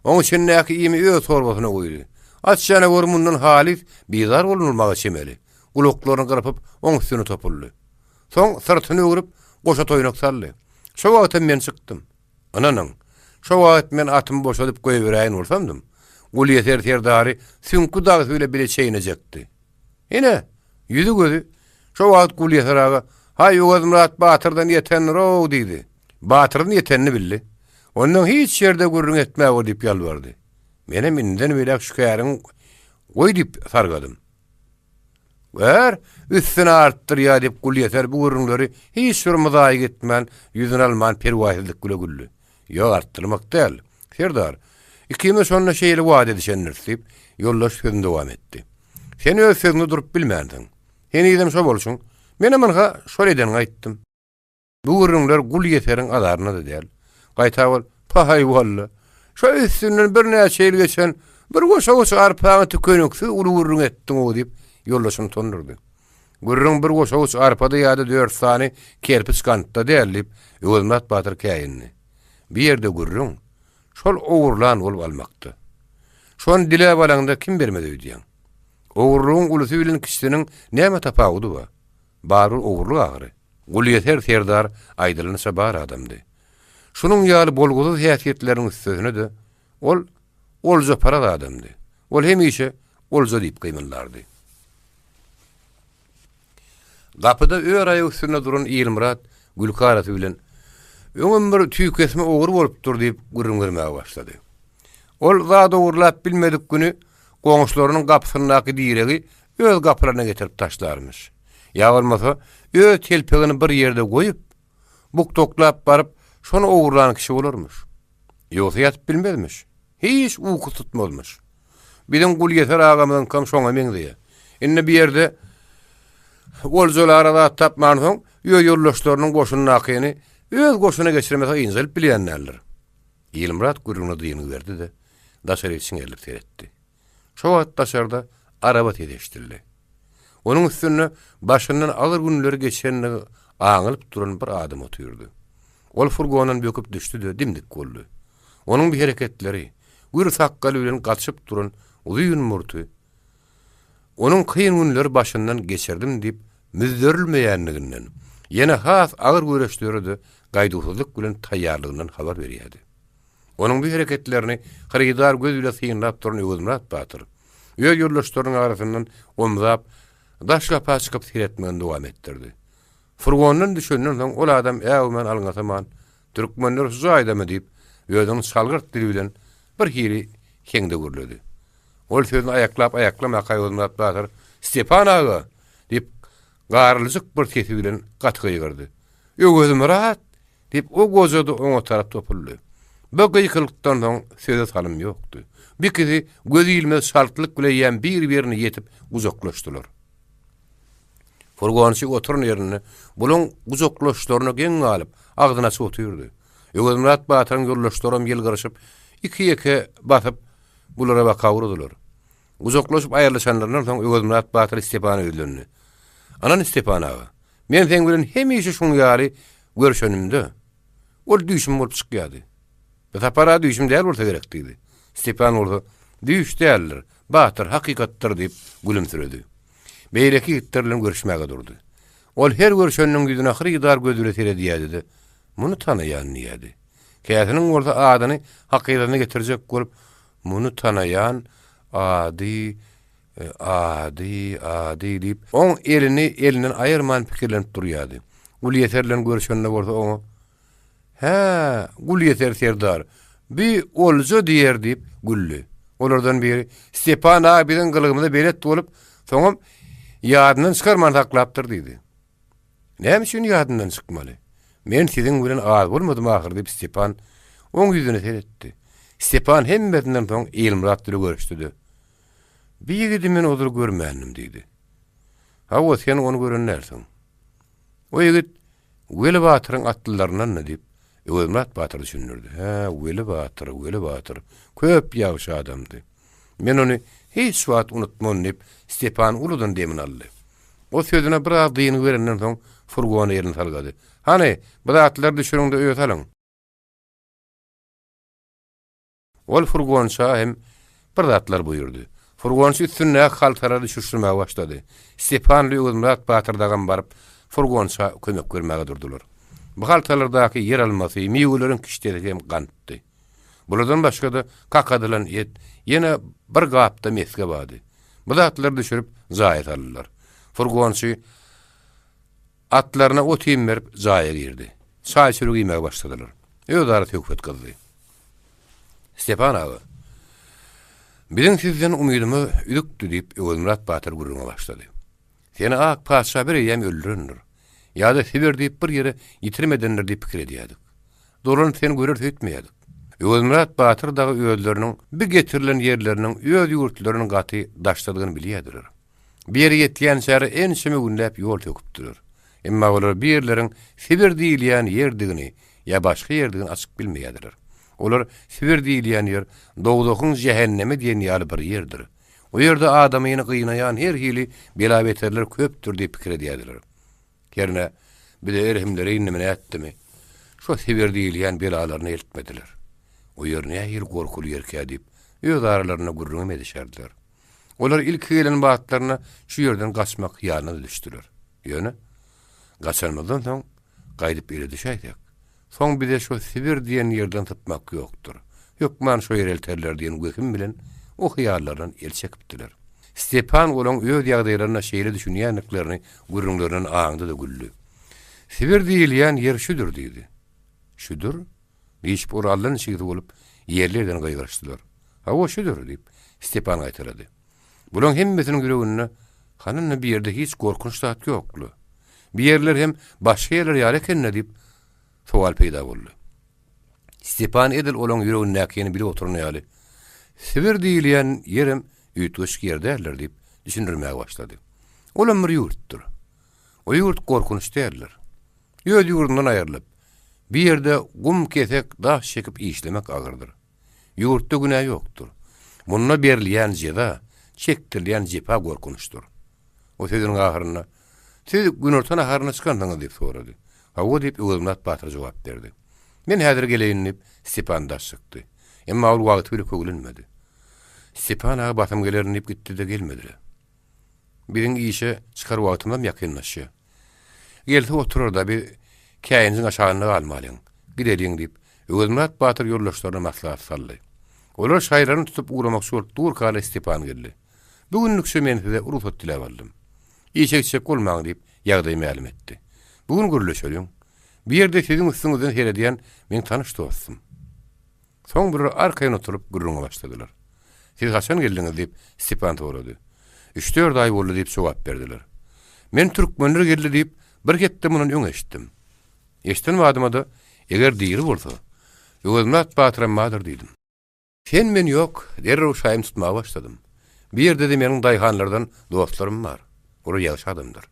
Oň içindäki iýimi öz torbasyna goýdy. Atşana görmünden halis bizar bolunmagy çemeli. Gulaklaryny gyrpyp oň üstüne topuldy. Soň sırtyny öwürip goşa toýnak saldy. Şo wagtda men çykdym. Ananyň. Şo wagt men atymy boşalyp goýberäýin bolsamdym. Gulyeter terdary sünkü dagy söyle bile çeýnejekdi. Ene yüzü gözü şo wagt Gulyeter aga hay Ýozumrat Batyrdan ýetenro diýdi. Batyrdan ýetenini bildi. Ondan hiç ýerde gurrun etmäge diýip ýalbardy. Menem inden bilek şu käriň goý diýip sargadym. Ver üstüne arttyr ýa diýip Gulyeter bu gurrunlary hiç bir mydaý gitmän ýüzüne alman perwahyzlyk güle. Ýok arttyrmak däl. Serdar ikimiz şonda şeýle wagt edişenler diýip ýollaş sözünde dowam etdi. Sen öz sözüňi durup bilmändin. Sen ýa-da şo bolşuň. Men amana şol eden aýtdym. Bu gurrunlar Gulyeteriň adaryna da däl. Gaýta bol, pahay walla. Şo üstünden bir näçe ýyl geçen bir goşa arpaňy tükönüksü uly gurrun etdiň o diýip ýollaşyny tonurdy. Gurrun bir goşa arpada ýa-da 4 sany kerpiç kantda dällip Ýozumrat Batyr käýinni. Bir ýerde gurrun şol owurlan bolup almakdy. Şon dile balanda kim bermedi diýen. Owurlugyň ulusy bilen kişiniň näme tapagudy ba? Bary owurluk agry. Gulyeter Serdar aýdylyny sabar adamdy. Şunun ýaly bolguzy häsiýetleriniň üstüne de ol olja para da adamdy. Ol hemişe olja diýip gymynlardy. Gapyda öýer aýy üstüne duran Ýylmyrat Gülkaraty bilen öňüm bir tüý kesme ogur bolup dur diýip gürrüm görmäge başlady. Ol zat owurlap bilmedik güni goňuşlarynyň gapysyndaky diregi öz gapylaryna getirip taşlarmyş. Ýa bolmasa öz telpegini bir ýerde goýup buk toklap baryp şonu owurlan kişi bolarmyş. Ýogsa ýatyp bilmezmiş. Hiç uku tutmazmış. Bilen Gulyeter agamyň kam şoňa meňdi. Inne bir ýerde oljaly arada tapman soň ýollaşlarynyň goşunyny akyny öz goşuna geçirmese ýyňyl bilýänler. Ýylmyrat gurruna diýeni berdi de daşary için gelip teretdi. Şo wagt daşarda araba tedeşdirdi. Onun üstüne başından alır günleri geçenini aňylyp duran bir adam oturdy. Ol furgondan böküp düşdi de dimdik boldy. Onun bir hareketleri, gür sakkaly bilen gaçyp duran uly ýumurty. Onun kıyın günleri başından geçirdim diýip müzderilmeýänliginden, ýene has agyr göreşdirdi, gaýdusuzlyk bilen taýýarlygyndan habar berýärdi. Onun bir hareketlerini hyrydar göz ile syňlap duran Ýozumrat Batyr ýol ýollaşlarynyň arasyndan omzap daşlapa çykyp siretmegini dowam etdirdi. Furgondan düşenden soň ol adam "Äwmen alňasaman, türkmenler suzaýdamy" diýip ýöňden salgyrt dili bilen bir hili keňde gürledi. Ol sözüni aýaklama Ýozumrat Batyr "Stepan aga" diýip garlyjyk bir sesi bilen gatgy ýygyrdy. "Ýozumrat" diýip o gozady oňa tarap topuldy. Bu gyýkylykdan soň söze salym ýokdy. Bir kisi gözü ilmez şartlyk bilen ýen bir-birini ýetip uzaklaşdylar. Furgonçy oturun ýerine buluň uzaklaşlaryny geň alyp agdyna oturdy. Ýozumrat Batyryň ýollaşlarym ýyl gyrşyp iki basyp bulara bakawurdylar. Uzaklaşyp aýrlyşanlardan soň Ýozumrat Batyr Stepana öýlendi. "Anan Stepan aga, men seň bilen hemişe şuň ýaly görüşenimde ol düşüm bolup çykýardy. Bu para düşüm däl bolsa gerekdi." Stepan orada "Düş däller, Batyr hakykatdyr" diýip gülümsiredi. Beýleki gitlerlen görüşmäge durdy. Ol her görüşeniň ýüzüne hyrydar gözüle terediýärdi. Muny tanaýan niýedi. Käsiniň orada adyny hakykatyna getirjek bolup, muny tanaýan ady diýip oň elini elinden aýyrman pikirlenip durýardy. Gulyeterlen görüşende bolsa oňa "Ha, Gulyeter Serdar, bir olja diýer" diýip güldü. Olardan biri "Stepan abiň gylygymda belet bolup, soňam ýadyndan çykarman haklapdyr" diýdi. "Näme üçin ýadyndan çykmaly? Men siziň bilen az bolmadym ahir" diýip Stepan oň ýüzüne teretdi. Stepan hemmetinden soň Ýylmyrat bilen görüşdi. "Bir gidi men odur görmändim" diýdi. "Hawa sen onu görenlersiň." O ýigit Weli Batyryň atlylaryndan diýip Ýozumrat Batyr düşünürdi. "Ha, Weli Batyr. Köp ýagşy adamdy. Men onu hiç wagt unutmam" diýip Stepan uludan demin aldy. O sözüne bir az diýeni berenden soň furgony ýerine salgady. "Hani, bu atlylar düşürüňde öýet alyň." Ol furgonça hem bir atlar buyurdy. Furgonçy üstüne haltara düşürmäge başlady. Stepan Ýozumrat Batyrdagan baryp furgonça kömek bermäge durdular. Bu haltalardaki yer alması, miýgülerin kişileri hem gantdy. Bulardan başga da kakadylan et, ýene bir gapda meske bady. Bu zatlar düşürüp zaýat aldylar. Furgonçy atlaryna otym berip zaýa girdi. Saý sürüp giýmege başladylar. Öýdara tökfet kıldy. Stepan ağa, biziň sizden umydymy üdükdi diýip Öwelmurat Batyr gurruna başlady. Seni ak paşa bir ýem öldürünür. Ýa-da seber diýip bir ýere ýitirmedenler diýip pikir edýärdik. Dolan seni görer etmeýärdik. Öwelmurat Batyr dagy öýleriniň bir getirilen ýerleriniň öýd ýurtlarynyň gaty daşladygyny bilýärdiler. Bir ýere ýetýän şäher en şeme günläp ýol töküpdiler. Emma olar bir ýerleriň seber diýilýän ýerdigini ýa başga ýerdigini açyk bilmeýärdiler. Olar seber diýilýän ýer dogdogyň jehennemi diýen ýaly bir ýerdir. O ýerde adamyny gıynayan her hili belabeterler köpdür diýip pikir edýärdiler. Kerne bir de erhimleri innemine etdimi. Şo seber diýilýän belalaryny eltmediler. O ýer nähir gorkul ýerkä diýip öýd aralaryna gurrun edişerdiler. Olar ilk gelen baatlaryna şu ýerden gaçmak ýalyna düşdüler. Ýöne gaçanmadan soň gaýdyp ýere düşäýdik. Soň bir de şo seber diýen ýerden tutmak ýokdur. Ýokman şo ýer elterler diýen gökim bilen o hyýallardan el çekipdiler. Stepan olan öýd ýagdaýlaryna şeýle düşünýänliklerini gurrunlarynyň aňynda da güldü. Seber diýilýän ýer şudur diýdi. Şudur? Diýip orallan çygdy bolup ýerlerden gaýgarşdylar. Ha o şudur diýip Stepan aýtyrady. Bulan hemmesiniň ýüreginde hanynda bir ýerde hiç gorkunç zat ýoklu. Bir ýerler hem başga ýerler ýar ekenine diýip sowal peýda boldy. Stepan edil olan ýüreginde näkeni bilip oturnaýaly. Seber diýilýän ýerim üýtgeçki ýerderler diýip düşündirmäge başlady. Olam bir ýurtdur. O ýurt gorkunç därler. Ýöl ýurdundan aýrylyp bir ýerde gum kesek daş çekip işlemek agyrdyr. Ýurtda günah ýokdur. Munna berilýän jeda, çekdirilýän jepa gorkunçdur. O sözüniň ahyryna "Siz günortan aharyna çykandyňyz" diýip sorady. "Hawa" diýip Öwelmurat Batyr jogap berdi. "Men häzir geleýin" diýip Stepan da çykdy. Emma ol wagt bir kögülenmedi. Stepan ağa batym gelerin diýip gitdi de gelmedi. Biriň işe çykar wagtymdan ýakynlaşy. Geldi oturar da bir käýiniň aşagyna galmalyň. Gideliň diýip Öwelmurat Batyr ýoldaşlaryna maslahat saldy. Olar şaýrany tutup ugramaks bolup durkala Stepan geldi. "Bugünlük şemen size urfat dilep aldım. İşek bolmaň" diýip ýagdaý ma'lum etdi. "Bugün gürleşelim. Bir ýerde siziň üstüňizden herediýän men tanyş dostum." Soň bir arkaýyn oturup gurrunga başladylar. "Siz haçan geldiňiz?" diýip Stepan sorady. "3-4 aý boldy" diýip jogap berdiler. "Men türkmenler geldi" diýip bir ketde munyň öňe eşitdim. Eşiten wadyma da eger diýri bolsa, Öwelmurat Batyr madyr diýdim. "Sen men ýok, derrew şaýym tutmaga başladym. Bir ýerde de meniň daýhanlardan dostlarym bar. Ora ýaş adamdyr.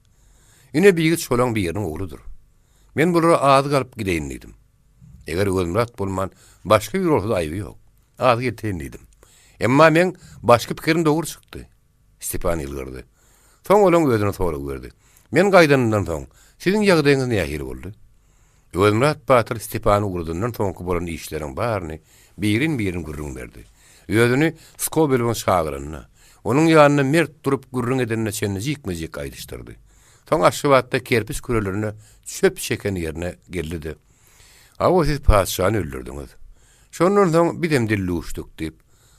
Ine biýit şolaň bir ýeriniň ogludur. Men bulara azy galyp gideýin" diýdim. Eger Öwelmurat bolman başga bir ortada aýby ýok. Azy geteýin diýdim. Emma men başga pikirim dogry çykdy. Stepan ýylgyrdy. Soň olaň özüne soraw berdi. "Men gaýdanyndan soň siziň ýagdaýyňyz nähili boldy?" Öwelmurat Batyr Stepany ugurdandan soňky bolan işleriň baryny birin gurrun berdi. Özüni skobelwan şagyryna, onuň ýanyna mert durup gurrun edenine çenni jikmejik aýdyşdyrdy. Soň aşywatda kerpis kürelerini çöp çeken ýerine geldi. "Awa siz paşany öldürdiňiz. Şondan soň bidem dilluşdyk" diýip,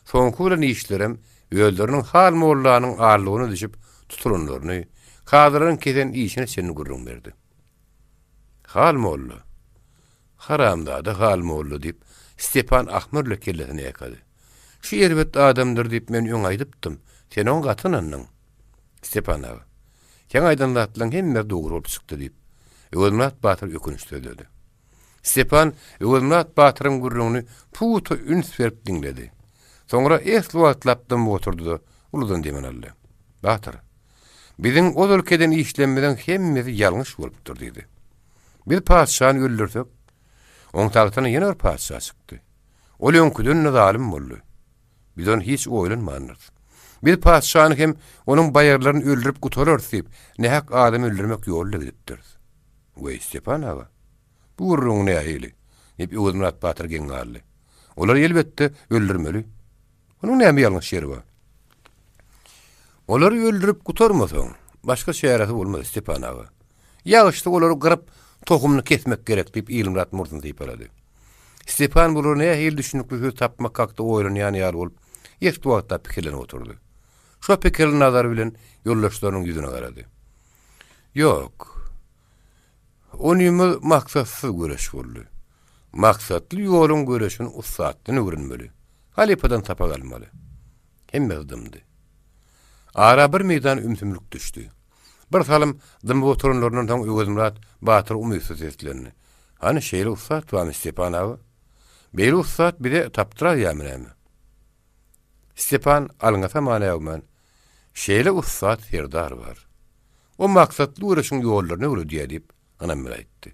soňky bilen işlerim öýleriniň hal mollanyň ağırlygyny düşüp tutulanlaryny, kadyryn keten işine çenni gurrun berdi. "Hal mollu. Haramda hal mollu" diýip Stepan ahmyrly kellesine ýakady. "Şu ýerbet adamdyr" diýip men öňaýdypdym. "Sen oň gatynanyň." Stepan ağa, "Sen aýdanlatlaryň hemme dogry bolup çykdy" diýip Öwelmurat Batyr ökünçli dedi. Stepan Öwelmurat Batyryň gurruny putu üns berip diňledi. Soňra esli watlapdym oturdy. Uludan diýmen aldy. "Batyr, biziň o ülkeden işlenmeden hemmesi ýalňyş bolupdyr" diýdi. "Bir paşany öldürsek, oň tagtyna ýene bir paşa çykdy. Ol öňküden zalim boldy. Bizden hiç oýlanmandyr. Bir paşany hem onuň baýarlaryny öldürip gutarar diýip, nähak adam öldürmek ýoly gidipdir." "We Stepan ağa, bu gurrun nähili?" diýip Öwelmurat Batyr geňärli. "Olar elbetde öldürmeli. Onuň näme ýalňyş ýeri bar? Olary öldürip gutarmasaň, başga şeýreti bolmaz Stepan ağa. Ýagyşdy olary gyryp tohumunu kesmek gerek diýip İlmurat murtun diýip alady. Stepan bular näme hil düşünükli tapmak kakda oýlanýan ýar bolup, ýeşil wagtda pikirlenip oturdy. Şo pikirli nazar bilen ýoldaşlarynyň ýüzüne garady. Ýok. Onymy maksatsız göreş boldy. Maksatly ýolun göreşini ussatdan öwrenmeli. Halipadan tapa galmaly. Hemmedimdi. Ara bir meydan ümtümlük düşdü. Bir salym dym oturunlarynyň taň öwüzümrat Batyr umysyz etlerini. Hani şeýle ussat wamy Stepan ağa. Beýle ussat bire tapdyrar ýa-mine. Stepan alyňa manaýagman. Şeýle ussat Serdar bar. O maksatly uğraşyň ýollaryny öwredi diýip anam aýtdy.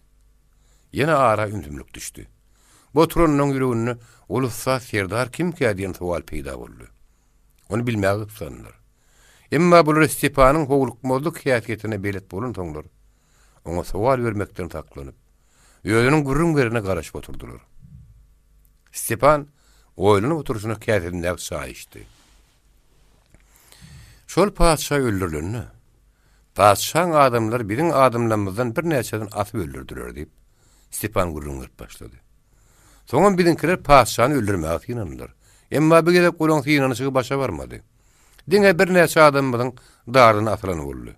Ýene ara ümtümlük düşdü. Bu turanyň ýüreginde ol ussat Serdar kim diýen sowal peýda boldy. Onu bilmäge sandylar. Emma bu Stepanyň howlukmazlyk häsiýetine belet bolan toňlar. Oňa sowal bermekden taklanyp, ýöňüň gurrun berine garaşyp oturdular. Stepan oýlanyp oturuşyna käsedinden saýyşdy. Şol paşa öldürülünü. Paşaň adamlar biziň adamlarymyzdan bir näçeden atyp öldürdiler diýip Stepan gurrun berip başlady. Soňra biziňkiler paşany öldürmäge ýynandylar. Emma bu gelip golaň ýynanyşygy başa barmady. Diňe bir näçe adamyň daryny atylany boldy.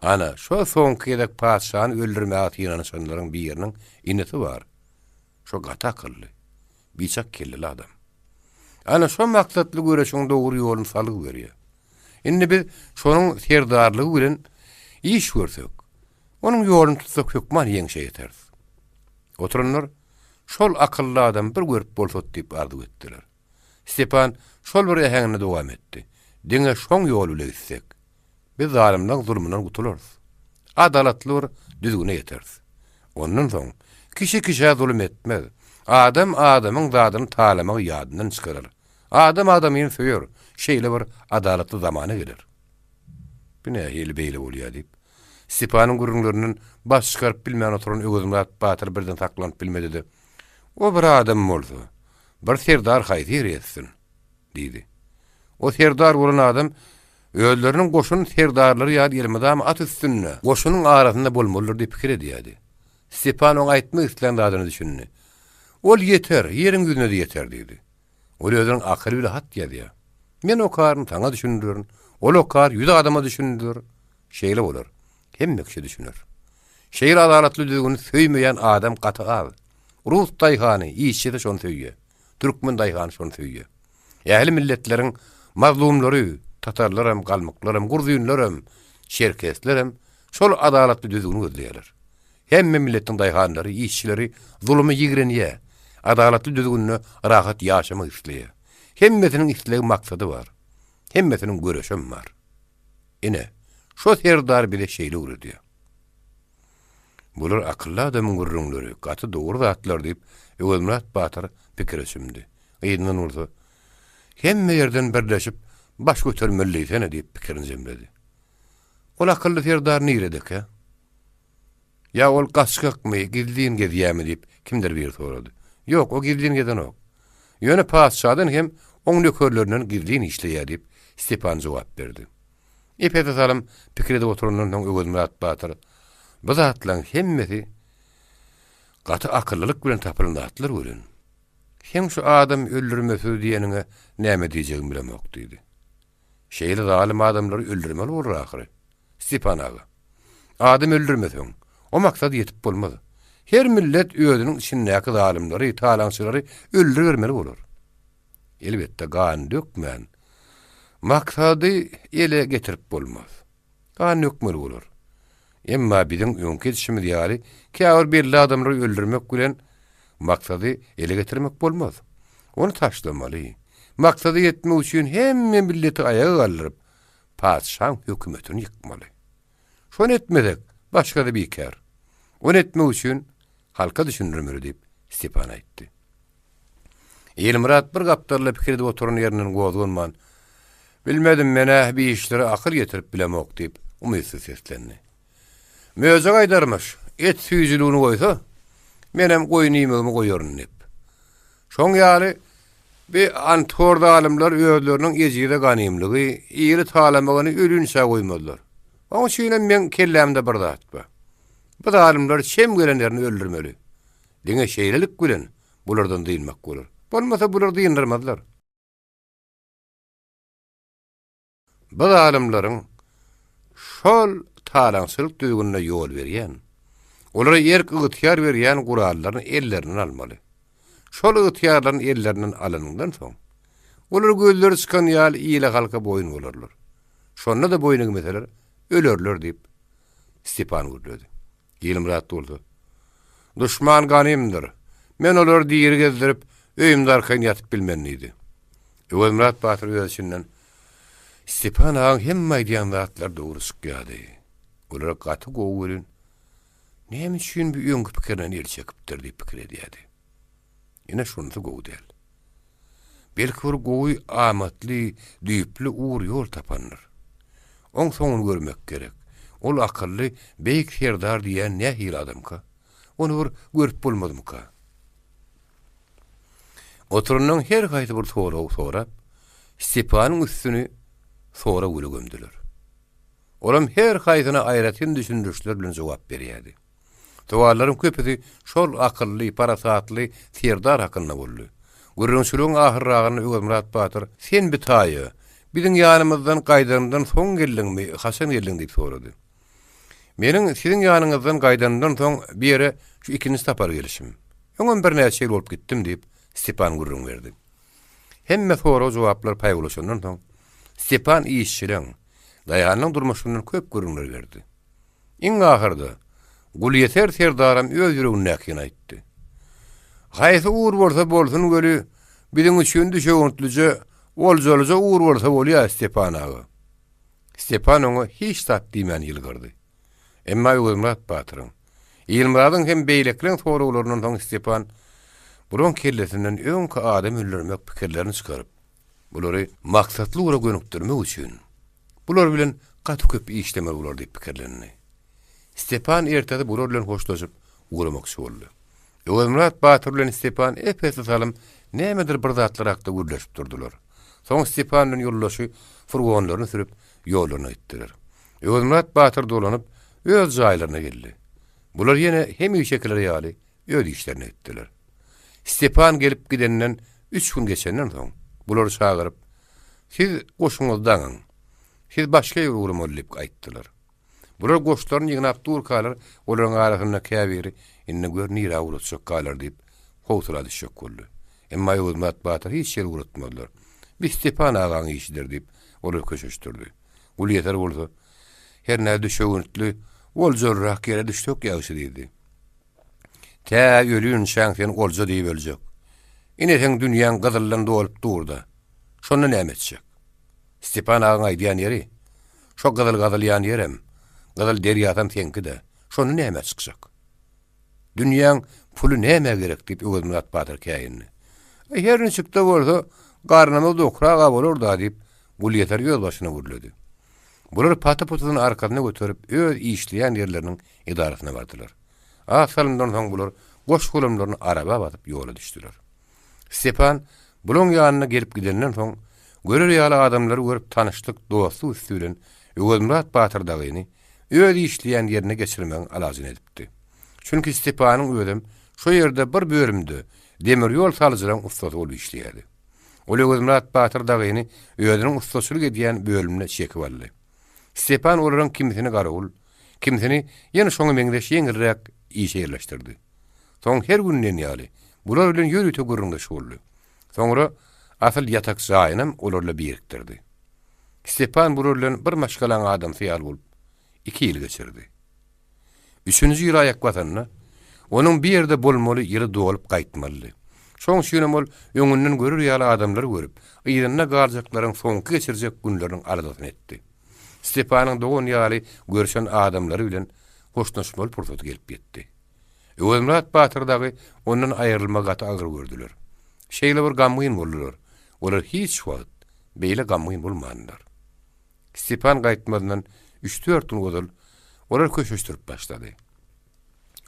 Ana şo soňky edek paşany öldürmäge ýynanyşanlaryň bir ýeriniň ineti bar. Şo gata akylly, biçak kelli adam. Ana şo maksatly göreşiň dogry ýoluny salyp berýär. Indi biz şonuň serdarlygy bilen iş görsek, onuň ýoluny tutsak hökman ýeňşe ýeter. Oturunlar şol akylly adam bir görüp bolsa diýip ardy etdiler. Stepan şol bir ähäňine dowam etdi. Diňe şoň ýol bilen gitsek, biz zalimden zulmünden gutularys. Adalatly düzgüne ýeteriz. Ondan soň kişi kişiye zulüm etmez. Adam adamyň zadyny talamagy ýadyndan çykarar. Adam adamyny söýür. Şeýle bir adalatly zamana gelir. Bine hili beýle bolýar diýip Stepanyň gurrunlarynyň baş çykaryp bilmän oturan Öwüzmrat Batyr birden taklanyp bilmedi. O bir adam bolsa, bir Serdar haýdyr etsin, diýdi. O Serdar bolan adam öýleriniň goşun serdarlary ýa gelmedäm at üstünde. Goşunyň arasynda bolmalydyr diýip pikir edýärdi. Stepan oňa aýtmak isleýän adyny düşündi. Ol ýeter, ýeriň ýüzüne de ýeter diýdi. Ol özüniň akyly bilen hat ýa-diýär. Men o karyny taňa düşündürün. Ol o kar ýüze adama düşündür. Şeýle bolar. Hemme kişi düşünür. Şeýle adalatly düzgüni söýmeýän adam gaty. Rus daýhany işçi de şonu söýýär. Türkmen daýhany şonu söýýär. Ähli milletleriň mazlumlary, tatarlarym, galmyklarym, gurzyýynlarym, şerkeslerym şol adalatly düzgüni gözleýärler. Hemme milletiň daýhanlary, işçileri zulmy ýigrenýär. Adalatly düzgünni rahat ýaşamak isleýär. Hemmesiniň isleýän maksady bar. Hemmesiniň göreşem bar. Ine şo Serdar bile şeýle urdy. Bular akylly adamyň gurrunlary, gaty dogry zatlar diýip Öwüzmrat Batyr pikir etdi. Ýygynyň urdy. Hemme ýerden birleşip baş götermeli sene diýip pikirini jemledi. Ol akylly Serdar niredek ha? Ya ol gaçkakmy, gildiň gezýärmi diýip kimdir bir sorady. Ýok, o gildiň geden ok. Ýöne paşadan hem oň nökerlerinden gildiň işleýär diýip Stepan jogap berdi. Epede salym pikirde oturanlardan Öwüzmrat Batyr bu zatlaryň hemmesi gaty akyllylyk bilen tapylanatlar bolan. Hem şu adam öldürmesi diýeniňe näme diýjegim bilemok diýdi. Şeýle zalim adamlary öldürmeli bolar ahyry. Stepan ağa. Adam öldürmeseň o maksat ýetip bolmaz. Her millet özüniň içindäki zalimleri, talaňçylary öldürmeli bolar. Elbetde gan dökmän. Maksady ele getirip bolmaz. Gan dökmeli bolar. Emma biziň öňki işimiz ýaly käwir belli adamlary öldürmek bilen maksady ele getirmek bolmaz. Onu taşlamaly. Maksady ýetmek üçin hemme milleti ayağa galdyryp paşaň hökümetini ýykmaly. Şonu etmedek başga da beker. Onu etmek üçin halka düşündirmeli diýip Stepan aýtdy. Elmurat bir gapdarla pikirde oturan ýerinden gozgunman. Bilmedim mene bir işleri akyl getirip bilemok diýip umysyz seslendi. Möze gaýdarmyş, et süýjülüğini goýsa, menem goýnymy goýaryn dip. Şoň ýaly bir antorda alimler özleriniň ejide ganymlygy, ýeri talamagyny ölünçe goýmadylar. Oň şeýle men kellämde bir zat bar. Bu zalimler şem gelenlerini öldürmeli. Diňe şeýlelik bilen bulardan diýilmek bolar. Bolmasa bular diýindirmezler. Bu zalimlaryň şol talaňçylyk düýgünine ýol berýän, olara erk ygtyýar berýän gurallaryny ellerinden almaly. Şol ygtyýarlaryny ellerinden alanyňdan soň olar gözleri çykan ýaly ýyle halka boyun bolarlar. Şonda da boyun egmeseler ölerler diýip Stepan gürledi. Ýelim rahat boldy. Düşman ganymdyr. Men olar diýeri gezdirip öýümde arkaň ýatyp bilmenliydi. Öwelmurat Batyr özünden Stepan ağa hemme aýdýan zatlar dogry çykýardy. Olar gaty gowurin. Näme üçin bu öňkü pikirden el çekipdir diýip pikir edýärdi. Ýene şonda gowy däl. Belki bir gowy amatly, düýpli uğur ýol tapandyr. Oň soňuny görmek gerek. Ol akylly, beýik serdar diýen nähil adamka. Onu bir görüp bolmadymka. Oturunyň her gaýty bir sorap, Stepanyň üstüni sonra güle gömdüler. Olam her gaýtyna aýratyn düşündürüşler bilen jogap berýärdi. Towarlaryň köpüsi şol akylly, parasatly serdar hakynda boldy. Gürrüňçülüğün ahyrragyny Öwelmurat Batyr, sen bir taýy, biziň ýanymyzdan gaýdandan soň geldiňmi, haçan geldiň diýip sorady. Meniň siziň ýanyňyzdan gaýdandan soň bir ýere şu ikinji tapar gelişim. Öňem bir näçe ýyl bolup gitdim diýip Stepan gürrüň berdi. Hemme sora jogaplar paýgulaşandan soň Stepan işçileň daýanyň durmuşyndan köp gürrüňler berdi. Iň ahyrda Gulyeter serdaram öz ýüregine näkin aýtdy. Gaýsy uğur bolsa bolsun göli, biziň üçin düşeýäntlije, boljalyja uğur bolsa bolýar Stepan ağa. Stepan oňa hiç tat diýmän ýylgyrdy. Emma Öwelmurat Batyryň, Ýylmuradyň hem beýlekliň soraglaryndan soň Stepan buron kellesinden öňkü adam öldürmek pikirlerini çykaryp, bulary maksatly ura gönükdirmek üçin bular bilen gaty köp işleme bolar diýip pikirlerini. Stepan ertede bular bilen hoşlaşyp uğramakçy boldy. Öwelmurat Batyr bilen Stepan epesli salym nämedir bir zatlar hakda gürleşip durdular. Soň Stepan bilen ýollaşy furgonlaryny sürüp ýoluna gitdiler. Öwelmurat Batyr dolanyp öz jaýlaryna geldi. Bular ýene hem şekilleri ýaly öz işlerini etdiler. Stepan gelip gidenden 3 gün geçenden soň bular çagyryp, siz goşuňyzdan, siz başga ýere uğramaly diýip aýtdylar. Bular goşlaryny ýygnap durkalar, olaryň aragyna käbiri inne görnýär awrutjak galar diýip howsula düşýek boldy. Emma Öwelmurat Batyr hiç ýer uğratmadylar. Bir Stepan agaň işidir diýip olar köşeşdirdi. Gulyeter bolsa, her näde düşeýüntli, oljorrak ýere düşdük ýaşy diýdi. Tä ölüň şaňsyn olja diýip öljek. Ineň dünýäň gyzyllan dolup durdy. Şonu näme etjek? Stepan agaň aýdýan ýeri, şo gyzyl ýan ýerem, gyzyl derýadan teňkide, şonu näme çykjak? Dünýäň puly näme gerek diýip Öwelmurat Batyr käýinni. Her nçykda bolsa, garnymy dokraga bolar da diýip Gulyeter ýol başyna gürledi. Bular pata-patadan arkadyna götürip öz işleýän ýerleriniň idarasyna bardylar. Asalyndan soň bular goş gulamlaryny araba batyp ýola düşdiler. Stepan bulan ýanyna gelip gidenden soň görer ýaly adamlary görüp tanyşdyk, dostluk üstülen Öwelmurat Batyr dagyny öz işleýän ýerine geçirmeň alazyn edipdi. Çünki Stepanyň ödem şo ýerde bir bölümde demir ýol salyjylaryň ustasy bolup işleýärdi. Ol Öwelmurat Batyr dagyny öýüniň ustasylyk edýän bölümine çekip aldy. Stepan olaryň kimisini garawul, kimisini ýene şoňa meňdeş ýeňirrek işe ýerleşdirdi. Soň her günden ýaly bular bilen ýürüte gürrüňde şoldy. Soňra asyl ýatak jaýynam olarla birikdirdi. Stepan bular bilen bir maşgalan adam syýal bolup 2 ýyl geçirdi. 3-nji ýyl aýak batanna onuň bir ýerde bolmaly ýeri dolup gaýtmaly. Şoň şünem ol öňünden görür ýaly adamlary görüp, ýerine garjaklaryň soňky geçirjek günleriň aradasyny etdi. Stepanyň dogan ýaly görşen adamlary bilen hoşlaşmaly pursat gelip ýetdi. Öwelmurat Batyr dagy ondan aýrylmak gaty agyr gördüler. Şeýle bir gamgyn boldular. Olar hiç wagt beýle gamgyn bolmandylar. Stepan gaýtmadan 3-4 gün godal olar köşeşdirip başlady.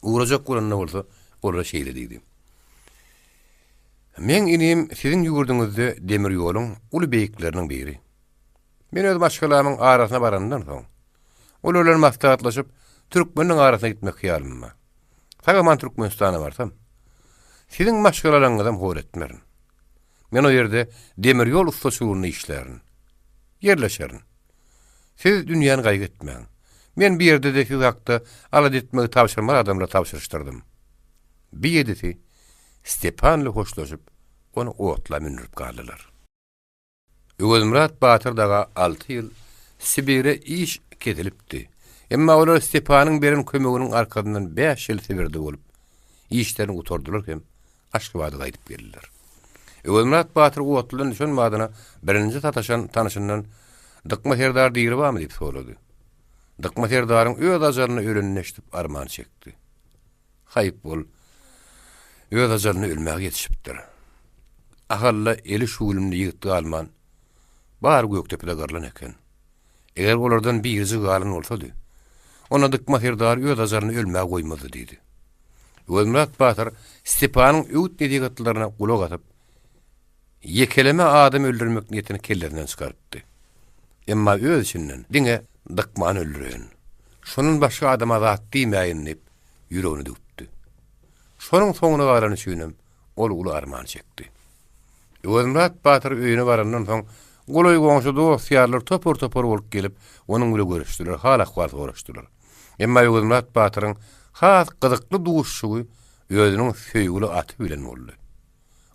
Uğrajak bolanna bolsa, olar şeýle diýdi. Men inim siziň ýurduňyzda demir ýoluň uly beýikleriniň biri. Men öz başgalarymyň arasyna barandan soň, olarlar maslahatlaşyp Türkmeniň arasına gitmek hyalym bar. Tagaman Türkmenistana barsam, siziň maşgalalaryňyzdan hor etmerin. Men o ýerde demir ýol ustaşylygyny işlärin. Yerleşerin. Siz dünýäni gaýgy etmeň. Men bir ýerde de siz hakda alad etmegi tapşyrma adamla tapşyrystyrdym. Bir ýedisi Stepanly hoşlaşyp onu otla minirip galdylar. Öwelmurat Batyr daga 6 ýyl Sibire iş ketilipdi. Emma olar Stepanyň beren kömeginiň arkasyndan 5 ýyl Sibirde bolup işlerini utordular hem Aşgabat'a gaýdyp geldiler. Öwelmurat Batyr otladan düşünmädina birinji tanışyndan Dykma Serdar diýeri barmy diýip sorady. Dykma Serdaryň öz ajalyny ölenini eşitip arman çekdi. Haýyp bol, öz ajalyny ölmäge ýetişipdir. Ahalla eli şuwlumly ýigitdi alman, bar gökdepede garlan eken. Eger olardan bir ýyzy galan bolsady, ona Dykma Serdar öz ajalyny ölmäge goýmady diýdi. Öwelmurat Batyr Stepanyň öwt dedigatlaryna gulak atyp, yekeleme adam öldürmek niýetini kellerinden çykartdy. Emma öz içinden diňe Dykmany öldüren. Şonun başga adama zat diýmäýin diýip ýüregini dökdi. Şonuň soňuna garan üçinem ol uly arman çekdi. Öwelmurat Batyr öýüne barandan soň goloý goňşy dostýarlar topor bolup gelip onuň bilen görüşdiler, hal ahwal soraşdylar. Emma Öwelmurat Batyryň has gyzykly duşşugy özüniň söýgüli aty bilen boldy.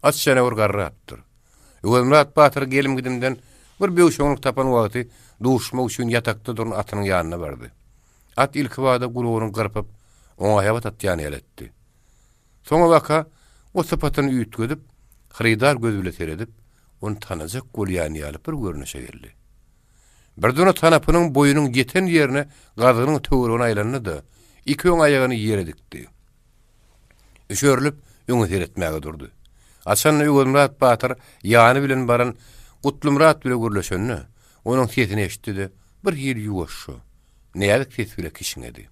Atşana garrapdyr. Öwelmurat Batyr gelim gidimden bir beýşoňlyk tapan wagty duşmak üçin ýatakda duran atynyň ýanyna bardy. At ilki wagda gulugyny gyrpyp, oňa ýabat atýany eletdi. Soňa waka o sapatyny üýtgedip, hyrydar göz bilen seredip, onu tanajak bolýany ýalyp bir görnüşe geldi. Birden tanapynyň boýunyň ýeten ýerine gazynyň töweregine aýlandy, iki öň aýagyny ýere dikdi.Üşörilip, öňe seretmäge durdy. Açan Öwelmurat Batyr ýany bilen baran Gutlumrat bilen görleşenni, onuň sesini eşitdi. Bir hili ýuwaşy. Näýälik ses bilen kişiňedi.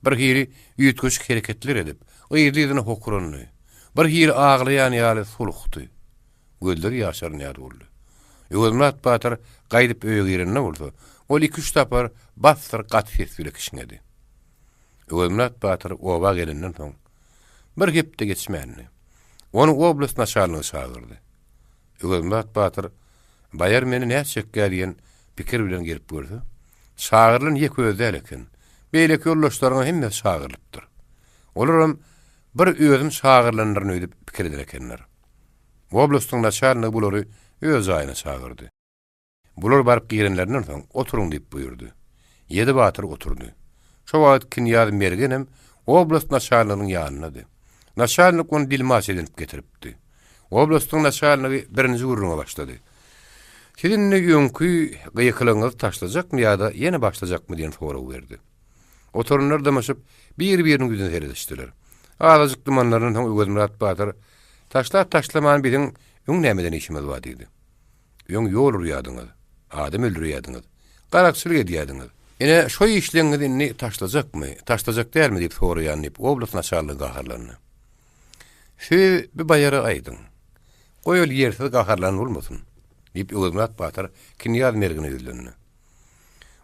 Bir hili ýütgüç hereketler edip, ýygyny hokuranly. Bir hili aglaýan ýaly sulukdy. Gözleri ýaşarnýar boldy. Öwelmurat Batyr gaýdyp öýe girende boldy. Ol 2-3 tapar bastyr gat ses bilen kişiňedi. Öwelmurat Batyr oba gelenden soň bir hepde geçmänli. Onu oblast naşarlygyna çagyrdy. Öwelmurat Batyr Bayar meni näçe diýen pikir bilen gelip gördü. Şagyrlyň ýek özde eken. Beýleki ýoldaşlaryň hemme şagyrlypdyr. Olaram bir özüm şagyrlanlaryny öýdüp pikir eder ekenler. Oblastyň naçarlygy bulary öz aýyna çagyrdy. Bular baryp girenlerinden soň oturuň diýip buyurdy. Ýedi Batyr oturdy. Şo wagt kinýady mergenem oblast naçarlygynyň ýanyna. Naçarlyk onu dilmas edip getiripdi. Oblastyň naçarlygy birinji gurruna başlady. Sizin ýöňkü gyýyklaryňyz taşlajakmy ýa-da ýene başlajakmy diýen soraw berdi. Oturunlar damaşyp bir-biriniň ýüzüne seredişdiler. Azajyk dumanlaryň hem Öwelmurat Batyr taşlaman biziň öň nämeden işimiz bar diýdi. Öň ýol urýadyňyz, adam öldürýädiňiz, garakçylyk edýädiňiz. Ene şo işleňiz inni taşlajakmy, taşlajak dälmi diýip soraýan diýip oblast naçarlygy gaharlandy. Şu bir bayara aýdyň. Goýul ýersiz gaharlan bolmasyn. Diýip Öwelmurat Batyr kinýat mergine ýüzlendi.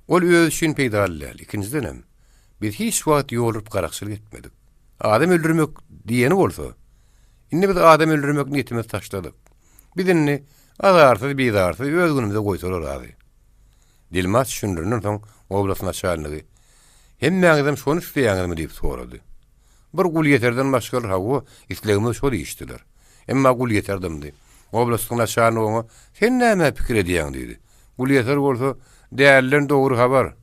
Ol öz üçin peýdallar. Ikincidenem biz hiç wagt ýolup garakçylyk etmedik. Adam öldürmek diýeni bolsa, inni biz adam öldürmek niýetimiz taşladyk. Biz inni azarsyz bizarsy öz günümizde goýsalar ady. Dilmas şundurdan soň oblast naçarlygy hemmäňizem şonu isleýäňizmi diýip sorady. Bir gul ýeterden başgalar hawa islegimiz şol işdiler. Emma gul ýeterdimdi. Oblastyň naçarlygy oňa sen näme pikir edýäň diýdi. Gul ýeter bolsa dälilen dogry habar.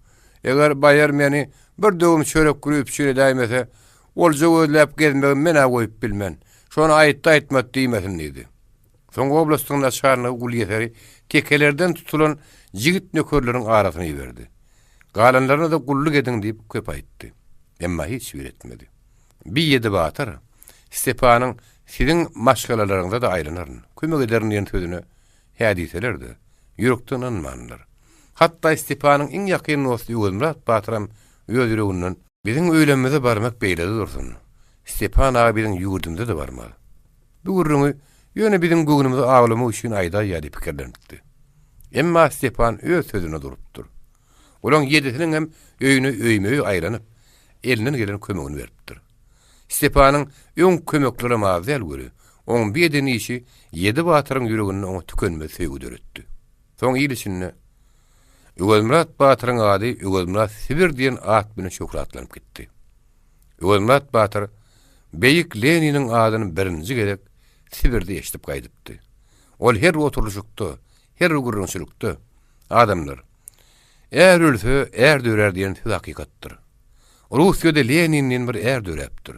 Eger bayar meni bir döwüm çörek gürüp şeýle daýmasa, ol jogolap gezmegi mena goýup bilmen. Şonu aýtmat diýmesin diýdi. Soň oblastyň naçarlygy gul ýeteri tekelerden tutulan jigit nökerleriň arasyna ýerdi. Galanlaryna da gulluk edin diýip köp aýtdy. Emma hiç ýüretmedi. Bir ýedi Batyr Stepanyň siziň maşgalalaryňda da aýlanaryn. Kömek ederin diýen sözüne hädiselerdi. Ýürekden anmanlar. Hatda Stepanyň iň ýakyn dosty Öwelmurat Batyram öz ýüreginden biziň öýlenmede barmak beýledi dursun. Stepan abi biziň ýurdumda da barmaly. Bu gurruny ýöne biziň göwnümizde aglamak üçin aýda ýaly pikirlenipdi. Emma Stepan öz sözüne durupdyr. Olaň ýedisiniň hem öýüni öýmegi aýlanyp, elinden gelen kömegini beripdir. Stepanyň öň kömekleri mazal görü. Oň bir edeni işi 7 batyryň ýüreginde oňa tükenme söýgü döretdi. Soň ýylyşyny Öwelmurat Batyryň ady Öwelmurat Sibir diýen at bilen şöhratlanyp gitdi. Öwelmurat Batyr Beýik Leniniň adyny birinji gerek Sibirde eşitip gaýdypdy. Ol her oturuşykda, her gurrunçylykda adamlar är ölse är dörer diýen söz hakykatdyr. Russiýada Leninin bir är döräpdir.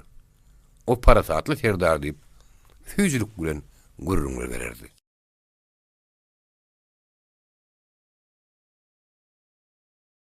O parasatly serdar diýip süýjülük bilen gurrunlar bererdi.